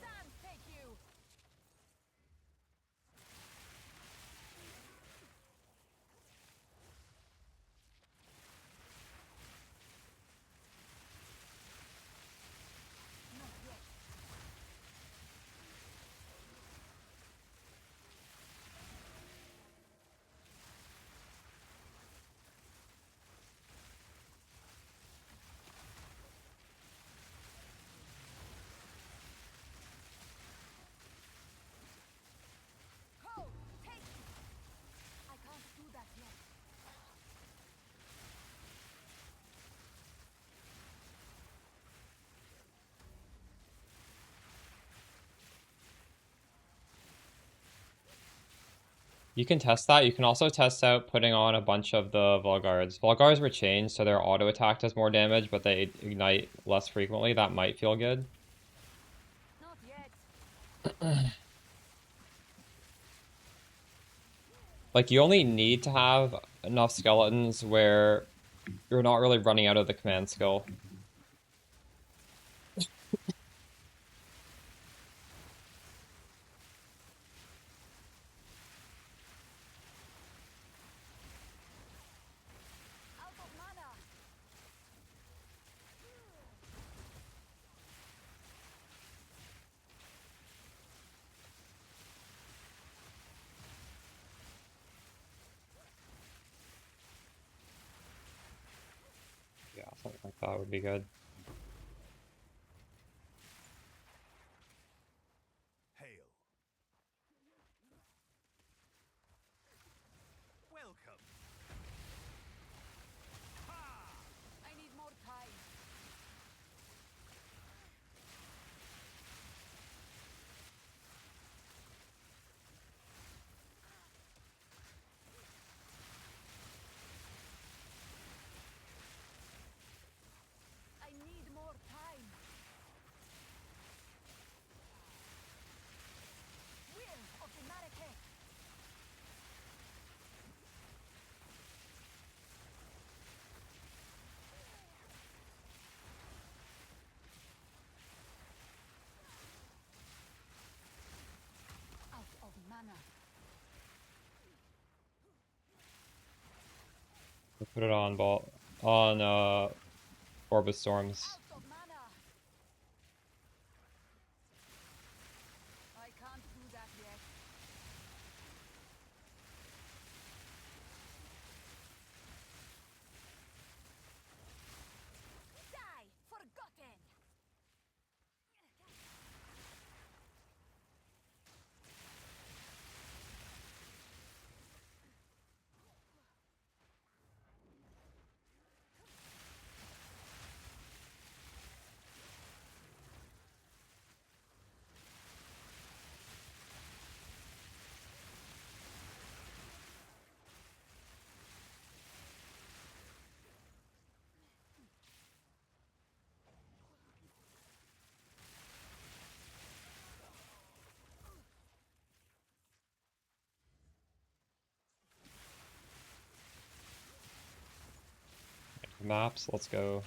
Sam, take you! Not yet. Go! Take it! I can't do that yet.
You can test that. You can also test out putting on a bunch of the Volgards. Volgards were changed, so their auto attack does more damage, but they ignite less frequently. That might feel good.
Not yet.
Like, you only need to have enough skeletons where you're not really running out of the command skill.
Out of mana.
Yeah, something like that would be good.
Hail. Welcome.
I need more time. I need more time. Will of the Marrakech. Out of mana.
We'll put it on Orbit Storms.
Out of mana.
Maps, let's go.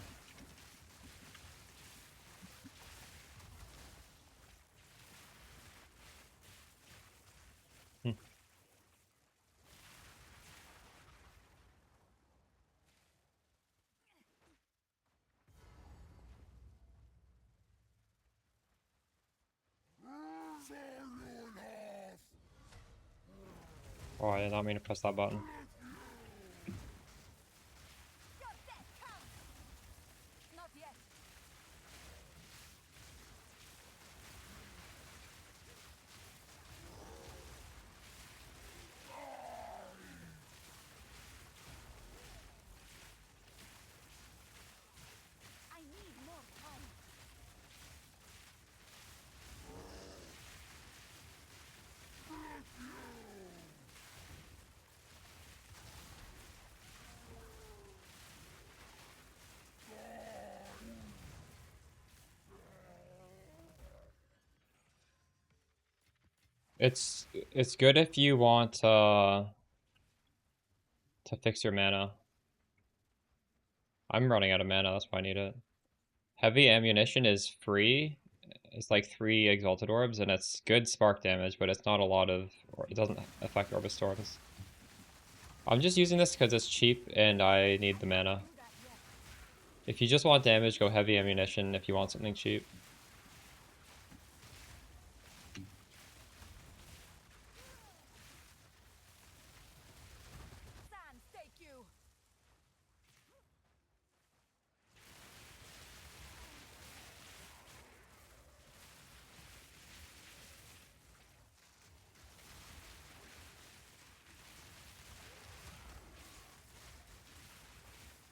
Oh, I did not mean to press that button.
Not yet. I need more time.
It's good if you want to fix your mana. I'm running out of mana, that's why I need it. Heavy ammunition is free. It's like 3 exalted orbs, and it's good spark damage, but it's not a lot of, or it doesn't affect Orbis Storms. I'm just using this because it's cheap and I need the mana. If you just want damage, go heavy ammunition if you want something cheap.
Sand, stake you.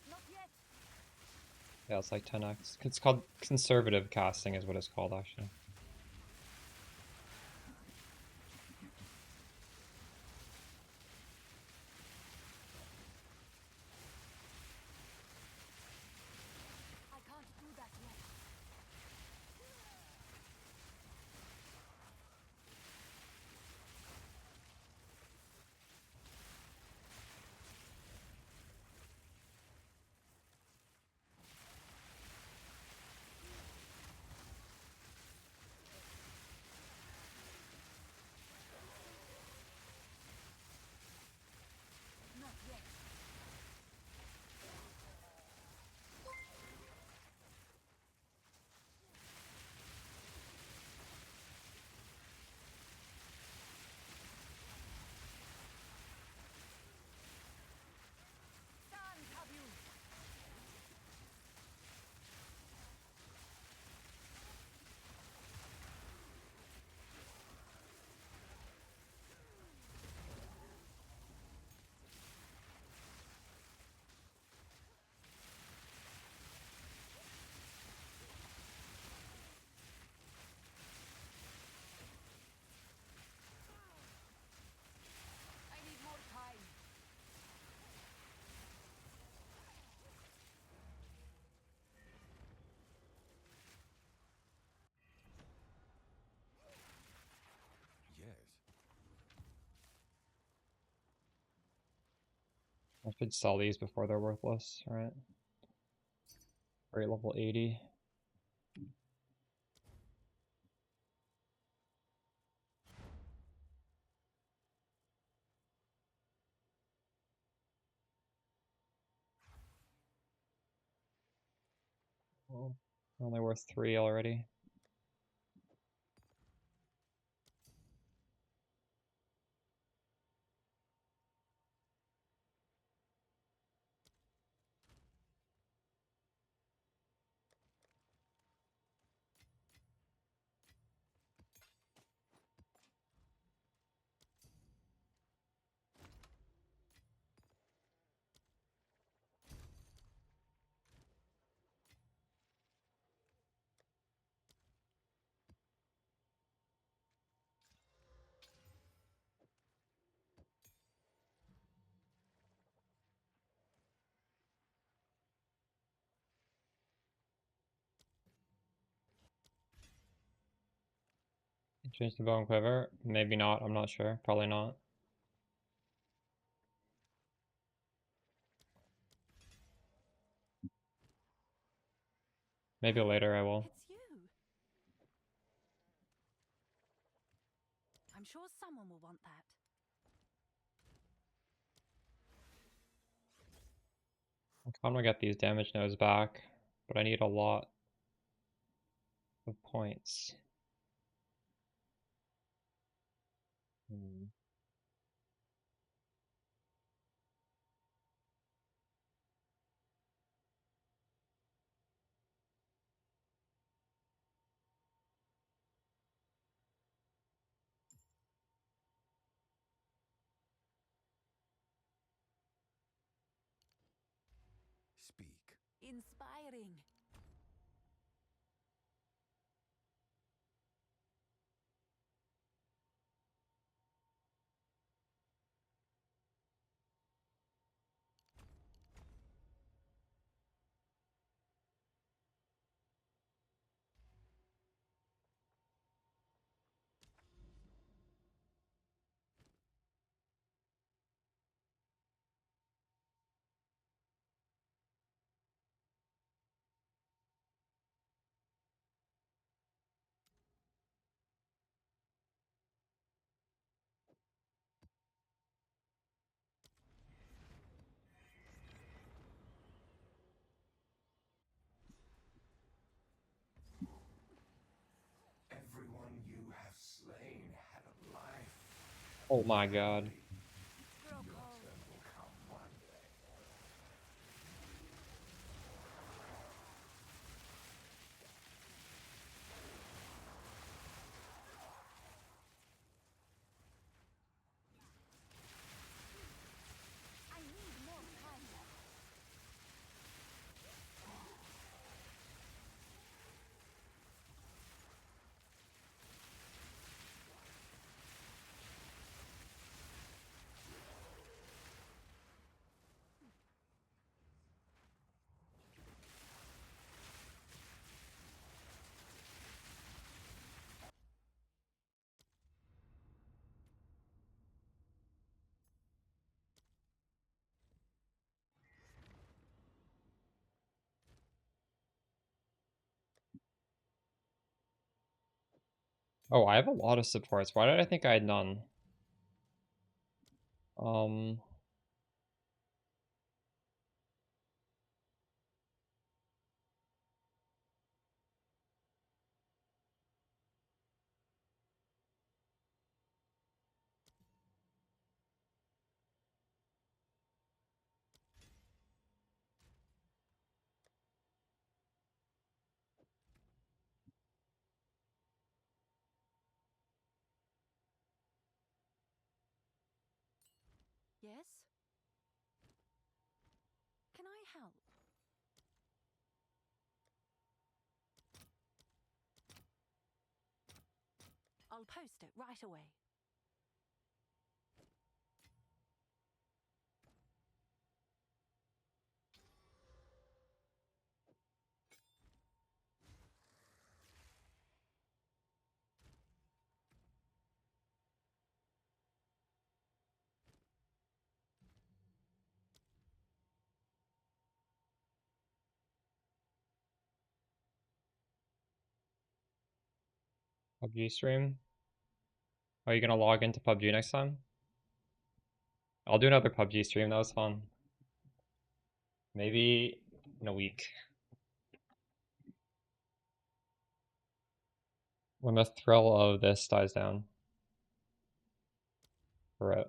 Not yet.
Yeah, it's like 10x. It's called conservative casting is what it's called, actually.
I can't do that yet. Not yet. Sand, have you? I need more time.
Yes.
I should sell these before they're worthless, right? Rate level 80. Well, only worth 3 already. Change the bow and quiver? Maybe not, I'm not sure. Probably not. Maybe later I will.
It's you. I'm sure someone will want that.
I kind of get these damage nodes back, but I need a lot of points.
Speak.
Inspiring.
Everyone you have slain had a life.
Oh my god.
Grow cold.
Turn will come one day.
I need more time.
Oh, I have a lot of supports. Why did I think I had none?
Yes? Can I help? I'll post it right away.
PUBG stream? Are you gonna log into PUBG next time? I'll do another PUBG stream, that was fun. Maybe in a week. When the thrill of this dies down. For it.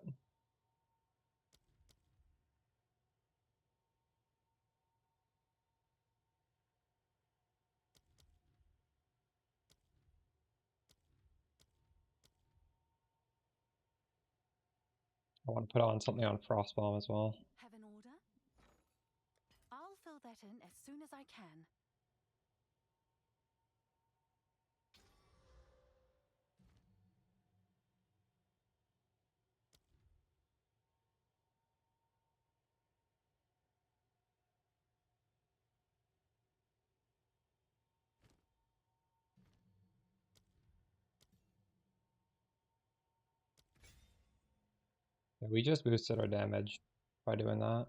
I want to put on something on Frostbomb as well.
Have an order? I'll fill that in as soon as I can.
Yeah, we just boosted our damage by doing that.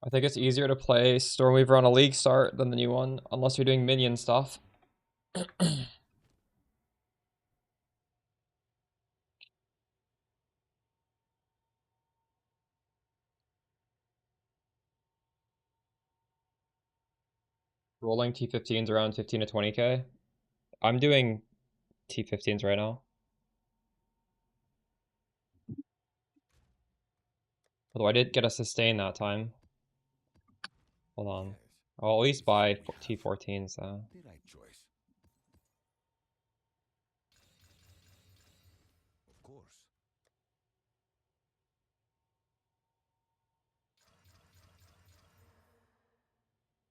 I think it's easier to play Stormweaver on a league start than the new one, unless you're doing minion stuff. Rolling T15s around 15 to 20k. I'm doing T15s right now. Although I did get a sustain that time. Hold on. I'll at least buy T14s though.
The right choice. Of course.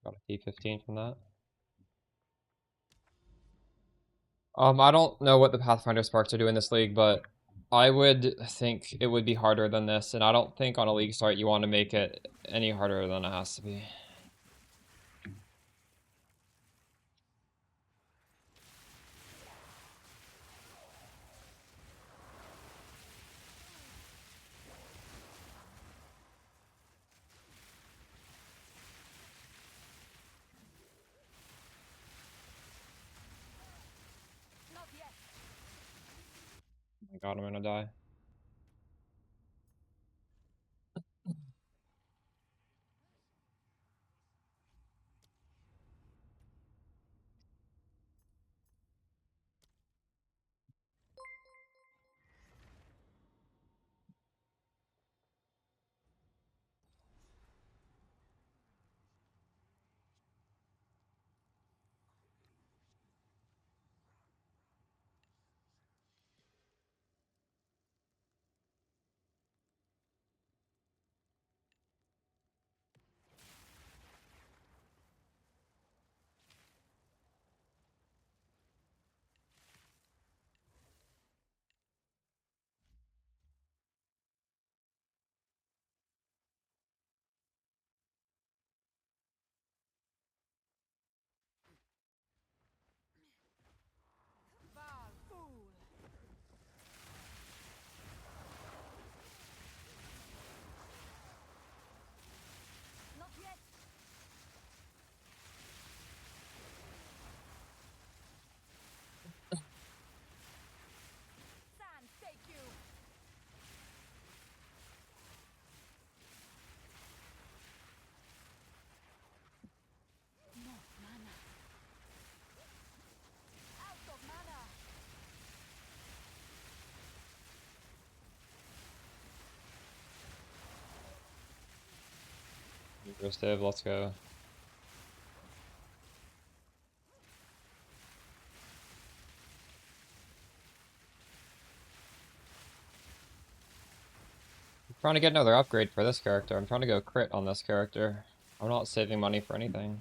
Got a T15 from that. I don't know what the Pathfinder Sparks are doing in this league, but I would think it would be harder than this, and I don't think on a league start you want to make it any harder than it has to be. Oh my god, I'm gonna die.
Vaal, fool! Not yet! Sand, take you! No mana. Out of mana!
Div, let's go. I'm trying to get another upgrade for this character. I'm trying to go crit on this character. I'm not saving money for anything.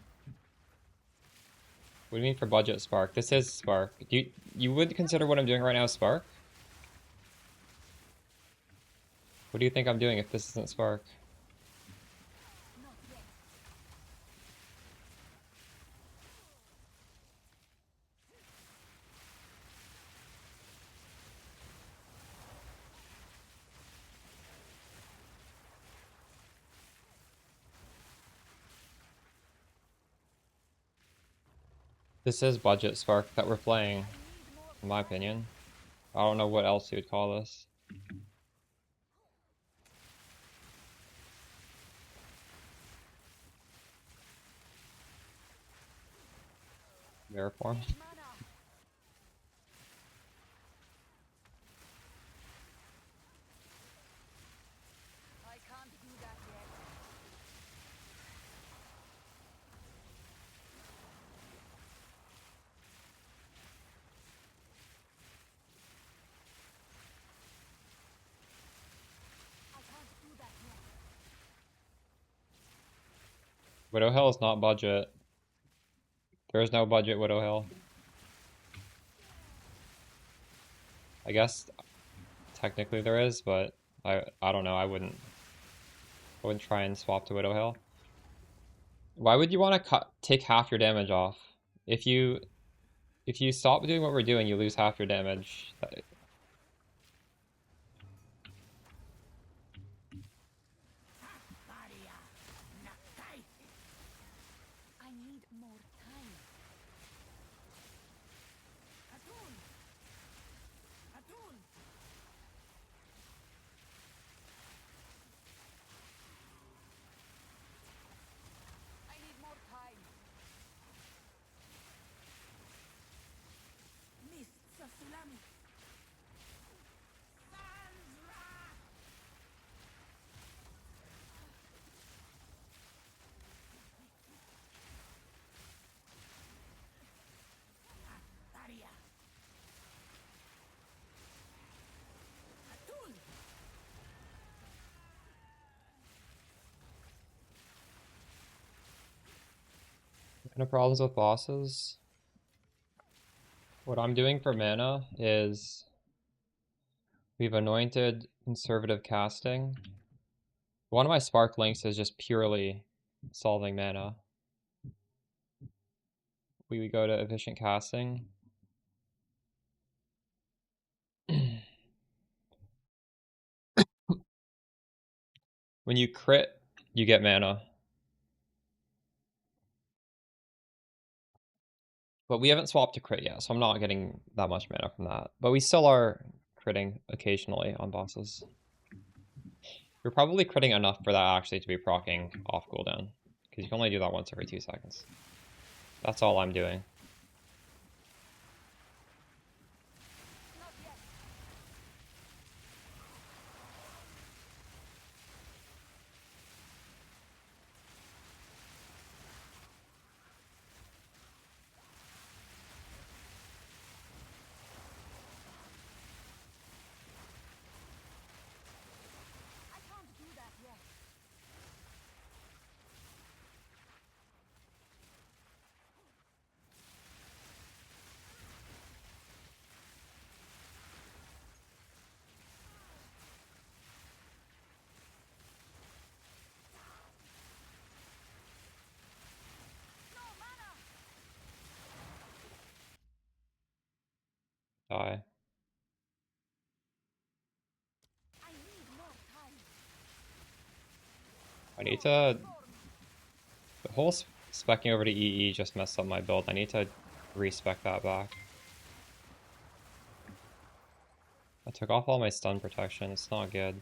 What do you mean for budget Spark? This is Spark. You would consider what I'm doing right now Spark? What do you think I'm doing if this isn't Spark? This is budget Spark that we're playing, in my opinion. I don't know what else you would call this. Mirror form.
I can't do that yet. I can't do that yet.
Widow Hill is not budget. There is no budget Widow Hill. I guess technically there is, but I don't know. I wouldn't try and swap to Widow Hill. Why would you want to take half your damage off? If you stop doing what we're doing, you lose half your damage. No problems with bosses. What I'm doing for mana is we've anointed conservative casting. One of my spark links is just purely solving mana. We go to efficient casting. When you crit, you get mana. But we haven't swapped to crit yet, so I'm not getting that much mana from that. But we still are critting occasionally on bosses. You're probably critting enough for that actually to be proccing off cooldown. Because you can only do that once every 2 seconds. That's all I'm doing. Die. I need to... The whole specking over to EE just messed up my build. I need to respec that back. I took off all my stun protection. It's not good.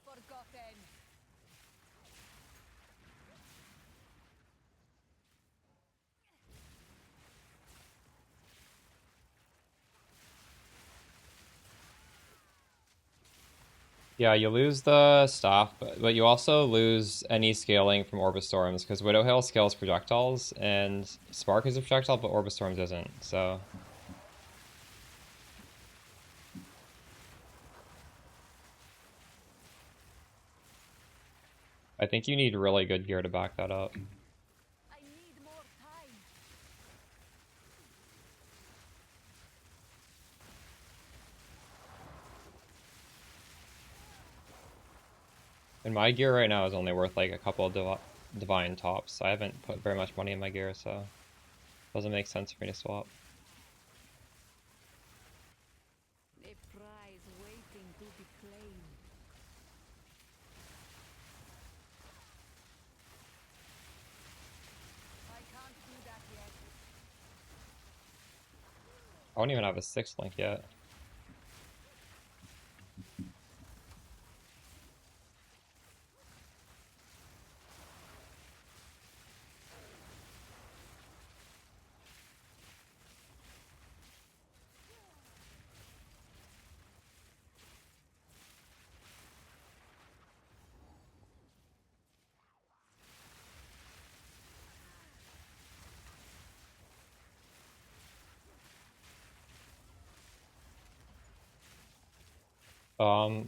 Forgotten.
Yeah, you lose the staff, but you also lose any scaling from Orbistorms, because Widowhail scales projectiles, and Spark is a projectile, but Orbistorms isn't, so... I think you need really good gear to back that up.
I need more time.
And my gear right now is only worth like a couple of divine tops. I haven't put very much money in my gear, so it doesn't make sense for me to swap.
A prize waiting to be claimed. I can't do that yet.
I don't even have a 6th link yet.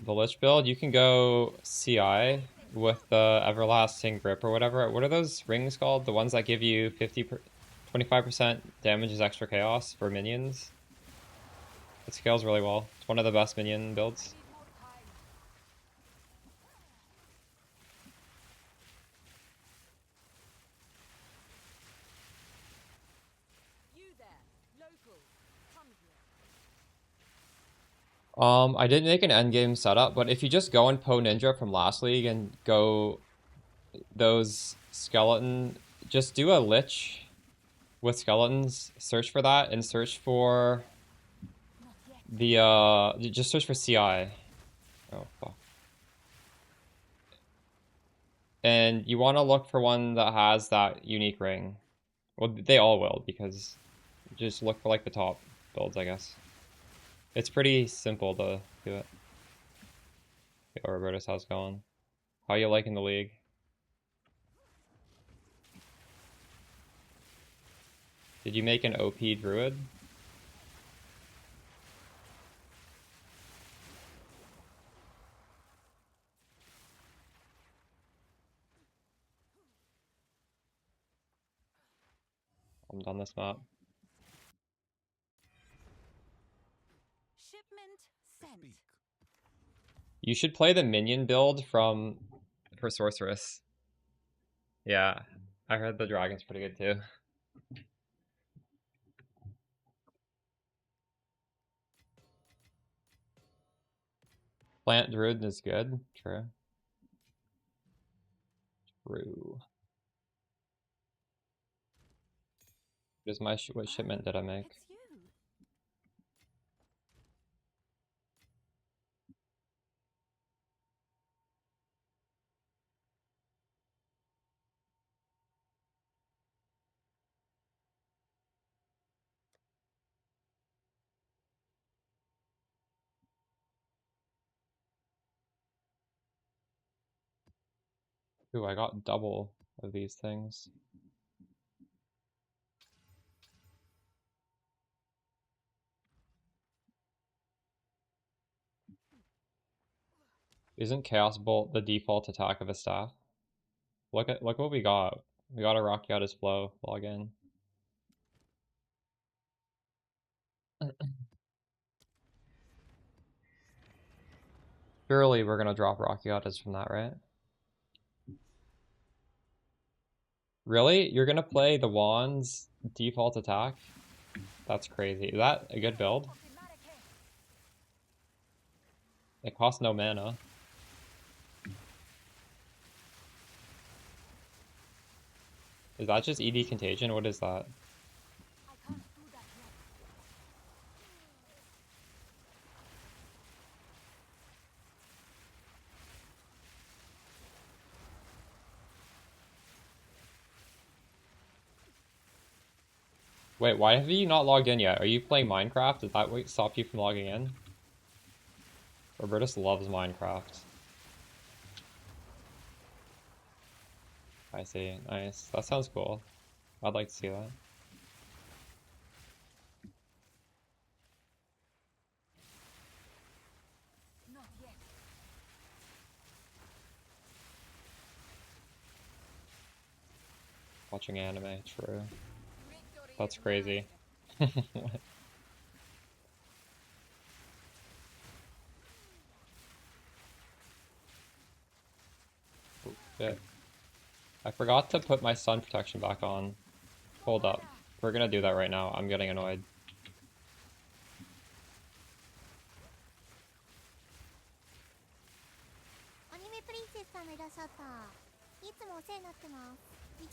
The Lich build, you can go CI with the Everlasting Grip or whatever. What are those rings called? The ones that give you 25% damage as extra chaos for minions? It scales really well. It's one of the best minion builds. I didn't make an endgame setup, but if you just go in PoE Ninja from last league and go those skeleton, just do a lich with skeletons, search for that, and search for the, just search for CI. Oh, fuck. And you want to look for one that has that unique ring. Well, they all will, because just look for, like, the top builds, I guess. It's pretty simple to do it. Okay, Robertus, how's it going? How you liking the league? Did you make an OP druid? I'm done this map.
Shipment sent.
You should play the minion build for Sorceress. Yeah, I heard the dragon's pretty good too. Plant druid is good. True. True. What shipment did I make?
It's you.
Ooh, I got double of these things. Isn't Chaos Bolt the default attack of a staff? Look what we got. We got a Rocky out his flow. Log in. Surely we're gonna drop Rocky Autos from that, right? Really? You're gonna play the Wands default attack? That's crazy. Is that a good build? It costs no mana. Is that just ED Contagion? What is that? Wait, why have you not logged in yet? Are you playing Minecraft? Did that stop you from logging in? Robertus loves Minecraft. I see. Nice. That sounds cool. I'd like to see that.
Not yet.
Watching anime, true. That's crazy. Oh, shit. I forgot to put my sun protection back on. Hold up. We're gonna do that right now. I'm getting annoyed.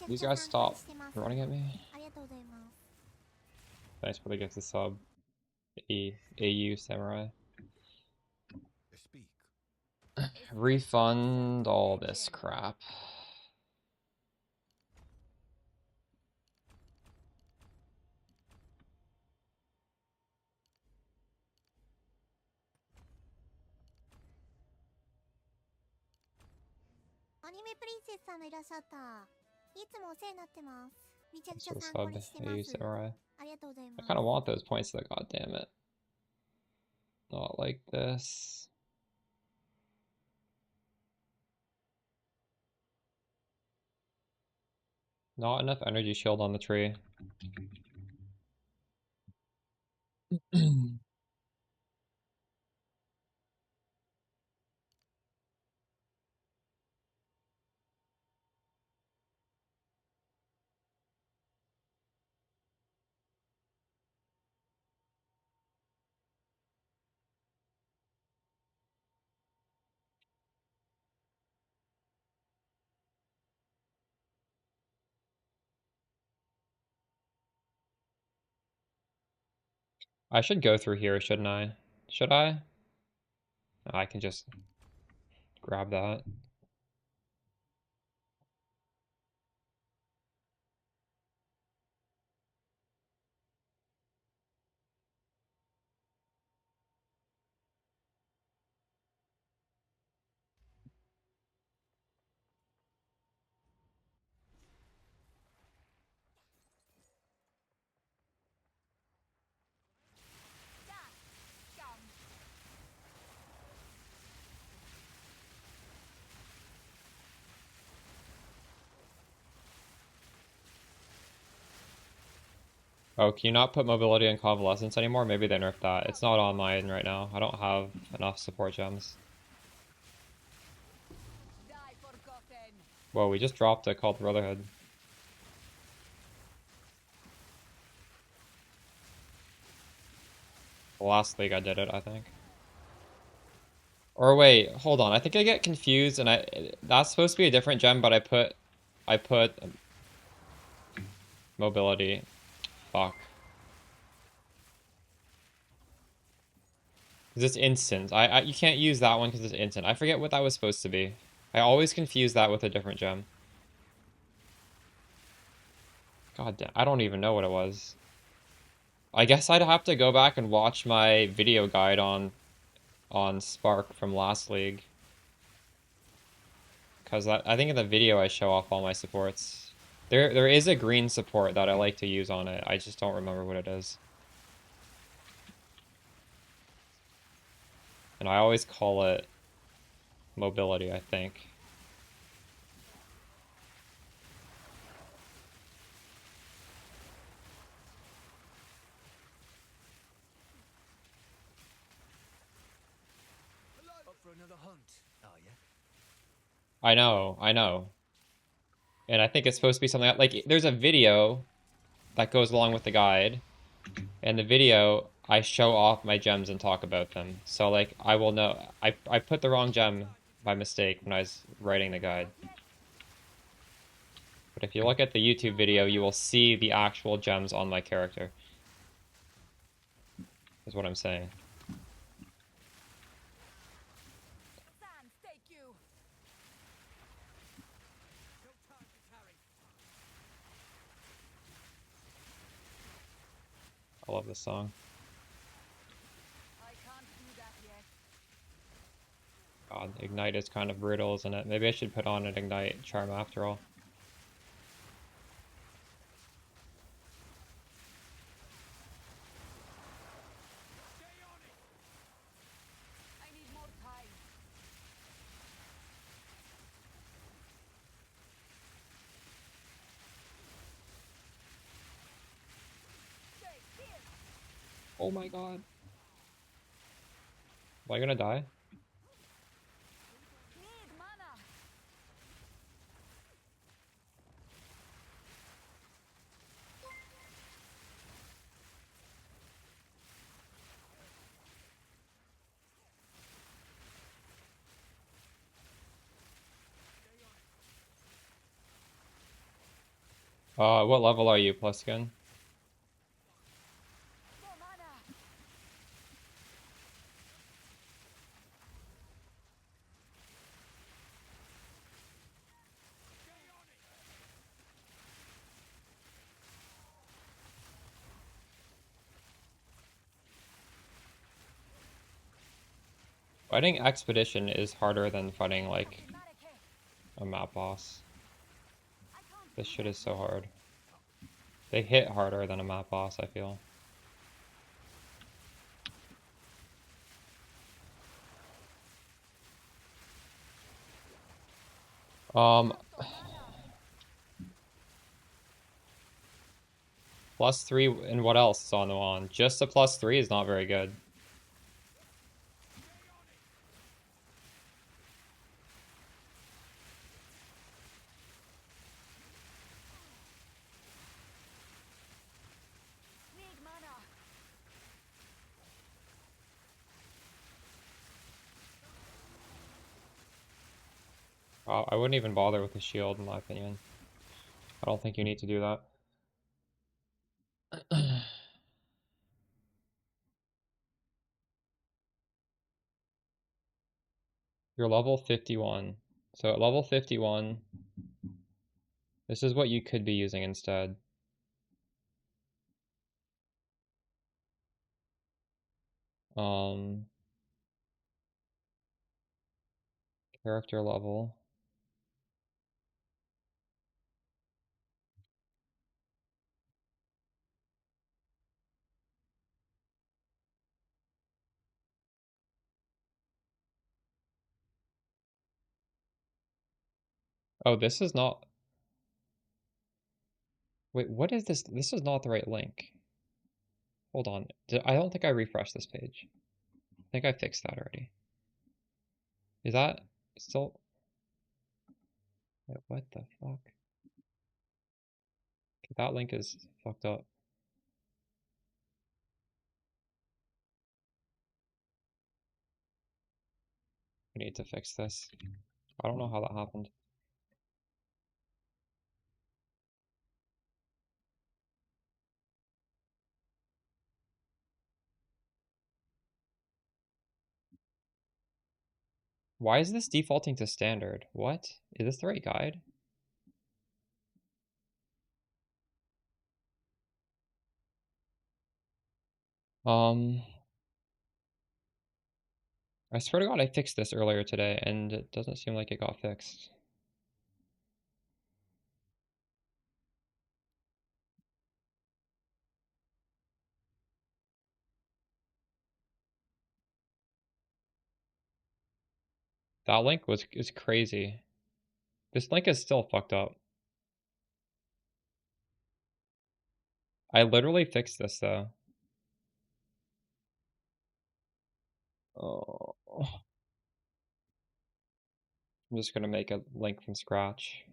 These guys stop running at me. Thanks for the gift of sub. AU Samurai. Refund all this crap. Thanks for the sub, AU Samurai. I kind of want those points though, god damn it. Not like this. Not enough energy shield on the tree. I should go through here, shouldn't I? Should I? I can just grab that. Oh, can you not put mobility and convalescence anymore? Maybe they nerfed that. It's not on mine right now. I don't have enough support gems. Whoa, we just dropped a called Brotherhood. The last league I did it, I think. Or wait, hold on. I think I get confused, and that's supposed to be a different gem, but I put mobility. Fuck. Because it's instant. You can't use that one because it's instant. I forget what that was supposed to be. I always confuse that with a different gem. God damn, I don't even know what it was. I guess I'd have to go back and watch my video guide on Spark from last league. Because I think in the video I show off all my supports. There is a green support that I like to use on it. I just don't remember what it is. And I always call it mobility, I think.
Up for another hunt, are you?
I know. And I think it's supposed to be something like there's a video that goes along with the guide. And the video, I show off my gems and talk about them. So like I will know I put the wrong gem by mistake when I was writing the guide. But if you look at the YouTube video, you will see the actual gems on my character. Is what I'm saying. I love this song. God, Ignite is kind of brutal, isn't it? Maybe I should put on an Ignite charm after all. Oh my god. Am I gonna die? What level are you, Pluskin? Fighting Expedition is harder than fighting, like, a map boss. This shit is so hard. They hit harder than a map boss, I feel. +3, and what else is on the wand? Just a +3 is not very good. I wouldn't even bother with the shield, in my opinion. I don't think you need to do that. You're level 51. So at level 51, this is what you could be using instead. Character level. Oh, this is not... Wait, what is this? This is not the right link. Hold on. I don't think I refreshed this page. I think I fixed that already. Is that still... Wait, what the fuck? Okay, that link is fucked up. I need to fix this. I don't know how that happened. Why is this defaulting to standard? What? Is this the right guide? I swear to God I fixed this earlier today and it doesn't seem like it got fixed. That link is crazy. This link is still fucked up. I literally fixed this though. Oh. I'm just gonna make a link from scratch.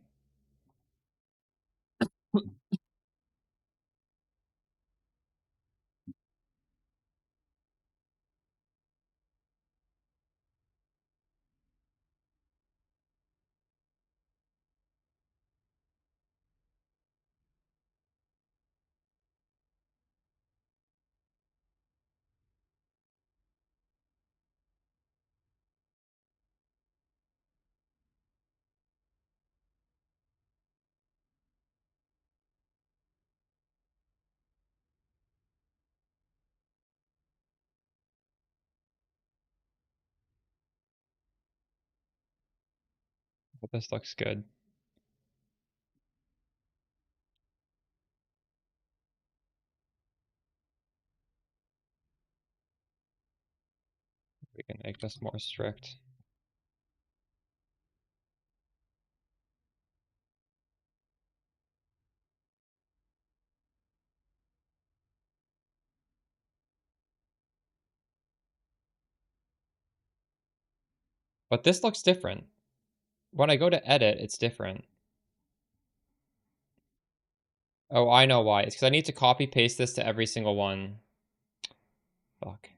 But this looks good. We can make this more strict. But this looks different. When I go to edit, it's different. Oh, I know why. It's because I need to copy paste this to every single one. Fuck.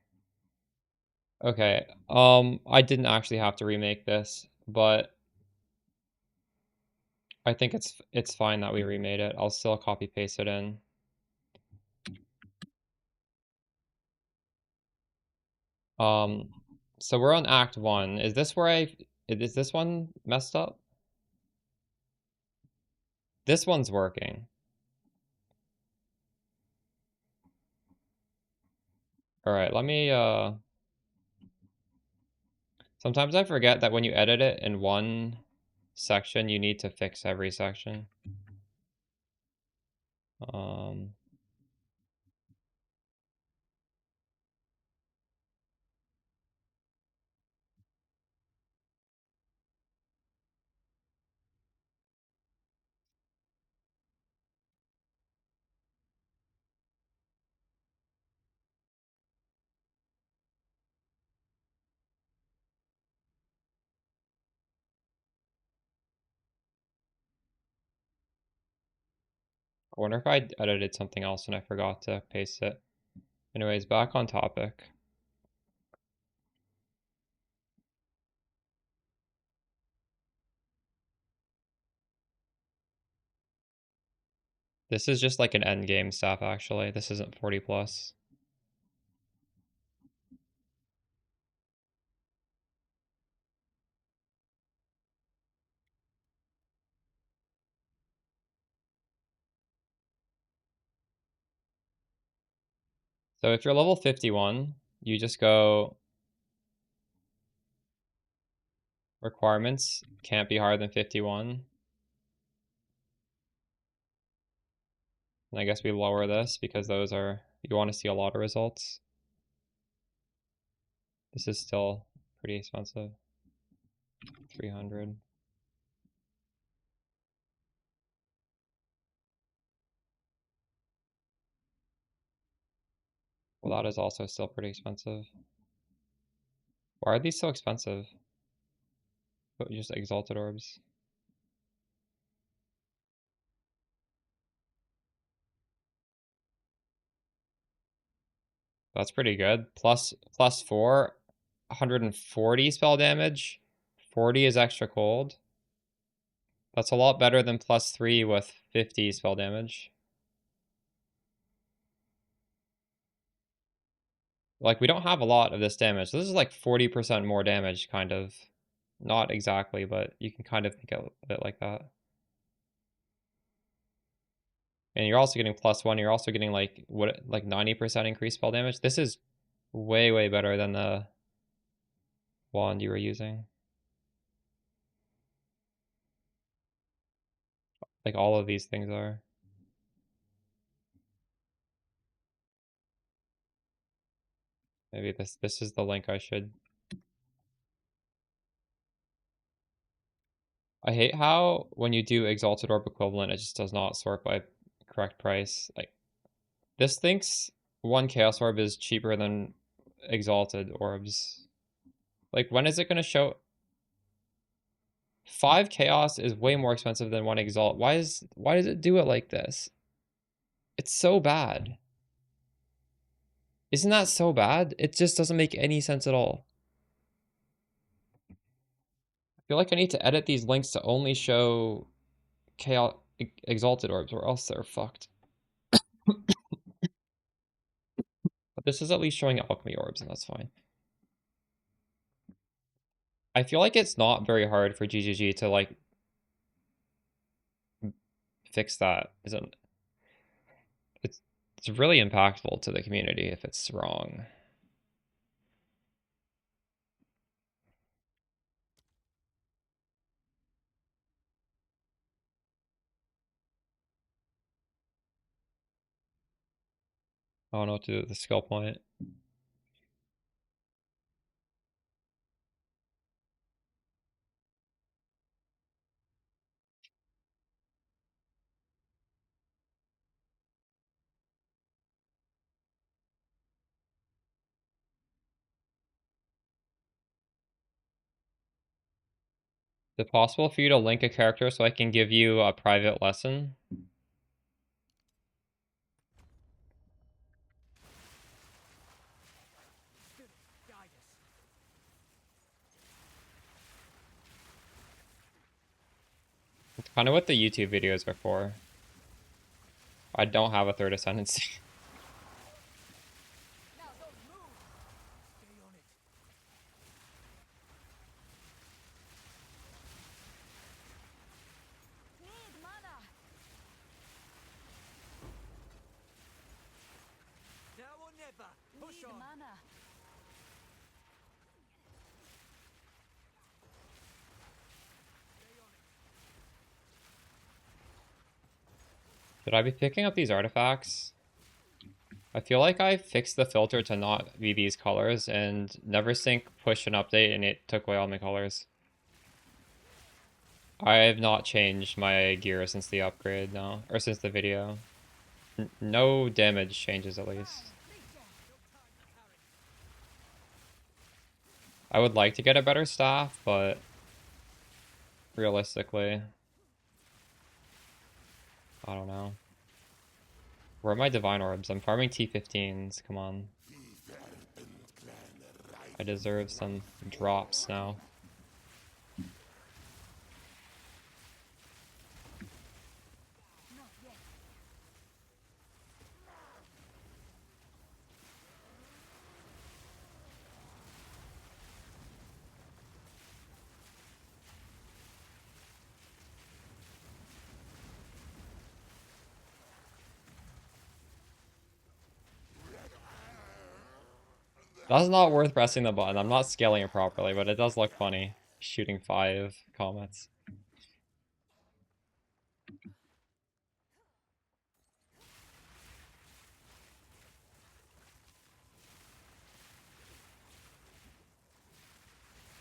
Okay. I didn't actually have to remake this, but I think it's fine that we remade it. I'll still copy paste it in. So we're on Act 1. Is this where is this one messed up? This one's working. Alright, let me, sometimes I forget that when you edit it in one section, you need to fix every section. I wonder if I edited something else and I forgot to paste it. Anyways, back on topic. This is just like an end game stuff, actually. This isn't 40 plus. So if you're level 51, you just go requirements can't be higher than 51. And I guess we lower this because those are, you want to see a lot of results. This is still pretty expensive. 300. Well, that is also still pretty expensive. Why are these so expensive? But just exalted orbs. That's pretty good. Plus 4, 140 spell damage. 40 is extra cold. That's a lot better than plus 3 with 50 spell damage. Like, we don't have a lot of this damage. This is like 40% more damage, kind of. Not exactly, but you can kind of think of it like that. And you're also getting plus 1. You're also getting like 90% increased spell damage. This is way, way better than the wand you were using. Like, all of these things are. Maybe this is the link I should. I hate how when you do Exalted Orb equivalent, it just does not sort by correct price. Like, this thinks 1 Chaos Orb is cheaper than Exalted Orbs. Like, when is it going to show? 5 Chaos is way more expensive than 1 Exalt. Why does it do it like this? It's so bad. Isn't that so bad? It just doesn't make any sense at all. I feel like I need to edit these links to only show Chaos Exalted Orbs, or else they're fucked. But this is at least showing Alchemy Orbs, and that's fine. I feel like it's not very hard for GGG to, like, fix that. Isn't it's really impactful to the community if it's wrong. I don't know what to do with the skill point. Is it possible for you to link a character so I can give you a private lesson? It's kind of what the YouTube videos are for. I don't have a third ascendancy. Should I be picking up these artifacts? I feel like I fixed the filter to not be these colors, and NeverSync pushed an update and it took away all my colors. I have not changed my gear since the upgrade, no. Or since the video. No damage changes, at least. I would like to get a better staff, but realistically, I don't know. Where are my Divine Orbs? I'm farming T15s, come on. I deserve some drops now. That's not worth pressing the button. I'm not scaling it properly, but it does look funny. Shooting 5 comets.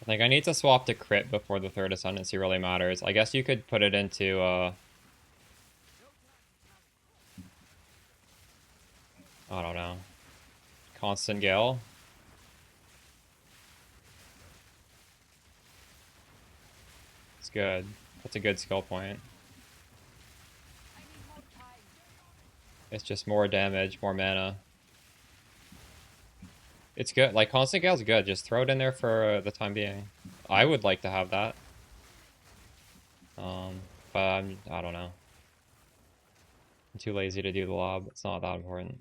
I think I need to swap to crit before the third ascendancy really matters. I guess you could put it into I don't know. Constant Gale. It's good. That's a good skill point. It's just more damage, more mana. It's good. Like, Constant Gale's good. Just throw it in there for the time being. I would like to have that. But I don't know. I'm too lazy to do the lob. It's not that important.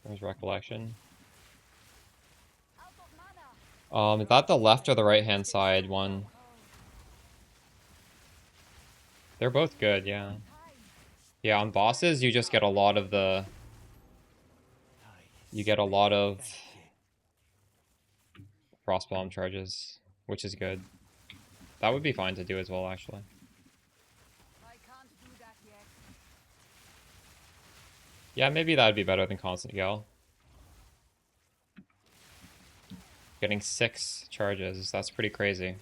There's Recollection. Is that the left or the right hand side one? They're both good, yeah. Yeah, on bosses you just get a lot of the... You get a lot of Frostbomb charges, which is good. That would be fine to do as well, actually. Yeah, maybe that would be better than Constant Gale. Getting 6 charges, that's pretty crazy.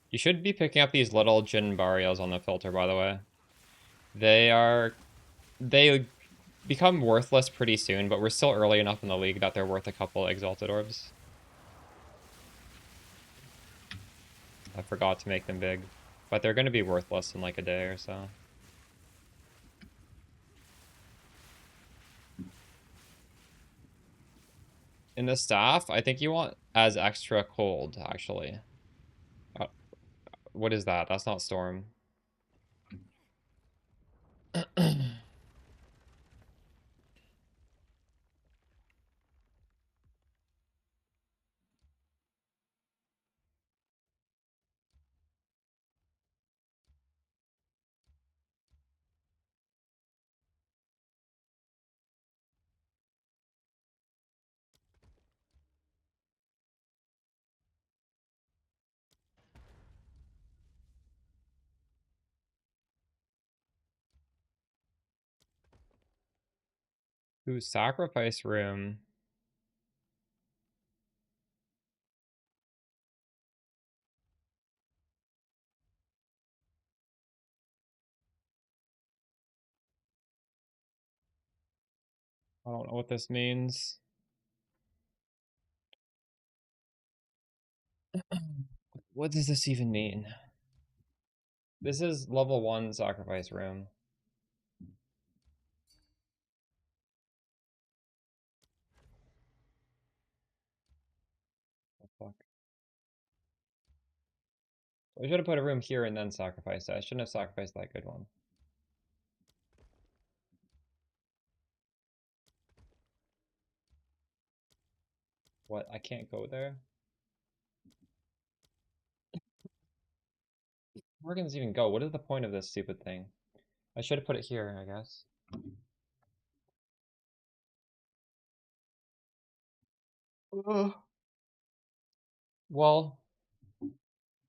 You should be picking up these little Jin Barrios on the filter, by the way. They become worthless pretty soon, but we're still early enough in the league that they're worth a couple Exalted Orbs. I forgot to make them big, but they're going to be worthless in like a day or so. In the staff, I think you want as extra cold, actually. What is that? That's not Storm. Ooh, Sacrifice Room. I don't know what this means. What does this even mean? This is level 1 Sacrifice Room. What the fuck? I should have put a room here and then sacrificed it. I shouldn't have sacrificed that good one. What? I can't go there? Where can this even go? What is the point of this stupid thing? I should have put it here, I guess. Well,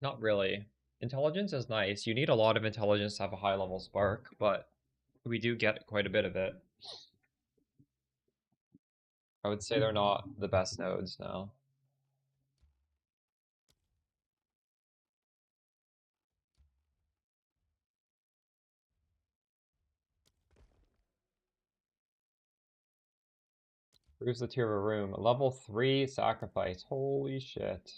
not really. Intelligence is nice. You need a lot of intelligence to have a high level spark, but we do get quite a bit of it. I would say they're not the best nodes now. Proves the tier of a room. Level 3 sacrifice. Holy shit.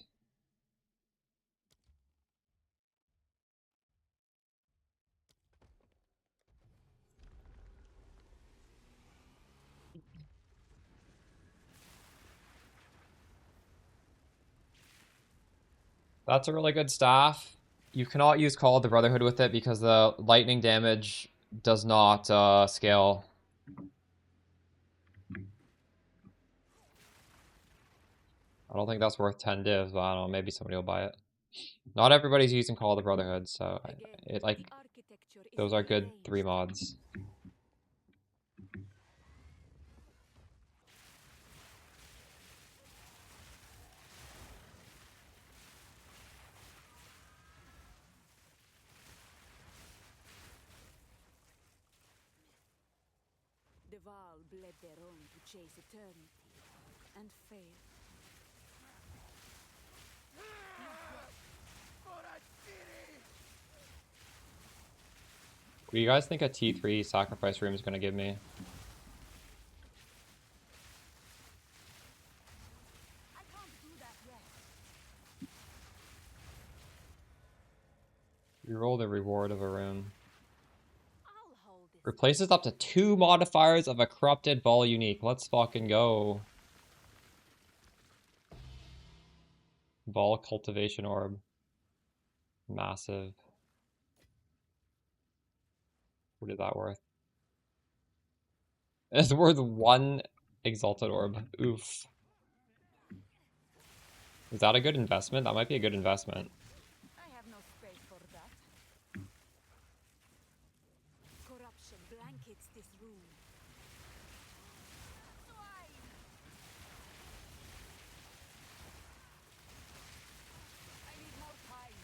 That's a really good staff. You cannot use Call of the Brotherhood with it because the lightning damage does not scale. I don't think that's worth 10 divs, but I don't know, maybe somebody will buy it. Not everybody's using Call of the Brotherhood, so those are good 3 mods.
The Vaal bled their own to chase eternity and fail.
What do you guys think a T3 sacrifice room is going to give me?
I can't do that yet.
Reroll the reward of a room.
I'll hold this.
Replaces up to 2 modifiers of a corrupted Vaal unique. Let's fucking go. Vaal cultivation orb. Massive. What is that worth? It's worth 1 exalted orb. Oof. Is that a good investment? That might be a good investment.
I have no space for that. Corruption blankets this room. I need more time.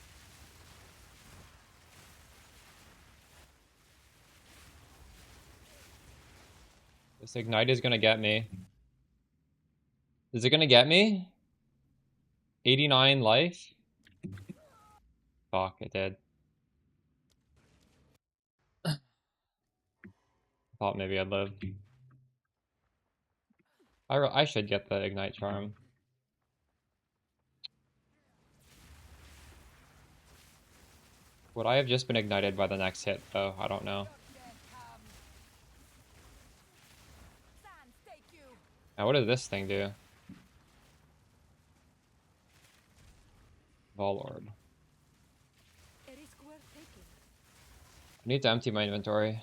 This ignite is gonna get me. Is it gonna get me? 89 life? Fuck, it did. Thought maybe I'd live. I should get the ignite charm. Would I have just been ignited by the next hit though? I don't know. Now what does this thing do? Vaal orb.
A risk worth taking.
I need to empty my inventory.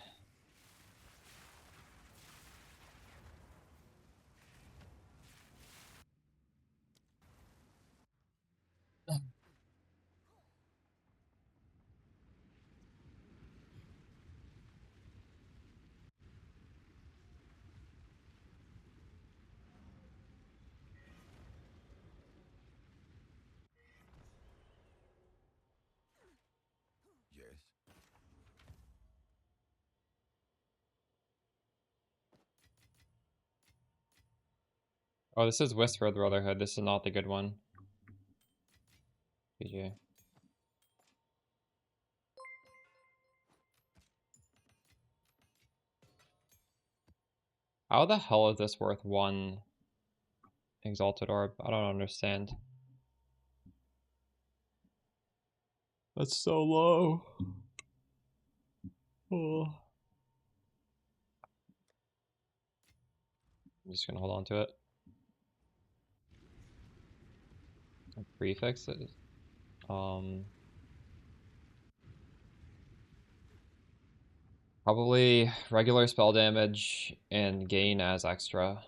Yes.
Oh, this is Whisper of the Brotherhood. This is not the good one. GG. How the hell is this worth 1 exalted orb? I don't understand. That's so low. Oh. I'm just gonna hold on to it. Prefixes. Probably regular spell damage and gain as extra.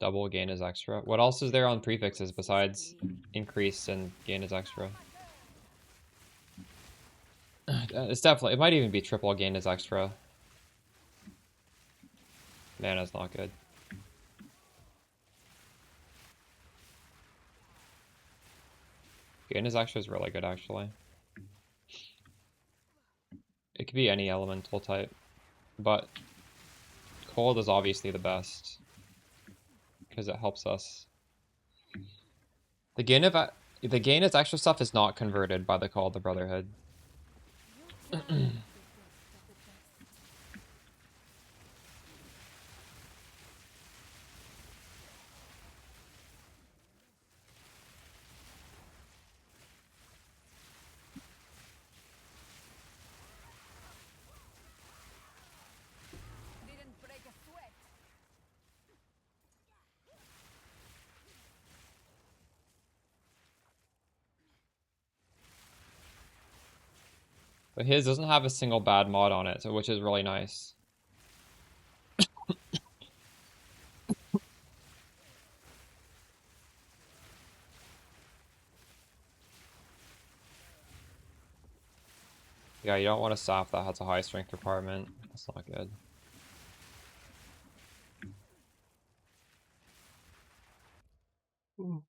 Double gain as extra. What else is there on prefixes besides increase and gain as extra? It's definitely, it might even be triple gain as extra. Mana's not good. Gain as extra is really good actually. It could be any elemental type, but cold is obviously the best because it helps us. The gain as extra stuff is not converted by the Call of the Brotherhood.
Didn't break a sweat.
But his doesn't have a single bad mod on it, so which is really nice. Yeah, you don't want a staff that has a high strength requirement. That's not good. Ooh.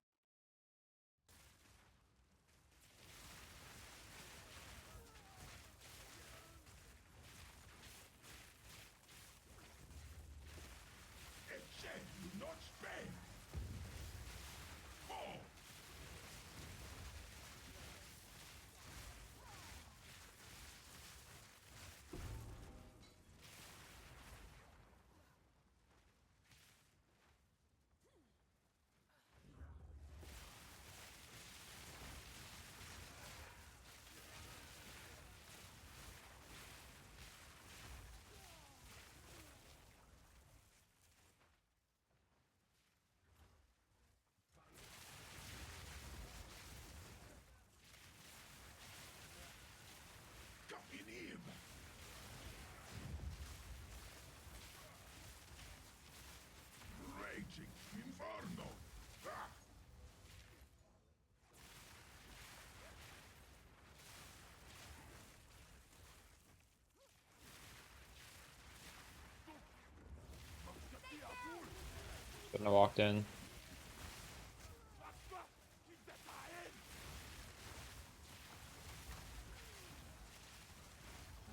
Shouldn't have walked in.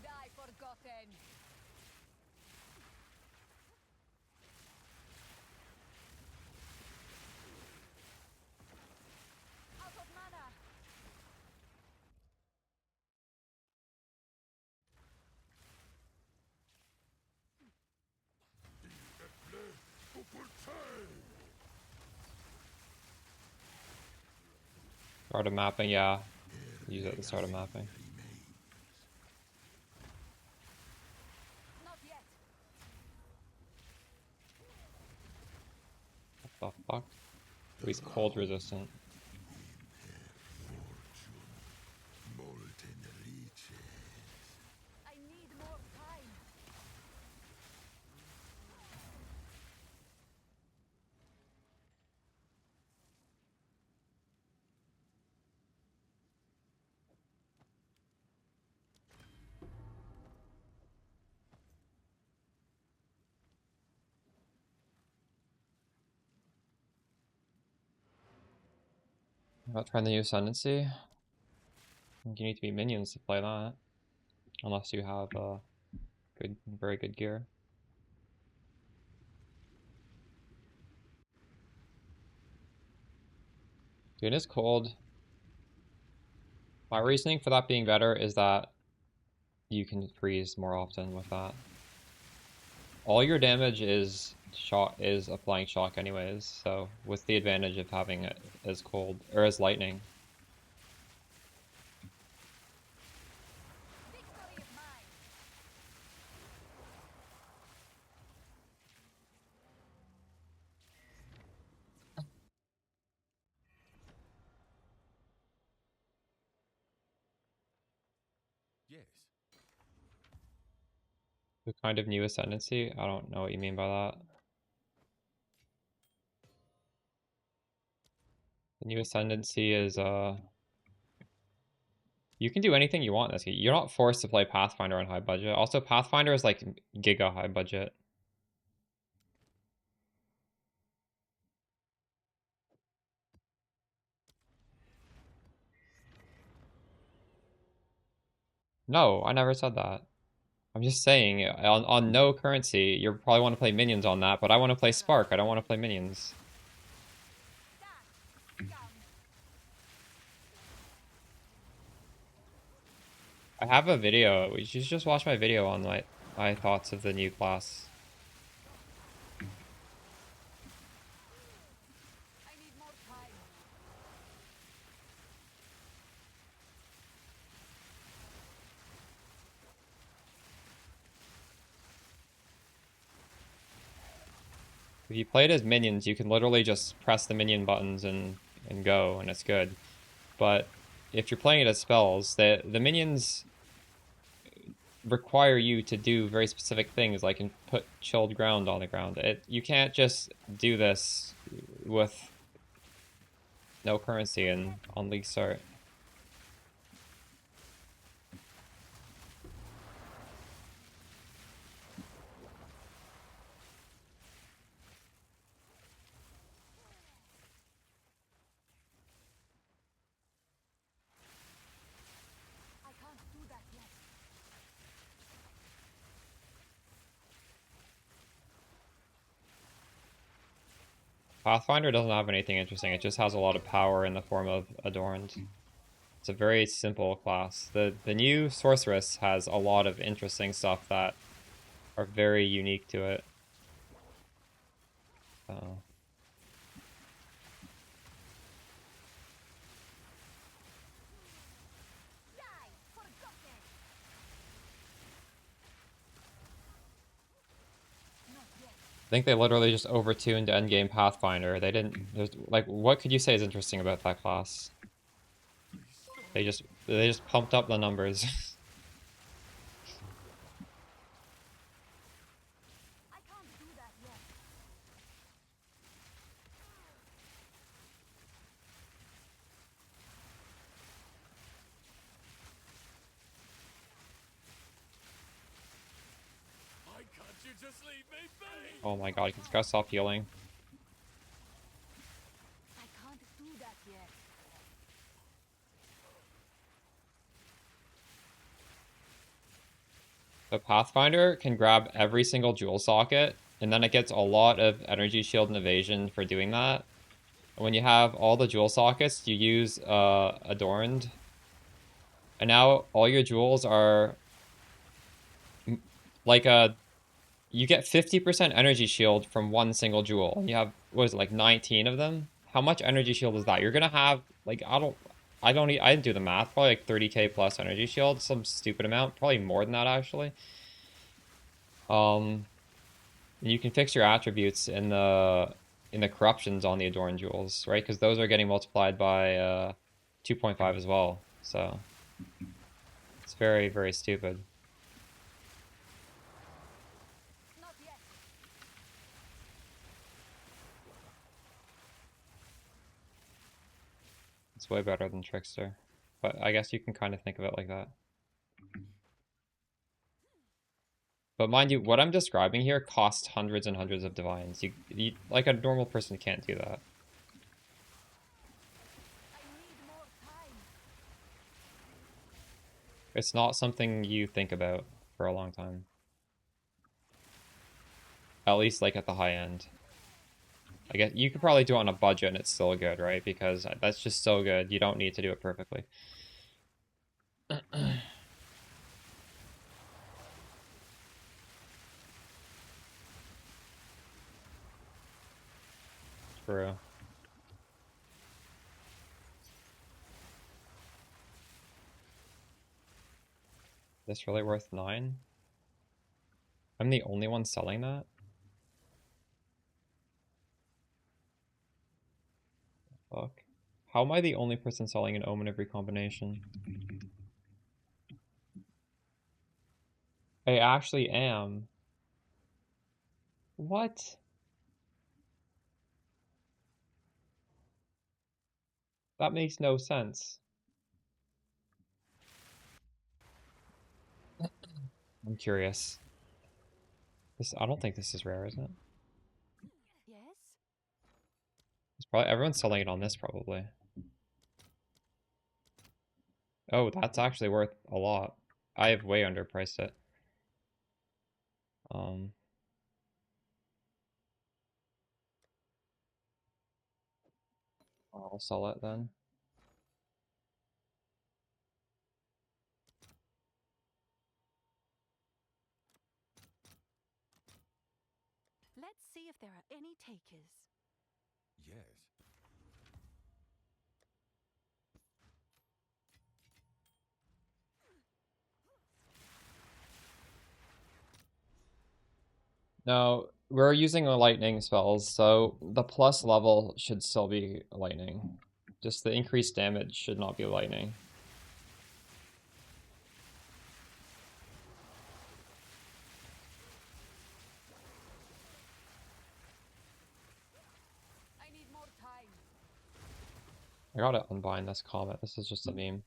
Die forgotten. Out of mana.
Start of mapping, yeah. Use it at the start of mapping.
Not yet.
What the fuck? Oh, he's cold resistant.
I need more time.
About trying the new Ascendancy? I think you need to be minions to play that. Unless you have good, very good gear. Dude, it is cold. My reasoning for that being better is that you can freeze more often with that. All your damage is applying shock anyways, so with the advantage of having it as cold or as lightning.
Victory is mine.
Yes.
The kind of new Ascendancy? I don't know what you mean by that. The new Ascendancy is you can do anything you want in this game. You're not forced to play Pathfinder on high budget. Also, Pathfinder is like giga high budget. No, I never said that. I'm just saying, on no currency, you probably want to play minions on that, but I want to play Spark. I don't want to play minions. I have a video. You should just watch my video on my thoughts of the new class.
I need more time.
If you play it as minions, you can literally just press the minion buttons and go, and it's good. But if you're playing it as spells, the minions require you to do very specific things, like put chilled ground on the ground. You can't just do this with no currency and on League Start. Pathfinder doesn't have anything interesting. It just has a lot of power in the form of Adorned. It's a very simple class. The new Sorceress has a lot of interesting stuff that are very unique to it. I think they literally just overtuned endgame Pathfinder. They didn't. Like, what could you say is interesting about that class? They just pumped up the numbers. Oh my god, he's gotta stop healing.
I can't do that yet.
The Pathfinder can grab every single jewel socket, and then it gets a lot of energy shield and evasion for doing that. And when you have all the jewel sockets, you use Adorned. And now all your jewels are like you get 50% energy shield from one single jewel. And you have, what is it, like 19 of them? How much energy shield is that? You're gonna have, like, I didn't do the math, probably like 30k plus energy shield, some stupid amount, probably more than that actually. You can fix your attributes in the corruptions on the Adorned jewels, right? Because those are getting multiplied by 2.5 as well. So it's very, very stupid. It's way better than Trickster. But I guess you can kind of think of it like that. But mind you, what I'm describing here costs hundreds and hundreds of divines. You like, a normal person can't do that. It's not something you think about for a long time. At least, like, at the high end. I guess you could probably do it on a budget and it's still good, right? Because that's just so good. You don't need to do it perfectly. True. This really worth 9? I'm the only one selling that? Fuck. How am I the only person selling an Omen every combination? I actually am. What? That makes no sense. I'm curious. I don't think this is rare, is it?
Yes?
It's probably, everyone's selling it on this, probably. Oh, that's actually worth a lot. I have way underpriced it. I'll sell it then.
Let's see if there are any takers.
Yes.
Now, we're using the lightning spells, so the plus level should still be lightning. Just the increased damage should not be lightning. I gotta unbind this comet. This is just a meme.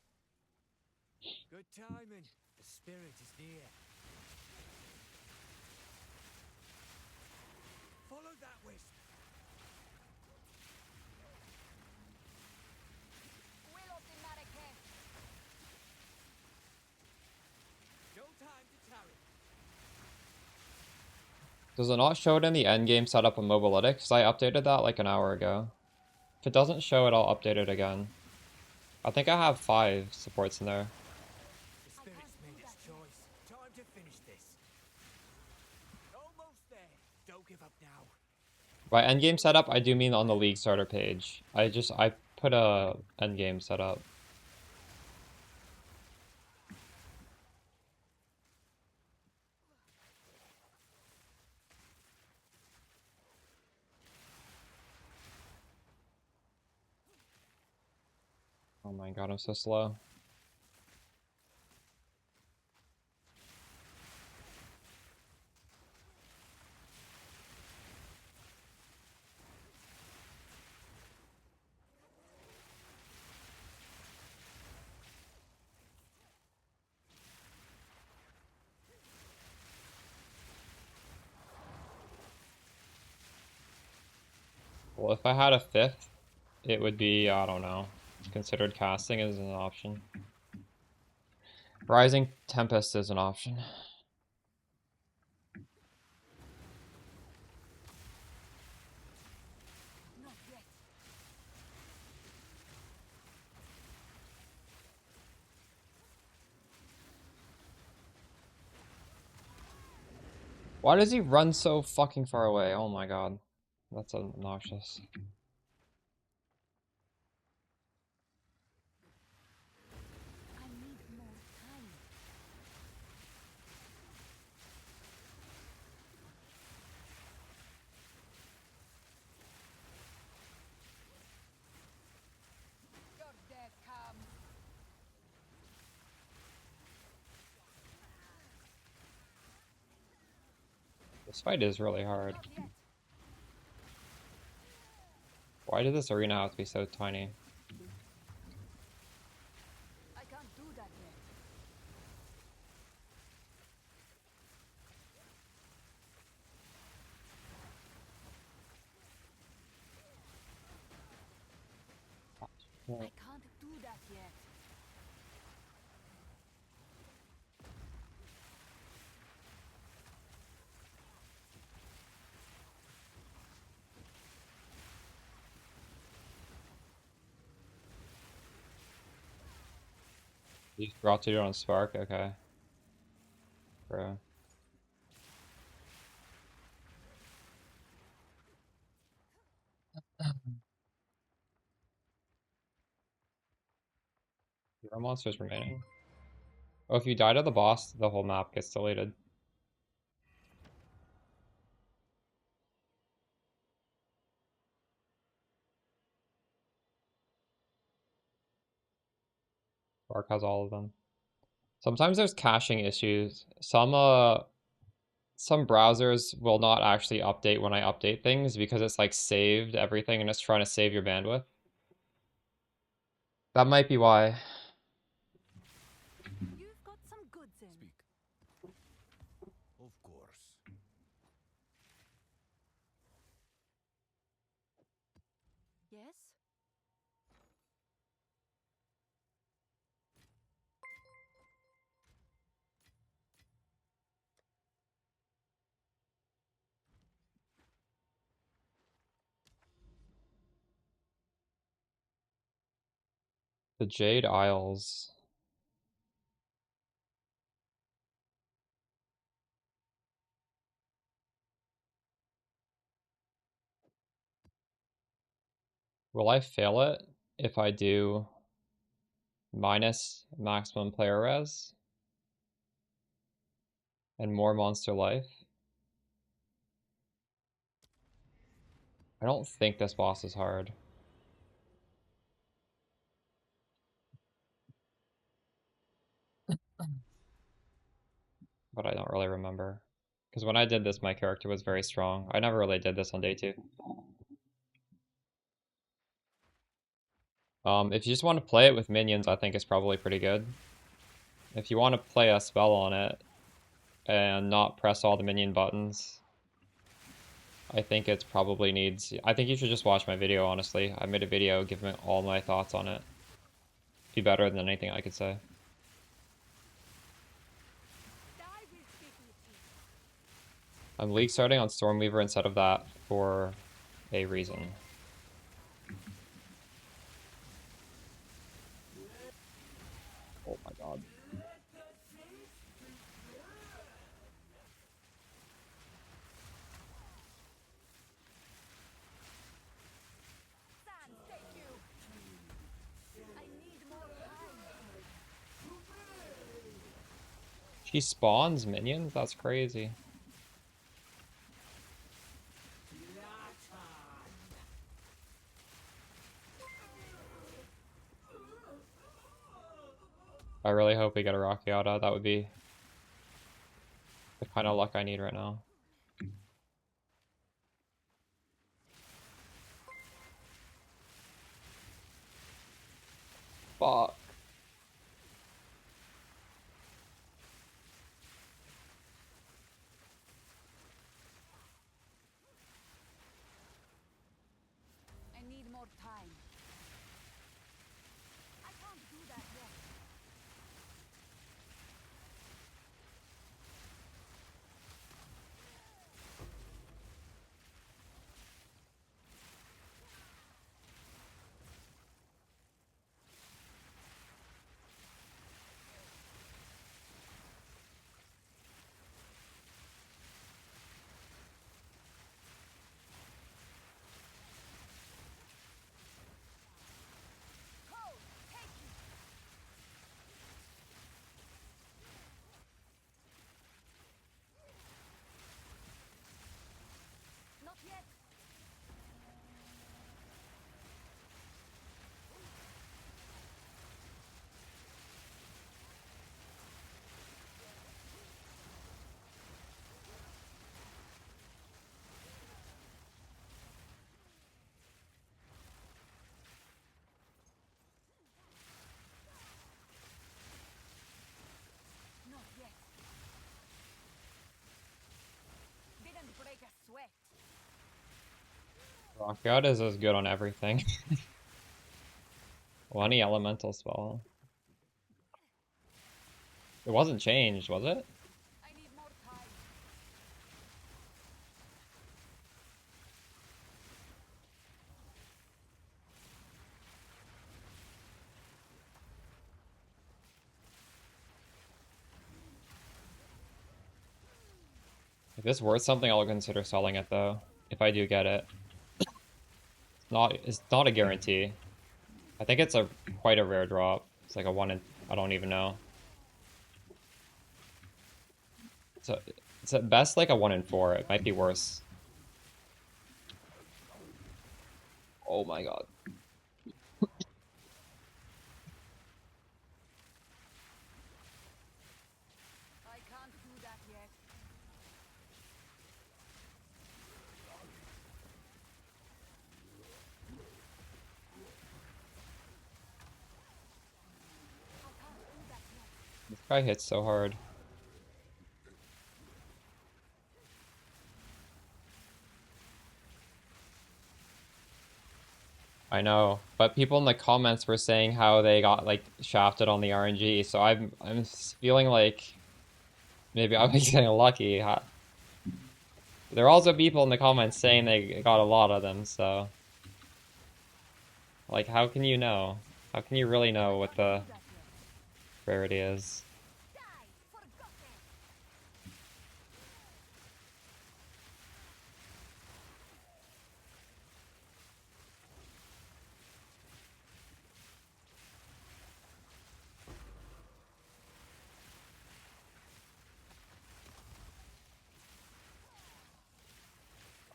Good timing. The spirit is near. Follow that wisp. No time to tarry.
Does it not show it in the endgame setup of Mobilytic? Because I updated that like an hour ago. If it doesn't show it, I'll update it again. I think I have 5 supports in there.
The spirit's made its choice. Time to finish this. Almost there. Don't give up now.
By endgame setup, I do mean on the league starter page. I put a endgame setup. Oh my god, I'm so slow. Well, if I had a 5th, it would be, I don't know, considered casting as an option. Rising Tempest is an option.
Not yet.
Why does he run so fucking far away? Oh my god. That's obnoxious.
I need more time.
Your death comes.
This fight is really hard.
Not yet.
Why did this arena have to be so tiny?
I can't do that yet.
I can't do that yet.
You brought to it on Spark? Okay. Bro. Your monsters remaining. Oh, if you die to the boss, the whole map gets deleted. Spark has all of them. Sometimes there's caching issues. Some browsers will not actually update when I update things because it's like saved everything and it's trying to save your bandwidth. That might be why.
You've got some goods in.
Speak. Of course.
Yes?
The Jade Isles. Will I fail it if I do minus maximum player res and more monster life? I don't think this boss is hard. But I don't really remember. Because when I did this, my character was very strong. I never really did this on day 2. If you just want to play it with minions, I think it's probably pretty good. If you want to play a spell on it and not press all the minion buttons, I think it probably needs... I think you should just watch my video, honestly. I made a video giving all my thoughts on it. Be better than anything I could say. I'm league starting on Stormweaver instead of that for a reason. Oh my god. She spawns minions? That's crazy. I really hope we get a Rocky Auto. That would be the kind of luck I need right now. Fuck.
I need more time. I can't do that yet. Not yet. Not yet. Didn't break a sweat.
Rocky Auto is as good on everything. Well, any elemental spell. It wasn't changed, was it?
I need more time.
If it's worth something, I'll consider selling it though. If I do get it. It's not a guarantee. I think it's quite a rare drop. It's like a 1 in... I don't even know. It's at best like a 1 in 4. It might be worse. Oh my god.
I can't do that yet.
This guy hits so hard. I know, but people in the comments were saying how they got like shafted on the RNG, so I'm feeling like maybe I was getting lucky. There are also people in the comments saying they got a lot of them, so like how can you know? How can you really know what the rarity is?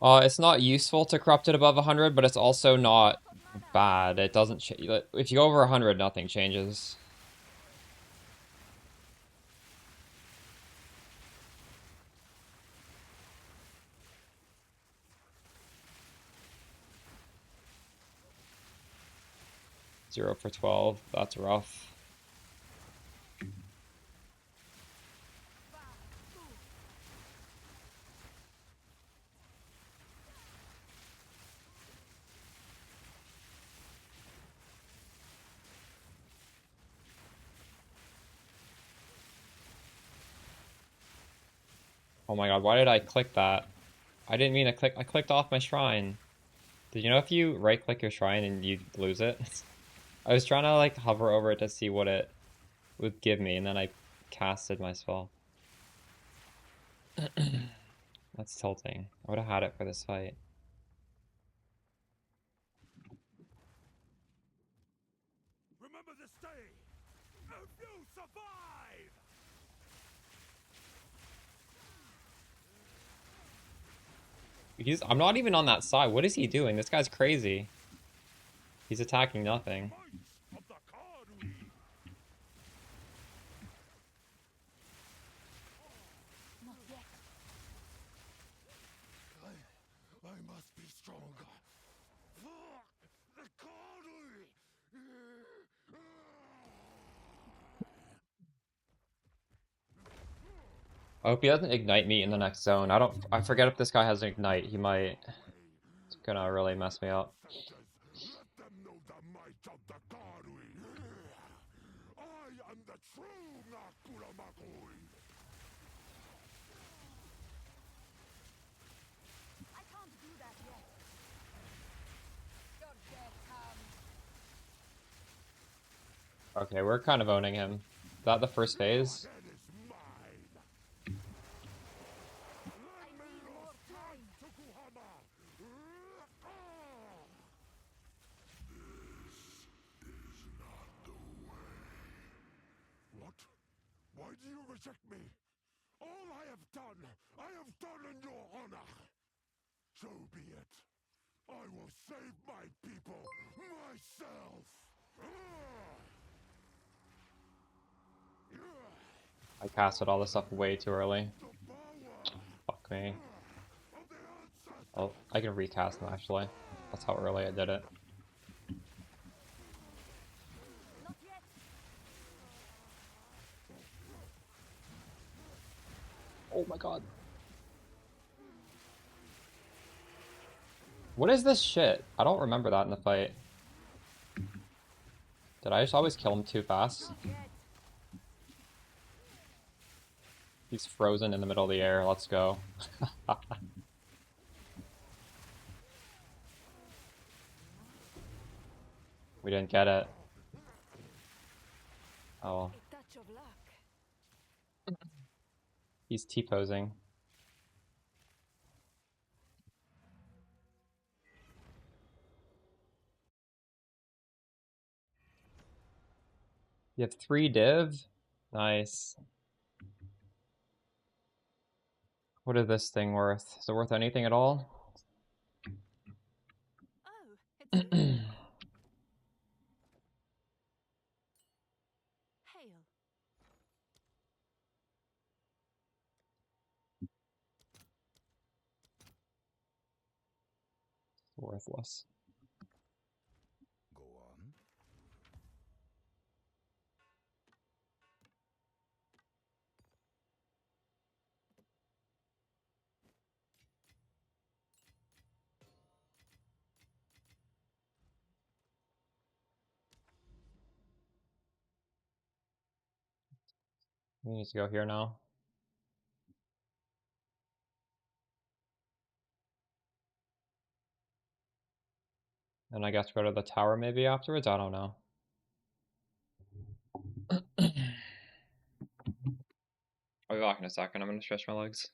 It's not useful to corrupt it above 100, but it's also not bad. It doesn't change. If you go over 100, nothing changes. 0 for 12. That's rough. Oh my god, why did I click that? I didn't mean to click. I clicked off my shrine. Did you know if you right click your shrine and you lose it? I was trying to like hover over it to see what it would give me, and then I casted my spell. That's tilting. I would have had it for this fight.
Remember this day! If you survive!
I'm not even on that side. What is he doing? This guy's crazy. He's attacking nothing.
Of the Karui!
Not yet.
I must be stronger. The Karui!
I hope he doesn't ignite me in the next zone. I forget if this guy has an ignite. He might. It's gonna really mess me up.
Let them know the might of the Karui! I am the true Nakuramakui!
I can't do that yet.
Your death comes.
Okay, we're kind of owning him. Is that the first phase?
That is mine!
I need more time.
Tokuhama! What? Why do you reject me? All I have done in your honor. So be it. I will save my people myself.
I casted all this stuff way too early. Fuck me. Oh, I can recast them actually. That's how early I did it.
Not yet.
Oh my god. What is this shit? I don't remember that in the fight. Did I just always kill him too fast?
Not yet.
He's frozen in the middle of the air. Let's go. We didn't get it. Oh.
A touch of luck.
He's T-posing. You have 3 div? Nice. What is this thing worth? Is it worth anything at all?
Oh, it's you. Hail.
Worthless.
Go on.
We need to go here now. And I guess go to the tower maybe afterwards? I don't know. I'll be back in a second. I'm gonna stretch my legs.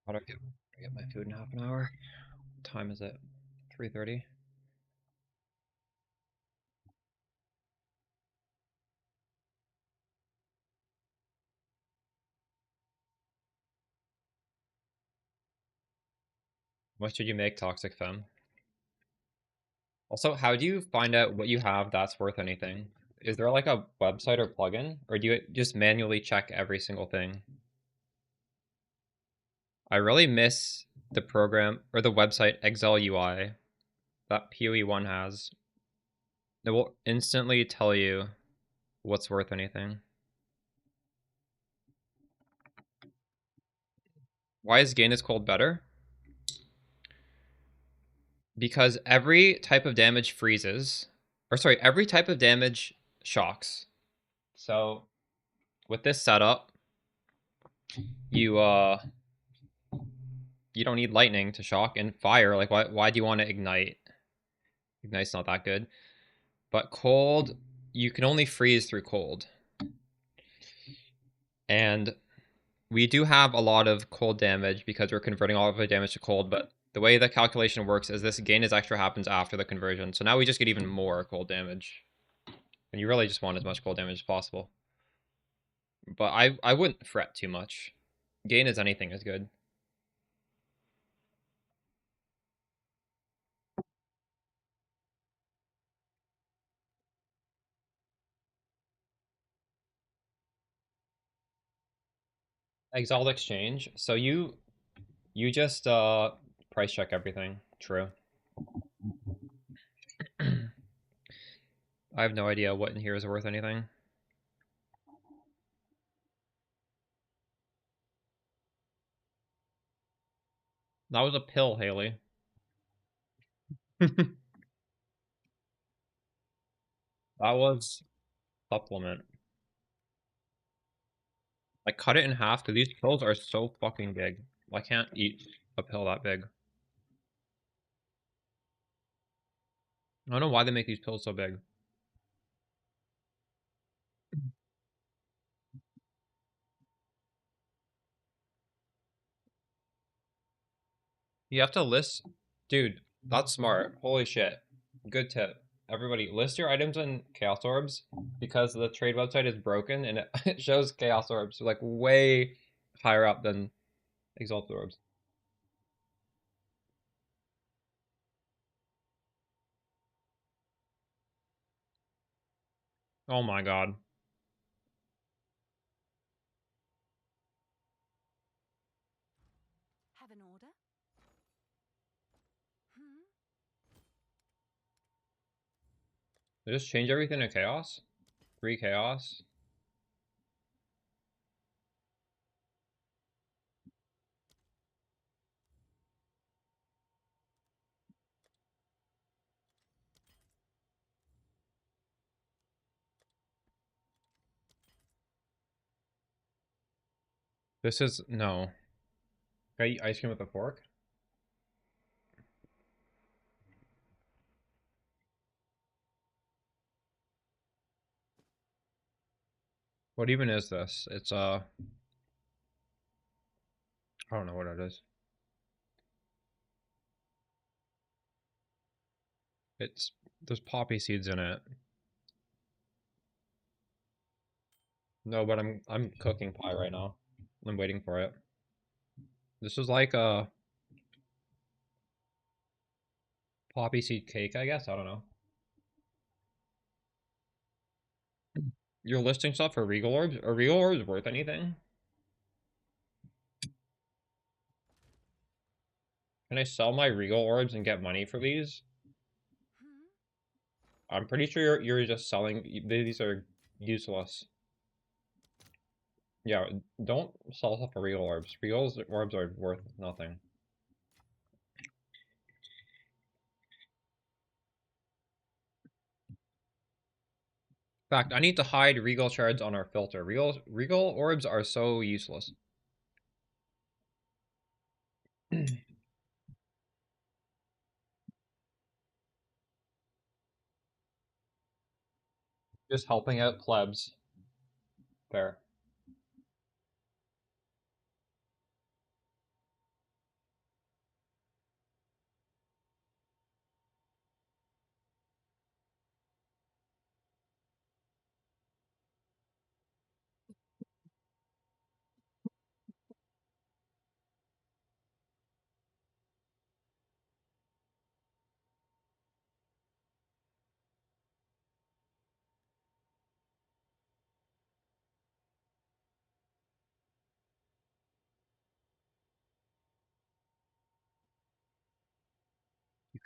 How do I get my food in half an hour? What time is it? 3:30? What should you make, Toxic Femme? Also, how do you find out what you have that's worth anything? Is there like a website or plugin? Or do you just manually check every single thing? I really miss the program or the website Excel UI that PoE 1 has. It will instantly tell you what's worth anything. Why is gain is cold better? Because every type of damage freezes. Or sorry, every type of damage shocks. So with this setup, you don't need lightning to shock, and fire, like why do you want to ignite? Ignite's not that good. But cold, you can only freeze through cold. And we do have a lot of cold damage because we're converting all of the damage to cold, but the way the calculation works is this gain is extra happens after the conversion. So now we just get even more cold damage. And you really just want as much cold damage as possible. But I wouldn't fret too much. Gain as anything is good. Exiled exchange. So you just price check everything. True. I have no idea what in here is worth anything. That was a pill, Haley. That was supplement. I cut it in half because these pills are so fucking big. I can't eat a pill that big. I don't know why they make these pills so big. You have to list... Dude, that's smart. Holy shit. Good tip. Everybody, list your items in Chaos Orbs because the trade website is broken and it shows Chaos Orbs like way higher up than Exalted Orbs. Oh my god.
Have an order?
They just change everything to Chaos? 3 Chaos? This is... no. Can I eat ice cream with a fork? What even is this? It's I don't know what it is. It's... there's poppy seeds in it. No, but I'm cooking pie right now. I'm waiting for it. This is like a poppy seed cake, I guess. I don't know. You're listing stuff for Regal Orbs? Are Regal Orbs worth anything? Can I sell my Regal Orbs and get money for these? I'm pretty sure you're just selling... these are useless. Yeah, don't sell stuff for Regal Orbs. Regal Orbs are worth nothing. In fact, I need to hide Regal shards on our filter. Regal Orbs are so useless. Just helping out plebs. Fair.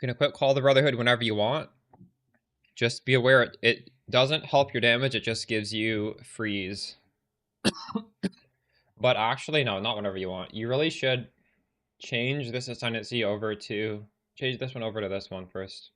can equip Call of the Brotherhood whenever you want. Just be aware it doesn't help your damage, it just gives you freeze. But actually, no, not whenever you want. You really should change this ascendancy over to... Change this one over to this one first.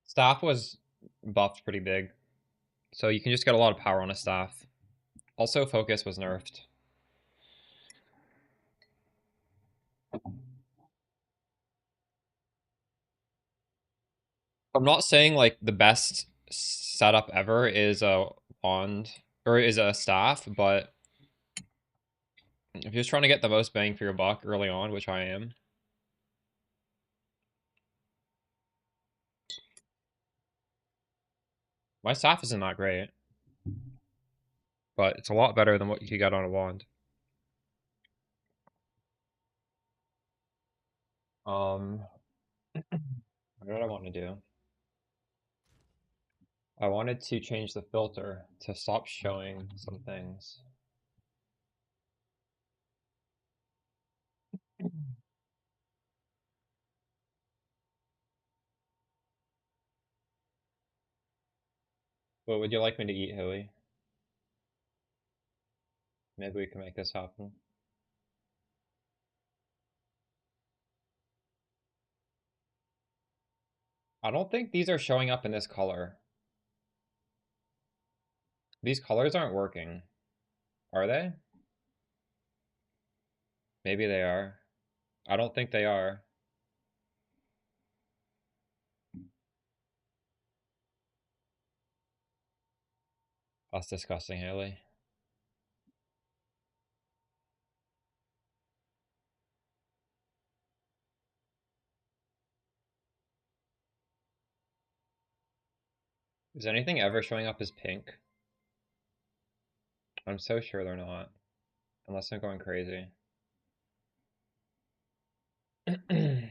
Staff was buffed pretty big. So you can just get a lot of power on a staff. Also, focus was nerfed. I'm not saying like the best setup ever is a wand or is a staff, but if you're just trying to get the most bang for your buck early on, which I am, my staff isn't that great, but it's a lot better than what you could get on a wand. What did I want to do? I wanted to change the filter to stop showing some things. What would you like me to eat, Hilly? Maybe we can make this happen. I don't think these are showing up in this color. These colors aren't working. Are they? Maybe they are. I don't think they are. That's disgusting, Haley. Is anything ever showing up as pink? I'm so sure they're not. Unless I'm going crazy. The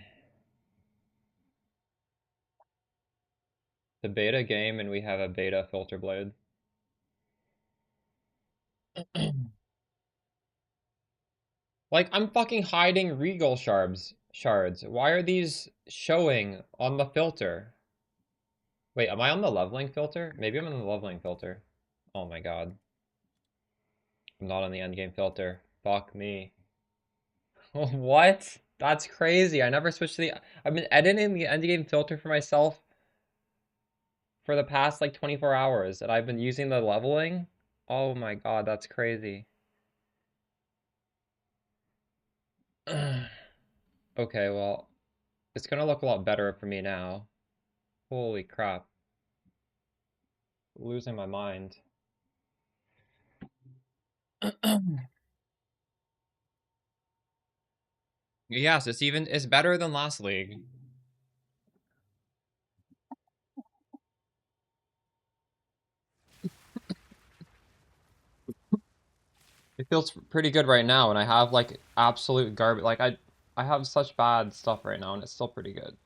beta game and we have a beta filter blade. Like, I'm fucking hiding regal shards. Why are these showing on the filter? Wait, am I on the leveling filter? Maybe I'm on the leveling filter. Oh my god. I'm not on the endgame filter. Fuck me. What? That's crazy. I never switched to the... I've been editing the endgame filter for myself for the past like 24 hours, and I've been using the leveling. Oh my god, that's crazy. Okay, well, it's gonna look a lot better for me now. Holy crap. Losing my mind. Yes, it's better than last league. It feels pretty good right now, and I have like absolute garbage. Like I have such bad stuff right now, and it's still pretty good.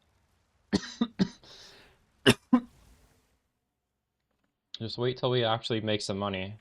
Just wait till we actually make some money.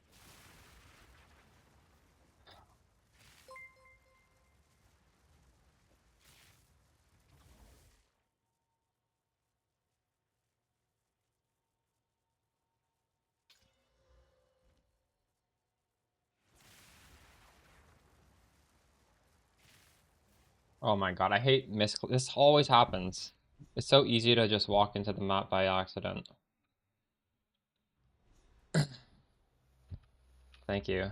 Oh my god, I hate this always happens. It's so easy to just walk into the map by accident. Thank you.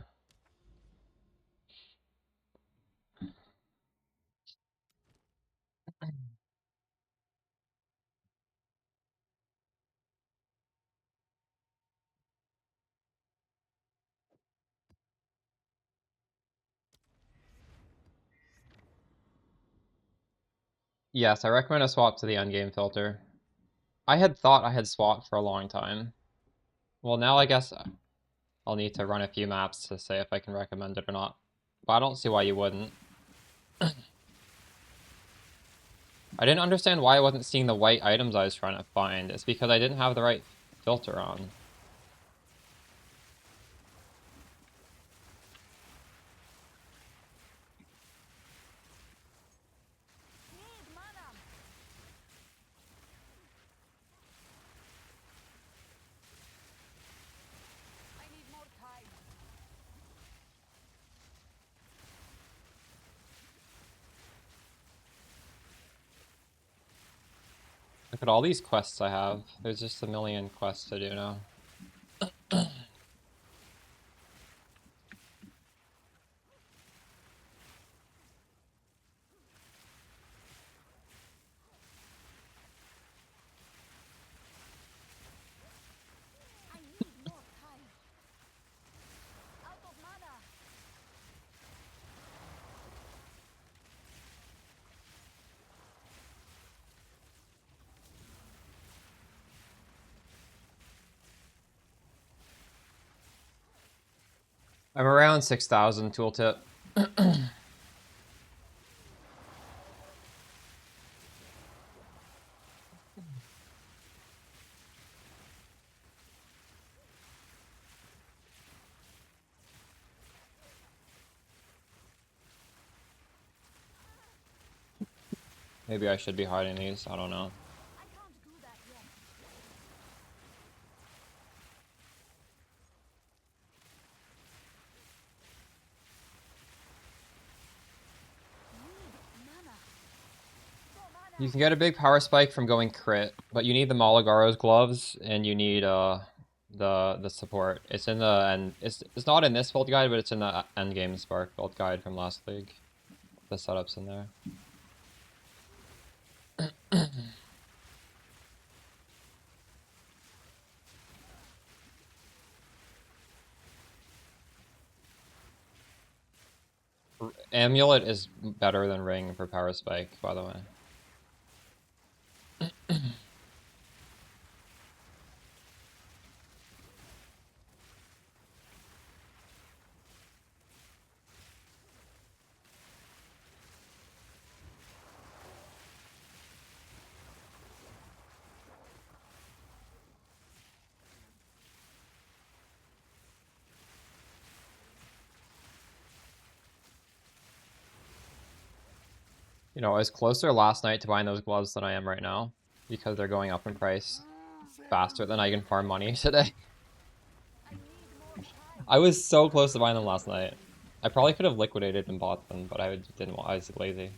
Yes, I recommend a swap to the endgame filter. I had thought I had swapped for a long time. Well, now I guess I'll need to run a few maps to say if I can recommend it or not. But I don't see why you wouldn't. I didn't understand why I wasn't seeing the white items I was trying to find. It's because I didn't have the right filter on. Look at all these quests I have. There's just a million quests to do now. I'm around 6,000 tooltip. Maybe I should be hiding these, I don't know. You can get a big power spike from going crit, but you need the Malagaro's gloves and you need the support. It's in the end. It's not in this build guide, but it's in the endgame Spark build guide from last league. The setup's in there. Amulet is better than Ring for power spike, by the way. You know, I was closer last night to buying those gloves than I am right now, because they're going up in price faster than I can farm money today. I was so close to buying them last night. I probably could have liquidated and bought them, but I didn't want. I was lazy.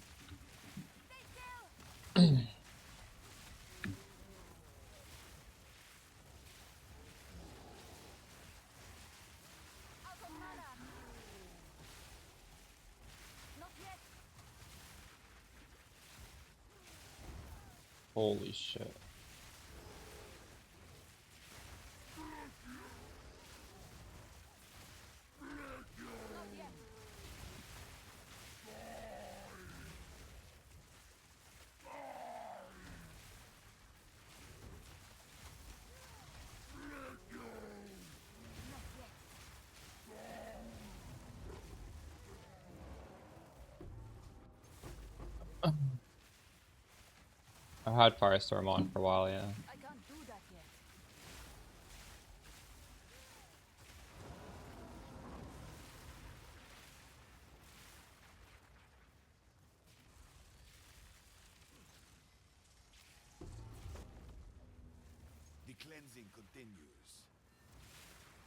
Holy shit. I've had Firestorm on for a while, yeah.
I can't do that yet.
The cleansing continues.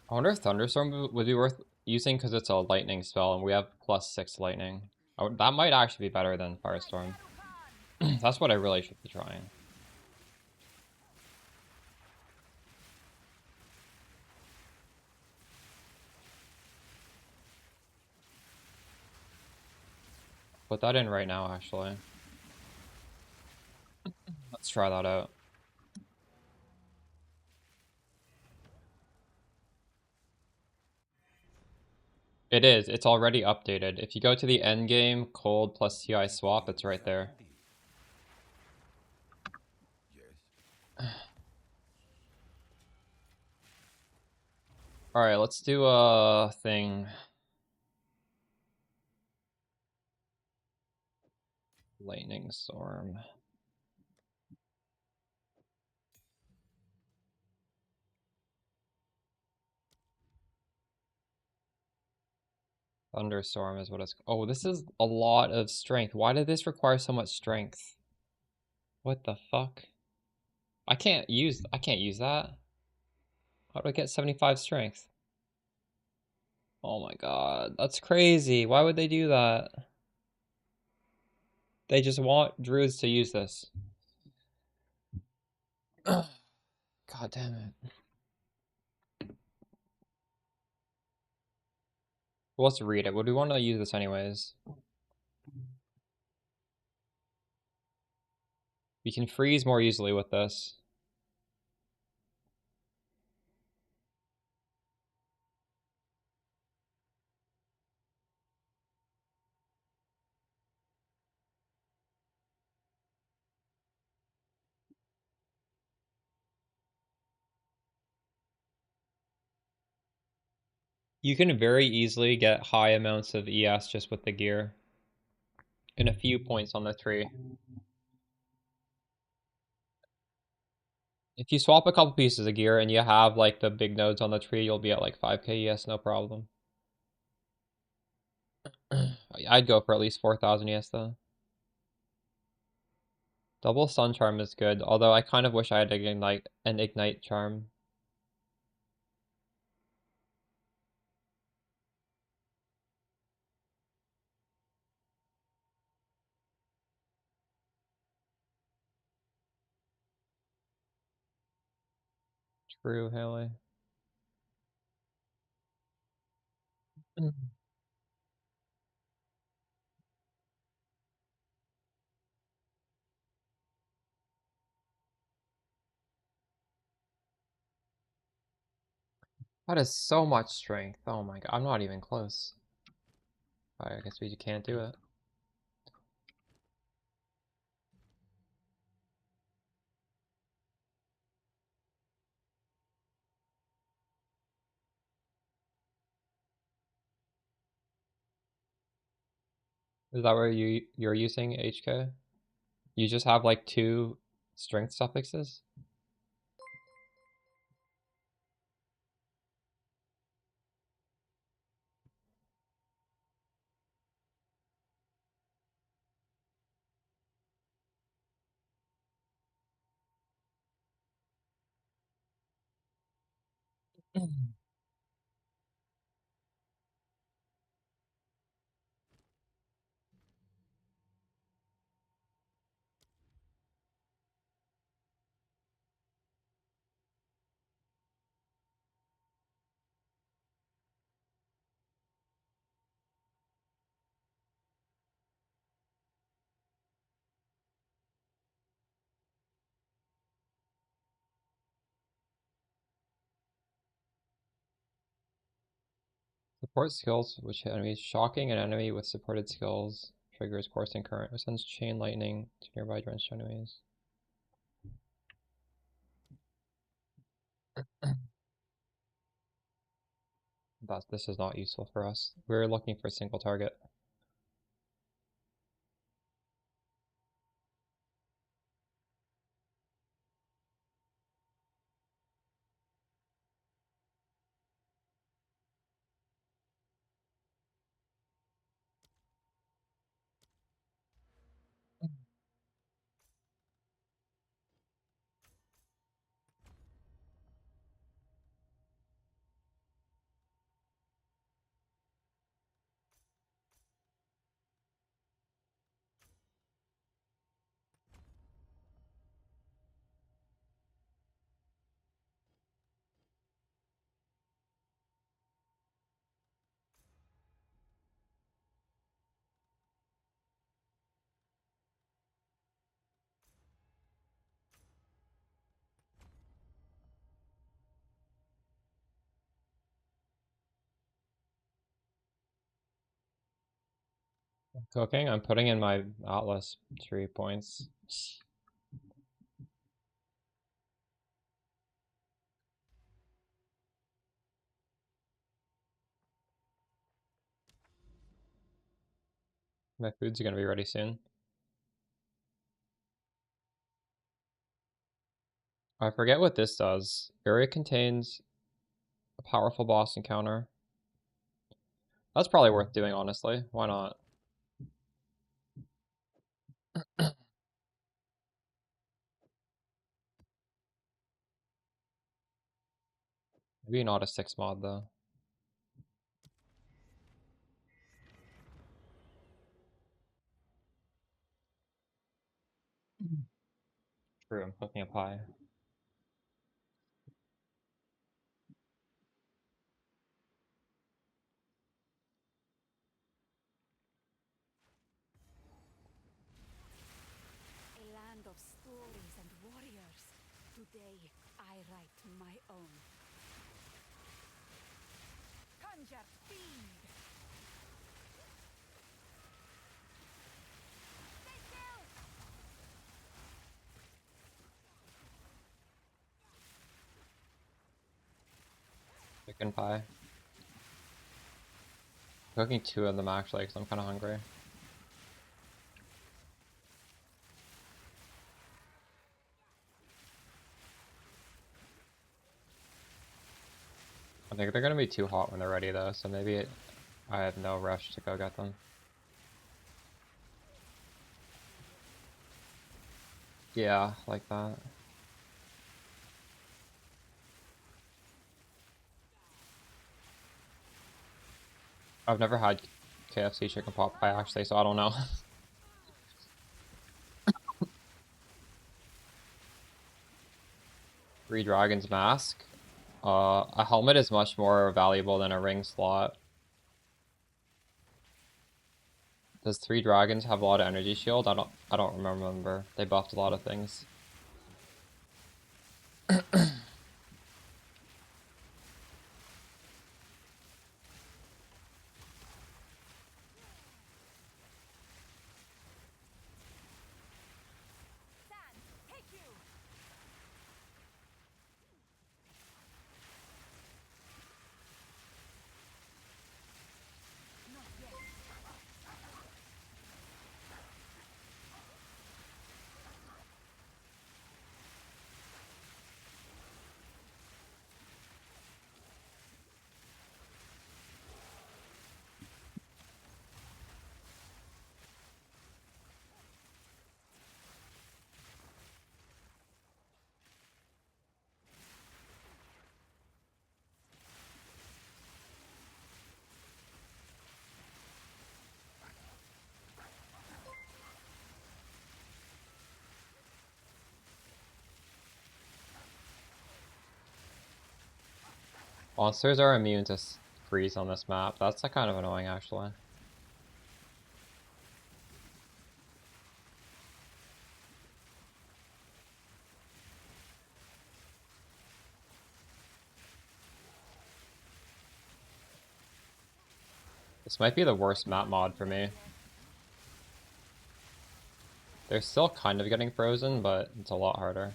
I wonder if Thunderstorm would be worth using because it's a lightning spell and we have +6 lightning. That might actually be better than Firestorm. That's what I really should be trying. Put that in right now, actually. Let's try that out. It is. It's already updated. If you go to the end game, cold plus TI swap, it's right there.
Yes.
Alright, let's do a thing. Lightning storm. Thunderstorm is what it's... Oh, this is a lot of strength. Why did this require so much strength? What the fuck? I can't use that. How do I get 75 strength? Oh my god, that's crazy. Why would they do that? They just want druids to use this. God damn it. Well, let's read it. Would we want to use this anyways? We can freeze more easily with this. You can very easily get high amounts of ES just with the gear. And a few points on the tree. If you swap a couple pieces of gear and you have like the big nodes on the tree, you'll be at like 5k ES, no problem. I'd go for at least 4,000 ES though. Double Sun Charm is good, although I kind of wish I had an Ignite Charm. True, Haley. That is so much strength. Oh my god, I'm not even close. I guess we can't do it. Is that where you're using HK? You just have like 2 strength suffixes? Support skills which hit enemies. Shocking an enemy with supported skills triggers coursing current, which sends chain lightning to nearby drenched enemies. This is not useful for us. We're looking for a single target. Cooking? I'm putting in my Atlas 3 points. My food's gonna be ready soon. I forget what this does. Area contains a powerful boss encounter. That's probably worth doing, honestly. Why not? Maybe not a 6 mod, though. True, I'm cooking a pie.
A land of stories and warriors. Today, I write my own. Conjure fiend! Stay still!
Chicken pie. I'm cooking 2 of them, actually, because I'm kind of hungry. I think they're gonna be too hot when they're ready, though, so maybe I have no rush to go get them. Yeah, like that. I've never had KFC chicken pot pie, actually, so I don't know. Three Dragons Mask. A helmet is much more valuable than a ring slot. Does 3 Dragons have a lot of energy shield? I don't remember. They buffed a lot of things. Monsters are immune to freeze on this map. That's kind of annoying, actually. This might be the worst map mod for me. They're still kind of getting frozen, but it's a lot harder.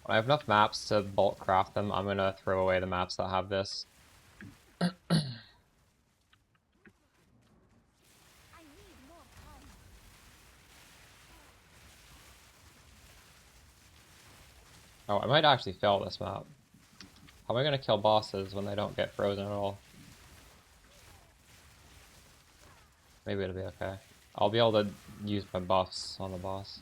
When I have enough maps to bulk craft them, I'm gonna throw away the maps that have this. Oh, I might actually fail this map. How am I gonna kill bosses when they don't get frozen at all? Maybe it'll be okay. I'll be able to use my buffs on the boss.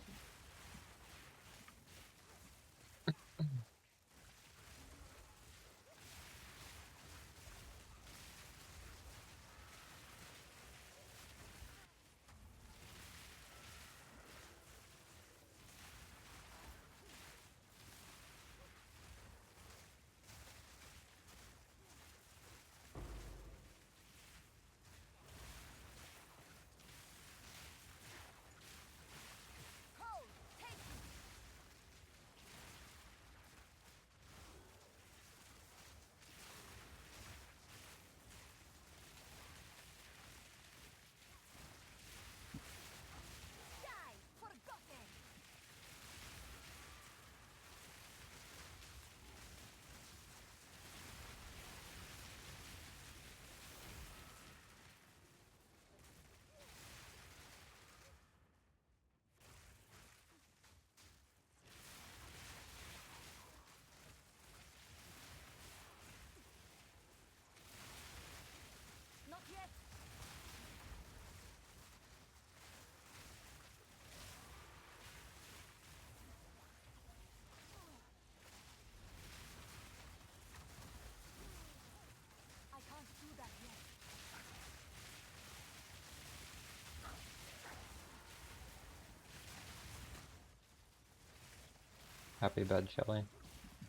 Happy bed, Shelly.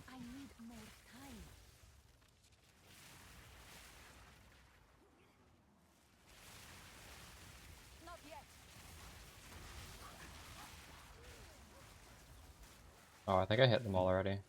I need more time.
Not yet.
Oh, I think I hit them all already.